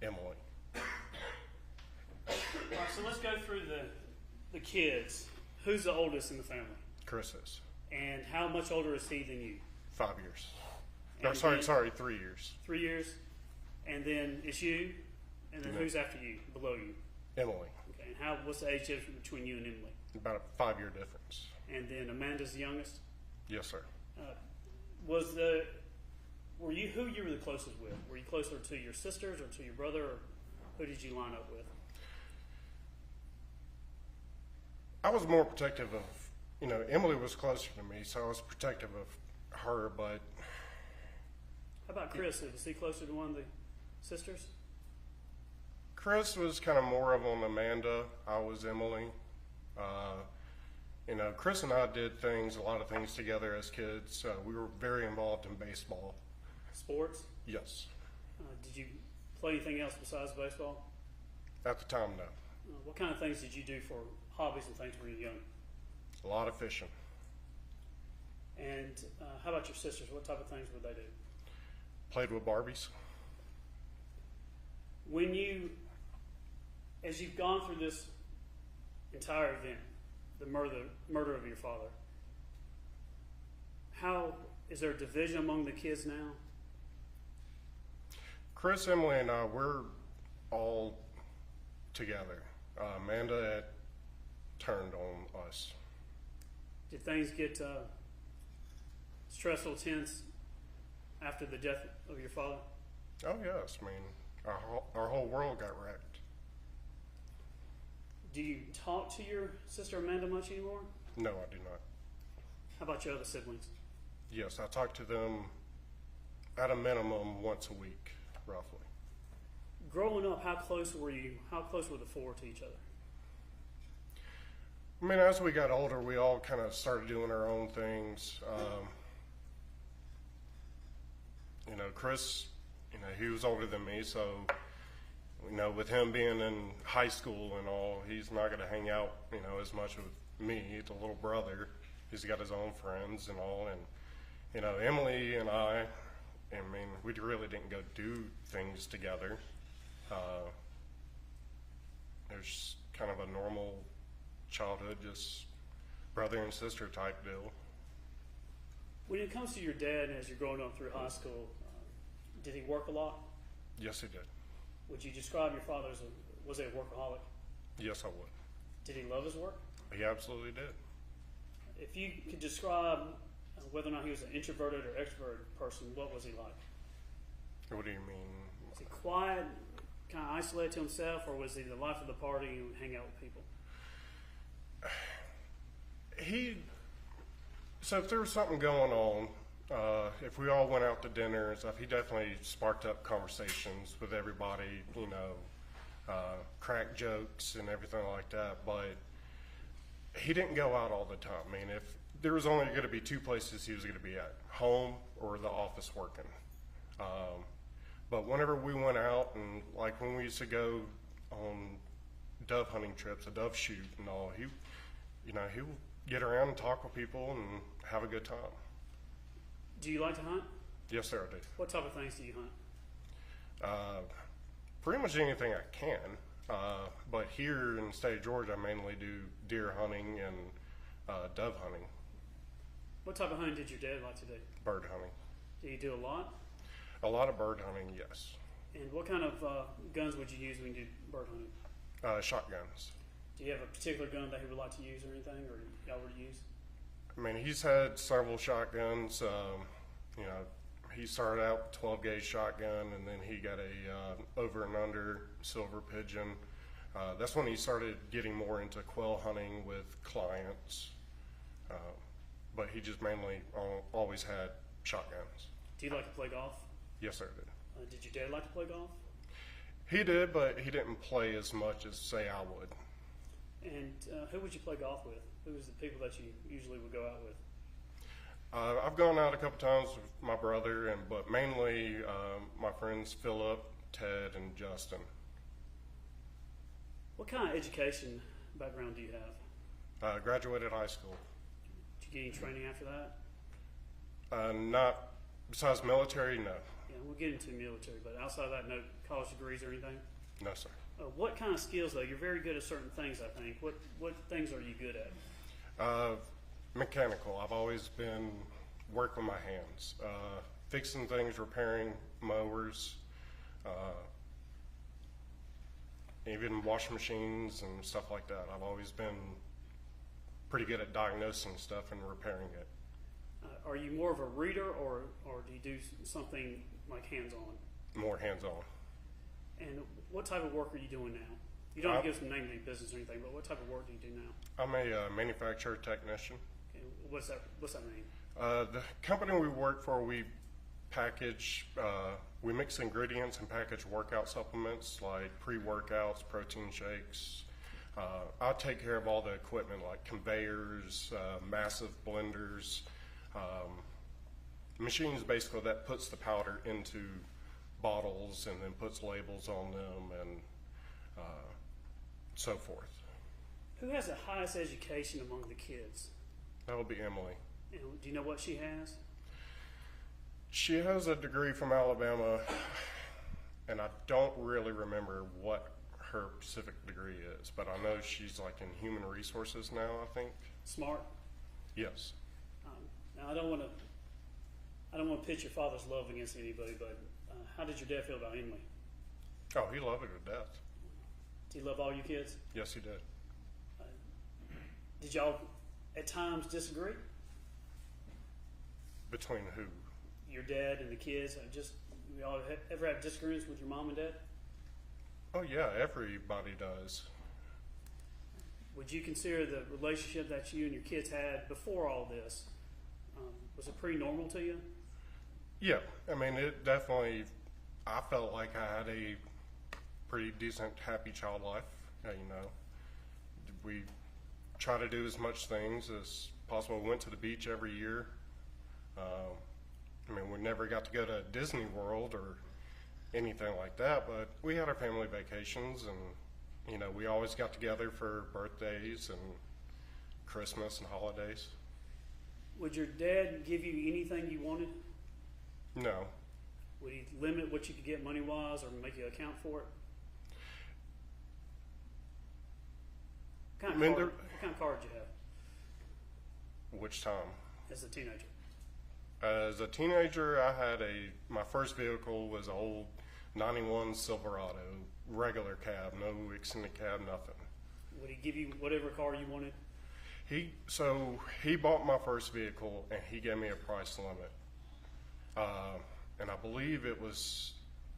Emily. All right, so let's go through the kids. Who's the oldest in the family? Chris is. And how much older is he than you? 5 years. And Sorry, 3 years. 3 years? And then it's you? And then who's after you, below you? Emily. Okay, and what's the age difference between you and Emily? About a 5-year difference. And then Amanda's the youngest? Yes, sir. Who you were the closest with? Were you closer to your sisters or to your brother, or who did you line up with? I was more protective of, Emily was closer to me, so I was protective of her, but... How about Chris? Was he closer to one of the sisters? Chris was kind of more of on Amanda. I was Emily. Chris and I did a lot of things together as kids. We were very involved in baseball. Sports? Yes. Did you play anything else besides baseball? At the time, no. What kind of things did you do for hobbies and things when you were young? A lot of fishing. And how about your sisters? What type of things would they do? Played with Barbies. As you've gone through this entire event, the murder of your father, is there a division among the kids now? Chris, Emily, and I, we're all together. Amanda had turned on us. Did things get stressful, tense after the death of your father? Oh yes, I mean, our whole world got wrecked. Do you talk to your sister Amanda much anymore? No, I do not. How about your other siblings? Yes, I talk to them at a minimum once a week, roughly. Growing up, how close were you? How close were the four to each other? I mean, as we got older, we all kind of started doing our own things. You know, Chris, you know, he was older than me, so, you know, with him being in high school and all, he's not going to hang out, you know, as much with me, the little brother. He's got his own friends and all, and, you know, Emily and I mean, we really didn't go do things together. It was kind of a normal childhood, just brother and sister type deal. When it comes to your dad, as you're growing up through high school, did he work a lot? Yes, he did. Would you describe your father was he a workaholic? Yes, I would. Did he love his work? He absolutely did. If you could describe whether or not he was an introverted or extroverted person, what was he like? What do you mean? Was he quiet, kind of isolated to himself, or was he the life of the party and would hang out with people? So if there was something going on, if we all went out to dinner and stuff, he definitely sparked up conversations with everybody, you know, crack jokes and everything like that, but he didn't go out all the time. I mean, if there was only going to be two places he was going to be at, home or the office working. But whenever we went out, and like when we used to go on dove hunting trips, a dove shoot and all, he would get around and talk with people and have a good time. Do you like to hunt? Yes, sir, I do. What type of things do you hunt? Pretty much anything I can. But here in the state of Georgia, I mainly do deer hunting and dove hunting. What type of hunting did your dad like to do? Bird hunting. Do you do a lot? A lot of bird hunting, yes. And what kind of guns would you use when you do bird hunting? Shotguns. Do you have a particular gun that he would like to use or anything, or y'all would use? I mean, he's had several shotguns. You know, he started out with 12 gauge shotgun, and then he got a over and under silver pigeon. That's when he started getting more into quail hunting with clients. But he just mainly always had shotguns. Do you like to play golf? Yes, sir, I did. Did your dad like to play golf? He did, but he didn't play as much as, say, I would. And who would you play golf with? Who was the people that you usually would go out with? I've gone out a couple times with my brother, but mainly my friends Philip, Ted, and Justin. What kind of education background do you have? Graduated high school. Did you get any training after that? Not besides military, no. Yeah, we'll get into military, but outside of that, no college degrees or anything? No, sir. What kind of skills, though? You're very good at certain things, I think. What things are you good at? Mechanical. I've always been working with my hands. Fixing things, repairing mowers, even washing machines and stuff like that. I've always been pretty good at diagnosing stuff and repairing it. Are you more of a reader, or do you do something like hands-on? More hands-on. And what type of work are you doing now? You don't have to give us the name of any business or anything, but what type of work do you do now? I'm a manufacturer technician. Okay, what's that mean? The company we work for, we package, we mix ingredients and package workout supplements like pre-workouts, protein shakes. I take care of all the equipment like conveyors, massive blenders, machines basically that puts the powder into bottles and then puts labels on them and so forth. Who has the highest education among the kids? That would be Emily. And do you know what she has? She has a degree from Alabama, and I don't really remember what her specific degree is, but I know she's like in human resources now, I think. Smart. Yes. Now I don't want to pitch your father's love against anybody, but how did your dad feel about Emily? Oh, he loved her to death. Did he love all you kids? Yes, he did. Did y'all at times disagree? Between who? Your dad and the kids. Y'all ever have disagreements with your mom and dad? Oh yeah, everybody does. Would you consider the relationship that you and your kids had before all this, was it pretty normal to you? Yeah, I mean, it definitely, I felt like I had a pretty decent, happy child life. You know, we try to do as much things as possible. We went to the beach every year. I mean, we never got to go to Disney World or anything like that, but we had our family vacations, and you know, we always got together for birthdays and Christmas and holidays. Would your dad give you anything you wanted? No. Would he limit what you could get money-wise or make you account for it? What kind of car did you have? Which time? As a teenager. As a teenager, I had my first vehicle was an old 91 Silverado, regular cab, no extended cab, nothing. Would he give you whatever car you wanted? He bought my first vehicle, and he gave me a price limit. And I believe it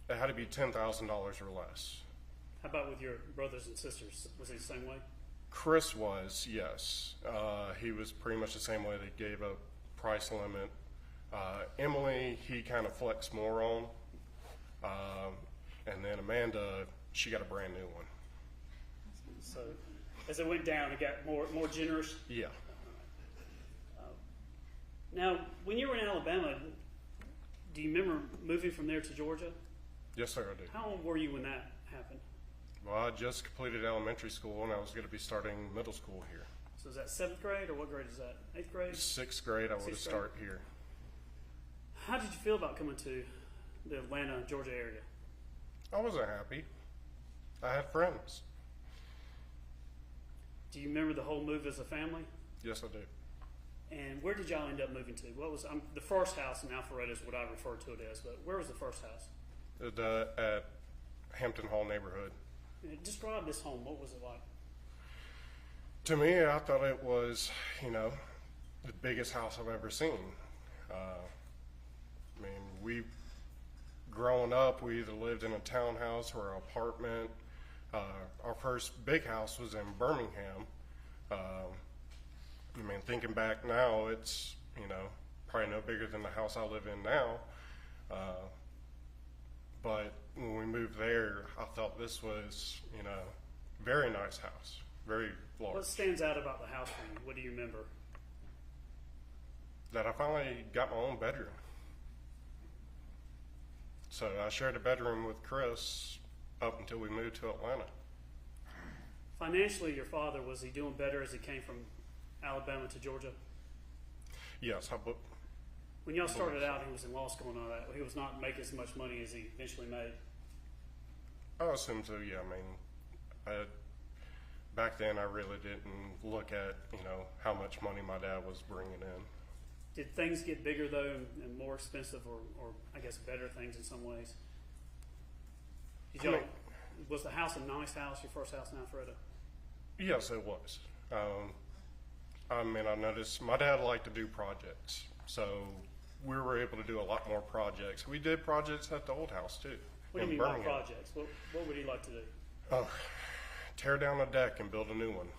had to be $10,000 or less. How about with your brothers and sisters? Was he the same way? Chris was, yes. He was pretty much the same way. They gave a price limit. Emily, he kind of flexed more on. And then Amanda, she got a brand new one. So as it went down, it got more generous? Yeah. Now, when you were in Alabama, do you remember moving from there to Georgia? Yes, sir, I do. How old were you when that happened? Well, I just completed elementary school, and I was going to be starting middle school here. So is that 7th grade, or what grade is that? 8th grade? 6th grade, I would have started here. How did you feel about coming to the Atlanta, Georgia area? I wasn't happy. I had friends. Do you remember the whole move as a family? Yes, I do. And where did y'all end up moving to? What was the first house in Alpharetta is what I refer to it as, but where was the first house? At Hampton Hall neighborhood. Describe this home. What was it like? To me, I thought it was, you know, the biggest house I've ever seen. I mean, growing up, we either lived in a townhouse or an apartment. Our first big house was in Birmingham. I mean, thinking back now, it's, you know, probably no bigger than the house I live in now. But when we moved there, I thought this was, you know, very nice house, very large. What stands out about the house for you? What do you remember? That I finally got my own bedroom. So I shared a bedroom with Chris up until we moved to Atlanta. Financially, your father, was he doing better as he came from Alabama to Georgia? Yes. When y'all started out, he was in law school and all that. He was not making as much money as he eventually made. I assume so, yeah. I mean, back then I really didn't look at, you know, how much money my dad was bringing in. Did things get bigger, though, and more expensive, or I guess better things in some ways? Was the house a nice house, your first house in Alpharetta? Yes, it was. I mean, I noticed my dad liked to do projects, so we were able to do a lot more projects. We did projects at the old house, too. What do you mean by projects? What would he like to do? Tear down a deck and build a new one.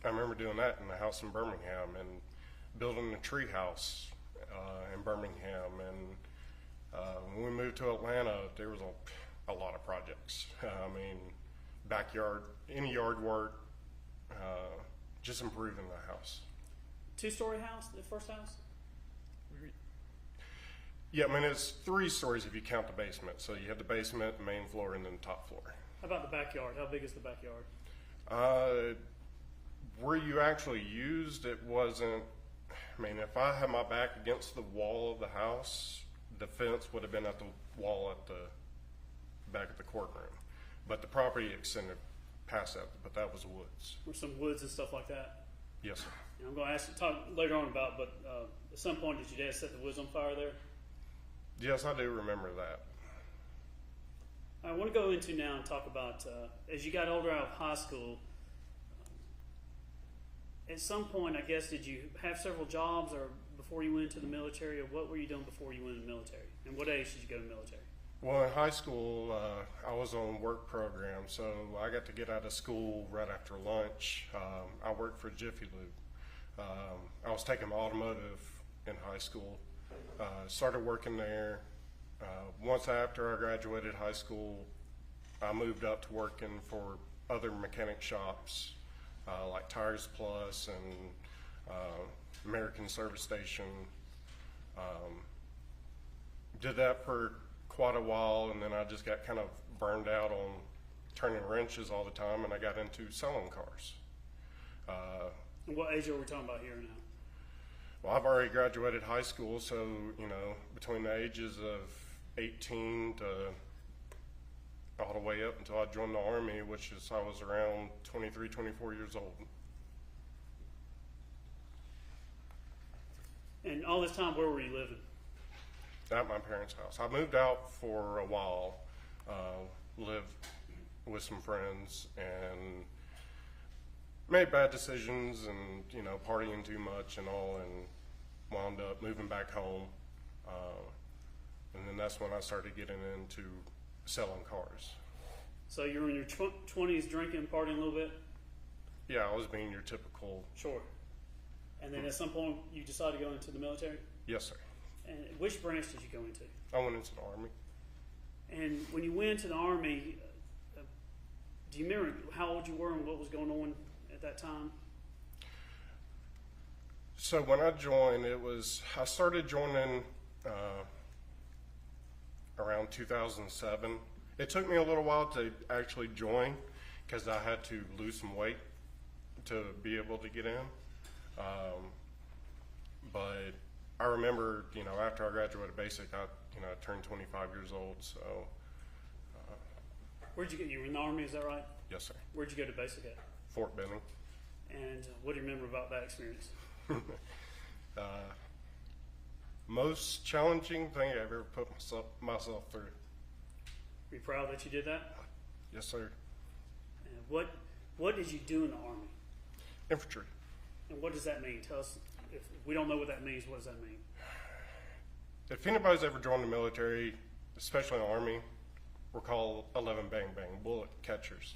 I remember doing that in the house in Birmingham, and building a tree house in Birmingham. And when we moved to Atlanta, there was a lot of projects. I mean, backyard, any yard work, just improving the house. 2-story house, the first house? Yeah, I mean, it's 3 stories if you count the basement. So you have the basement, the main floor, and then the top floor. How about the backyard? How big is the backyard? Where you actually used, it wasn't, I mean, if I had my back against the wall of the house, the fence would have been at the wall at the back of the courtroom. But the property extended past that, but that was woods. Or some woods and stuff like that? Yes, sir. And I'm going to ask you, talk later on about, but at some point did your dad set the woods on fire there? Yes, I do remember that. I want to go into now and talk about, as you got older out of high school, at some point, I guess, did you have several jobs or before you went into the military, or what were you doing before you went in the military? And what age did you go to the military? Well, in high school, I was on work program, so I got to get out of school right after lunch. I worked for Jiffy Lube. I was taking automotive in high school. Started working there. Once after I graduated high school, I moved up to working for other mechanic shops, like Tires Plus and American Service Station. Did that for quite a while, and then I just got kind of burned out on turning wrenches all the time, and I got into selling cars. And what age are we talking about here now? Well, I've already graduated high school, so, you know, between the ages of 18 to all the way up until I joined the Army, which is, I was around 23, 24 years old. And all this time, where were you living? At my parents' house. I moved out for a while, lived with some friends, and made bad decisions and, you know, partying too much and all, and wound up moving back home. And then that's when I started getting into selling cars. So you were in your 20s drinking, partying a little bit? Yeah, I was being your typical. Sure. And then at some point, you decided to go into the military? Yes, sir. And which branch did you go into? I went into the Army. And when you went into the Army, do you remember how old you were and what was going on at that time? So when I joined, I started joining around 2007. It took me a little while to actually join because I had to lose some weight to be able to get in. But I remember, you know, after I graduated basic, I turned 25 years old, so. Where'd you get, you were in the Army, is that right? Yes, sir. Where'd you go to basic at? Fort Benning. And what do you remember about that experience? Most challenging thing I've ever put myself through. Are you proud that you did that? Yes, sir. And what did you do in the Army? Infantry. And what does that mean? Tell us, if we don't know what that means, what does that mean? If anybody's ever joined the military, especially the Army, we're called 11 Bang Bang, bullet catchers.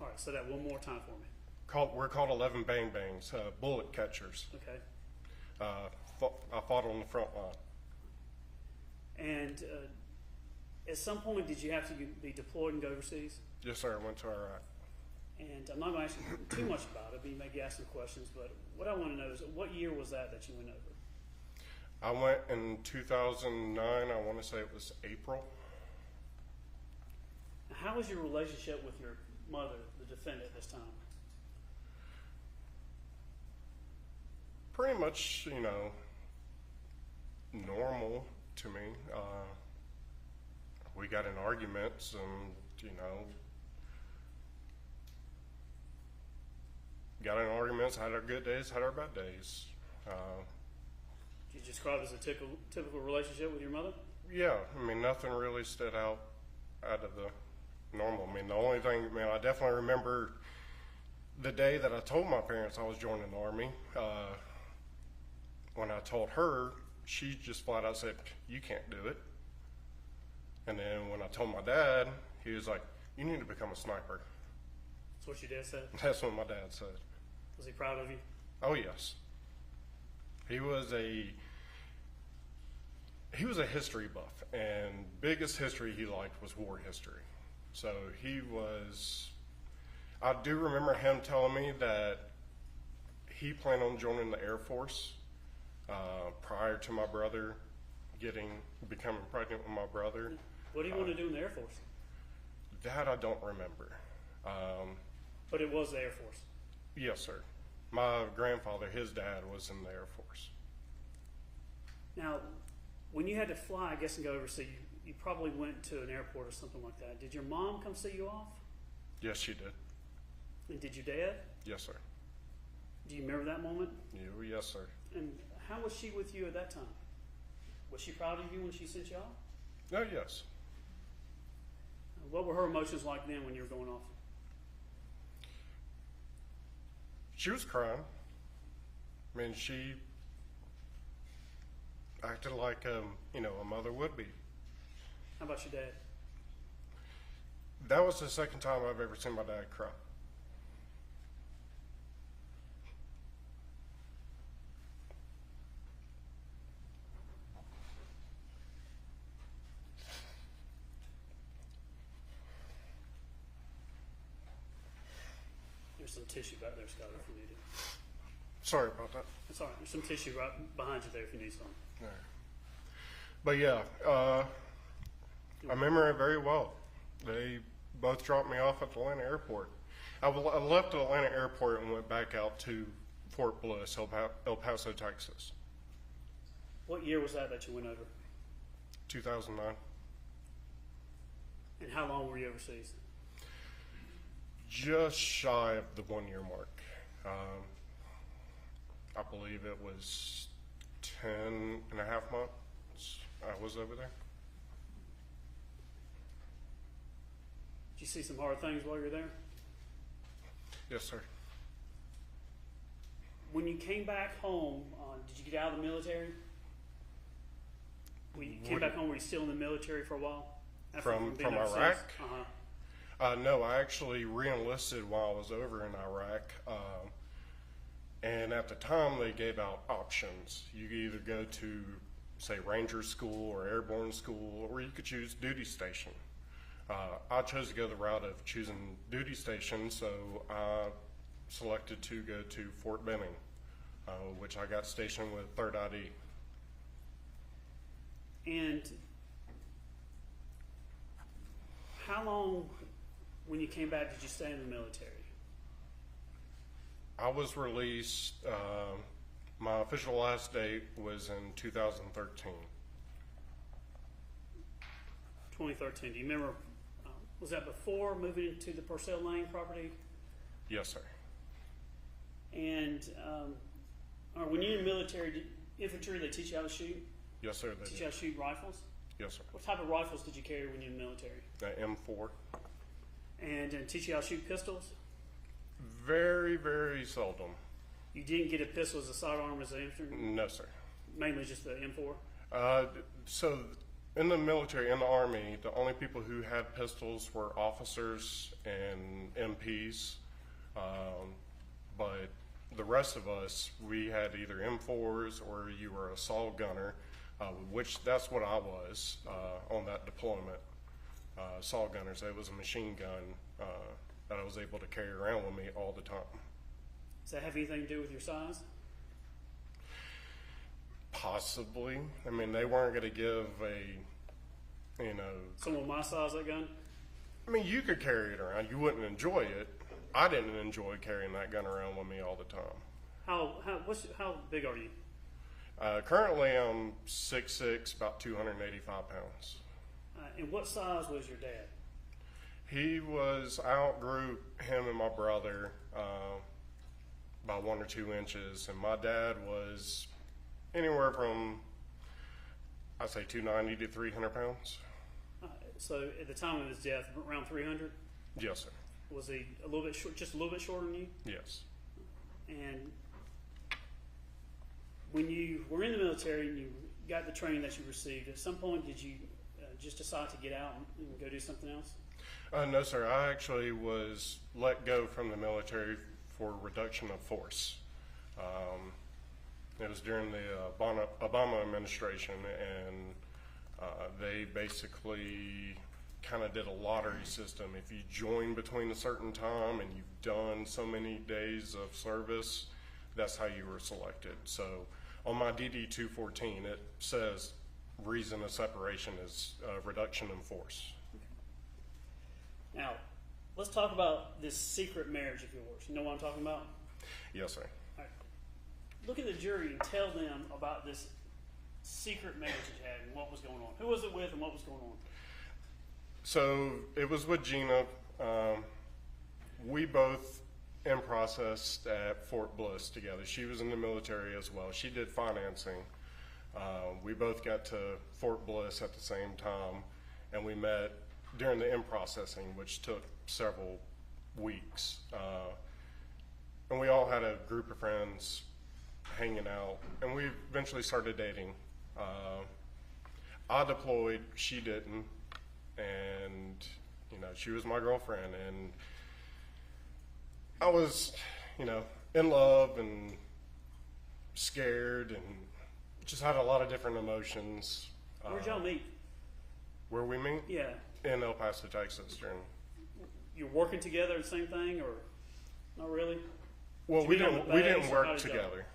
All right, say that one more time for me. We're called 11 Bang Bangs, bullet catchers. Okay. I fought on the front line. And at some point, did you have to be deployed and go overseas? Yes, sir. I went to Iraq. And I'm not going to ask you too much about it, but you may be asking questions. But what I want to know is, what year was that you went over? I went in 2009. I want to say it was April. Now, how was your relationship with your mother, the defendant, this time? Pretty much, you know, normal to me. We got in arguments and, you know, got in arguments, had our good days, had our bad days. Did you describe it as a typical relationship with your mother? Yeah, I mean, nothing really stood out of the normal. I mean, the only thing, man, I definitely remember the day that I told my parents I was joining the Army. When I told her, she just flat out said, "You can't do it." And then when I told my dad, he was like, "You need to become a sniper." That's what your dad said? That's what my dad said. Was he proud of you? Oh, yes. He was a history buff, and biggest history he liked was war history. So I do remember him telling me that he planned on joining the Air Force prior to my brother becoming pregnant with my brother. What do you want to do in the Air Force? That I don't remember. But it was the Air Force. Yes, sir. My grandfather, his dad, was in the Air Force. Now, when you had to fly, I guess, and go overseas, you probably went to an airport or something like that. Did your mom come see you off? Yes, she did. And did your dad? Yes, sir. Do you remember that moment? Yes, sir. And how was she with you at that time? Was she proud of you when she sent you off? Oh, yes. What were her emotions like then when you were going off? She was crying. I mean, she acted like, a mother would be. How about your dad? That was the second time I've ever seen my dad cry. There's some tissue back there, Scott, if you need it. Sorry about that. It's all right. There's some tissue right behind you there if you need some. All right. But yeah, I remember it very well. They both dropped me off at the Atlanta airport. I left the Atlanta airport and went back out to Fort Bliss, El Paso, Texas. What year was that you went over? 2009. And how long were you overseas? Just shy of the 1 year mark. I believe it was 10 and a half months I was over there. Did you see some hard things while you were there? Yes, sir. When you came back home, did you get out of the military? When you came back home, were you still in the military for a while? From being overseas? Iraq? Uh-huh. No, I actually re-enlisted while I was over in Iraq. And at the time, they gave out options. You could either go to, say, Ranger School or Airborne School, or you could choose duty station. I chose to go the route of choosing duty station, so I selected to go to Fort Benning, which I got stationed with 3rd ID. And how long, when you came back, did you stay in the military? I was released, my official last date was in 2013. 2013. Do you remember, was that before moving into the Purcell Lane property? Yes, sir. And when you're in the military, infantry, they teach you how to shoot? Yes, sir. They Teach did. you how to shoot rifles? Yes, sir. What type of rifles did you carry when you were in the military? The M4. And teach you how to shoot pistols? Very, very seldom. You didn't get a pistol as a sidearm as an infantry? No, sir. Mainly just the M4? So in the military, in the Army, the only people who had pistols were officers and MPs. But the rest of us, we had either M4s or you were a saw gunner, which that's what I was on that deployment. Saw gunners. It was a machine gun that I was able to carry around with me all the time. Does that have anything to do with your size? Possibly. I mean, they weren't going to give someone my size that gun? I mean, you could carry it around. You wouldn't enjoy it. I didn't enjoy carrying that gun around with me all the time. How big are you? Currently, I'm 6'6", about 285 pounds. And what size was your dad? I outgrew him and my brother by 1 or 2 inches, and my dad was anywhere from, I'd say, 290 to 300 pounds. So at the time of his death, around 300? Yes, sir. Was he a little bit short, just a little bit shorter than you? Yes. And when you were in the military and you got the training that you received, at some point did you just decide to get out and go do something else? No, sir. I actually was let go from the military for reduction of force. It was during the Obama administration, and they basically kind of did a lottery system. If you join between a certain time and you've done so many days of service, that's how you were selected. So on my DD-214, it says reason of separation is reduction in force. Now, let's talk about this secret marriage of yours. You know what I'm talking about? Yes, sir. All right. Look at the jury and tell them about this secret marriage that you had and what was going on. Who was it with and what was going on? So it was with Jenna. We both in process at Fort Bliss together. She was in the military as well. She did financing. We both got to Fort Bliss at the same time, and we met during the in-processing, which took several weeks. And we all had a group of friends hanging out, and we eventually started dating. I deployed, she didn't, and you know, she was my girlfriend, and I was, you know, in love and scared and just had a lot of different emotions. Where'd y'all meet? Where we meet? Yeah. In El Paso, Texas. You're working together, the same thing, or not really? Well, we didn't work together.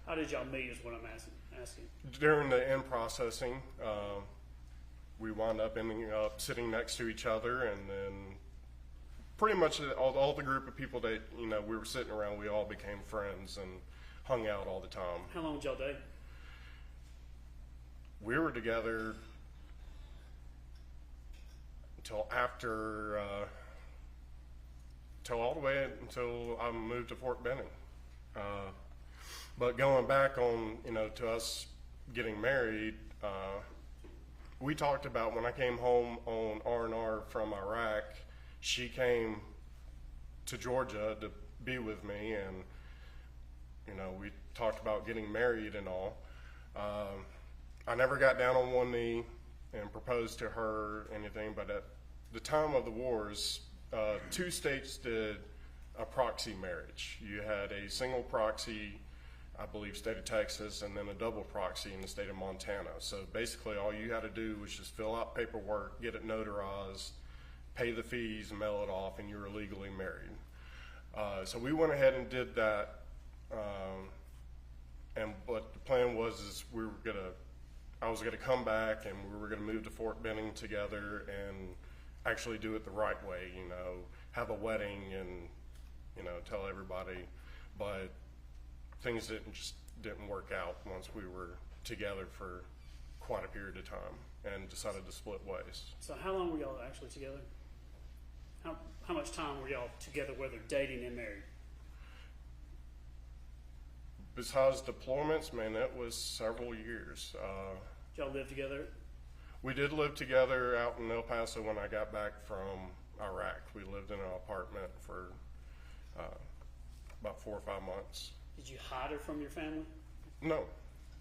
How did y'all meet is what I'm asking. During the in-processing, we wound up ending up sitting next to each other, and then pretty much all the group of people that, you know, we were sitting around, we all became friends and hung out all the time. How long did y'all date? We were together until after, till all the way until I moved to Fort Benning. But going back on, you know, to us getting married, we talked about when I came home on R&R from Iraq, she came to Georgia to be with me, and, you know, we talked about getting married and all. I never got down on one knee and proposed to her, anything, but at the time of the wars, 2 states did a proxy marriage. You had a single proxy, I believe, state of Texas, and then a double proxy in the state of Montana. So basically all you had to do was just fill out paperwork, get it notarized, pay the fees, mail it off, and you were legally married. So we went ahead and did that, and what the plan was is I was gonna come back and we were gonna move to Fort Benning together and actually do it the right way, you know, have a wedding and, you know, tell everybody, but things didn't work out once we were together for quite a period of time and decided to split ways. So how long were y'all actually together? How much time were y'all together, whether dating and married? Besides deployments, man, it was several years. Did y'all live together? We did live together out in El Paso when I got back from Iraq. We lived in an apartment for about 4 or 5 months. Did you hide her from your family? No.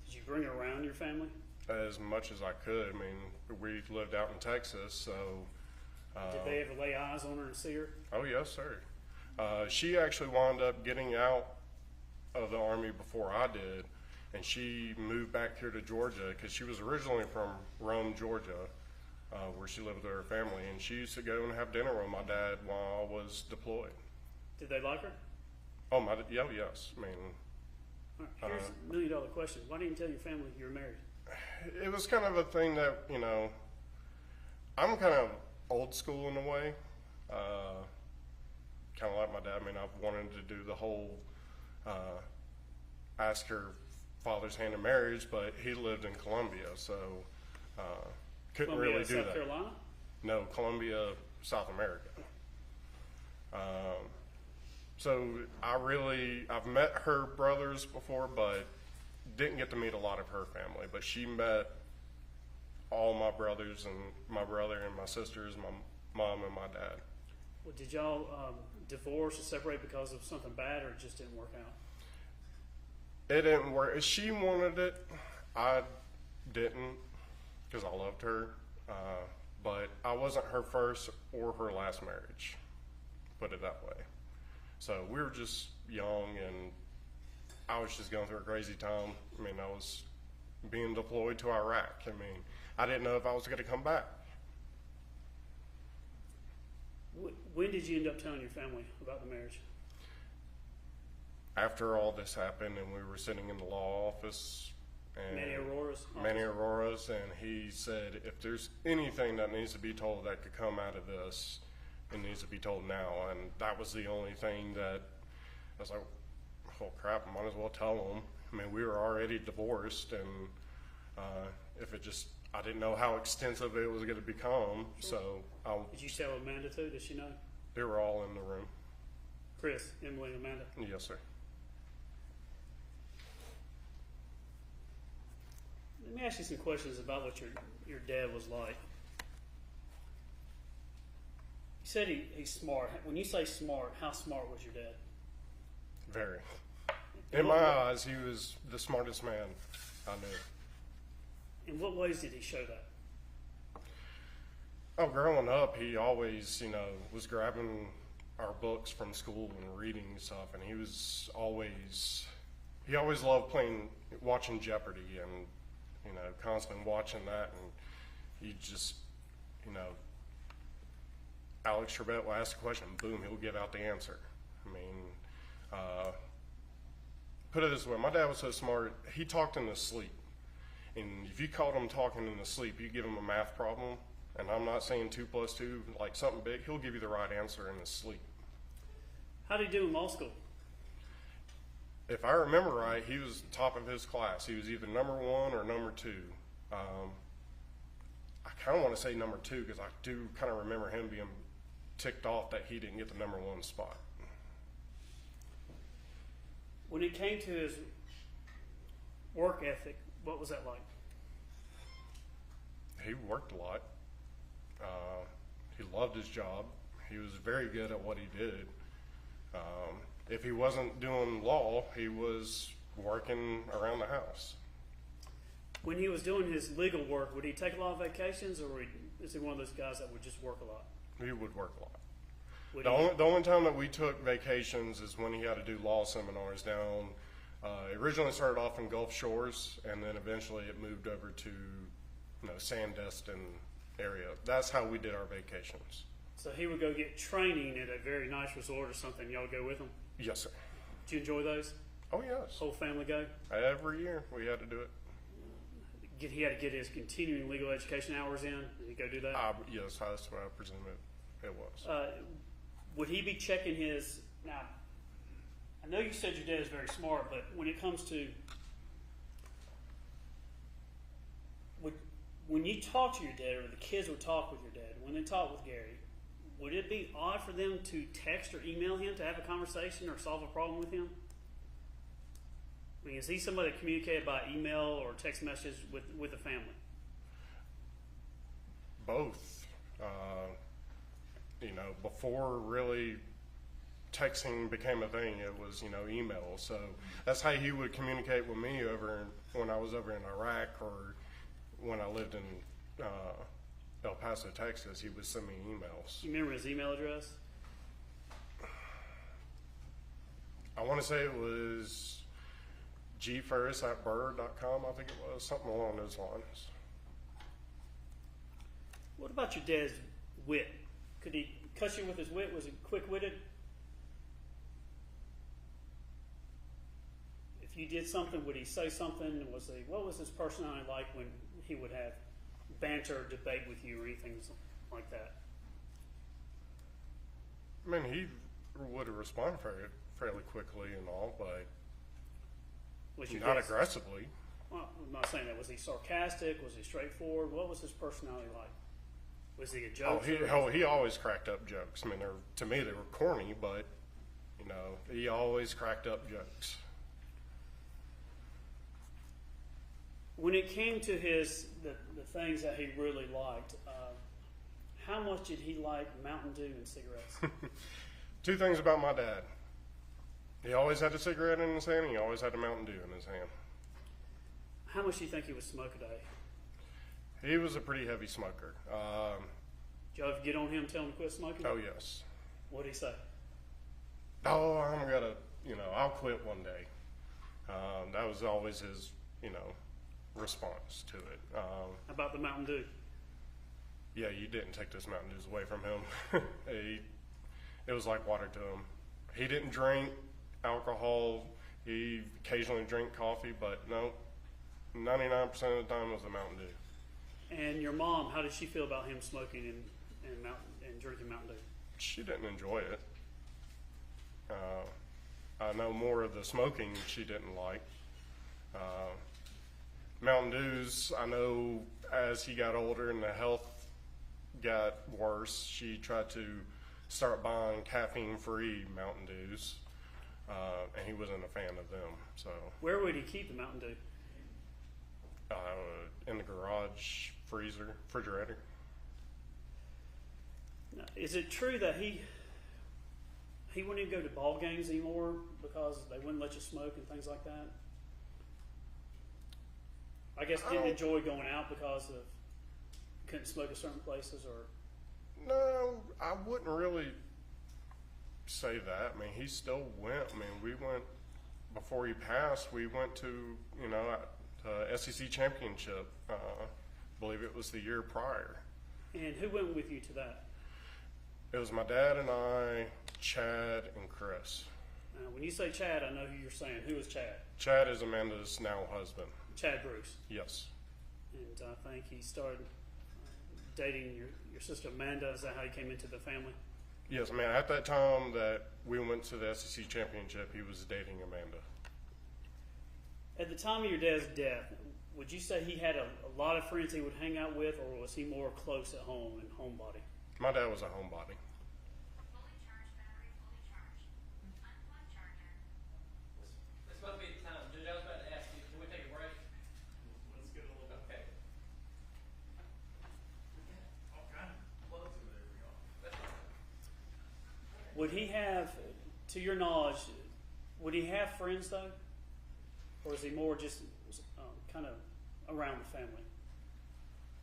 Did you bring her around your family? As much as I could. I mean, we lived out in Texas, so. Did they ever lay eyes on her and see her? Oh, yes, sir. She actually wound up getting out of the Army before I did, and she moved back here to Georgia because she was originally from Rome, Georgia, where she lived with her family, and she used to go and have dinner with my dad while I was deployed. Did they like her? Oh, yeah, yes. I mean, here's a $1 million question. Why didn't you tell your family you were married? It was kind of a thing that, you know, I'm kind of old school in a way, kind of like my dad. I mean, I've wanted to do the whole ask her father's hand in marriage, but he lived in Colombia, so couldn't Columbia, really do South that. Carolina? No, Colombia, South America. So I've met her brothers before, but didn't get to meet a lot of her family. But she met all my brothers and my brother and my sisters, my mom and my dad. Well, did y'all divorce or separate because of something bad, or it just didn't work out? It didn't work. She wanted it. I didn't, because I loved her. But I wasn't her first or her last marriage, put it that way. So we were just young, and I was just going through a crazy time. I mean, I was being deployed to Iraq. I mean, I didn't know if I was going to come back. When did you end up telling your family about the marriage? After all this happened, and we were sitting in the law office, and Manny Aurora's, and he said, if there's anything that needs to be told that could come out of this, it needs to be told now. And that was the only thing that I was like, oh crap, I might as well tell them. I mean, we were already divorced, and I didn't know how extensive it was going to become. Sure. So Did you tell Amanda too? Did she know? they were all in the room. Chris, Emily, Amanda. Yes, sir. Let me ask you some questions about what your dad was like. You said he's smart. When you say smart, how smart was your dad? Very. In my eyes, he was the smartest man I knew. In what ways did he show that? Oh, growing up, he always, was grabbing our books from school and reading stuff, and he always loved watching Jeopardy, and constantly watching that, and he just, Alex Trebek will ask a question, boom, he'll give out the answer. I mean, put it this way, my dad was so smart, he talked in his sleep. And if you caught him talking in his sleep, you give him a math problem, and I'm not saying 2 + 2, like something big, he'll give you the right answer in his sleep. How did he do in law school? If I remember right, he was top of his class. He was either number 1 or number 2. I kind of want to say number 2 because I do kind of remember him being ticked off that he didn't get the number 1 spot. When it came to his work ethic, what was that like? He worked a lot. He loved his job. He was very good at what he did. If he wasn't doing law, he was working around the house. When he was doing his legal work, would he take a lot of vacations, or is he one of those guys that would just work a lot? He would work a lot. The only time that we took vacations is when he had to do law seminars down. It originally started off in Gulf Shores, and then eventually it moved over to Sandestin area. That's how we did our vacations. So he would go get training at a very nice resort or something. Y'all go with him? Yes, sir. Did you enjoy those? Oh, yes. Whole family go? Every year we had to do it. He had to get his continuing legal education hours in. Did he go do that? Yes, that's what I presume it was. Would he be checking his... Now, I know you said your dad is very smart, but when it comes to... When you talk to your dad, or the kids would talk with your dad, when they talk with Gary, would it be odd for them to text or email him to have a conversation or solve a problem with him? I mean, is he somebody that communicated by email or text message with the family? Both. Before really texting became a thing, it was, email. So that's how he would communicate with me when I was over in Iraq, or when I lived in El Paso, Texas. He would send me emails. You remember his email address? I want to say it was gferris@bird.com, I think it was, something along those lines. What about your dad's wit? Could he cuss you with his wit? Was he quick-witted? If you did something, would he say something? What was his personality like when he would have banter or debate with you or anything like that? I mean, he would respond fairly quickly and all, but not aggressively. Well, I'm not saying that. Was he sarcastic? Was he straightforward? What was his personality like? Was he a joke? He always cracked up jokes. I mean, to me, they were corny, but, he always cracked up jokes. When it came to the things that he really liked, how much did he like Mountain Dew and cigarettes? 2 things about my dad. He always had a cigarette in his hand, and he always had a Mountain Dew in his hand. How much do you think he would smoke a day? He was a pretty heavy smoker. Did you ever get on him and tell him to quit smoking? Oh, yes. What did he say? Oh, I'm going to, I'll quit one day. That was always his, response to it. How about the Mountain Dew? Yeah, you didn't take those Mountain Dews away from him. It was like water to him. He didn't drink alcohol. He occasionally drank coffee, but no, 99% of the time it was the Mountain Dew. And your mom, how did she feel about him smoking and drinking Mountain Dew? she didn't enjoy it. I know more of the smoking she didn't like. Mountain Dews, I know as he got older and the health got worse, she tried to start buying caffeine-free Mountain Dews, and he wasn't a fan of them. So Where would he keep the Mountain Dew? in the garage refrigerator. Now, is it true that he wouldn't even go to ball games anymore because they wouldn't let you smoke and things like that? I guess didn't enjoy going out because of couldn't smoke at certain places, or No, I wouldn't really say that. I mean, he still went. I mean, we went, before he passed, we went to, SEC championship. I believe it was the year prior. And who went with you to that? It was my dad and I, Chad and Chris. When you say Chad, I know who you're saying. Who is Chad? Chad is Amanda's now husband. Chad Bruce. Yes. And I think he started dating your sister Amanda. Is that how he came into the family? Yes, man. At that time that we went to the SEC championship, he was dating Amanda. At the time of your dad's death, would you say he had a lot of friends he would hang out with, or was he more close at home and homebody? My dad was a homebody. This must be the time. Dude, I was about to ask you, can we take a break? Let's get a little bit. Okay. All kind of close to there we go. Would he have, to your knowledge, would he have friends though? Or is he more just kind of around the family?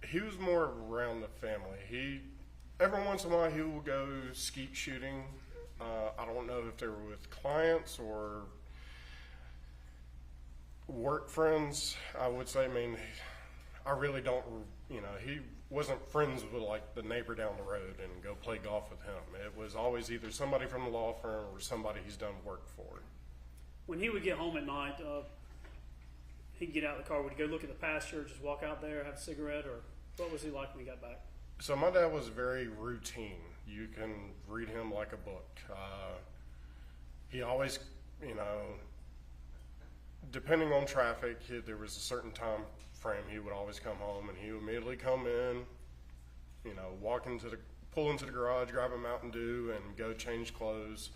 He was more around the family. Every once in a while, he would go skeet shooting. I don't know if they were with clients or work friends, I would say. I mean, I really don't, he wasn't friends with like the neighbor down the road and go play golf with him. It was always either somebody from the law firm or somebody he's done work for. When he would get home at night, he'd get out of the car. Would he go look at the pasture, just walk out there, have a cigarette, or what was he like when he got back? So my dad was very routine. You can read him like a book. He always, depending on traffic, there was a certain time frame he would always come home, and he would immediately come in, pull into the garage, grab a Mountain Dew, and go change clothes.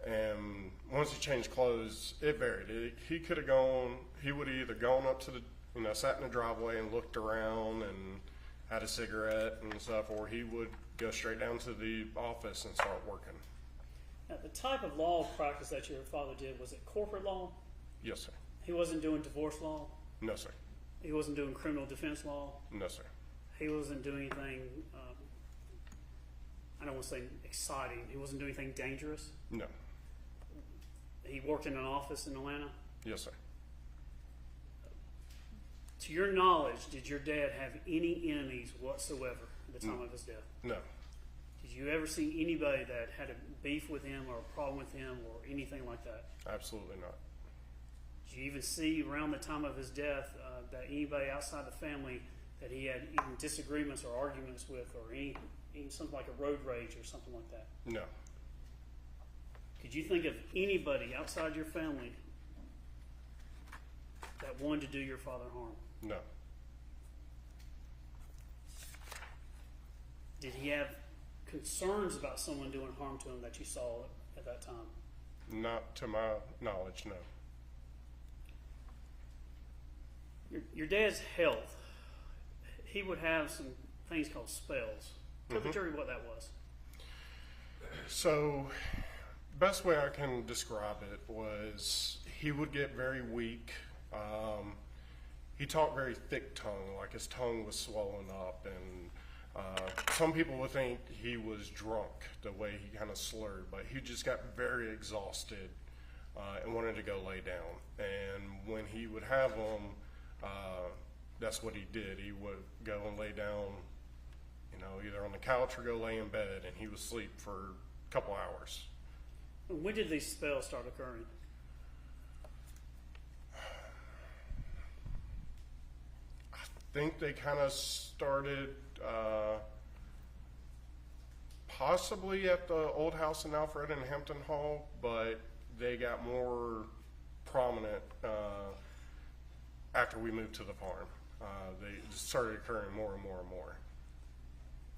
And once he changed clothes, it varied. He could have gone. He would have either gone up to the, sat in the driveway and looked around and had a cigarette and stuff, or he would go straight down to the office and start working. Now, the type of law practice that your father did, was it corporate law? Yes, sir. He wasn't doing divorce law? No, sir. He wasn't doing criminal defense law? No, sir. He wasn't doing anything, I don't want to say exciting. He wasn't doing anything dangerous? No. He worked in an office in Atlanta? Yes, sir. To your knowledge, did your dad have any enemies whatsoever at the time of his death? No. Did you ever see anybody that had a beef with him or a problem with him or anything like that? Absolutely not. Did you even see around the time of his death that anybody outside the family that he had even disagreements or arguments with, or any something like a road rage or something like that? No. Could you think of anybody outside your family that wanted to do your father harm? No. Did he have concerns about someone doing harm to him that you saw at that time? Not to my knowledge, no. Your dad's health, he would have some things called spells. Tell the jury what that was. So, best way I can describe it was he would get very weak. He talked very thick tongue, like his tongue was swollen up, and some people would think he was drunk, the way he kind of slurred, but he just got very exhausted and wanted to go lay down. And when he would have them, that's what he did. He would go and lay down, either on the couch or go lay in bed, and he would sleep for a couple hours. When did these spells start occurring? I think they kind of started possibly at the old house in Alfred and Hampton Hall, but they got more prominent after we moved to the farm. They just started occurring more and more and more.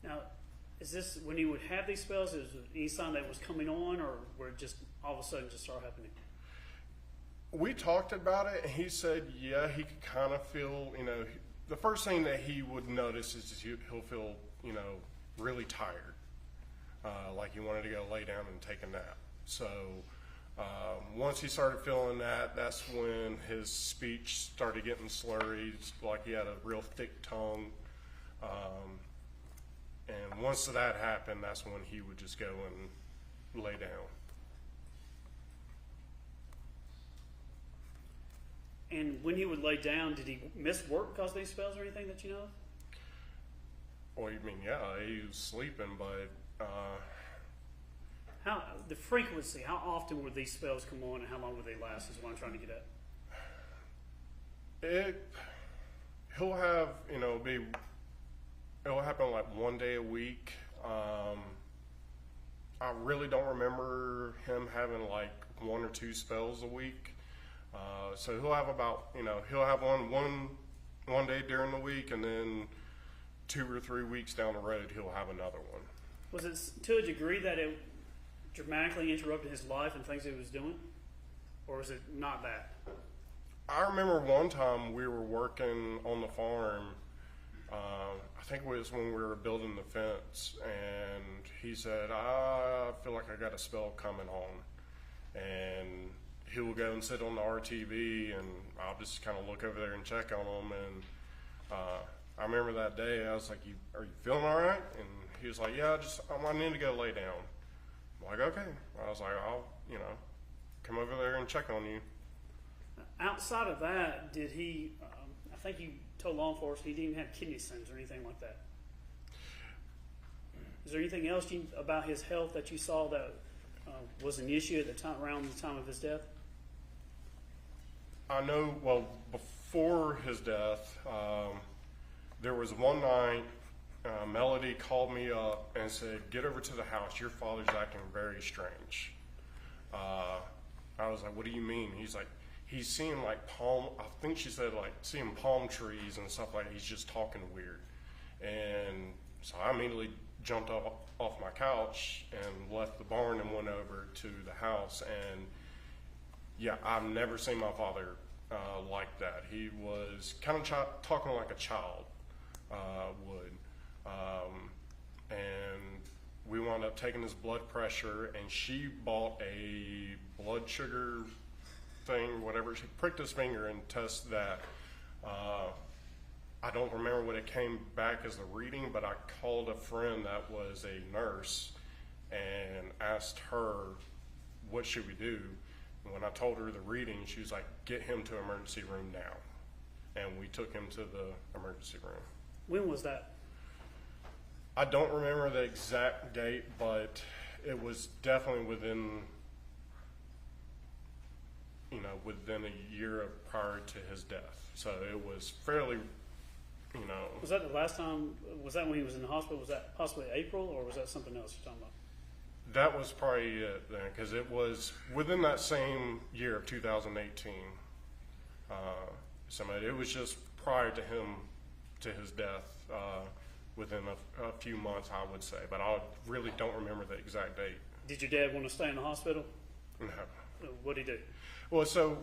Now, is this when he would have these spells? Is it any sign that was coming on, or were it just all of a sudden just start happening? We talked about it, and he said, yeah, he could kind of feel, the first thing that he would notice is he'll feel, really tired, like he wanted to go lay down and take a nap. So once he started feeling that, that's when his speech started getting slurry, like he had a real thick tongue. And once that happened, that's when he would just go and lay down. And when he would lay down, did he miss work because of these spells or anything that you know of? Well, you mean, yeah, he was sleeping, but how the frequency? How often would these spells come on, and how long would they last? Is what I'm trying to get at. He'll have, it'll happen like one day a week. I really don't remember him having like 1 or 2 spells a week. So he'll have about, he'll have one day during the week, and then 2 or 3 weeks down the road, he'll have another one. Was it to a degree that it dramatically interrupted his life and things he was doing? Or was it not that? I remember one time we were working on the farm. I think it was when we were building the fence, and he said, I feel like I got a spell coming on. And he will go and sit on the RTV, and I'll just kind of look over there and check on him. And I remember that day, I was like, are you feeling all right? And he was like, yeah, I need to go lay down. I'm like, okay. I was like, I'll, come over there and check on you. Outside of that, did he, I think you told law enforcement he didn't even have kidney stones or anything like that. Is there anything else about his health that you saw that was an issue at the time, around the time of his death? I know, well, before his death, there was one night, Melody called me up and said, get over to the house, your father's acting very strange. I was like, what do you mean? He's like, he's seeing like I think she said like seeing palm trees and stuff like that. He's just talking weird. And so I immediately jumped off my couch and left the barn and went over to the house. And yeah, I've never seen my father like that. He was kind of talking like a child would. And we wound up taking his blood pressure, and she bought a blood sugar thing, whatever. She pricked his finger and tested that. I don't remember what it came back as a reading, but I called a friend that was a nurse and asked her, what should we do? And when I told her the reading, she was like, get him to emergency room now. And we took him to the emergency room. When was that? I don't remember the exact date, but it was definitely within a year prior to his death. So it was fairly, Was that the last time, was that when he was in the hospital? Was that possibly April, or was that something else you're talking about? That was probably it then, because it was within that same year of 2018. It was just prior to his death, within a few months, I would say, but I really don't remember the exact date. Did your dad want to stay in the hospital? No. What did he do? Well, so,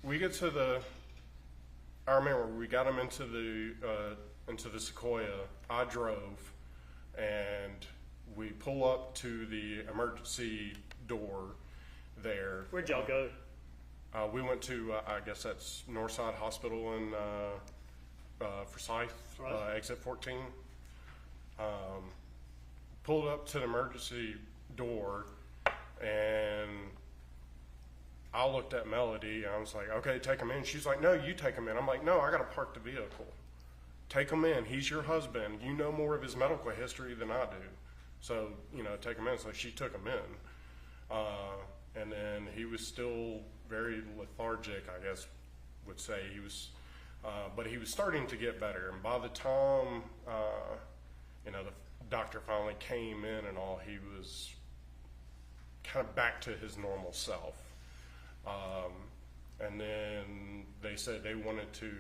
we get to I remember we got him into the Sequoia. I drove, and we pull up to the emergency door there. Where'd y'all go? We went to, I guess that's Northside Hospital in Forsyth, right. Exit 14. Pulled up to the emergency door, and I looked at Melody, and I was like, okay, take him in. She's like, no, you take him in. I'm like, no, I got to park the vehicle. Take him in. He's your husband. You know more of his medical history than I do. So, take him in. So she took him in. And then he was still very lethargic, I guess, would say. He was, but he was starting to get better. And by the time, doctor finally came in and all, he was kind of back to his normal self. And then they said they wanted to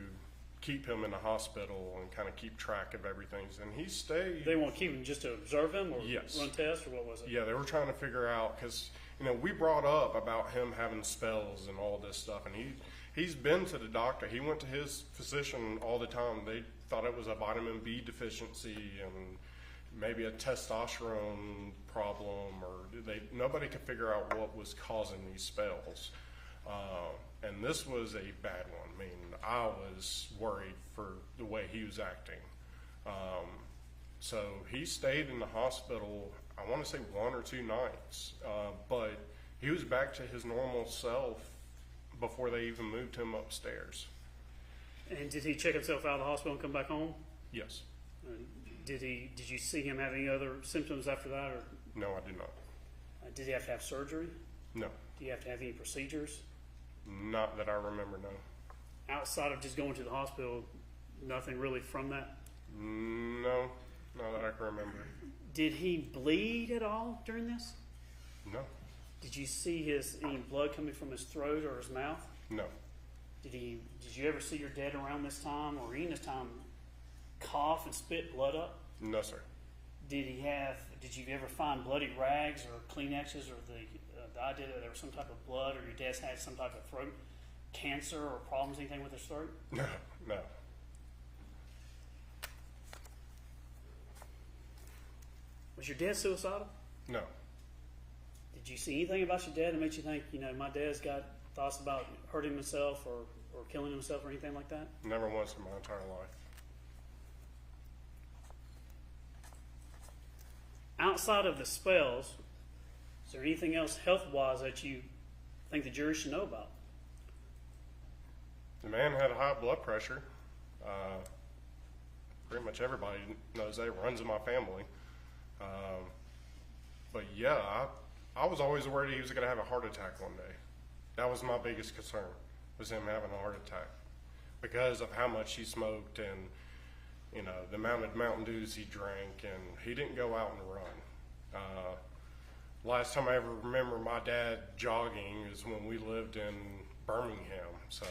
keep him in the hospital and kind of keep track of everything. And he stayed. They want to keep him just to observe him or Yes. run tests, or what was it? Yeah, they were trying to figure out, because, you know, we brought up about him having spells and all this stuff, and he's been to the doctor. He went to his physician all the time. They thought it was a vitamin B deficiency and maybe a testosterone problem, or nobody could figure out what was causing these spells. And this was a bad one. I mean, I was worried for the way he was acting. So he stayed in the hospital, I want to say 1 or 2 nights, but he was back to his normal self before they even moved him upstairs. And did he check himself out of the hospital and come back home? Yes. Did you see him have any other symptoms after that, or No, I did not. did he have to have surgery? No. Do you have to have any procedures? Not that I remember, no. Outside of just going to the hospital, nothing really from that? No, not that I can remember. Did he bleed at all during this? No. Did you see any blood coming from his throat or his mouth? No. Did you ever see your dad around this time or any this time cough and spit blood up? No, sir. Did you ever find bloody rags or Kleenexes, or the idea that there was some type of blood, or your dad's had some type of throat cancer or problems, anything with his throat? No, no. Was your dad suicidal? No. Did you see anything about your dad that made you think, my dad's got thoughts about hurting himself or killing himself or anything like that? Never once in my entire life. Outside of the spells, is there anything else health-wise that you think the jury should know about? The man had high blood pressure. Pretty much everybody knows that. It runs in my family. But yeah, I was always worried he was going to have a heart attack one day. That was my biggest concern, was him having a heart attack, because of how much he smoked and, the amount of Mountain Dews he drank, and he didn't go out and run. Last time I ever remember my dad jogging is when we lived in Birmingham, so,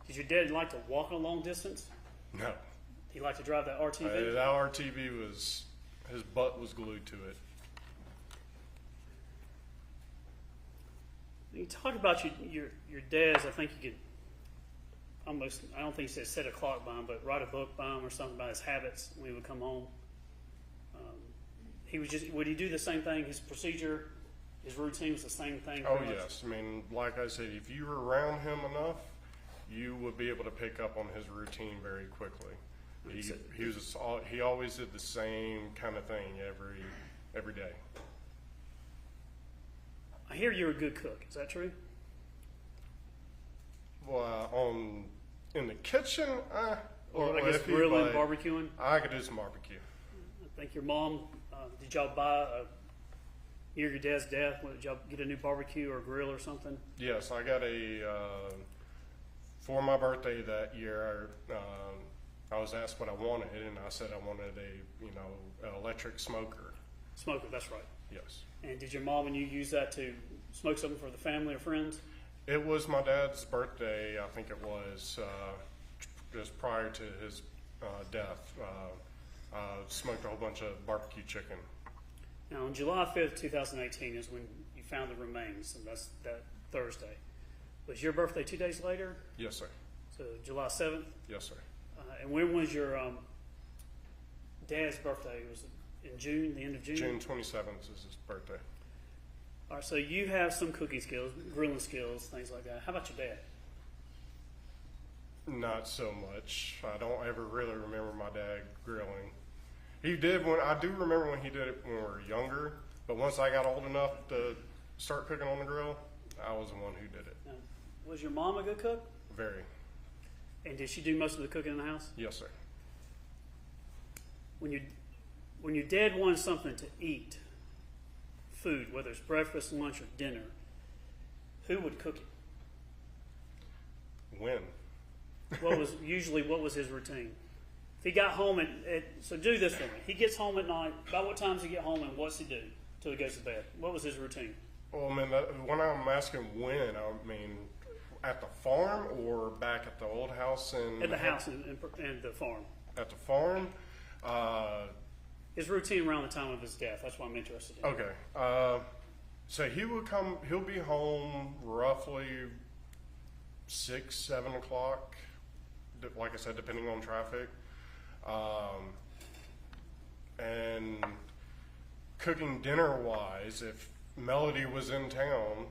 Did your dad like to walk a long distance? No. He liked to drive that RTV? That RTV his butt was glued to it. You talk about your dad's, I think you could almost, I don't think he said set a clock by him, but write a book by him or something about his habits when he would come home. Would he do the same thing? His procedure, his routine was the same thing? Oh, yes. I mean, like I said, if you were around him enough, you would be able to pick up on his routine very quickly. He always did the same kind of thing every day. I hear you're a good cook. Is that true? Well, in the kitchen, or I guess grilling, barbecuing? I could do some barbecue. I think your mom, did y'all buy near your dad's death? Did y'all get a new barbecue or grill or something? Yes, I got for my birthday that year, I was asked what I wanted, and I said I wanted an electric smoker. Smoker, that's right. Yes. And did your mom and you use that to smoke something for the family or friends? It was my dad's birthday, I think it was, just prior to his death. Smoked a whole bunch of barbecue chicken. Now, on July 5th, 2018 is when you found the remains, and that's that Thursday. Was your birthday 2 days later? Yes, sir. So July 7th? Yes, sir. And when was your dad's birthday? Was it in June, the end of June? June 27th is his birthday. All right, so you have some cooking skills, grilling skills, things like that. How about your dad? Not so much. I don't ever really remember my dad grilling. He did I do remember when he did it when we were younger, but once I got old enough to start cooking on the grill, I was the one who did it. Now, was your mom a good cook? Very. And did she do most of the cooking in the house? Yes, sir. When your dad wanted something to eat, food, whether it's breakfast, lunch, or dinner, who would cook it? When? What was his routine? If he got home so do this for me. He gets home at night. About what time does he get home, and what's he do till he goes to bed? What was his routine? Well, I mean, when I'm asking when, I mean, at the farm or back at the old house? At the house and the farm. At the farm? His routine around the time of his death. That's what I'm interested in. Okay. So he'll be home roughly 6, 7 o'clock, like I said, depending on traffic. And cooking dinner-wise, if Melody was in town,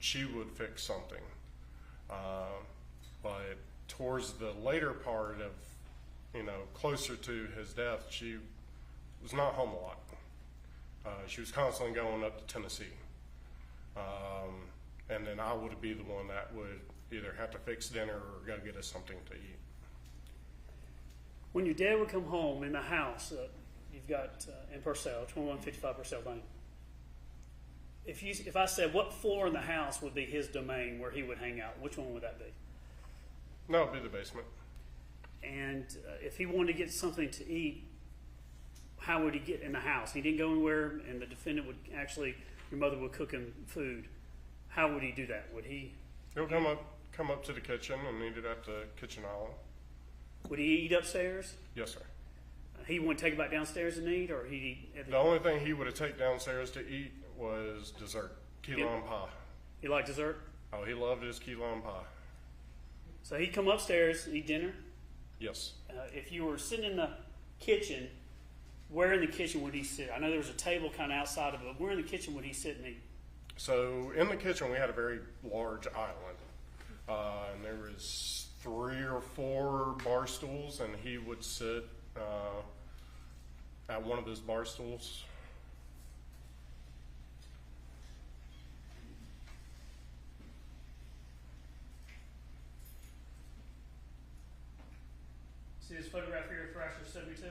she would fix something. But towards the later part of, closer to his death, she was not home a lot. She was constantly going up to Tennessee. And then I would be the one that would either have to fix dinner or go get us something to eat. When your dad would come home in the house, you've got in Purcell, 2155 Purcell Lane. If I said what floor in the house would be his domain where he would hang out, which one would that be? No, it'd be the basement. And if he wanted to get something to eat, how would he get in the house? He didn't go anywhere, and the defendant would your mother would cook him food. How would he do that? Would he? He'll come up to the kitchen and eat it at the kitchen island. Would he eat upstairs? Yes, sir. He wouldn't take it back downstairs and eat, or he'd eat? The only thing he would have taken downstairs to eat was dessert, key lime pie. He liked dessert? Oh, he loved his key lime pie. So he'd come upstairs, eat dinner? Yes. If you were sitting in the kitchen, where in the kitchen would he sit? I know there was a table kind of outside of it, but where in the kitchen would he sit and eat? So in the kitchen, we had a very large island, and there was 3 or 4 bar stools, and he would sit at one of those bar stools. See this photograph here of Thrasher 72?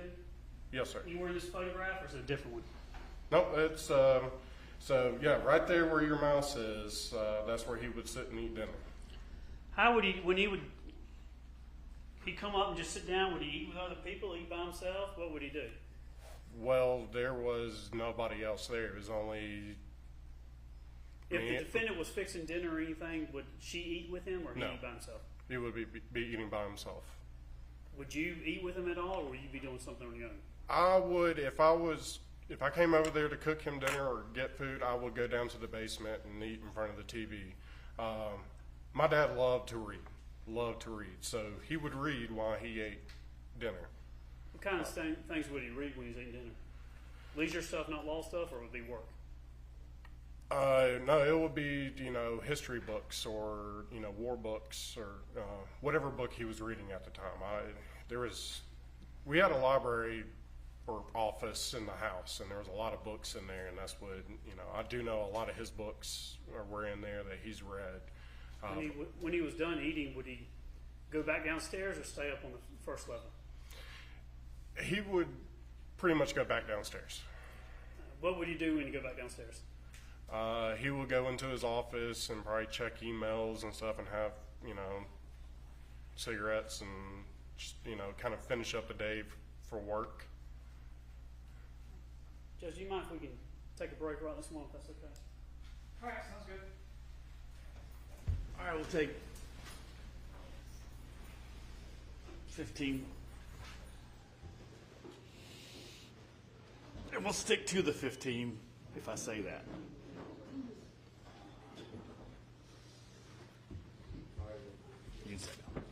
Yes, sir. You were in this photograph, or is it a different one? No, it's so yeah, right there where your mouse is, that's where he would sit and eat dinner. How would he, when he'd come up and just sit down, would he eat with other people, eat by himself? What would he do? Well, there was nobody else there. It was only... If the defendant was fixing dinner or anything, would she eat with him, or he eat by himself? He would be eating by himself. Would you eat with him at all, or would you be doing something on your own? I would, if I came over there to cook him dinner or get food, I would go down to the basement and eat in front of the TV. My dad loved to read, so he would read while he ate dinner. What kind of things would he read when he was eating dinner? Leisure stuff, not law stuff, or would it be work? No, it would be, history books or, war books or whatever book he was reading at the time. We had a library or office in the house, and there was a lot of books in there, and that's what, I do know a lot of his books were in there that he's read. When he was done eating, would he go back downstairs or stay up on the first level? He would pretty much go back downstairs. What would he do when you go back downstairs? He would go into his office and probably check emails and stuff and have, cigarettes and just, kind of finish up the day for work. Judge, do you mind if we can take a break right this moment, if that's okay? All right, sounds good. All right, we'll take 15. And we'll stick to the 15 if I say that. You can sit down.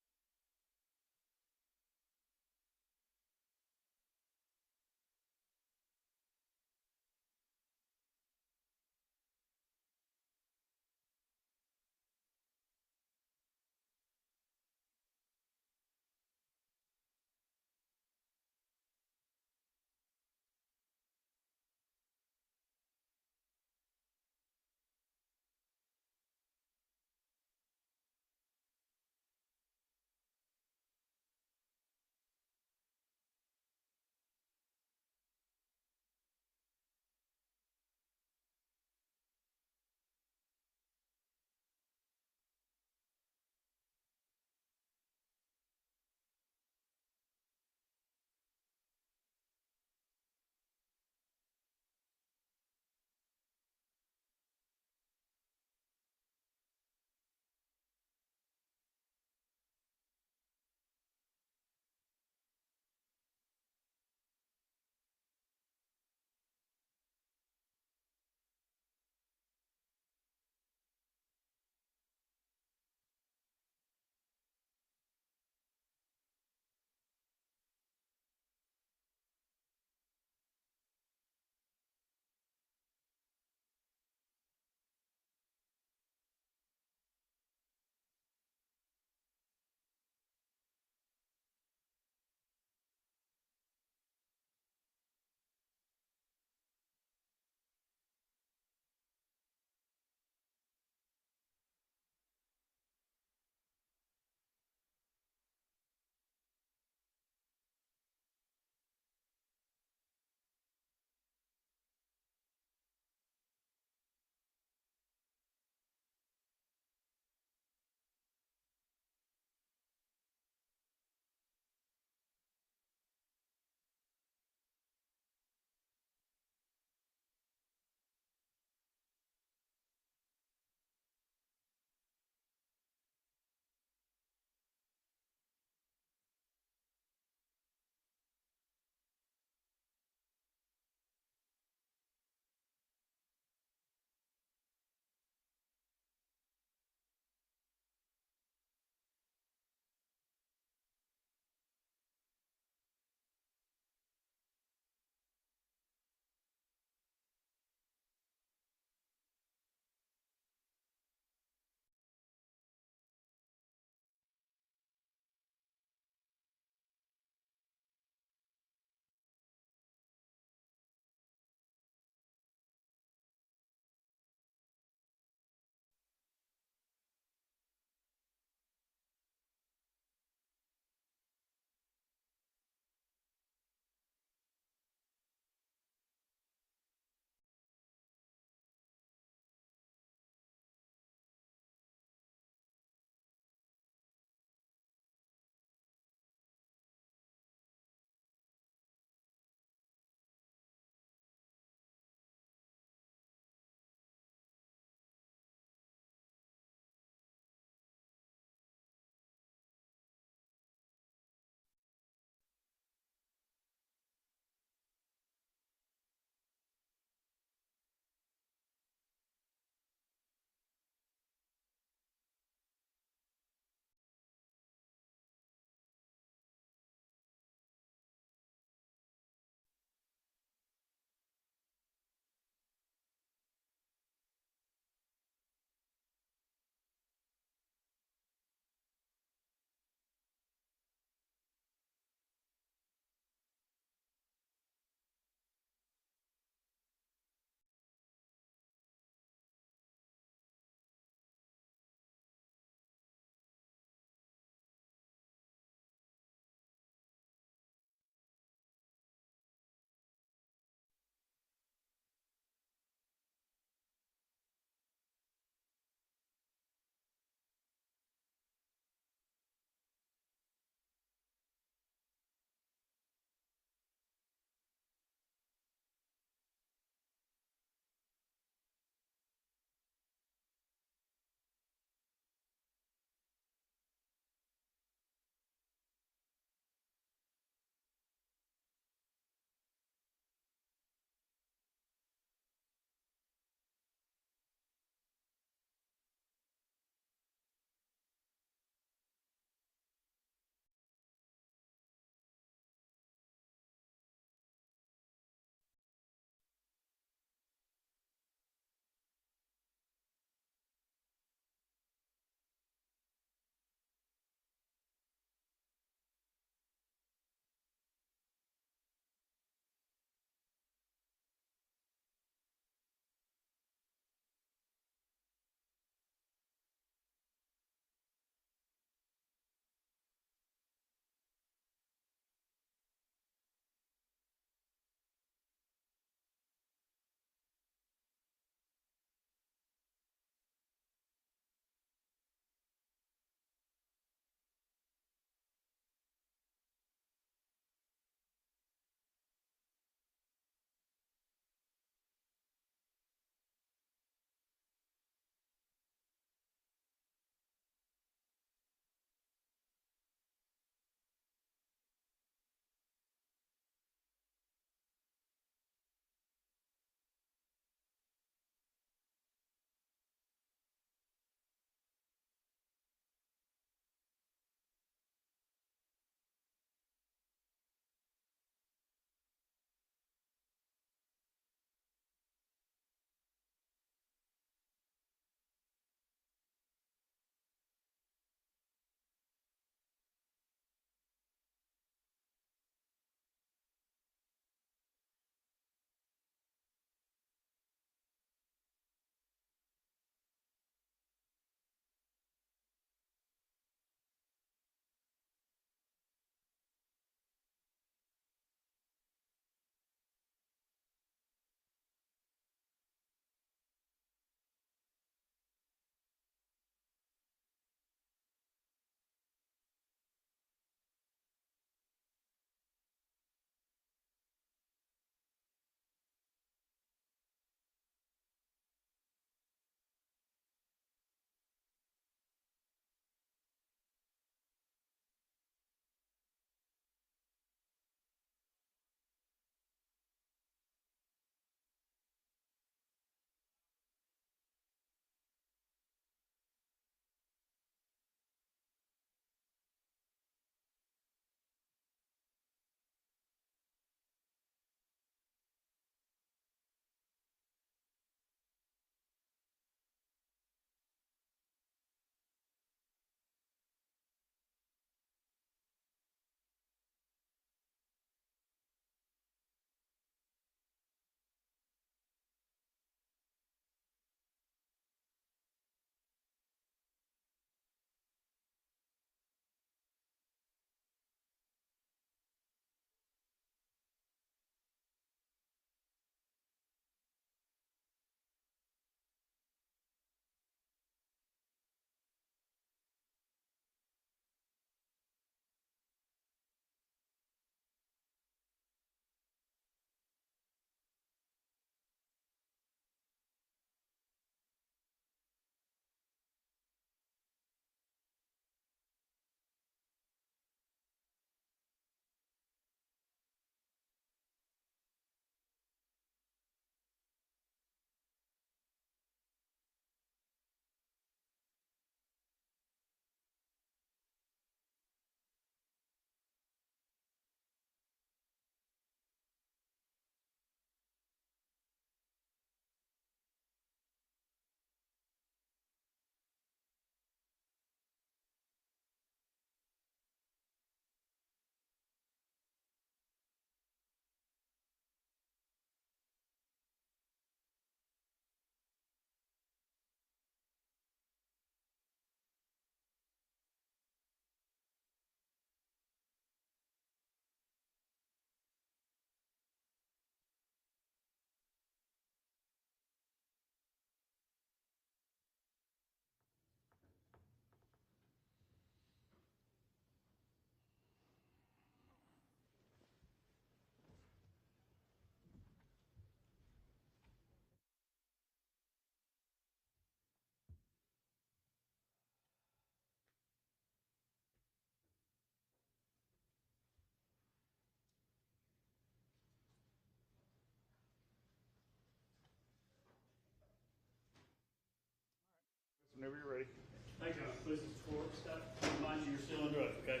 Whenever you're ready. Thank you. Please report, Scott. Remind you, you're still under oath, okay?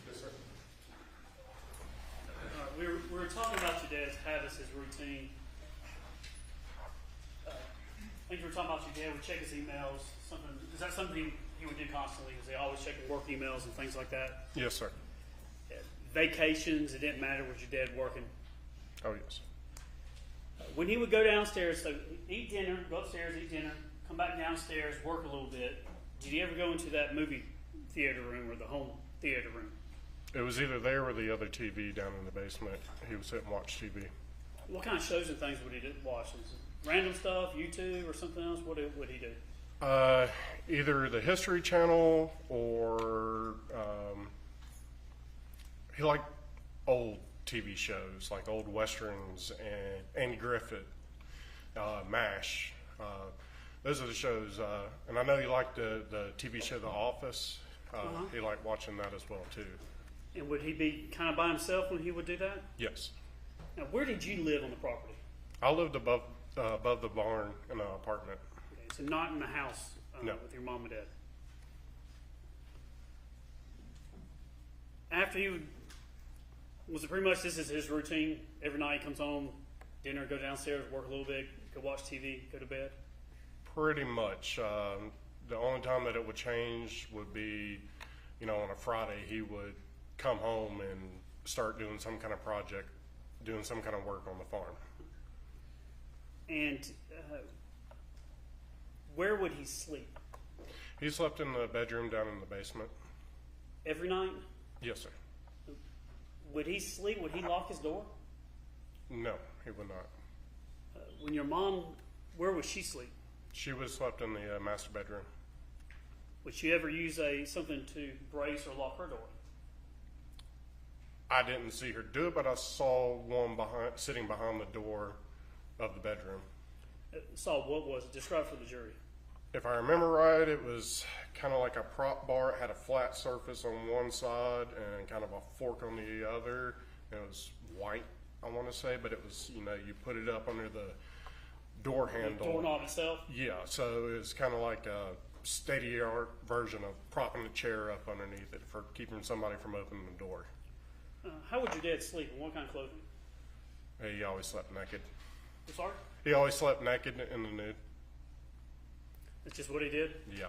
Yes, sir. All right, we were talking about your dad's habits, his routine. I think we were talking about your dad would check his emails. Is that something he would do constantly? Was he always checking work emails and things like that? Yes, sir. Vacations, it didn't matter, was your dad working? Oh, yes. When he would go downstairs, so eat dinner, go upstairs, eat dinner, come back downstairs, work a little bit. Did he ever go into that movie theater room or the home theater room? It was either there or the other TV down in the basement. He would sit and watch TV. What kind of shows and things would he watch? Was it random stuff, YouTube, or something else? What would he do? Either the History Channel or he liked old TV shows like old westerns and Andy Griffith, MASH. Those are the shows. And I know he liked the TV show The Office. He liked watching that as well too. And would he be kind of by himself when he would do that? Yes. Now, where did you live on the property? I lived above the barn in an apartment. Okay, so not in the house No. with your mom and dad. After he would, was it pretty much this is his routine? Every night he comes home, dinner, go downstairs, work a little bit, go watch TV, go to bed? Pretty much. The only time that it would change would be, on a Friday he would come home and start doing some kind of project, doing some kind of work on the farm. And where would he sleep? He slept in the bedroom down in the basement. Every night? Yes, sir. Would he sleep? Would he lock his door? No, he would not. When your mom, where would she sleep? She would have slept in the master bedroom. Would she ever use something to brace or lock her door? I didn't see her do it, but I saw one sitting behind the door of the bedroom. Saw what was it? Describe for the jury. If I remember right, it was kind of like a prop bar. It had a flat surface on one side and kind of a fork on the other. It was white, I want to say, but it was, you put it up under the door handle. The doorknob itself? Yeah, so it was kind of like a state-of-the-art version of propping a chair up underneath it for keeping somebody from opening the door. How would your dad sleep, and what kind of clothing? He always slept naked. I'm sorry? He always slept naked in the nude. That's just what he did? Yeah.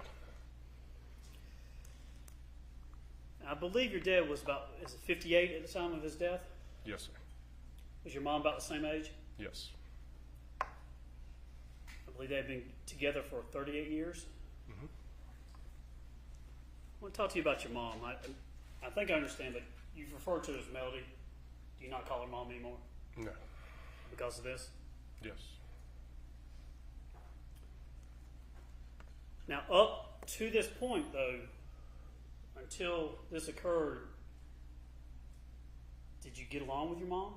I believe your dad was about, is it 58 at the time of his death? Yes, sir. Was your mom about the same age? Yes. I believe they had been together for 38 years. Mm-hmm. I want to talk to you about your mom. I think I understand, but you've referred to her as Melody. Do you not call her mom anymore? No. Because of this? Yes. Now, up to this point, though, until this occurred, did you get along with your mom?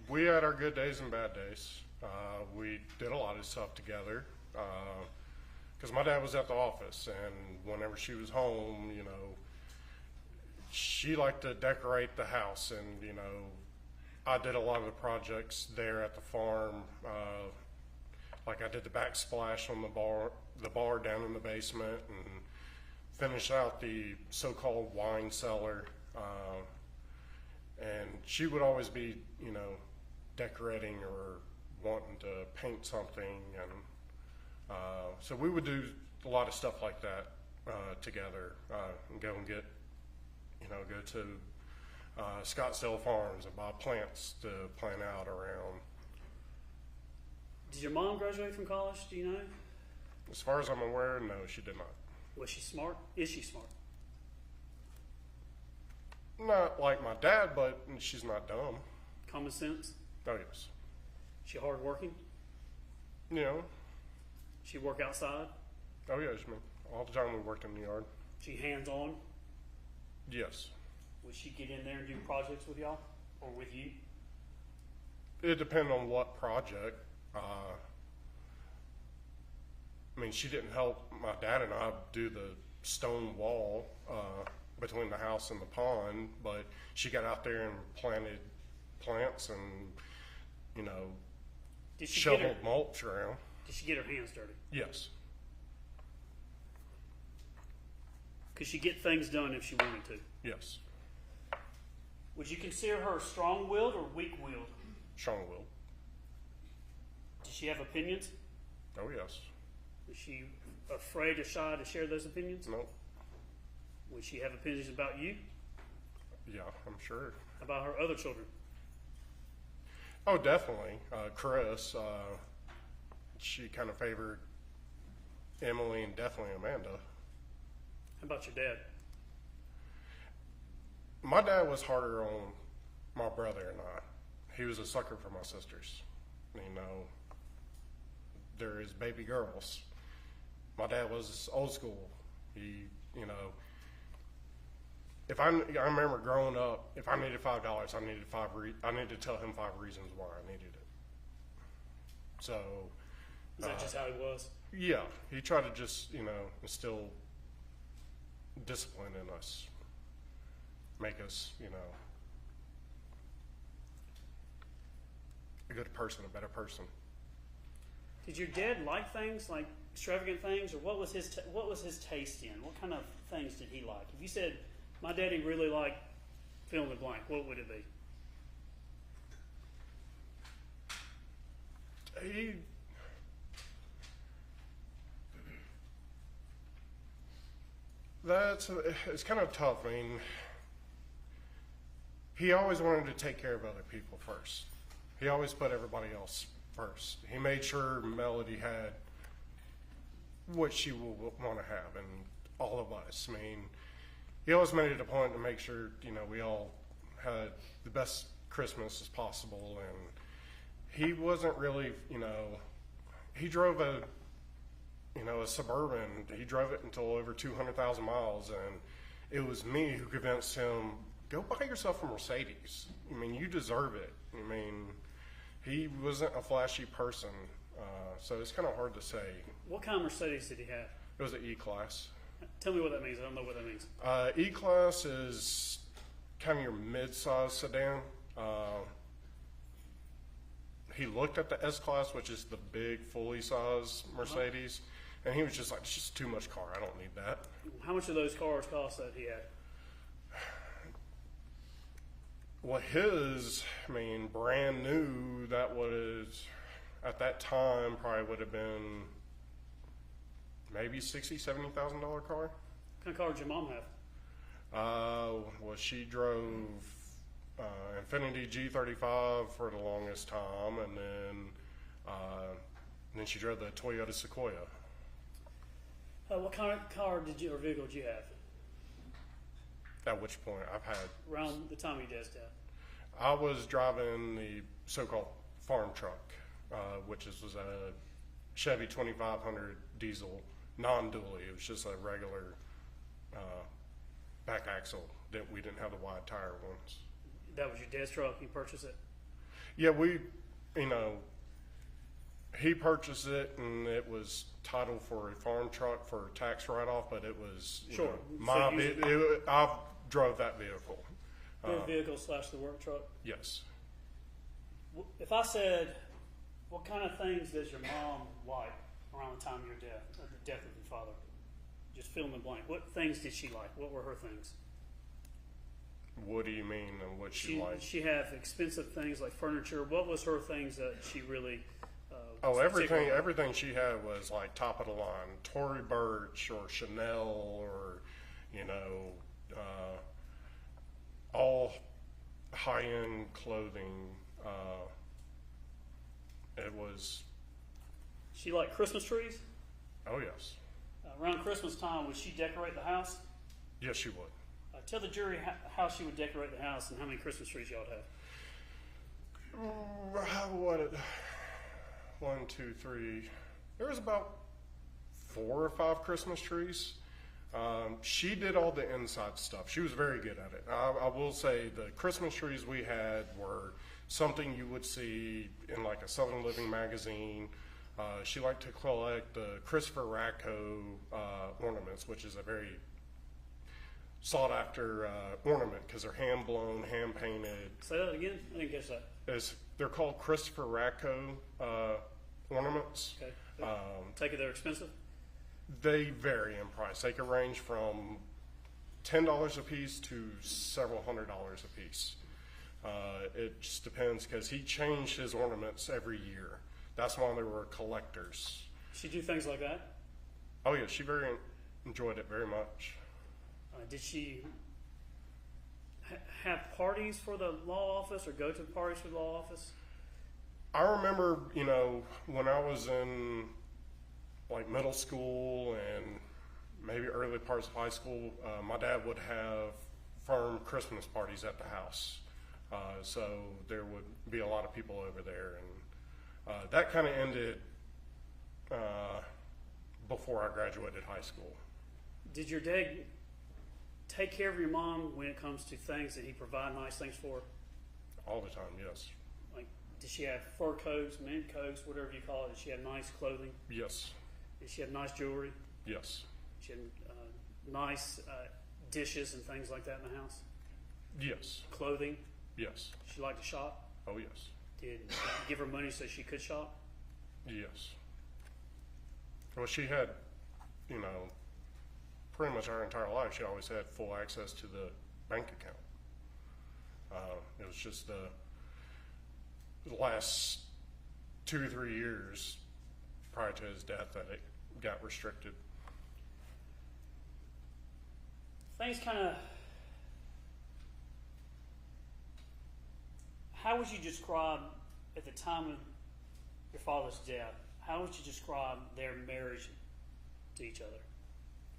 We had our good days and bad days. We did a lot of stuff together. Because my dad was at the office, and whenever she was home, she liked to decorate the house, and I did a lot of the projects there at the farm. Like I did the backsplash on the bar down in the basement, and finished out the so-called wine cellar. And she would always be, decorating or wanting to paint something, and so we would do a lot of stuff like that together, and go and get, go to Scottsdale Farms and buy plants to plant out around. Did your mom graduate from college? Do you know? As far as I'm aware, no, she did not. Was she smart? Is she smart? Not like my dad, but she's not dumb. Common sense? Oh, yes. She hardworking? She work outside? Oh, yes, man. All the time we worked in the yard. She hands-on? Yes. Would she get in there and do projects with y'all? Or with you? It depends on what project. She didn't help my dad and I do the stone wall between the house and the pond, but she got out there and planted plants and, shoveled mulch around. Did she get her hands dirty? Yes. Could she get things done if she wanted to? Yes. Would you consider her strong-willed or weak-willed? Strong-willed. Does she have opinions? Oh, yes. Is she afraid or shy to share those opinions? No. Would she have opinions about you? Yeah, I'm sure. About her other children? Oh, definitely. Chris, she kind of favored Emily and definitely Amanda. How about your dad? My dad was harder on my brother and I. He was a sucker for my sisters. You know, they're his baby girls. My dad was old school. He, you know, I remember growing up, if I needed $5, I needed to tell him 5 reasons why I needed it. So. Is that just how he was? Yeah, he tried to just, you know, instill discipline in us, make us, you know, a good person, a better person. Did your dad like things like extravagant things, or what was his taste in? What kind of things did he like? If you said my daddy really liked fill in the blank, what would it be? It's kind of tough. I mean, he always wanted to take care of other people first. He always put everybody else first. He made sure Melody had what she would want to have, and all of us. I mean, he always made it a point to make sure, you know, we all had the best Christmas as possible. And he wasn't really, you know, he drove a Suburban. He drove it until over 200,000 miles, and it was me who convinced him, go buy yourself a Mercedes. I mean, you deserve it. I mean, he wasn't a flashy person, so it's kind of hard to say. What kind of Mercedes did he have? It was an E-Class. Tell me what that means. I don't know what that means. E-Class is kind of your mid-size sedan. He looked at the S-Class, which is the big, fully sized Mercedes, and he was just like, it's just too much car. I don't need that. How much of those cars cost that he had? Well, his, I mean, brand new, that was, at that time, probably would have been maybe $60,000, $70,000 car. What kind of car did your mom have? Well, she drove Infiniti G35 for the longest time, and then she drove the Toyota Sequoia. What kind of car did you, or vehicle did you have? At which point I've had. Around the time your dad's death. I was driving the so-called farm truck, which was a Chevy 2500 diesel, non-dually. It was just a regular back axle. That we didn't have the wide tire ones. That was your dad's truck. You purchased it. Yeah, he purchased it, and it was titled for a farm truck for tax write-off, but it was I drove that vehicle. Your vehicle / the work truck? Yes. If I said, what kind of things does your mom like around the time of your death, or the death of your father? Just fill in the blank. What things did she like? What were her things? What do you mean, and what she liked? She have expensive things like furniture. What was her things that she really? Everything she had was like top of the line, Tory Burch or Chanel or, all high-end clothing. It was. She liked Christmas trees? Oh yes. Around Christmas time, would she decorate the house? Yes, she would. Tell the jury how she would decorate the house and how many Christmas trees y'all would have. What? 1, 2, 3. There was about 4 or 5 Christmas trees. She did all the inside stuff. She was very good at it. I will say the Christmas trees we had were something you would see in like a Southern Living magazine. She liked to collect the Christopher Racco ornaments, which is a very sought after ornament because they're hand blown, hand painted. Say that again? I didn't catch that. They're called Christopher Racco ornaments. Okay. Take it they're expensive? They vary in price. They can range from $10 a piece to several $100s a piece. It just depends because he changed his ornaments every year. That's why they were collectors. She do things like that? Oh yeah, she very enjoyed it very much. Did she have parties for the law office or go to parties for the law office? I remember, you know, when I was in like middle school and maybe early parts of high school, my dad would have firm Christmas parties at the house. So there would be a lot of people over there, and that kind of ended before I graduated high school. Did your dad take care of your mom when it comes to things that he provide nice things for? All the time, yes. Like, did she have fur coats, mink coats, whatever you call it? Did she have nice clothing? Yes. Did she have nice jewelry? Yes. She had nice dishes and things like that in the house? Yes. Clothing? Yes. She liked to shop? Oh, yes. Did you give her money so she could shop? Yes. Well, she had, you know, pretty much our entire life, she always had full access to the bank account. It was just the last 2 or 3 years prior to his death that it got restricted. Things kind of... How would you describe, at the time of your father's death, how would you describe their marriage to each other?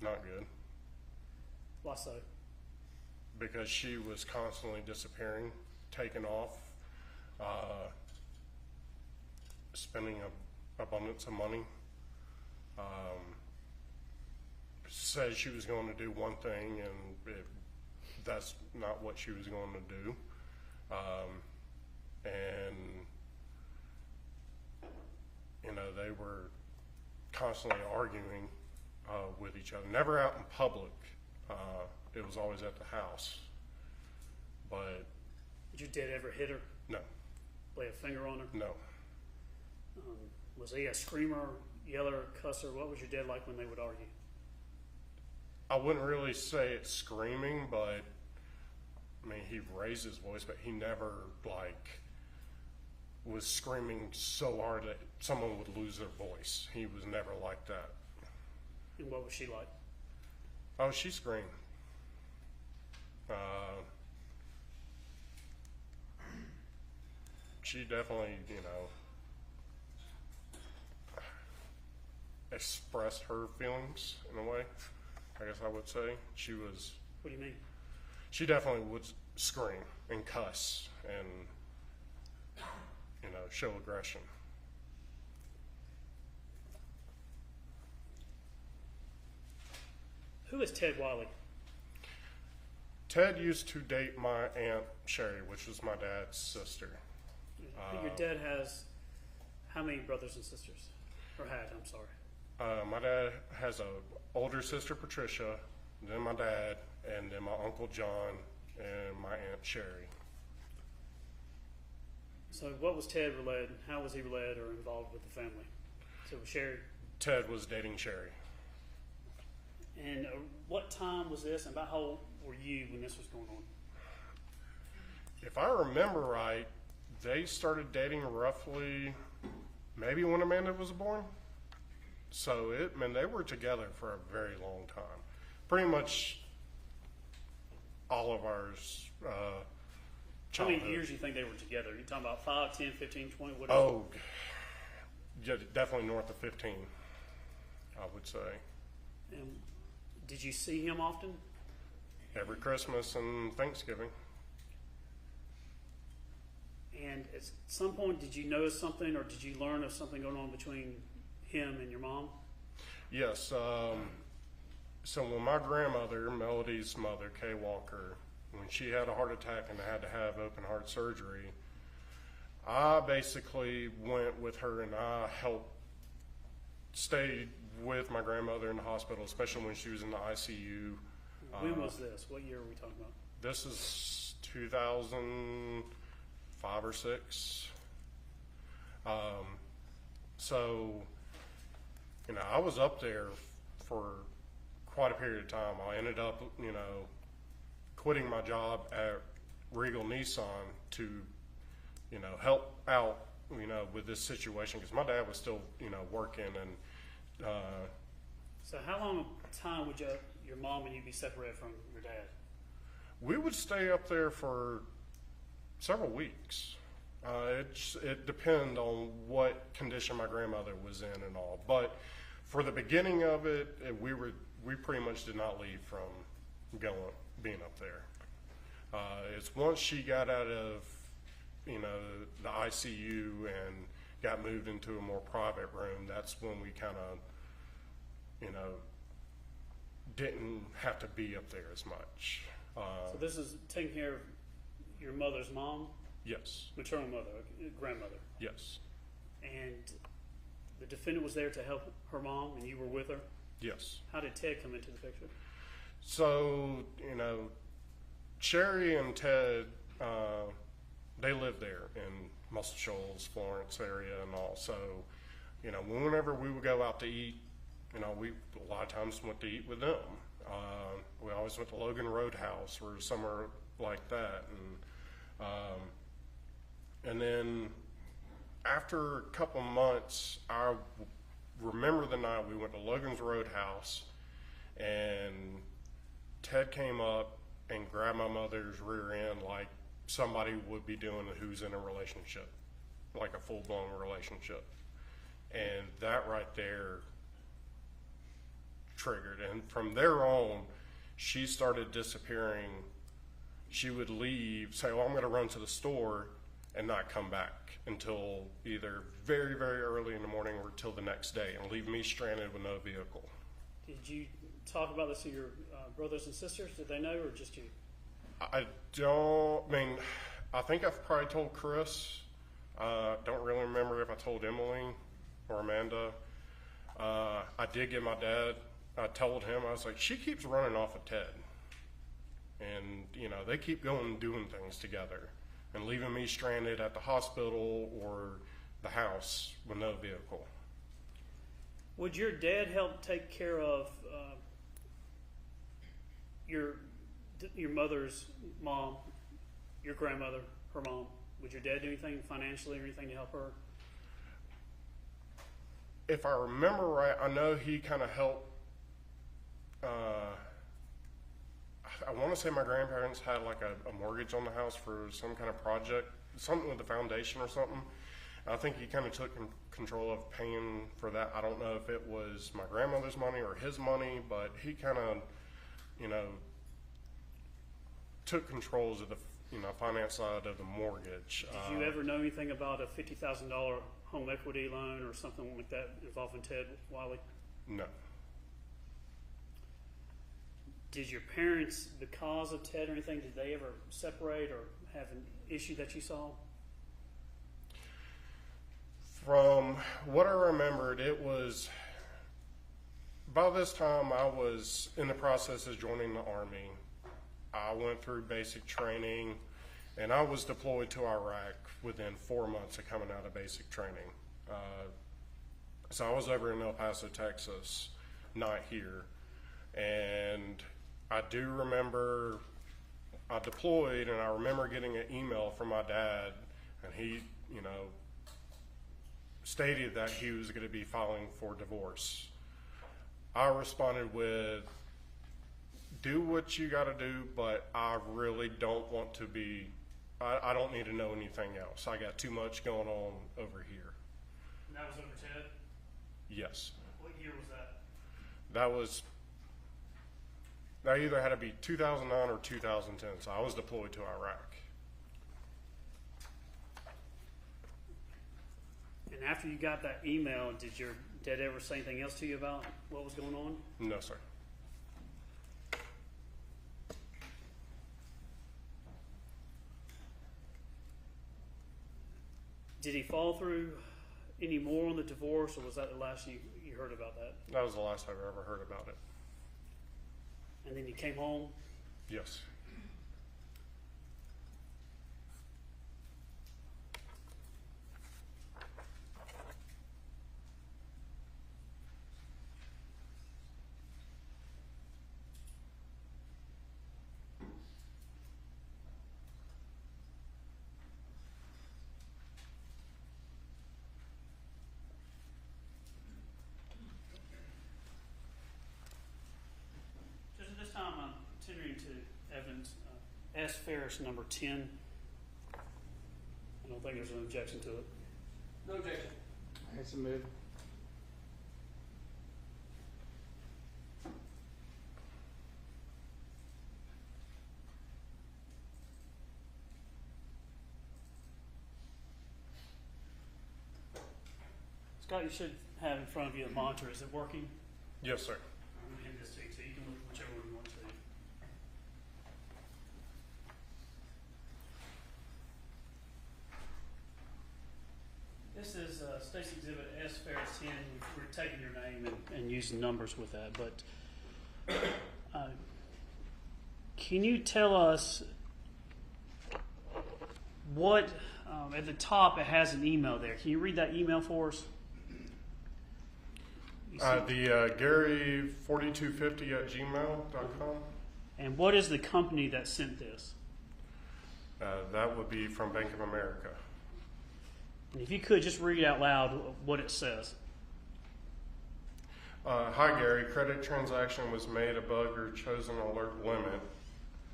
Not good. Why so? Because she was constantly disappearing, taking off, spending an abundance of money. Said she was going to do one thing, and that's not what she was going to do. And you know, they were constantly arguing with each other. Never out in public. It was always at the house. But did your dad ever hit her? No. Lay a finger on her? No. Was he a screamer, yeller, cusser? What was your dad like when they would argue? I wouldn't really say it's screaming, but I mean, he raised his voice, but he never like was screaming so hard that someone would lose their voice. He was never like that. And what was she like? Oh, she screamed. She definitely, you know, expressed her feelings in a way, I guess I would say. She was... What do you mean? She definitely would scream and cuss and, you know, show aggression. Who is Ted Wiley? Ted used to date my Aunt Sherry, which was my dad's sister. Your dad has how many brothers and sisters? Or had, I'm sorry. My dad has an older sister, Patricia, then my dad, and then my Uncle John, and my Aunt Sherry. So what was Ted related? How was he related or involved with the family? So was Sherry? Ted was dating Sherry. And what time was this, and about how old were you when this was going on? If I remember right, they started dating roughly maybe when Amanda was born. So they were together for a very long time. Pretty much all of ours childhood. How many years do you think they were together? Are you talking about 5, 10, 15, 20, whatever? Oh, yeah, definitely north of 15, I would say. And did you see him often? Every Christmas and Thanksgiving. And at some point, did you notice something, or did you learn of something going on between him and your mom? Yes. So when my grandmother, Melody's mother, Kay Walker, when she had a heart attack and had to have open heart surgery, I basically went with her and I helped stay with my grandmother in the hospital, especially when she was in the ICU. When was this? What year are we talking about? This is 2005 or 6. So, you know, I was up there for quite a period of time. I ended up, you know, quitting my job at Regal Nissan to, you know, help out, you know, with this situation, because my dad was still, you know, working. And So how long a time would your mom and you be separated from your dad? we would stay up there for several weeks. It depended on what condition my grandmother was in and all. But for the beginning of it, we pretty much did not leave from being up there. It's once she got out of, you know, the ICU and got moved into a more private room, that's when we kind of, you know, didn't have to be up there as much. So this is taking care of your mother's mom? Yes. Maternal mother, grandmother. Yes. And the defendant was there to help her mom, and you were with her? Yes. How did Ted come into the picture? So, you know, Sherry and Ted, they live there in Muscle Shoals, Florence area and all. So, you know, whenever we would go out to eat, you know, we a lot of times went to eat with them. We always went to Logan Roadhouse or somewhere like that. And then after a couple months, I remember the night we went to Logan's Roadhouse, and Ted came up and grabbed my mother's rear end like somebody would be doing who's in a relationship, like a full-blown relationship. And that right there triggered. And from there on, she started disappearing. She would leave, say, "Oh, I'm going to run to the store," and not come back until either very, very early in the morning or till the next day, and leave me stranded with no vehicle. Did you talk about this to your brothers and sisters? Did they know, or just you? I think I've probably told Chris. Don't really remember if I told Emily or Amanda. I did get my dad. I told him, I was like, she keeps running off of Ted. And, you know, they keep going and doing things together and leaving me stranded at the hospital or the house with no vehicle. Would your dad help take care of your mother's mom, your grandmother, her mom? Would your dad do anything financially or anything to help her? If I remember right, I know he kind of helped. I want to say my grandparents had like a mortgage on the house for some kind of project, something with the foundation or something. I think he kind of took control of paying for that. I don't know if it was my grandmother's money or his money, but he kind of, you know, took controls of the, you know, finance side of the mortgage. Did you ever know anything about a $50,000 home equity loan or something like that involving Ted Wiley? No. Did your parents, because of Ted or anything, did they ever separate or have an issue that you saw? From what I remembered, it was, by this time I was in the process of joining the Army. I went through basic training, and I was deployed to Iraq within 4 months of coming out of basic training. So I was over in El Paso, Texas, not here. And I do remember I deployed, and I remember getting an email from my dad, and he, you know, stated that he was going to be filing for divorce. I responded with, do what you got to do, but I really don't want to be, I don't need to know anything else. I got too much going on over here. And that was over Ted? Yes. What year was that? That either had to be 2009 or 2010, so I was deployed to Iraq. And after you got that email, did your dad ever say anything else to you about what was going on? No, sir. Did he follow through any more on the divorce, or was that the last you heard about that? That was the last I've ever heard about it. And then you came home? Yes. S. Ferris, number 10. I don't think there's an objection to it. No objection. It's a move. Scott, you should have in front of you a monitor. Is it working? Yes, sir. I'm going to hand this to you, so you can look whichever one you want to. This is State's Exhibit S. Ferris 10. We're taking your name and using numbers with that. But can you tell us what, at the top it has an email there. Can you read that email for us? The Gary4250@gmail.com. And what is the company that sent this? That would be from Bank of America. And if you could just read out loud what it says. Hi Gary, credit transaction was made above your chosen alert limit.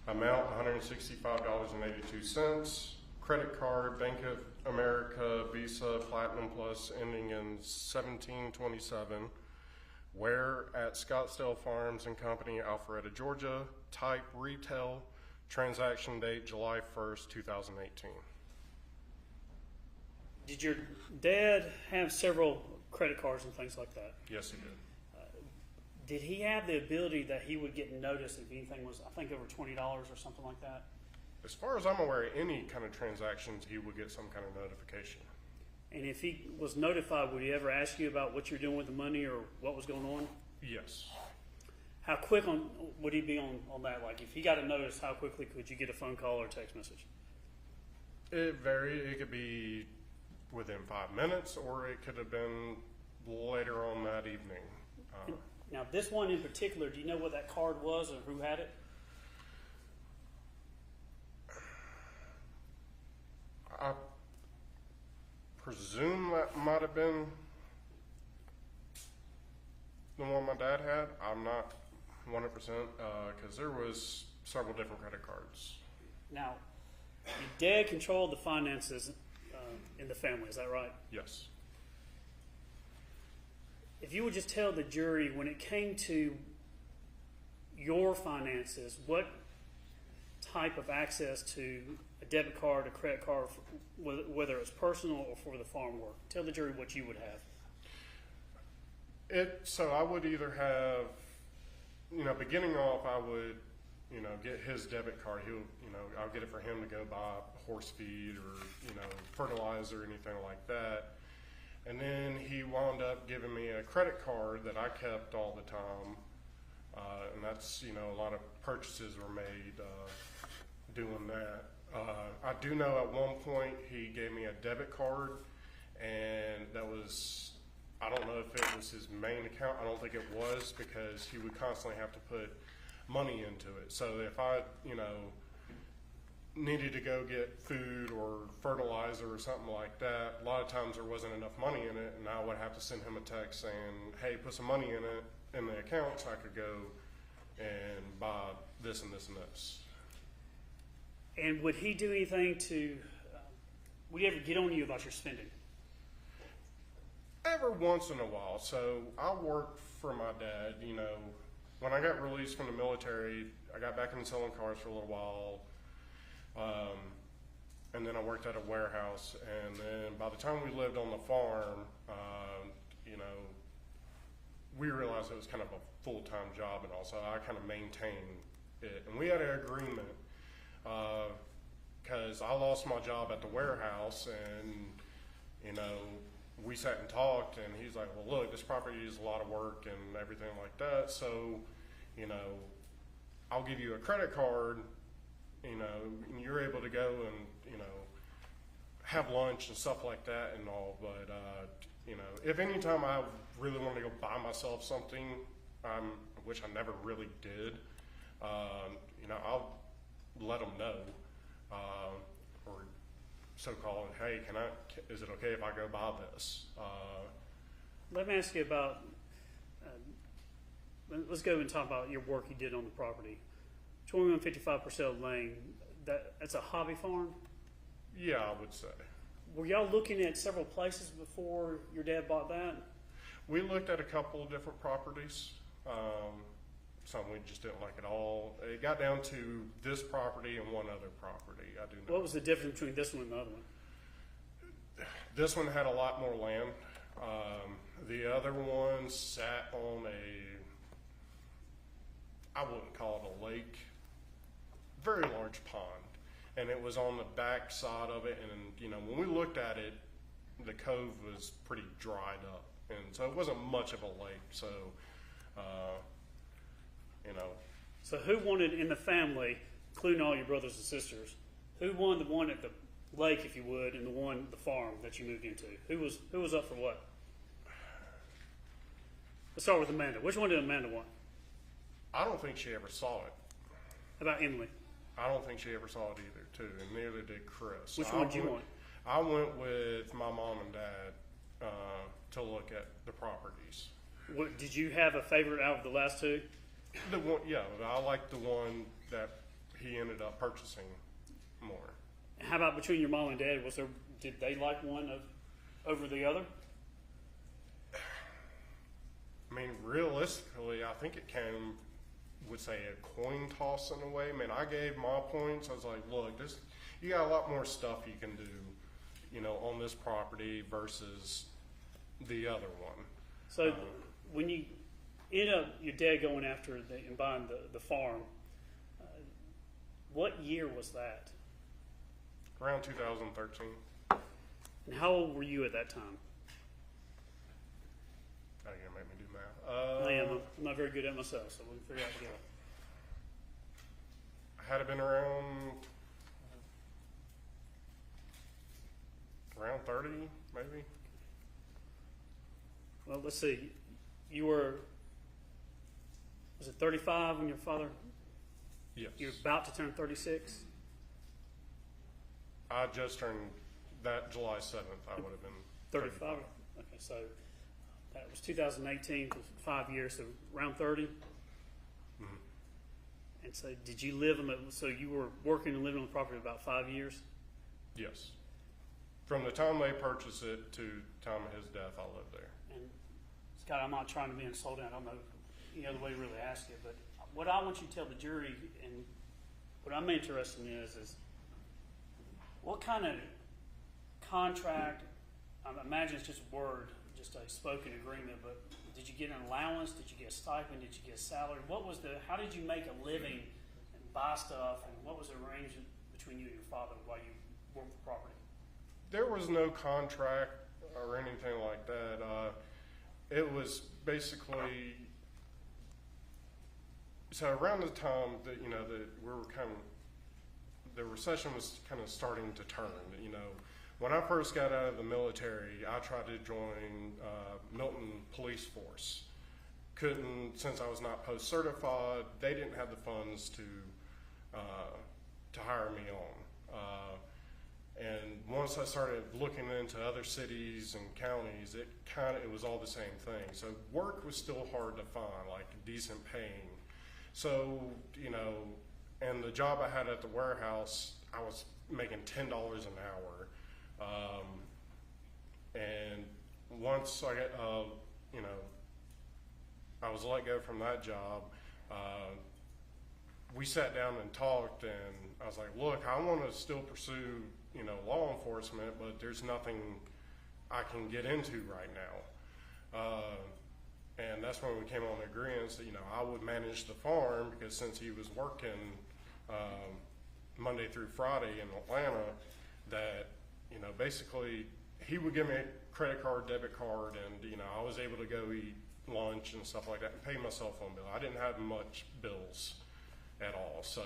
Amount $165.82. Credit card, Bank of America, Visa, Platinum Plus, ending in 1727. Where at Scottsdale Farms and Company, Alpharetta, Georgia. Type retail. Transaction date July 1st, 2018. Did your dad have several credit cards and things like that? Yes, he did. Did he have the ability that he would get notice if anything was, I think, over $20 or something like that? As far as I'm aware, any kind of transactions, he would get some kind of notification. And if he was notified, would he ever ask you about what you're doing with the money or what was going on? Yes. How quick would he be on that? Like, if he got a notice, how quickly could you get a phone call or text message? It varied. It could be within 5 minutes, or it could have been later on that evening. Now, this one in particular, do you know what that card was or who had it? I presume that might have been the one my dad had. I'm not 100% because there was several different credit cards. Now, your dad controlled the finances in the family, is that right? Yes. If you would just tell the jury, when it came to your finances, what type of access to a debit card, a credit card, whether it's personal or for the farm work, tell the jury what you would have. So I would either have, beginning off, I would, get his debit card. I'll get it for him to go buy horse feed or, fertilizer or anything like that. And then he wound up giving me a credit card that I kept all the time. And that's, a lot of purchases were made doing that. I do know at one point he gave me a debit card, and that was, I don't know if it was his main account. I don't think it was, because he would constantly have to put money into it. So if I, needed to go get food or fertilizer or something like that, a lot of times there wasn't enough money in it, and I would have to send him a text saying, hey, put some money in it, in the account, so I could go and buy this and this and this. And would he do anything to, would he ever get on you about your spending? Every once in a while. So I worked for my dad, when I got released from the military, I got back into selling cars for a little while. And then I worked at a warehouse, and then by the time we lived on the farm, we realized it was kind of a full-time job, and also I kind of maintained it. And we had an agreement, because I lost my job at the warehouse, and, we sat and talked, and he's like, well, look, this property is a lot of work and everything like that, so, I'll give you a credit card, and you're able to go and, have lunch and stuff like that and all. But, if any time I really wanted to go buy myself something, which I never really did, I'll let them know, or so-called, hey, is it okay if I go buy this? Let me ask you about, let's go and talk about your work you did on the property. 2155 Purcell Lane, that's a hobby farm? Yeah, I would say. Were y'all looking at several places before your dad bought that? We looked at a couple of different properties. Some we just didn't like at all. It got down to this property and one other property. I do know. What was the difference between this one and the other one? This one had a lot more land. The other one sat on I wouldn't call it a lake, very large pond. And it was on the back side of it. And, when we looked at it, the cove was pretty dried up. And so it wasn't much of a lake. So, So who wanted in the family, including all your brothers and sisters, who won the one at the lake, if you would, and the farm that you moved into? Who was up for what? Let's start with Amanda. Which one did Amanda want? I don't think she ever saw it. How about Emily? I don't think she ever saw it either, too, and neither did Chris. Which one did you want? I went with my mom and dad to look at the properties. What, did you have a favorite out of the last two? The one, yeah, I liked the one that he ended up purchasing more. How about between your mom and dad? Did they like one over the other? I mean, realistically, I think it would say a coin toss in a way. I mean, I gave my points. I was like, look, you got a lot more stuff you can do, on this property versus the other one. So when you end up your dad going after and buying the farm, what year was that? Around 2013. And how old were you at that time? Oh, you're gonna make me do math. I am. I'm not very good at myself, so we can figure out together. I had it been around 30, maybe. Well, let's see. Was it 35 when your father? Yes. You're about to turn 36? I just turned that July 7th. I would have been 35? Okay, so that was 2018, 5 years, so around 30? Mm-hmm. And so did you live so you were working and living on the property about 5 years? Yes. From the time they purchased it to the time of his death, I lived there. And Scott, I'm not trying to be insulting. I don't know any other way to really ask it, but what I want you to tell the jury, and what I'm interested in is what kind of contract, I imagine it's just a word, just a spoken agreement, but did you get an allowance? Did you get a stipend? Did you get a salary? How did you make a living and buy stuff, and what was the arrangement between you and your father while you worked the property? There was no contract or anything like that. It was basically, so around the time that, the recession was kind of starting to turn. When I first got out of the military, I tried to join Milton Police Force. Couldn't, since I was not post-certified, they didn't have the funds to hire me on. And once I started looking into other cities and counties, it was all the same thing. So work was still hard to find, like decent paying. So, and the job I had at the warehouse, I was making $10 an hour. And once I got, I was let go from that job, we sat down and talked, and I was like, look, I want to still pursue, law enforcement, but there's nothing I can get into right now. And that's when we came on the agreement that, I would manage the farm, because since he was working Monday through Friday in Atlanta, that, basically he would give me a credit card, debit card, and, I was able to go eat lunch and stuff like that and pay my cell phone bill. I didn't have much bills at all. So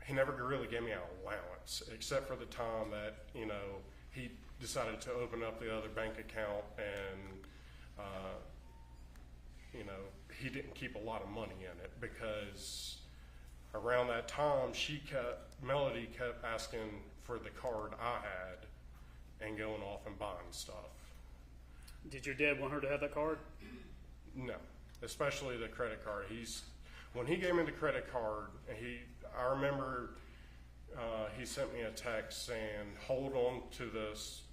he never really gave me an allowance, except for the time that, he decided to open up the other bank account, and, he didn't keep a lot of money in it, because around that time, Melody kept asking for the card I had and going off and buying stuff. Did your dad want her to have that card? No, especially the credit card. When he gave me the credit card, I remember he sent me a text saying, "Hold on to this,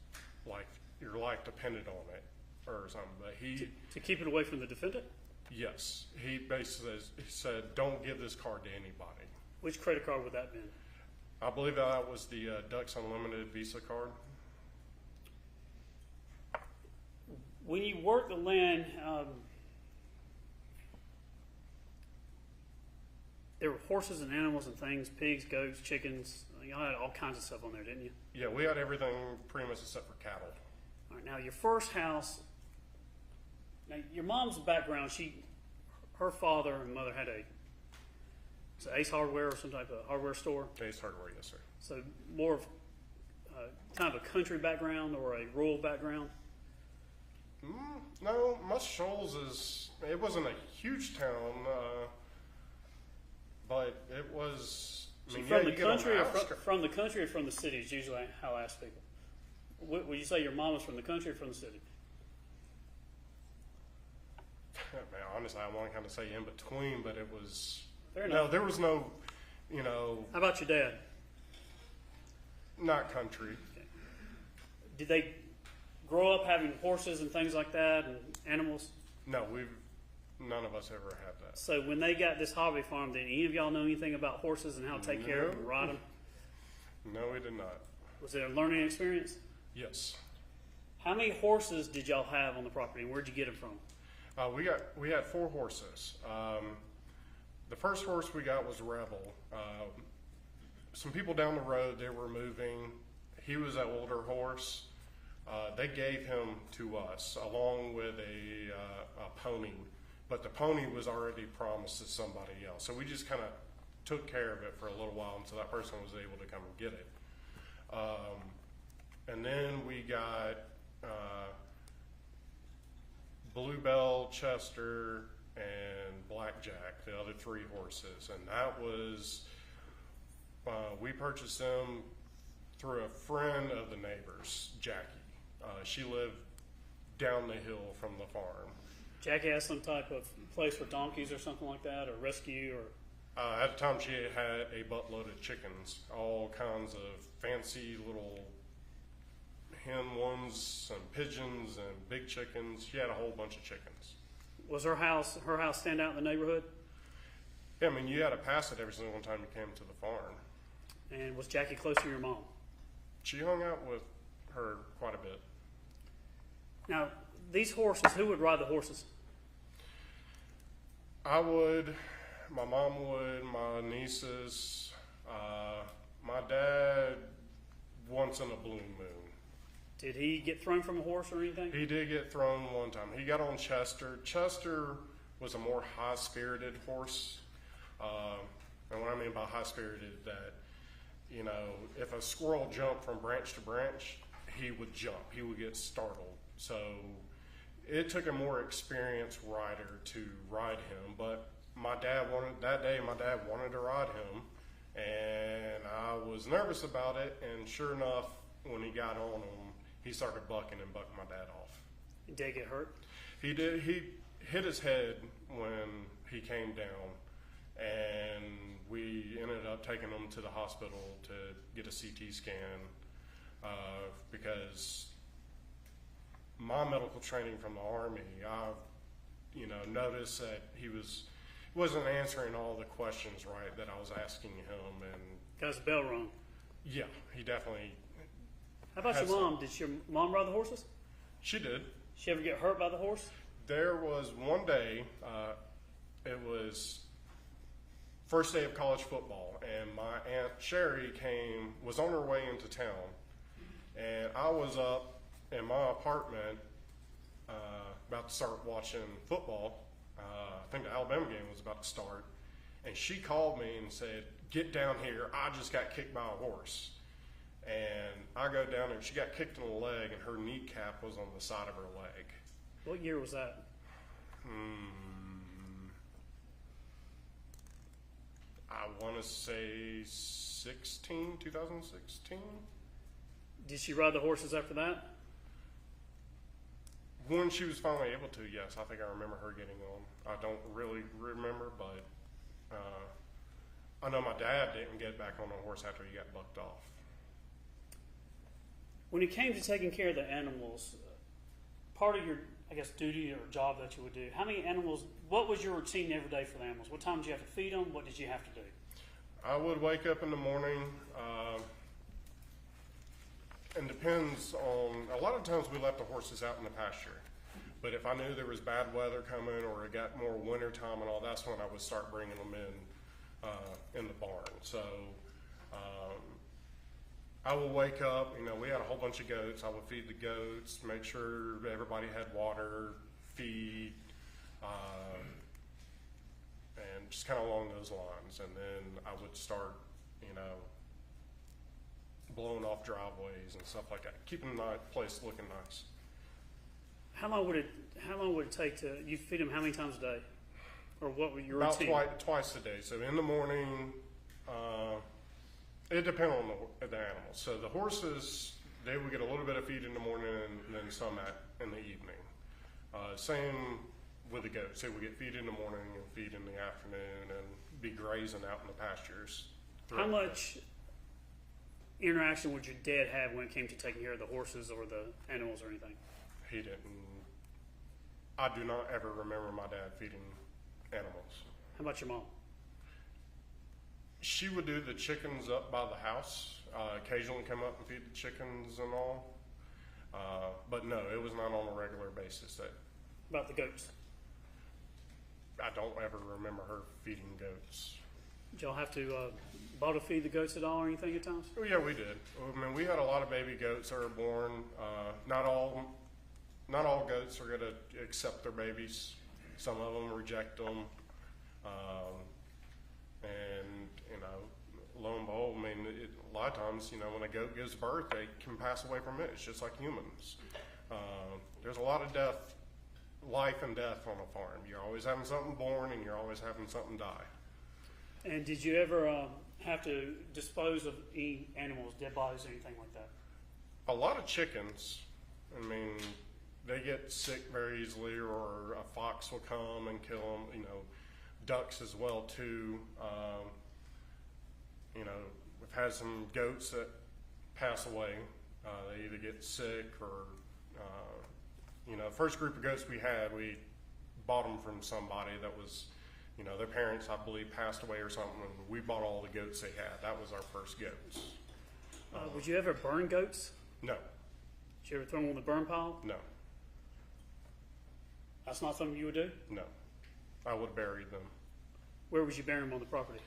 like your life depended on it," or something. But to keep it away from the defendant. Yes, he basically said, "Don't give this card to anybody." Which credit card would that have been? I believe that was the Ducks Unlimited Visa card. When you work the land, there were horses and animals and things, pigs, goats, chickens. Y'all had all kinds of stuff on there, didn't you? Yeah, we had everything pretty much except for cattle. All right, now your first house. Now your mom's background, her father and mother had it's Ace Hardware or some type of hardware store. Ace Hardware, yes, sir. So more of kind of a country background or a rural background. No, Musk Shoals it wasn't a huge town, but it was. From the country or from the city is usually how I ask people. Would you say your mom was from the country or from the city? Man, honestly, I want to kind of say in between, but it was. Fair enough. No, there was no, How about your dad? Not country. Okay. Did they grow up having horses and things like that and animals? No, none of us ever had that. So when they got this hobby farm, did any of y'all know anything about horses and how to take care of them and ride them? No, we did not. Was it a learning experience? Yes. How many horses did y'all have on the property, and where'd you get them from? We had 4 horses. The first horse we got was Rebel. Some people down the road, they were moving. He was an older horse. They gave him to us along with a pony, but the pony was already promised to somebody else. So we just kind of took care of it for a little while until that person was able to come and get it. And then we got Bluebell, Chester, and Blackjack, the other 3 horses. And that was, we purchased them through a friend of the neighbors, Jackie. She lived down the hill from the farm. Jackie has some type of place for donkeys or something like that, or rescue, or? At the time, she had a buttload of chickens, all kinds of fancy little hen ones and pigeons and big chickens. She had a whole bunch of chickens. Was her house stand out in the neighborhood? Yeah, I mean, you had to pass it every single time you came to the farm. And was Jackie close to your mom? She hung out with her quite a bit. Now, these horses, who would ride the horses? I would, my mom would, my nieces, my dad once in a blue moon. Did he get thrown from a horse or anything? He did get thrown one time. He got on Chester. Chester was a more high-spirited horse. And what I mean by high-spirited, that, if a squirrel jumped from branch to branch, he would jump. He would get startled. So it took a more experienced rider to ride him. But my dad wanted to ride him, and I was nervous about it. And sure enough, when he got on him, he started bucking and bucked my dad off. Did he get hurt? He did. He hit his head when he came down, and we ended up taking him to the hospital to get a CT scan because my medical training from the Army, I noticed that he wasn't answering all the questions right that I was asking him, and got his bell rung. Yeah, he definitely. How about your mom? Did your mom ride the horses? She did. She ever get hurt by the horse? There was one day, it was first day of college football, and my Aunt Sherry was on her way into town, and I was up in my apartment about to start watching football. I think the Alabama game was about to start, and she called me and said, "Get down here, I just got kicked by a horse." And I go down there, she got kicked in the leg, and her kneecap was on the side of her leg. What year was that? I want to say 2016. Did she ride the horses after that? When she was finally able to, yes. I think I remember her getting on. I don't really remember, but I know my dad didn't get back on the horse after he got bucked off. When it came to taking care of the animals, part of your, I guess, duty or job that you would do, how many animals, what was your routine every day for the animals? What time did you have to feed them? What did you have to do? I would wake up in the morning, and depends on, a lot of times we left the horses out in the pasture. But if I knew there was bad weather coming or it got more winter time and all, that's when I would start bringing them in the barn. So I would wake up, we had a whole bunch of goats. I would feed the goats, make sure everybody had water, feed, and just kind of along those lines. And then I would start, blowing off driveways and stuff like that, keeping the place looking nice. How long would it take to, you feed them how many times a day? Or what would your routine? About twice a day. So in the morning, it depends on the animals. So the horses, they would get a little bit of feed in the morning and then some in the evening. Same with the goats. They would get feed in the morning and feed in the afternoon and be grazing out in the pastures. How much interaction would your dad have when it came to taking care of the horses or the animals or anything? He didn't. I do not ever remember my dad feeding animals. How about your mom? She would do the chickens up by the house, occasionally come up and feed the chickens and all. But no, it was not on a regular basis. About the goats? I don't ever remember her feeding goats. Did y'all have to bottle feed the goats at all or anything at times? Oh yeah, we did. I mean, we had a lot of baby goats that were born. Not all goats are going to accept their babies. Some of them reject them. And, lo and behold, I mean, a lot of times, when a goat gives birth, they can pass away from it. It's just like humans. There's a lot of life and death on a farm. You're always having something born and you're always having something die. And did you ever have to dispose of any animals, dead bodies, or anything like that? A lot of chickens, I mean, they get sick very easily, or a fox will come and kill them. Ducks as well too. We've had some goats that pass away. They either get sick or, first group of goats we we bought them from somebody that was, their parents, I believe, passed away or something, and we bought all the goats they had. That was our first goats. Would you ever burn goats? No. Did you ever throw them on the burn pile? No. That's not something you would do? No. I would have buried them. Where would you bury them on the property?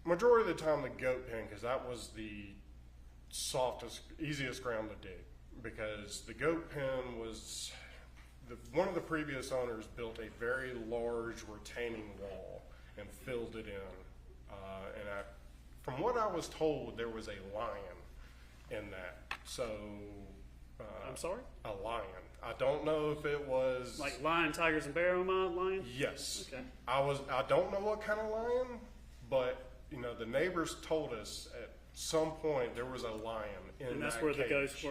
Majority of the time, the goat pen, because that was the softest, easiest ground to dig. Because the goat pen was, one of the previous owners built a very large retaining wall and filled it in. From what I was told, there was a lion in that. So, I'm sorry? A lion. I don't know if it was like lion, tigers, and bear lion. Yes. Okay. I don't know what kind of lion, but the neighbors told us at some point there was a lion in that and that's where cage. The goats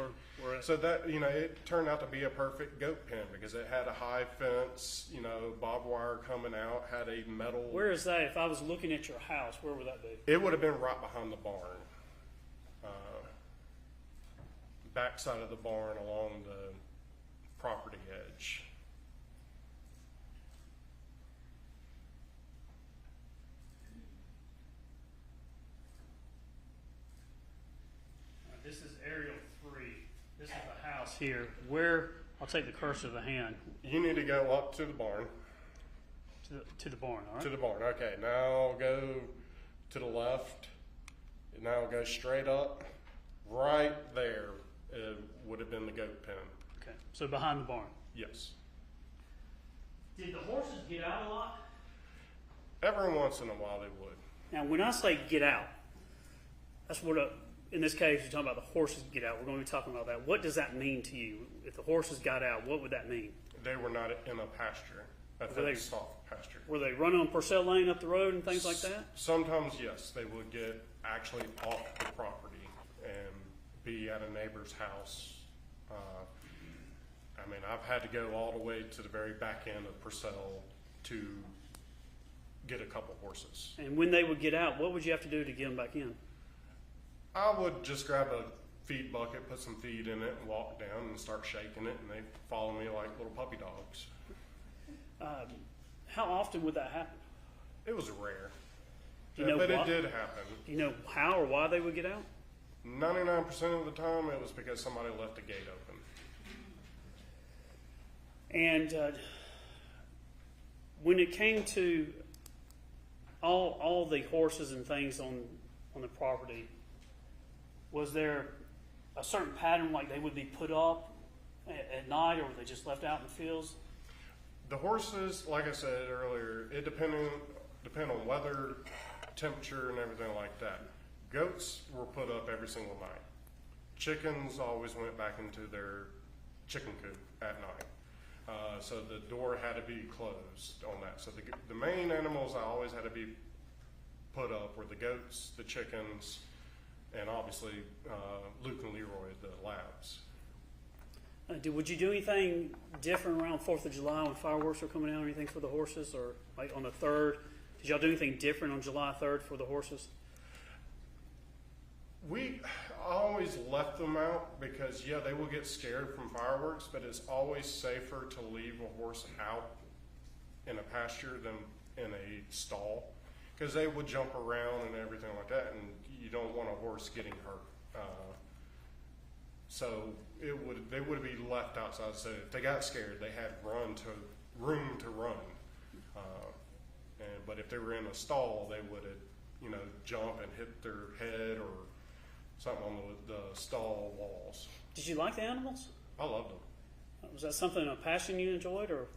were at. So that it turned out to be a perfect goat pen because it had a high fence, barbed wire coming out, had a metal. Where is that? If I was looking at your house, where would that be? It would have been right behind the barn, backside of the barn along the property edge. This is aerial 3. This is the house here. Where, I'll take the cursor of the hand. You need to go up to the barn. To the barn, all right? To the barn, okay. Now go to the left. Now go straight up. Right there would have been the goat pen. Okay, so behind the barn. Yes. Did the horses get out a lot? Every once in a while they would. Now, when I say get out, that's what, in this case, you're talking about the horses get out. We're going to be talking about that. What does that mean to you? If the horses got out, what would that mean? They were not in a pasture. A soft pasture. Were they running on Purcell Lane up the road and things like that? Sometimes, yes. They would get actually off the property and be at a neighbor's house. I've had to go all the way to the very back end of Purcell to get a couple horses. And when they would get out, what would you have to do to get them back in? I would just grab a feed bucket, put some feed in it, and walk down and start shaking it, and they follow me like little puppy dogs. How often would that happen? It was rare, Do you know but what? it did happen. Do you know how or why they would get out? 99% of the time, it was because somebody left a gate open. And when it came to all the horses and things on the property, was there a certain pattern, like they would be put up at night, or were they just left out in the fields? The horses, like I said earlier, it depend on weather, temperature, and everything like that. Goats were put up every single night. Chickens always went back into their chicken coop at night. So the door had to be closed on that. So the main animals I always had to be put up were the goats, the chickens, and obviously Luke and Leroy, the labs. Would you do anything different around 4th of July when fireworks were coming out, or anything for the horses, or like on the 3rd? Did y'all do anything different on July 3rd for the horses? We always left them out because, yeah, they will get scared from fireworks, but it's always safer to leave a horse out in a pasture than in a stall, because they would jump around and everything like that, and you don't want a horse getting hurt. So they would be left outside. So if they got scared, they had room to run. But if they were in a stall, they would, jump and hit their head or something on the stall walls. Did you like the animals? I loved them. Was that something, a passion you enjoyed, or?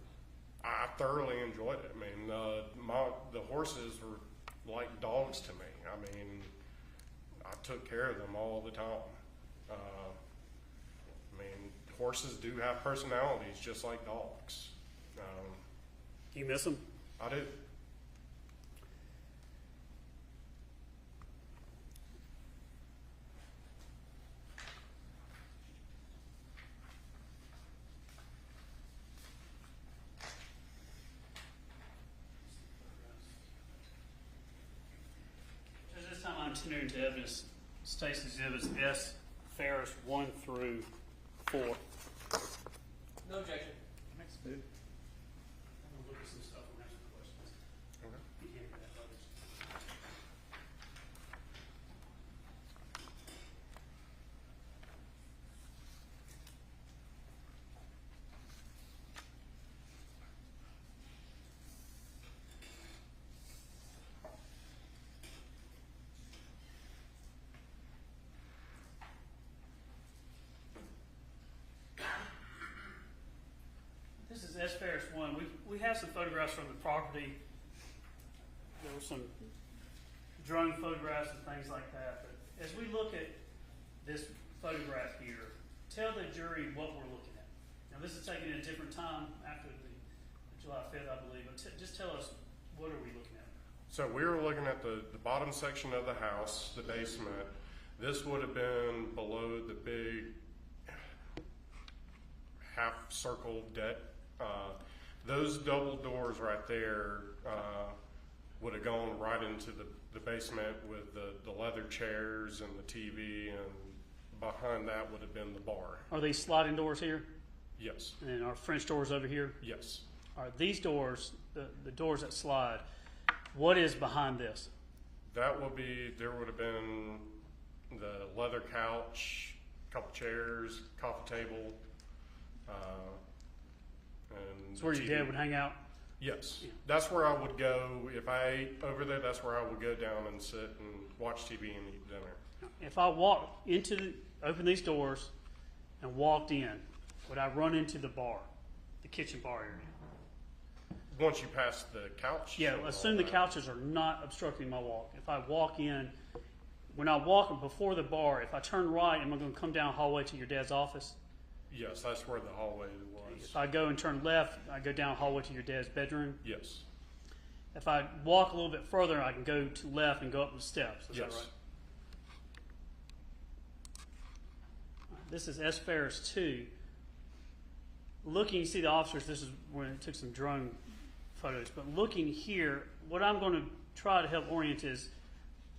I thoroughly enjoyed it. I mean, the horses were like dogs to me. I mean, I took care of them all the time. Horses do have personalities just like dogs. Do you miss them? I do. This time I'm tuning into evidence, Stacy's exhibits S. Farris 1 through 4. No objection. Next, dude. I'm gonna look at some stuff and ask some questions. Okay. You can't hear that, others. This is S. Ferris 1. We have some photographs from the property. There were some drone photographs and things like that. But as we look at this photograph here, tell the jury what we're looking at. Now, this is taken at a different time after the July 5th, I believe. But just tell us, what are we looking at? So we were looking at the bottom section of the house, the basement. This would have been below the big half circle deck. Those double doors right there would have gone right into the basement with the leather chairs and the TV, and behind that would have been the bar. Are these sliding doors here? Yes. And are French doors over here? Yes. Are these doors, the doors that slide, what is behind this? There would have been the leather couch, a couple chairs, coffee table, and It's where your dad would hang out? Yes. Yeah. That's where I would go. If I ate over there, that's where I would go down and sit and watch TV and eat dinner. If I walked opened these doors and walked in, would I run into the bar, the kitchen bar area? Once you pass the couch? Yeah, assume the couches are not obstructing my walk. If I walk in, when I walk before the bar, if I turn right, am I going to come down the hallway to your dad's office? Yes, that's where the hallway was. If I go and turn left, I go down the hallway to your dad's bedroom? Yes. If I walk a little bit further, I can go to left and go up the steps. Is Yes. that right? This is S. Ferris 2. Looking, you see the officers, this is when it took some drone photos, but looking here, what I'm going to try to help orient is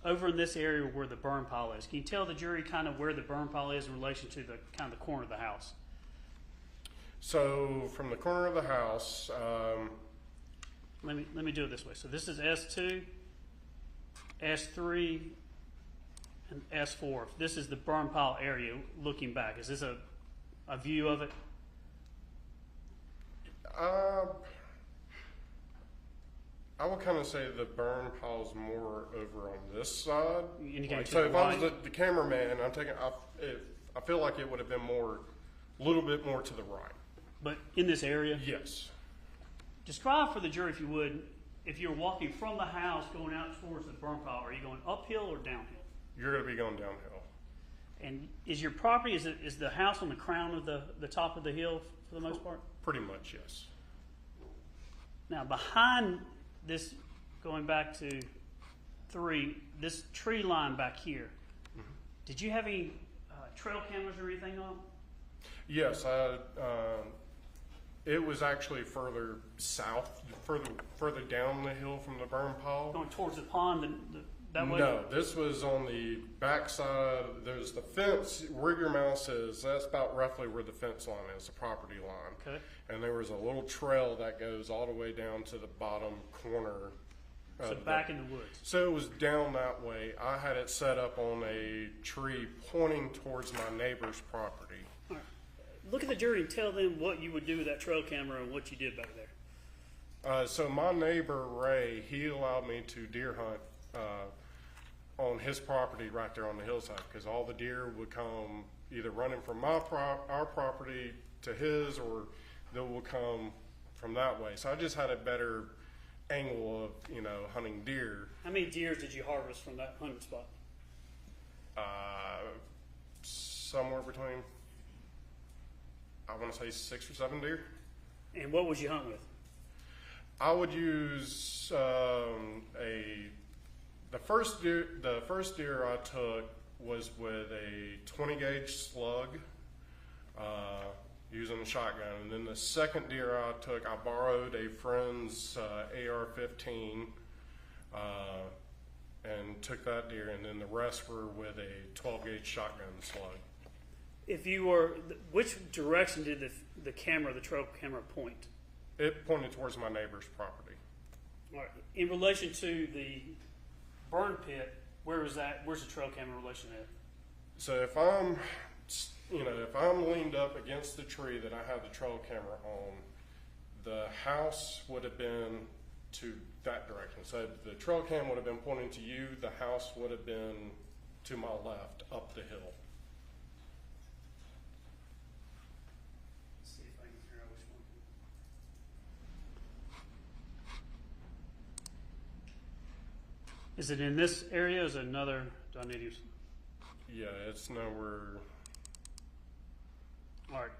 over in this area where the burn pile is. Can you tell the jury kind of where the burn pile is in relation to the kind of the corner of the house? So from the corner of the house, Let me do it this way. So this is S2, S3, and S4. This is the burn pile area looking back. Is this a view of it? I would kind of say the burn pile's more over on this side. Indicating to So the if I was right? the cameraman, I feel like it would have been a little bit more to the right. But in this area? Yes. Describe for the jury, if you would, if you're walking from the house going out towards the burn pile, are you going uphill or downhill? You're going to be going downhill. And is your property, is the house on the crown of the top of the hill for the most part? Pretty much, yes. Now, behind this, going back to 3, this tree line back here, did you have any trail cameras or anything on? Yes, it was actually further south, further down the hill from the burn pile. Going towards the pond that way? No, this was on the back side. There's the fence where your mouse is. That's about roughly where the fence line is, the property line. Okay. And there was a little trail that goes all the way down to the bottom corner. So back in the woods. So it was down that way. I had it set up on a tree pointing towards my neighbor's property. All right. Look at the jury and tell them what you would do with that trail camera and what you did back there. So my neighbor, Ray, he allowed me to deer hunt on his property right there on the hillside, because all the deer would come either running from our property to his, or they will come from that way. So I just had a better angle of, hunting deer. How many deers did you harvest from that hunting spot? Somewhere between, I want to say 6 or 7 deer. And what would you hunt with? I would use the first deer I took was with a 20 gauge slug, using a shotgun. And then the second deer I took, I borrowed a friend's AR-15 and took that deer. And then the rest were with a 12 gauge shotgun slug. If you were, which direction did the trail camera point? It pointed towards my neighbor's property. All right. In relation to the burn pit, where's the trail camera in relation to that? So if I'm leaned up against the tree that I have the trail camera on, the house would have been to that direction. So the trail cam would have been pointing to you, the house would have been to my left, up the hill. Let's see if I can figure out which one. Is it in this area? Is it another? Do I need to? Yeah, it's nowhere. All right.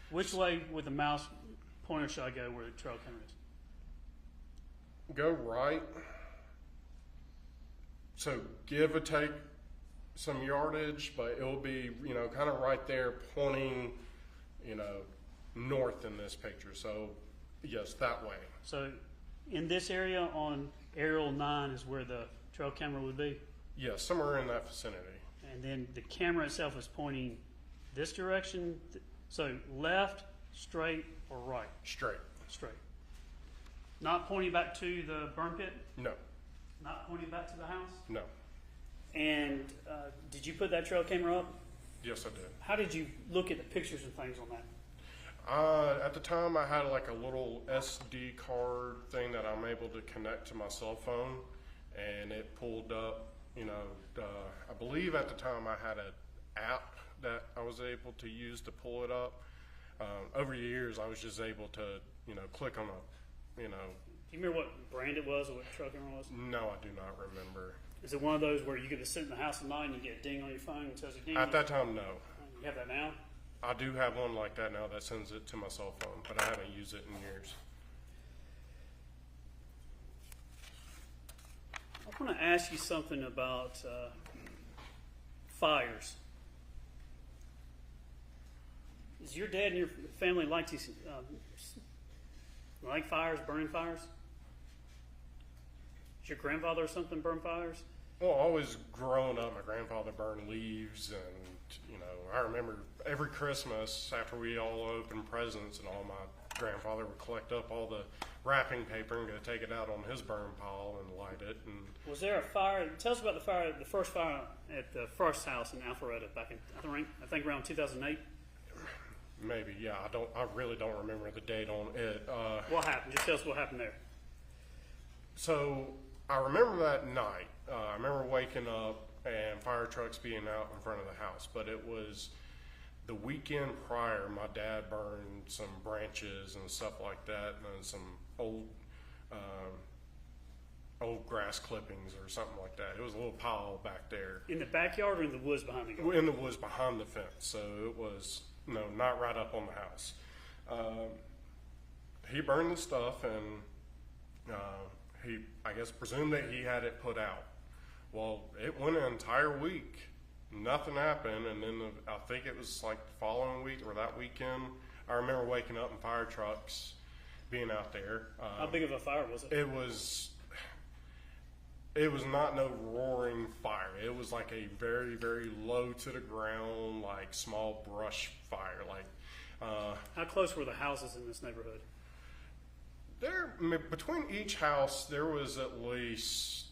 Which way with the mouse pointer should I go where the trail camera is? Go right. So give or take some yardage, but it'll be, kind of right there pointing, north in this picture. So yes, that way. So in this area on aerial 9 is where the trail camera would be? Yes, somewhere in that vicinity. And then the camera itself is pointing this direction, so left, straight, or right? Straight. Straight. Not pointing back to the burn pit? No. Not pointing back to the house? No. And did you put that trail camera up? Yes, I did. How did you look at the pictures and things on that? At the time, I had like a little SD card thing that I'm able to connect to my cell phone, and it pulled up, I believe at the time I had an app that I was able to use to pull it up. Over the years, I was just able to, click on a, Do you remember what brand it was or what trail camera it was? No, I do not remember. Is it one of those where you get to sit in the house at night and you get a ding on your phone and tells you ding? At that time, no. You have that now? I do have one like that now that sends it to my cell phone, but I haven't used it in years. I want to ask you something about fires. Does your dad and your family like fires, burning fires? Did your grandfather or something burn fires? Well, always growing up, my grandfather burned leaves, and I remember every Christmas after we all opened presents and all, my grandfather would collect up all the wrapping paper and go take it out on his burn pile and light it. And was there a fire? Tell us about the first fire at the first house in Alpharetta back in I think around 2008. Maybe, yeah. I really don't remember the date on it. What happened? Just tell us what happened there. So I remember that night. I remember waking up and fire trucks being out in front of the house, but it was the weekend prior. My dad burned some branches and stuff like that, and some old grass clippings or something like that. It was a little pile back there. In the backyard or in the woods behind the garden? In the woods behind the fence. So it was not right up on the house. He burned the stuff, and he, I guess, presumed that he had it put out. Well, it went an entire week. Nothing happened, and then I think it was like the following week or that weekend, I remember waking up and fire trucks being out there. How big of a fire was it? It was not no roaring fire. It was like a very, very low to the ground, like small brush fire. How close were the houses in this neighborhood? Between each house, there was at least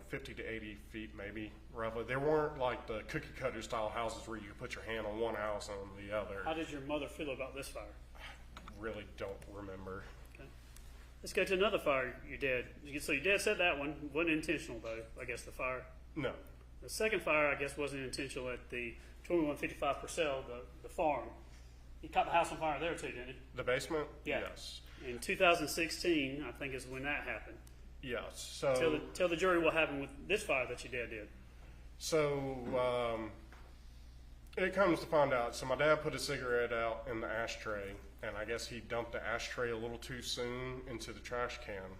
50 to 80 feet, maybe roughly. They weren't like the cookie cutter style houses where you could put your hand on one house and on the other. How did your mother feel about this fire? Really don't remember. Okay. Let's go to another fire your dad. So your dad said that one wasn't intentional, though. I guess the fire. No. The second fire, I guess, wasn't intentional at the 2155 Purcell, the farm. He caught the house on fire there too, didn't he? The basement? Yeah. Yes. In 2016, I think is when that happened. Yes. So tell the jury what happened with this fire that your dad did. So it comes to find out. So my dad put a cigarette out in the ashtray, and I guess he dumped the ashtray a little too soon into the trash can.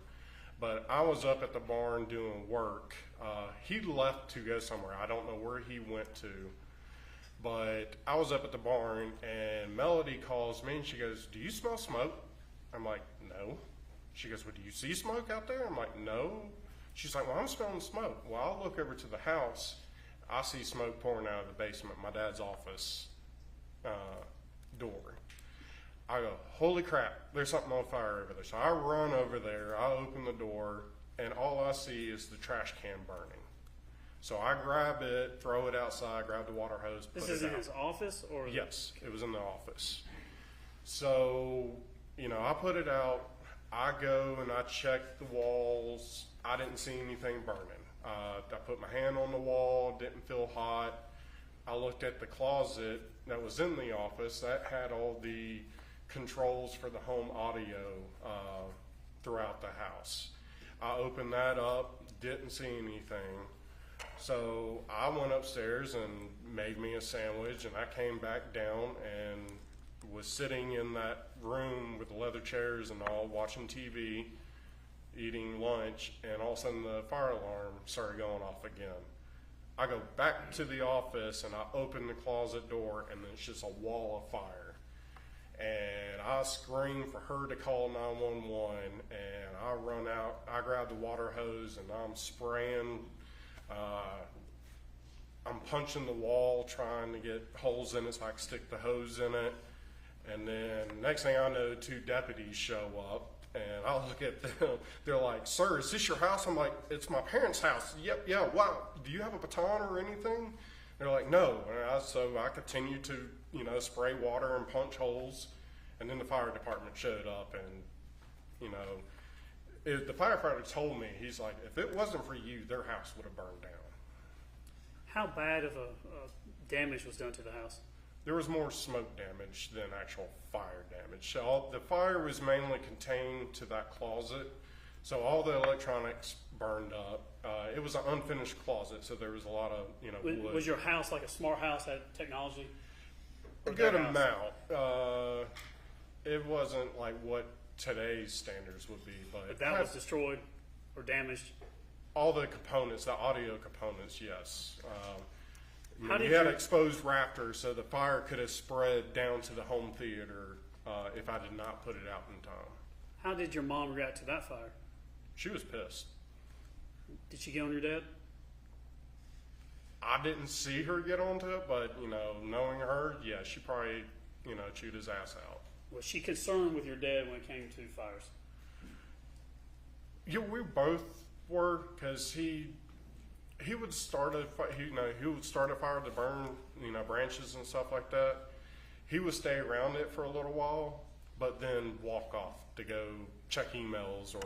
But I was up at the barn doing work. He left to go somewhere. I don't know where he went to. But I was up at the barn, and Melody calls me, and she goes, "Do you smell smoke?" I'm like, "No." She goes, "Well, do you see smoke out there?" I'm like, "No." She's like, "Well, I'm smelling smoke." Well, I'll look over to the house. I see smoke pouring out of the basement, my dad's office door. I go, "Holy crap, there's something on fire over there." So I run over there, I open the door, and all I see is the trash can burning. So I grab it, throw it outside, grab the water hose, put it out. This is in his office? Or Yes, it was in the office. So, I put it out. I go and I check the walls. I didn't see anything burning. I put my hand on the wall, didn't feel hot. I looked at the closet that was in the office. That had all the controls for the home audio throughout the house. I opened that up, didn't see anything. So I went upstairs and made me a sandwich, and I came back down and was sitting in that room with the leather chairs and all, watching TV, eating lunch, and all of a sudden the fire alarm started going off again. I go back to the office and I open the closet door, and it's just a wall of fire. And I scream for her to call 911, and I run out, I grab the water hose, and I'm spraying. I'm punching the wall, trying to get holes in it so I can stick the hose in it. And then next thing I know, 2 deputies show up, and I look at them. They're like, "Sir, is this your house?" I'm like, "It's my parents' house." "Yep, yeah, wow. Do you have a baton or anything?" They're like, "No." And so I continue to, spray water and punch holes. And then the fire department showed up, and, the firefighter told me, he's like, "If it wasn't for you, their house would have burned down." How bad of a damage was done to the house? There was more smoke damage than actual fire damage. So the fire was mainly contained to that closet. So all the electronics burned up. It was an unfinished closet, so there was a lot of, wood. Was your house like a smart house, had technology? A good amount. It wasn't like what today's standards would be, but that was destroyed or damaged? All the components, the audio components, yes. We had exposed rafters, so the fire could have spread down to the home theater if I did not put it out in time. How did your mom react to that fire? She was pissed. Did she get on your dad? I didn't see her get onto it, but, you know, knowing her, yeah, she probably, you know, chewed his ass out. Was she concerned with your dad when it came to fires? Yeah, we both were, because he would start he would start a fire to burn, you know, branches and stuff like that. He would stay around it for a little while, but then walk off to go check emails or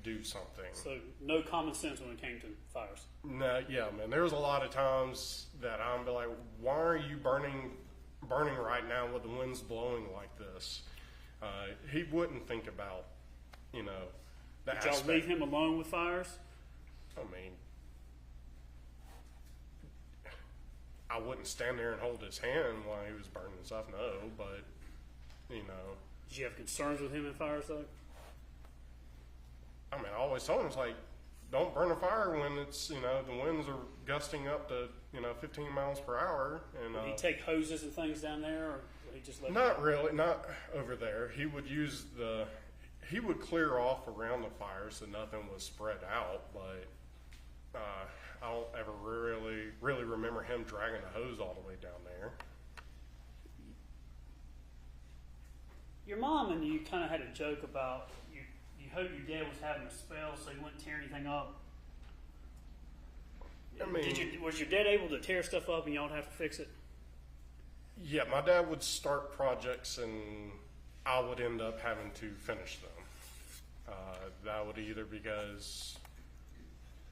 do something. So no common sense when it came to fires. No, yeah, man. There was a lot of times that I'm be like, why are you burning right now with the winds blowing like this? He wouldn't think about, you know, the Did y'all aspect. leave him alone with fires? I mean, I wouldn't stand there and hold his hand while he was burning stuff, no, but, you know. Did you have concerns with him in fires, though? I mean, I always told him, it's like, don't burn a fire when it's, you know, the winds are gusting up to, you know, 15 miles per hour. And Did he take hoses and things down there, or would he just let not really, not over there. He would he would clear off around the fire so nothing was spread out, but I don't ever really remember him dragging a hose all the way down there. Your mom and you kind of had a joke about you hoped your dad was having a spell so he wouldn't tear anything up. I mean, was your dad able to tear stuff up and y'all have to fix it? Yeah, my dad would start projects and I would end up having to finish them. That would either because,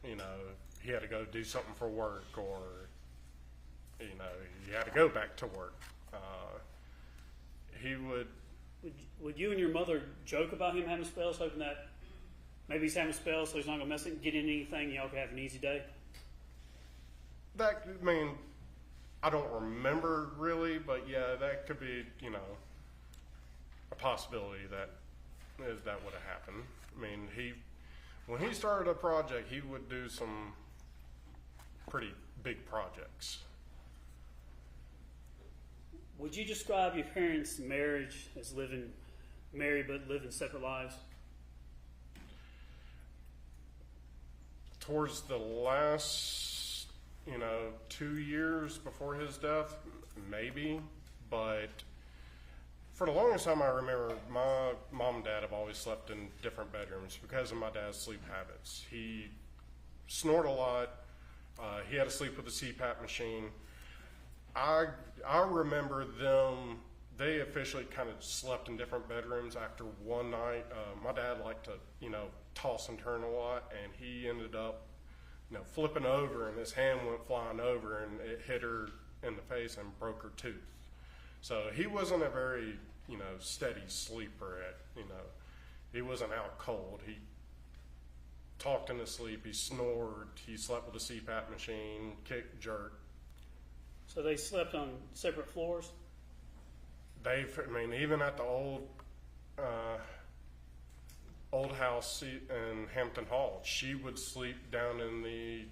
you know, he had to go do something for work, or, you know, he had to go back to work. He would. Would you and your mother joke about him having spells, hoping that maybe he's having spells so he's not going to get into anything and y'all can have an easy day? That, I mean, I don't remember really, but yeah, that could be, you know, a possibility that would have happened. I mean, when he started a project, he would do some pretty big projects. Would you describe your parents' marriage as living married but living separate lives? Towards the last, you know, 2 years before his death, maybe, but for the longest time I remember, my mom and dad have always slept in different bedrooms because of my dad's sleep habits. He snored a lot. He had to sleep with a CPAP machine. I remember them, they officially kind of slept in different bedrooms after one night. My dad liked to, you know, toss and turn a lot, and he ended up, you know, flipping over, and his hand went flying over, and it hit her in the face and broke her tooth. So he wasn't a very, you know, steady sleeper. He wasn't out cold. He talked in his sleep. He snored. He slept with a CPAP machine, kicked, jerked. So they slept on separate floors? I mean, even at the old house in Hampton Hall, she would sleep down in the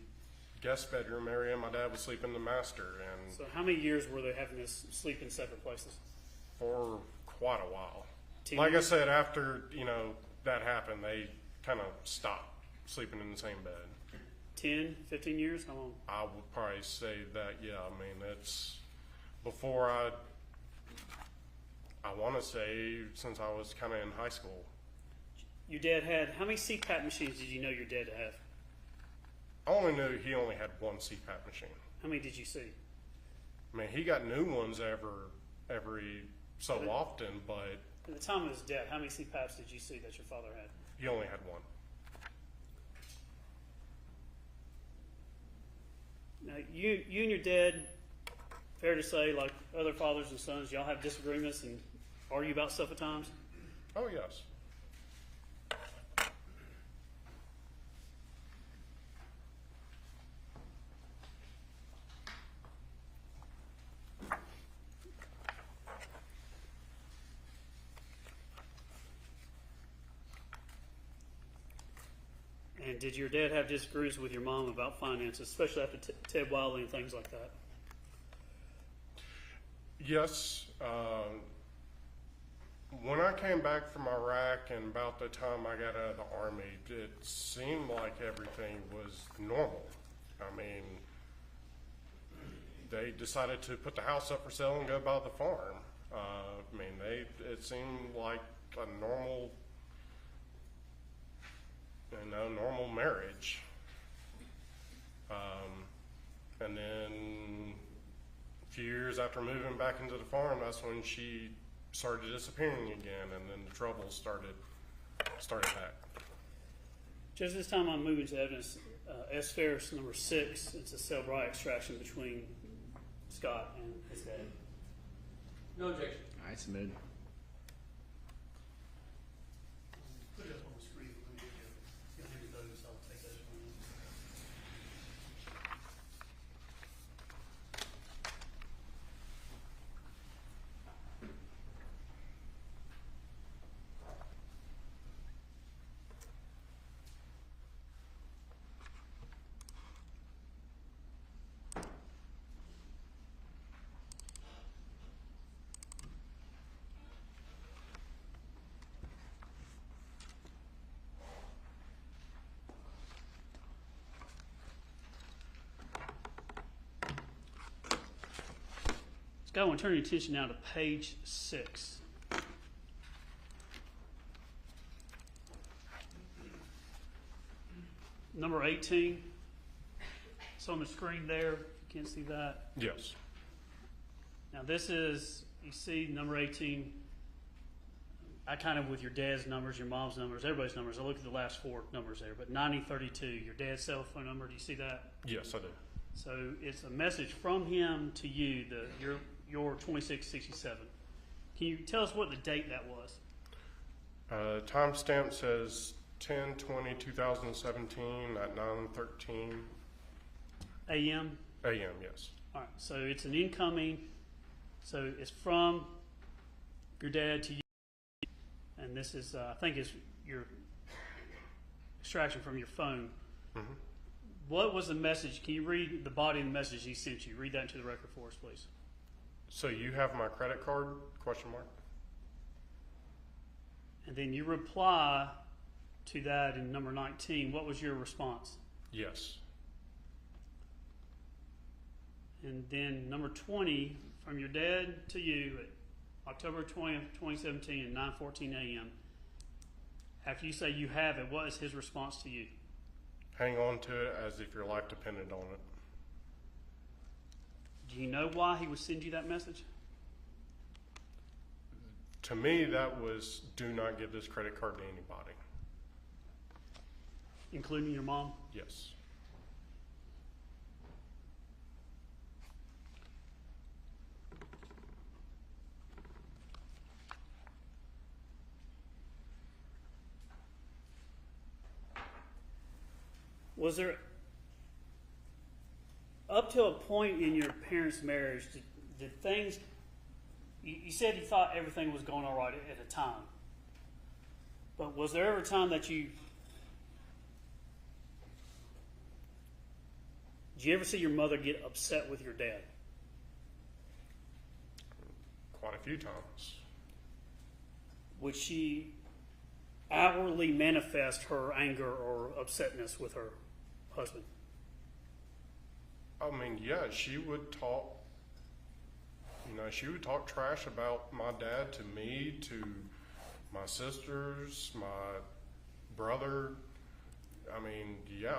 guest bedroom area. My dad would sleep in the master. And so how many years were they having this sleep in separate places? For quite a while. 10 like years? I said, after, you know, that happened, they kind of stopped sleeping in the same bed. 10, 15 years? How long? I would probably say that, yeah. I mean, it's before I want to say since I was kind of in high school. Your dad had, how many CPAP machines did you know your dad to have? I only knew he only had one CPAP machine. How many did you see? I mean, he got new ones every so often, but At the time of his death, how many CPAPs did you see that your father had? he only had one. Now, you and your dad, fair to say, like other fathers and sons, y'all have disagreements and argue about stuff at times? Oh, yes. And did your dad have disagreements with your mom about finances, especially after Ted Wiley and things like that? Yes. when I came back from Iraq and about the time I got out of the Army, it seemed like everything was normal. I mean, they decided to put the house up for sale and go buy the farm. I mean, it seemed like a normal, normal marriage. And then a few years after moving back into the farm, that's when she started disappearing again, and then the trouble started back. Just this time I'm moving to evidence, S. Ferris number 6, it's a cell bright extraction between Scott and his dad. No objection. All right, submitted. Put it up on the screen when you get those, I'll take those from you. Scott, I want to turn your attention now to page 6. Number 18. It's on the screen there. If you can't see that. Yes. Now this is, you see number 18. I kind of, with your dad's numbers, your mom's numbers, everybody's numbers, I look at the last 4 numbers there. But 9032, your dad's cell phone number, do you see that? Yes, I do. So it's a message from him to you, your 2667. Can you tell us what the date that was? Timestamp says 10/20/2017 at 9:13 a.m.? a.m., yes. All right, so it's an incoming, so it's from your dad to you, and this is, I think it's your extraction from your phone. Mm-hmm. What was the message? Can you read the body of the message he sent you? Read that into the record for us, please. So you have my credit card, question mark? And then you reply to that in number 19. What was your response? Yes. And then number 20, from your dad to you at October 20th, 2017 at 9:14 a.m. After you say you have it, what is his response to you? Hang on to it as if your life depended on it. Do you know why he would send you that message? To me, that was, do not give this credit card to anybody. Including your mom? Yes. Was there, up to a point in your parents' marriage, did things, you said you thought everything was going all right at a time, but was there ever a time that did you ever see your mother get upset with your dad? Quite a few times. Would she outwardly manifest her anger or upsetness with her husband? I mean, yeah, she would talk, she would talk trash about my dad to me, to my sisters, my brother. I mean, yeah.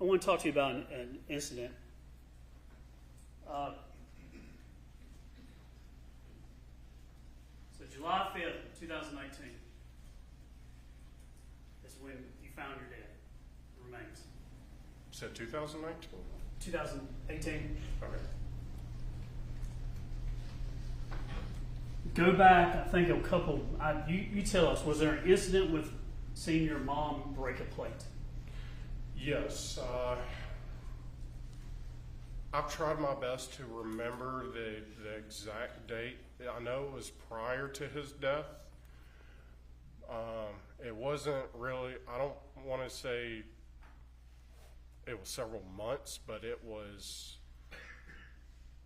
I want to talk to you about an incident. So July 5th, 2019 is when you found your dad, remains. Said 2019? 2018. Okay. Go back, I think a couple, you tell us, was there an incident with seeing your mom break a plate? Yes. I've tried my best to remember the exact date. I know it was prior to his death. It wasn't really, I don't want to say it was several months, but it was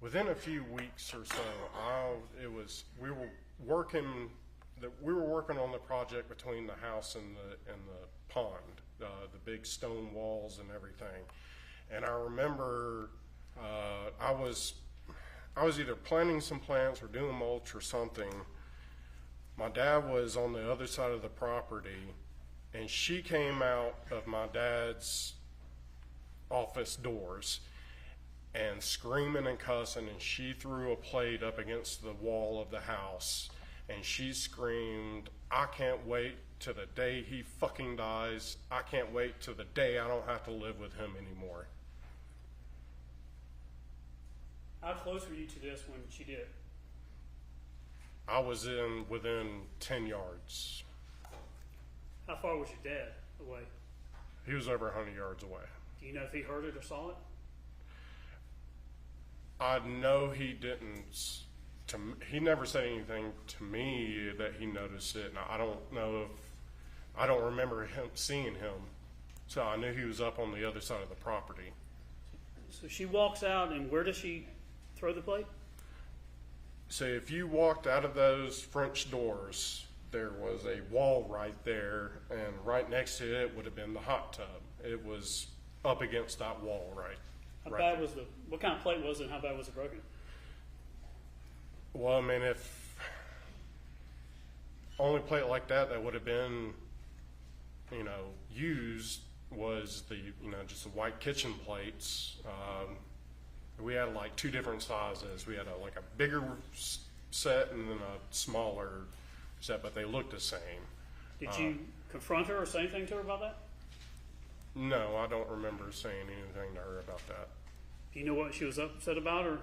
within a few weeks or so. we were working on the project between the house and the pond, the big stone walls and everything. And I remember I was either planting some plants or doing mulch or something. My dad was on the other side of the property, and she came out of my dad's office doors and screaming and cussing, and she threw a plate up against the wall of the house, and she screamed, "I can't wait till the day he fucking dies. I can't wait till the day I don't have to live with him anymore." How close were you to this when she did it? I was within 10 yards. How far was your dad away? He was over 100 yards away. Do you know if he heard it or saw it? I know he didn't. He never said anything to me that he noticed it, and I don't know if I don't remember seeing him. So I knew he was up on the other side of the property. So she walks out, and where does she throw the plate? So if you walked out of those French doors, there was a wall right there, and right next to it would have been the hot tub. It was up against that wall, right? How bad was what kind of plate was it, and how bad was it broken? Well, I mean, if only plate like that would have been, used was just the white kitchen plates. We had like two different sizes. We had a bigger set and then a smaller set, but they looked the same. Did you confront her or say anything to her about that? No, I don't remember saying anything to her about that. Do you know what she was upset about, or?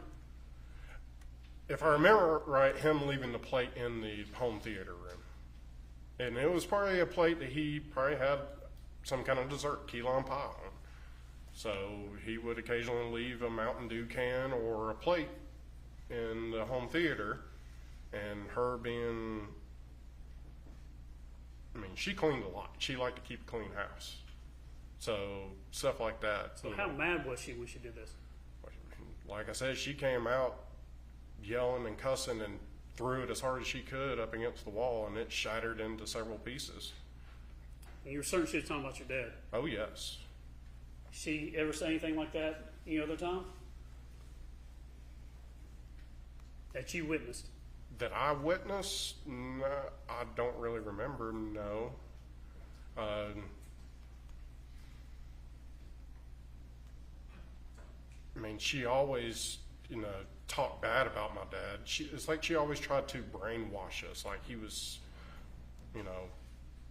If I remember right, him leaving the plate in the home theater room. And it was probably a plate that he probably had some kind of dessert, key lime pie on. So he would occasionally leave a Mountain Dew can or a plate in the home theater, and her being, she cleaned a lot. She liked to keep a clean house. So stuff like that. So how mad was she when she did this? Like I said, she came out yelling and cussing and threw it as hard as she could up against the wall, and it shattered into several pieces. And you were certain she was talking about your dad? Oh, yes. She ever say anything like that any other time? That you witnessed? That I witnessed? No, I don't really remember, no. She always, talked bad about my dad. It's like she always tried to brainwash us, like he was,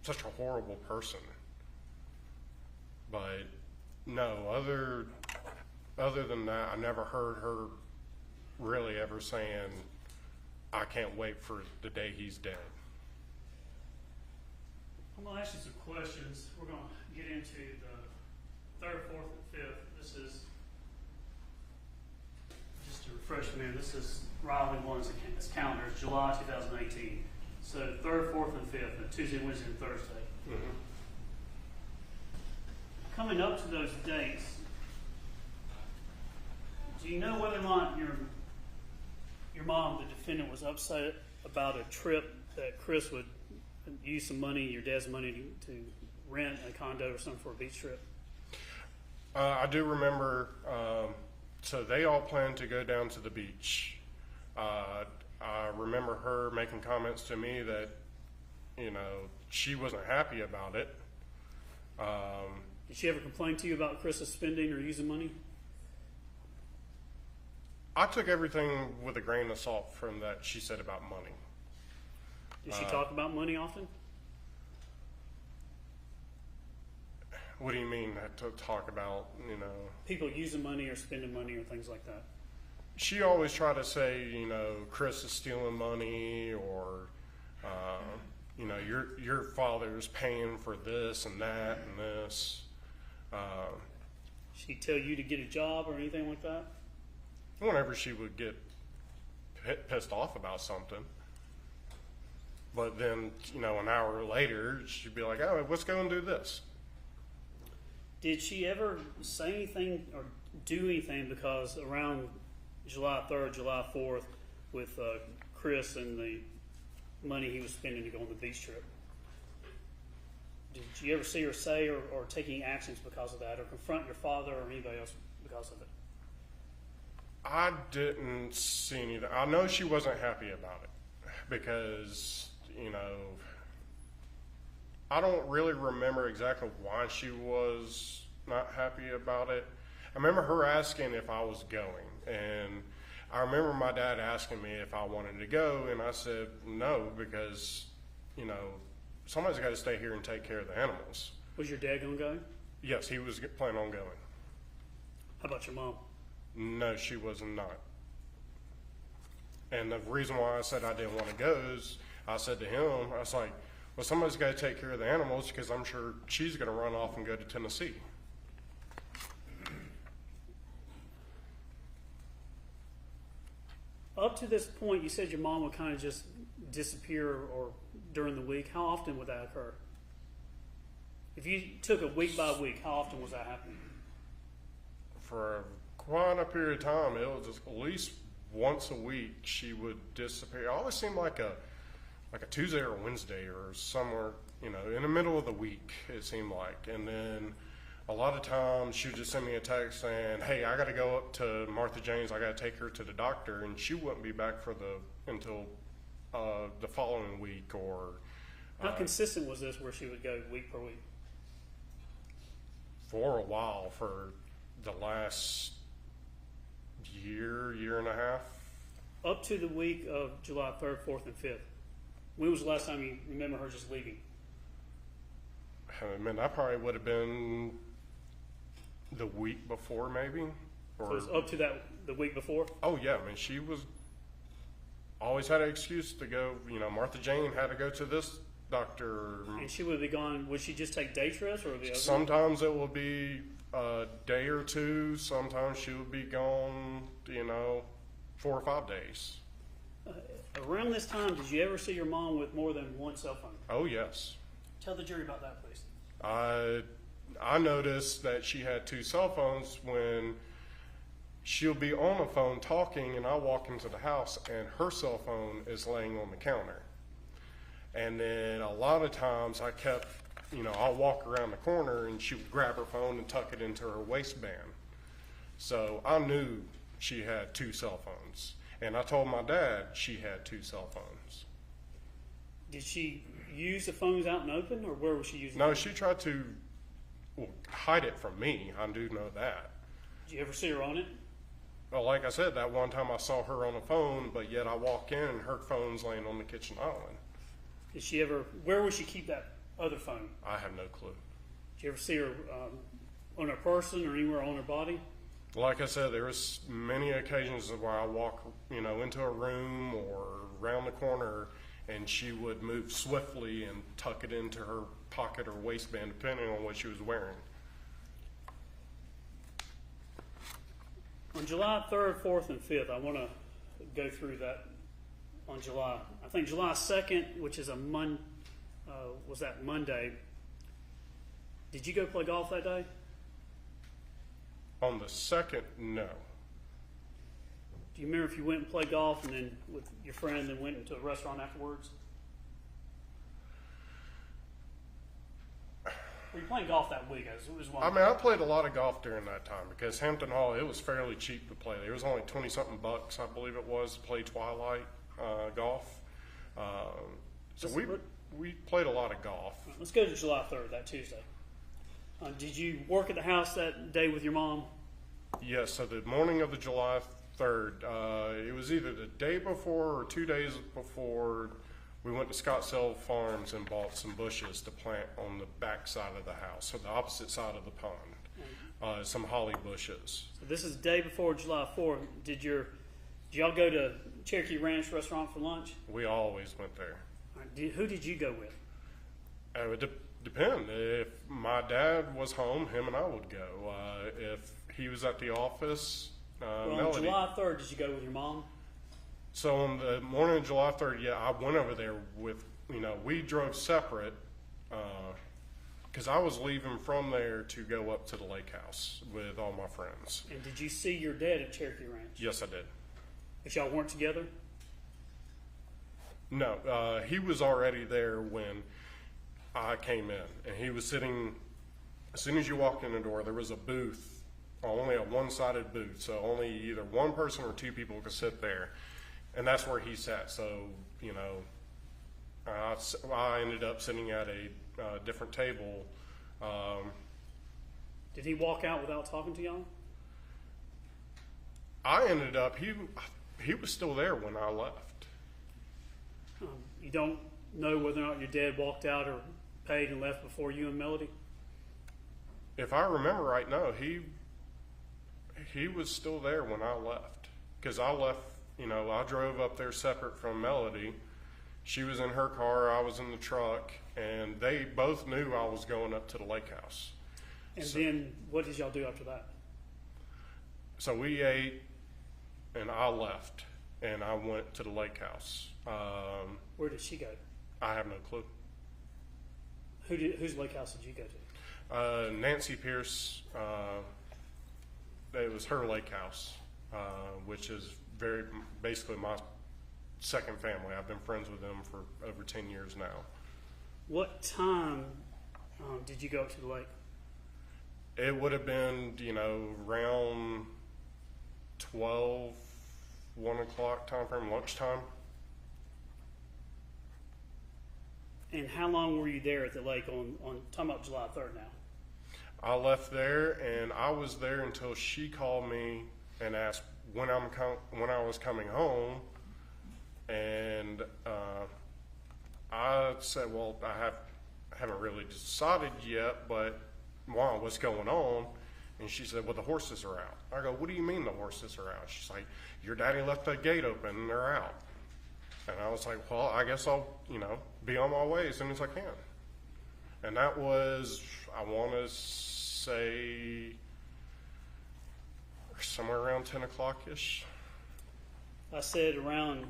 such a horrible person. But no, other than that, I never heard her really ever saying, "I can't wait for the day he's dead." I'm going to ask you some questions. We're going to get into the 3rd, 4th, and 5th. This is, just to refresh me, this is Riley One's calendar. It's July 2018. So 3rd, 4th, and 5th, Tuesday, Wednesday, and Thursday. Mm-hmm. Coming up to those dates, do you know whether or not your mom, the defendant, was upset about a trip that Chris would use some money, your dad's money, to rent a condo or something for a beach trip? I do remember, so they all planned to go down to the beach. I remember her making comments to me that, she wasn't happy about it. Did she ever complain to you about Chris's spending or using money? I took everything with a grain of salt from that she said about money. Did she talk about money often? What do you mean to talk about, People using money or spending money or things like that. She always tried to say, Chris is stealing money, or, your father's paying for this and that and this. She'd tell you to get a job or anything like that? Whenever she would get pissed off about something. But then, an hour later, she'd be like, "Oh, let's go and do this." Did she ever say anything or do anything, because around July 3rd, July 4th, with Chris and the money he was spending to go on the beach trip. Did you ever see her say or take any actions because of that, or confront your father or anybody else because of it? I didn't see anything. I know she wasn't happy about it because, I don't really remember exactly why she was not happy about it. I remember her asking if I was going, and I remember my dad asking me if I wanted to go, and I said no because, somebody's got to stay here and take care of the animals. Was your dad going to go? Yes, he was planning on going. How about your mom? No, she was not. And the reason why I said I didn't want to go is I said to him, I was like, well, somebody's got to take care of the animals because I'm sure she's going to run off and go to Tennessee. Up to this point, you said your mom would kind of just disappear or during the week. How often would that occur? If you took it week by week, how often was that happening? For quite a period of time, it was just at least once a week she would disappear. It always seemed like a Tuesday or a Wednesday or somewhere, in the middle of the week, it seemed like. And then a lot of times she would just send me a text saying, hey, I got to go up to Martha James. I got to take her to the doctor. And she wouldn't be back until the following week. Or how consistent was this where she would go week per week? For a while, for the last year and a half. Up to the week of July 3rd, 4th, and 5th. When was the last time you remember her just leaving? I mean, that probably would have been the week before, maybe. So it was up to the week before? Oh, yeah. I mean, she was always had an excuse to go. Martha Jane had to go to this doctor. And she would be gone. Would she just take day trips or the other? Sometimes it would be a day or two. Sometimes she would be gone, 4 or 5 days. Around this time, did you ever see your mom with more than one cell phone? Oh, yes. Tell the jury about that, please. I noticed that she had 2 cell phones when she'll be on the phone talking, and I walk into the house, and her cell phone is laying on the counter. And then a lot of times I kept, I'll walk around the corner, and she would grab her phone and tuck it into her waistband. So I knew she had 2 cell phones. And I told my dad she had 2 cell phones. Did she use the phones out in the open, or where was she using No, them? she tried to hide it from me. I do know that. Did you ever see her on it? Well, like I said, that one time I saw her on the phone, but yet I walk in and her phone's laying on the kitchen island. Did she ever, where would she keep that other phone? I have no clue. Did you ever see her on her person or anywhere on her body? Like I said, there was many occasions where I walk, into a room or around the corner, and she would move swiftly and tuck it into her pocket or waistband, depending on what she was wearing. On July 3rd, 4th, and 5th, I want to go through that on July. I think July 2nd, which is was that Monday. Did you go play golf that day? On the 2nd, no. Do you remember if you went and played golf and then with your friend and went into a restaurant afterwards? Were you playing golf that week? It was one. I mean, I played a lot of golf during that time because Hampton Hall, it was fairly cheap to play. There was only 20-something bucks, I believe it was, to play Twilight golf. So we played a lot of golf. Let's go to July 3rd, that Tuesday. Did you work at the house that day with your mom? Yes, so the morning of the July 3rd, it was either the day before or 2 days before, we went to Scottsdale Farms and bought some bushes to plant on the back side of the house, so the opposite side of the pond, some holly bushes. So this is the day before July 4th. Did y'all go to Cherokee Ranch restaurant for lunch? We always went there. All right, who did you go with? It would depend. If my dad was home, him and I would go. If he was at the office, Well, Melody. on July 3rd, did you go with your mom? So on the morning of July 3rd, yeah, I went over there with, we drove separate because I was leaving from there to go up to the lake house with all my friends. And did you see your dad at Cherokee Ranch? Yes, I did. But y'all weren't together? No, he was already there when I came in, and he was sitting. As soon as you walked in the door, there was a booth, only a one-sided booth, so only either one person or two people could sit there, and that's where he sat. So, you know, I ended up sitting at a different table. Did he walk out without talking to y'all? I ended up, he was still there when I left. You don't know whether or not your dad walked out or paid and left before you and Melody? If I remember right, no, he was still there when I left. Because I left, you know, I drove up there separate from Melody. She was in her car, I was in the truck, and they both knew I was going up to the lake house. And then what did y'all do after that? So we ate, and I left, and I went to the lake house. Where did she go? I have no clue. Whose lake house did you go to? Nancy Pierce, it was her lake house, which is basically my second family. I've been friends with them for over 10 years now. What time did you go up to the lake? It would have been, you know, around 12, 1 o'clock time frame, lunchtime. And how long were you there at the lake on talking about July 3rd now? I left there, and I was there until she called me and asked when I was coming home, and I said, well, I haven't really decided yet, but wow, what's going on? And she said, well, the horses are out. I go, what do you mean the horses are out? She's like, your daddy left the gate open and they're out. And I was like, well, I guess I'll, you know, be on my way as soon as I can. And that was, I want to say, somewhere around 10 o'clock-ish. I said around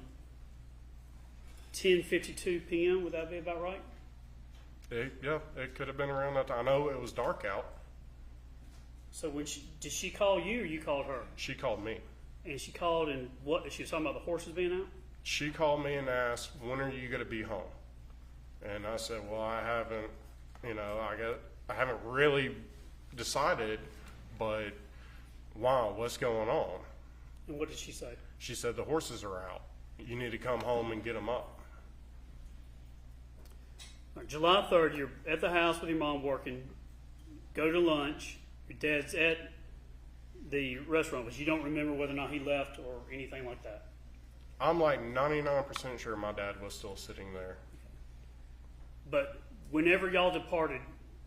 10:52 p.m. Would that be about right? Yeah, it could have been around that time. I know it was dark out. So did she call you or you called her? She called me. And she called and what? She was talking about the horses being out? She called me and asked, when are you going to be home? And I said, well, I haven't, you know, I haven't really decided, but wow, what's going on? And what did she say? She said, the horses are out. You need to come home and get them up. Right, July 3rd, you're at the house with your mom working, go to lunch, your dad's at the restaurant, but you don't remember whether or not he left or anything like that. I'm like 99% sure my dad was still sitting there. But whenever y'all departed,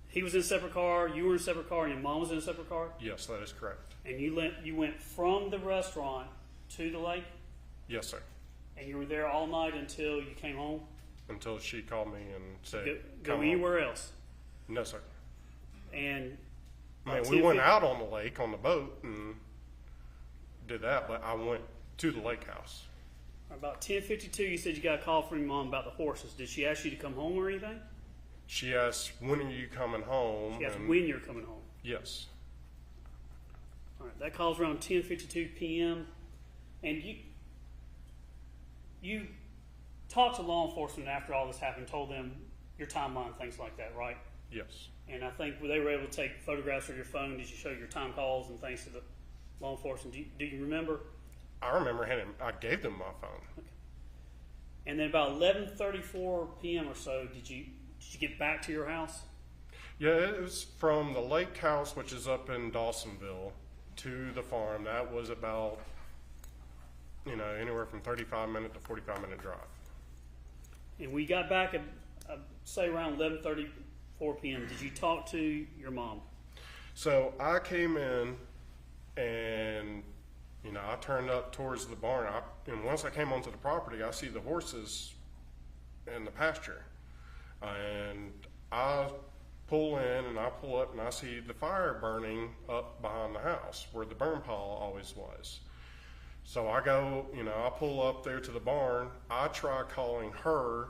he was in a separate car, you were in a separate car, and your mom was in a separate car? Yes, that is correct. And you went from the restaurant to the lake? Yes, sir. And you were there all night until you came home? Until she called me and said, Go anywhere else? No, sir. And I mean, we went out on the lake on the boat and did that, but I went to the lake house. About 10:52, you said you got a call from your mom about the horses. Did she ask you to come home or anything? She asked, when are you coming home? She asked when you're coming home. Yes. All right, that call's around 10:52 p.m. And you talked to law enforcement after all this happened, told them your timeline, things like that, right? Yes. And I think they were able to take photographs of your phone. Did you show your time calls and things to the law enforcement? Do you remember? I remember I gave them my phone. Okay. And then about 11:34 p.m. or so, did you get back to your house? Yeah, it was from the lake house, which is up in Dawsonville, to the farm. That was about, you know, anywhere from 35-minute to 45-minute drive. And we got back at, say, around 11:34 p.m. Did you talk to your mom? So I came in and, you know, I turned up towards the barn. And once I came onto the property, I see the horses in the pasture. And I pull in and I pull up and I see the fire burning up behind the house where the burn pile always was. So I go, you know, I pull up there to the barn. I try calling her,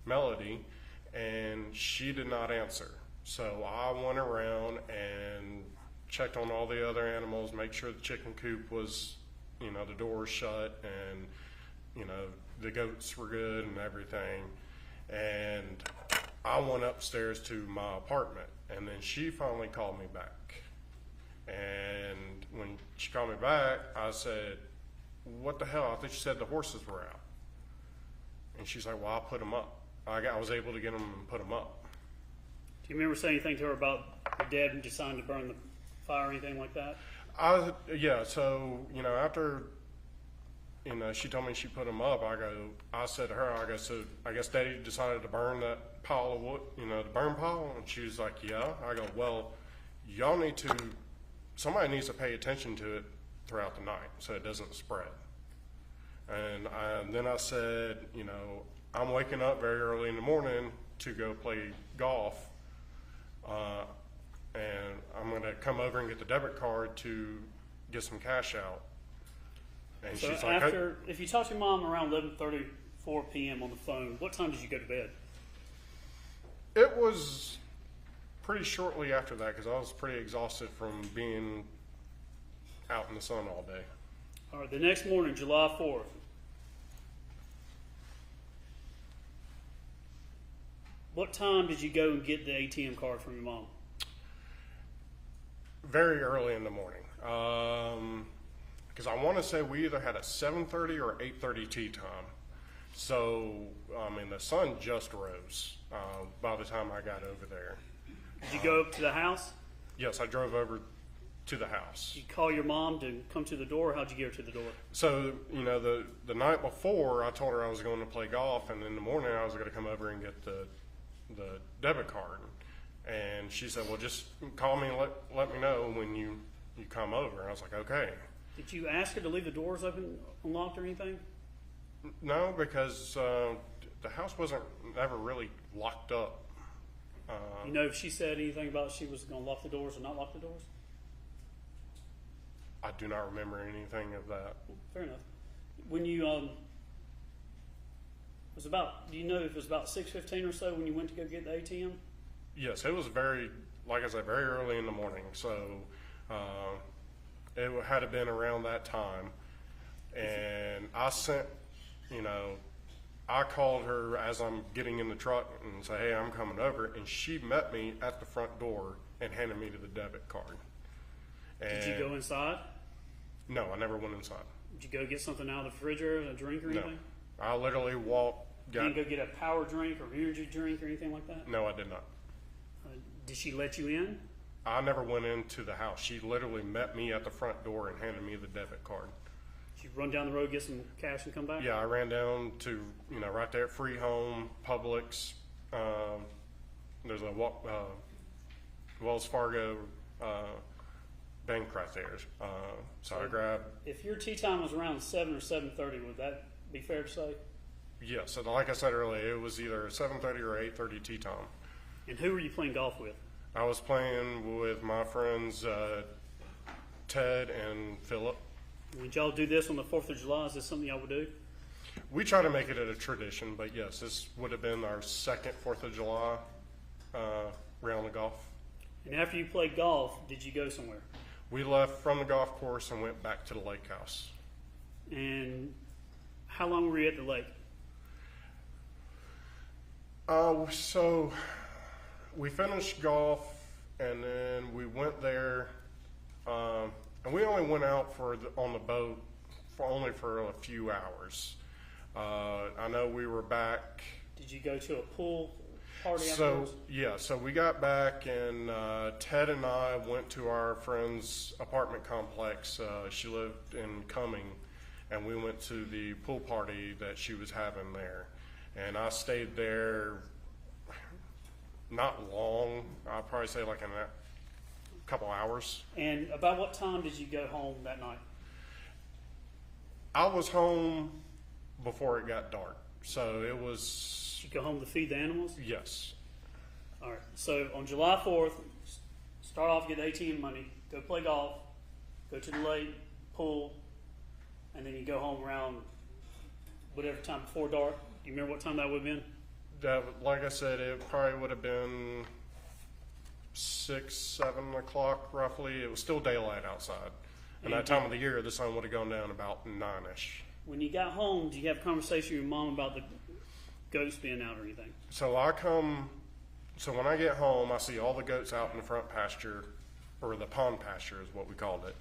Melody, and she did not answer. So I went around and checked on all the other animals, make sure the chicken coop was, you know, the door was shut, and, you know, the goats were good and everything. And I went upstairs to my apartment, and then she finally called me back. And when she called me back, I said, "What the hell? I thought you said the horses were out." And she's like, "Well, I put them up. I was able to get them and put them up." Do you remember saying anything to her about your dad deciding to burn the fire or anything like that? Yeah, so, after, she told me she put them up, I said to her, so I guess Daddy decided to burn that pile of wood, the burn pile? And she was like, yeah. I go, well, somebody needs to pay attention to it throughout the night so it doesn't spread. And then I said, I'm waking up very early in the morning to go play golf, and I'm going to come over and get the debit card to get some cash out. And so she's like, if you talked to your mom around 11:34 p.m. on the phone, what time did you go to bed? It was pretty shortly after that because I was pretty exhausted from being out in the sun all day. All right, the next morning, July 4th. What time did you go and get the ATM card from your mom? Very early in the morning. Because I want to say we either had a 7:30 or 8:30 tea time. So, the sun just rose by the time I got over there. Did you go up to the house? Yes, I drove over to the house. Did you call your mom to come to the door, or how'd you get her to the door? So, the night before, I told her I was going to play golf, and in the morning I was going to come over and get the debit card. And she said, well, just call me and let me know when you come over. And I was like, okay. Did you ask her to leave the doors open, unlocked or anything? No, because the house wasn't ever really locked up. If she said anything about she was going to lock the doors or not lock the doors? I do not remember anything of that. Fair enough. When you do you know if it was about 6:15 or so when you went to go get the ATM? Yes, it was very early in the morning. So it had to been around that time. And I sent, I called her as I'm getting in the truck and said, hey, I'm coming over. And she met me at the front door and handed me the debit card. And did you go inside? No, I never went inside. Did you go get something out of the refrigerator, a drink or anything? No, I literally walked. You didn't go get a power drink or energy drink or anything like that? No, I did not. Did she let you in? I never went into the house. She literally met me at the front door and handed me the debit card. Did you run down the road, get some cash, and come back? Yeah, I ran down to, right there at Free Home, Publix. There's a Wells Fargo bank right there. So I grabbed. If your tea time was around 7 or 7:30, would that be fair to say? Yes, and like I said earlier, it was either 7:30 or 8:30 tea time. And who were you playing golf with? I was playing with my friends Ted and Philip. Would y'all do this on the 4th of July? Is this something y'all would do? We try to make it a tradition, but yes, this would have been our second 4th of July round of golf. And after you played golf, did you go somewhere? We left from the golf course and went back to the lake house. And how long were you at the lake? So we finished golf and then we went there, and we only went out on the boat only for a few hours. I know we were back. Did you go to a pool party afterwards? So we got back and Ted and I went to our friend's apartment complex. She lived in Cumming, and we went to the pool party that she was having there. And I stayed there not long. I'd probably say like a couple hours. And about what time did you go home that night? I was home before it got dark. So it was... Did you go home to feed the animals? Yes. All right. So on July 4th, start off, get ATM money, go play golf, go to the lake, pool, and then you go home around whatever time before dark. Do you remember what time that would have been? Like I said, it probably would have been 6, 7 o'clock roughly. It was still daylight outside. And that time of the year, the sun would have gone down about 9-ish. When you got home, did you have a conversation with your mom about the goats being out or anything? So when I get home, I see all the goats out in the front pasture, or the pond pasture is what we called it.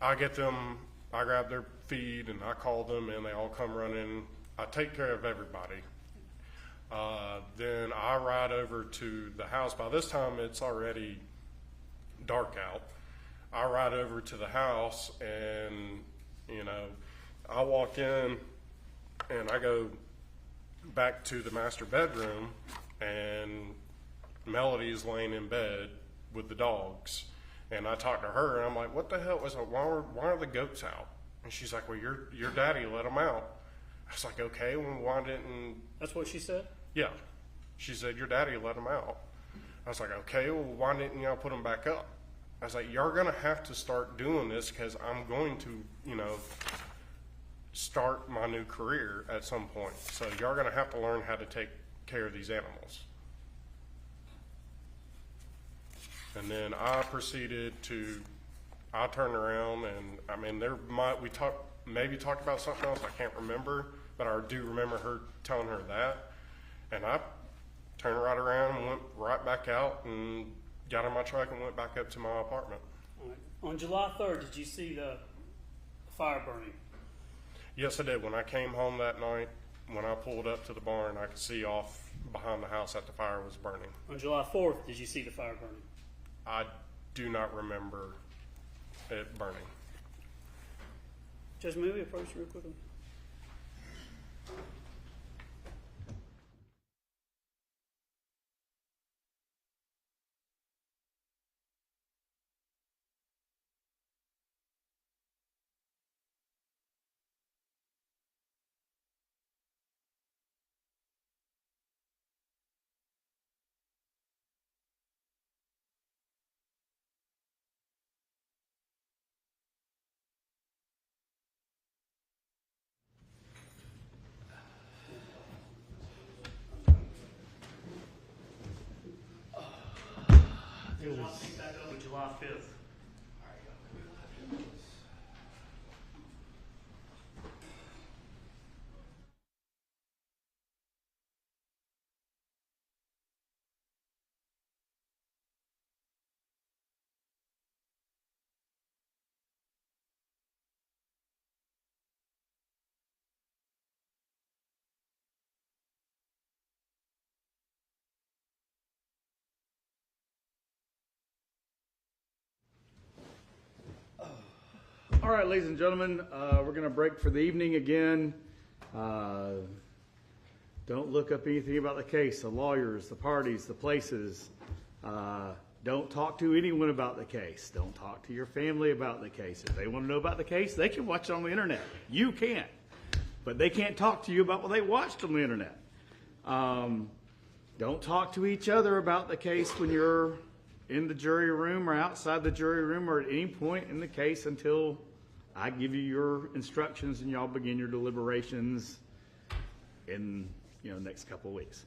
I get them, I grab their feed and I call them and they all come running. I take care of everybody. Then I ride over to the house. By this time it's already dark out. I ride over to the house and, I walk in and I go back to the master bedroom and Melody's laying in bed with the dogs. And I talk to her and I'm like, what the hell was it? Why are the goats out? And she's like, well, your daddy let them out. I was like, okay, well, why didn't... That's what she said? Yeah. She said, your daddy let them out. I was like, okay, well, why didn't y'all put them back up? I was like, you're going to have to start doing this because I'm going to, start my new career at some point. So you're going to have to learn how to take care of these animals. And then I proceeded to, I turned around and we talked about something else, I can't remember, but I do remember her telling her that. And I turned right around and went right back out and got in my truck and went back up to my apartment. All right. On July 3rd, did you see the fire burning? Yes, I did. When I came home that night, when I pulled up to the barn, I could see off behind the house that the fire was burning. On July 4th, did you see the fire burning? I do not remember it burning. Judge, may we approach real quickly? I'll pick back up with July 5th. All right, ladies and gentlemen, we're going to break for the evening again. Don't look up anything about the case, the lawyers, the parties, the places. Don't talk to anyone about the case. Don't talk to your family about the case. If they want to know about the case, they can watch it on the internet. You can't. But they can't talk to you about what they watched on the internet. Don't talk to each other about the case when you're in the jury room or outside the jury room or at any point in the case until I give you your instructions and y'all begin your deliberations in next couple of weeks.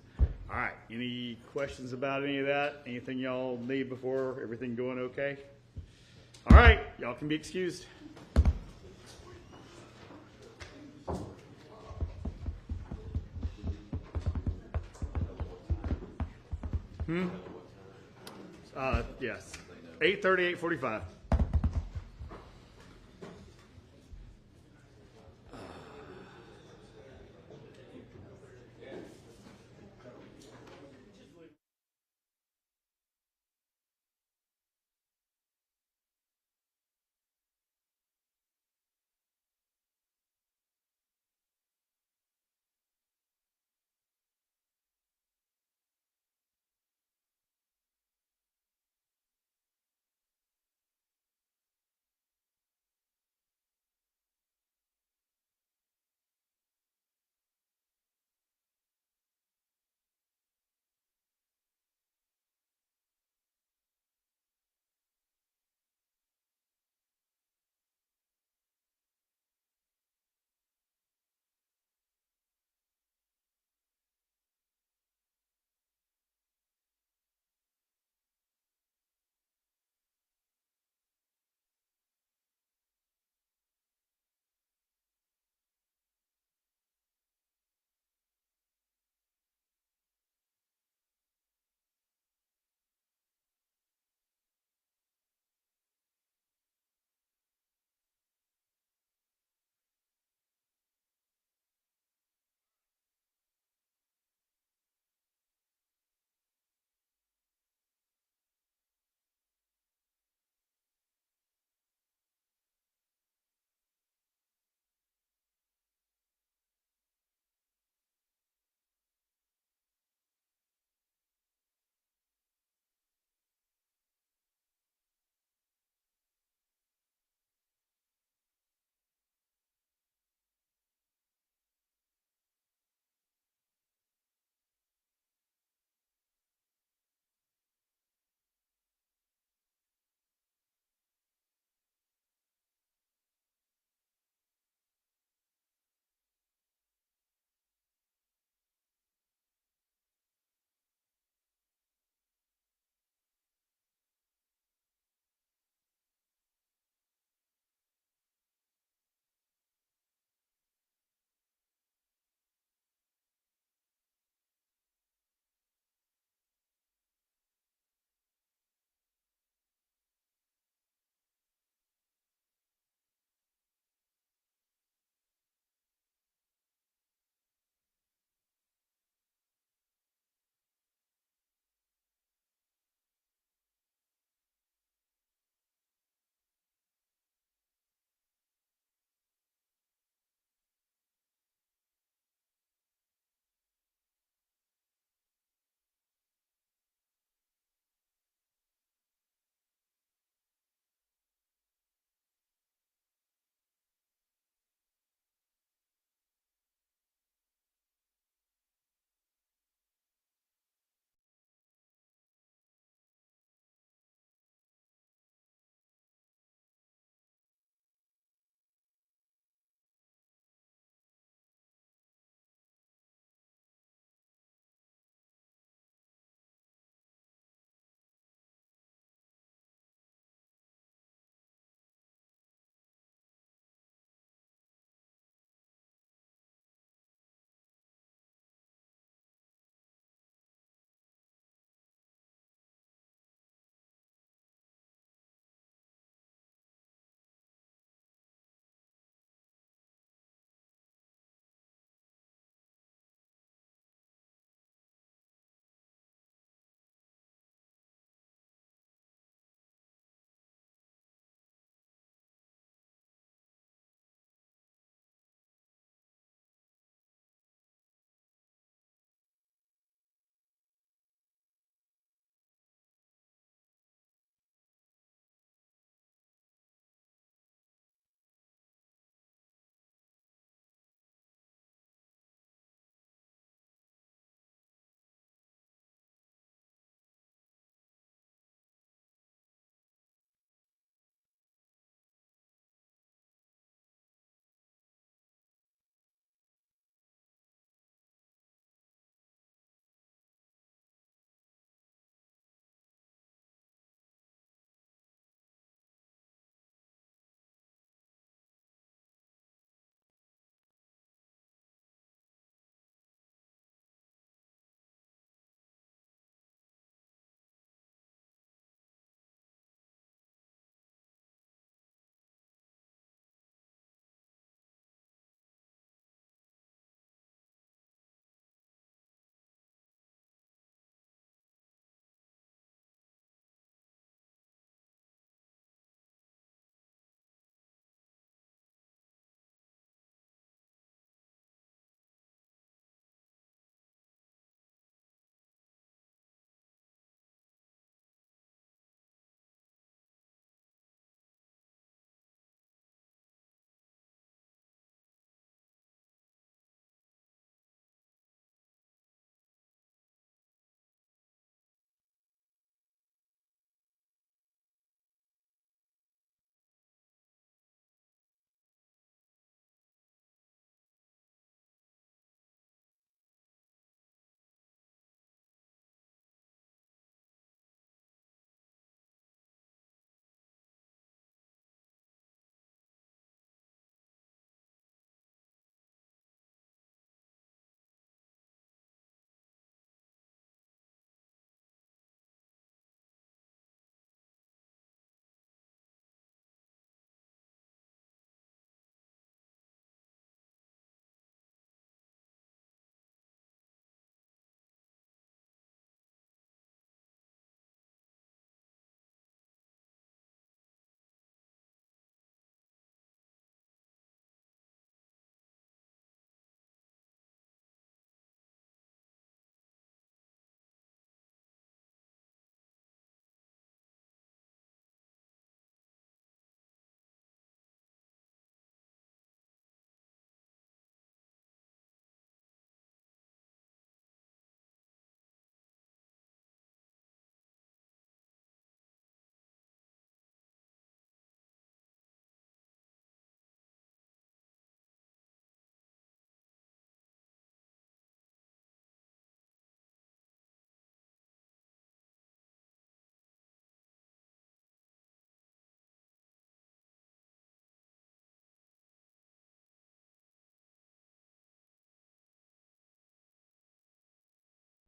All right, any questions about any of that? Anything y'all need before everything going okay? All right, y'all can be excused. Yes, 8:30, 8:45.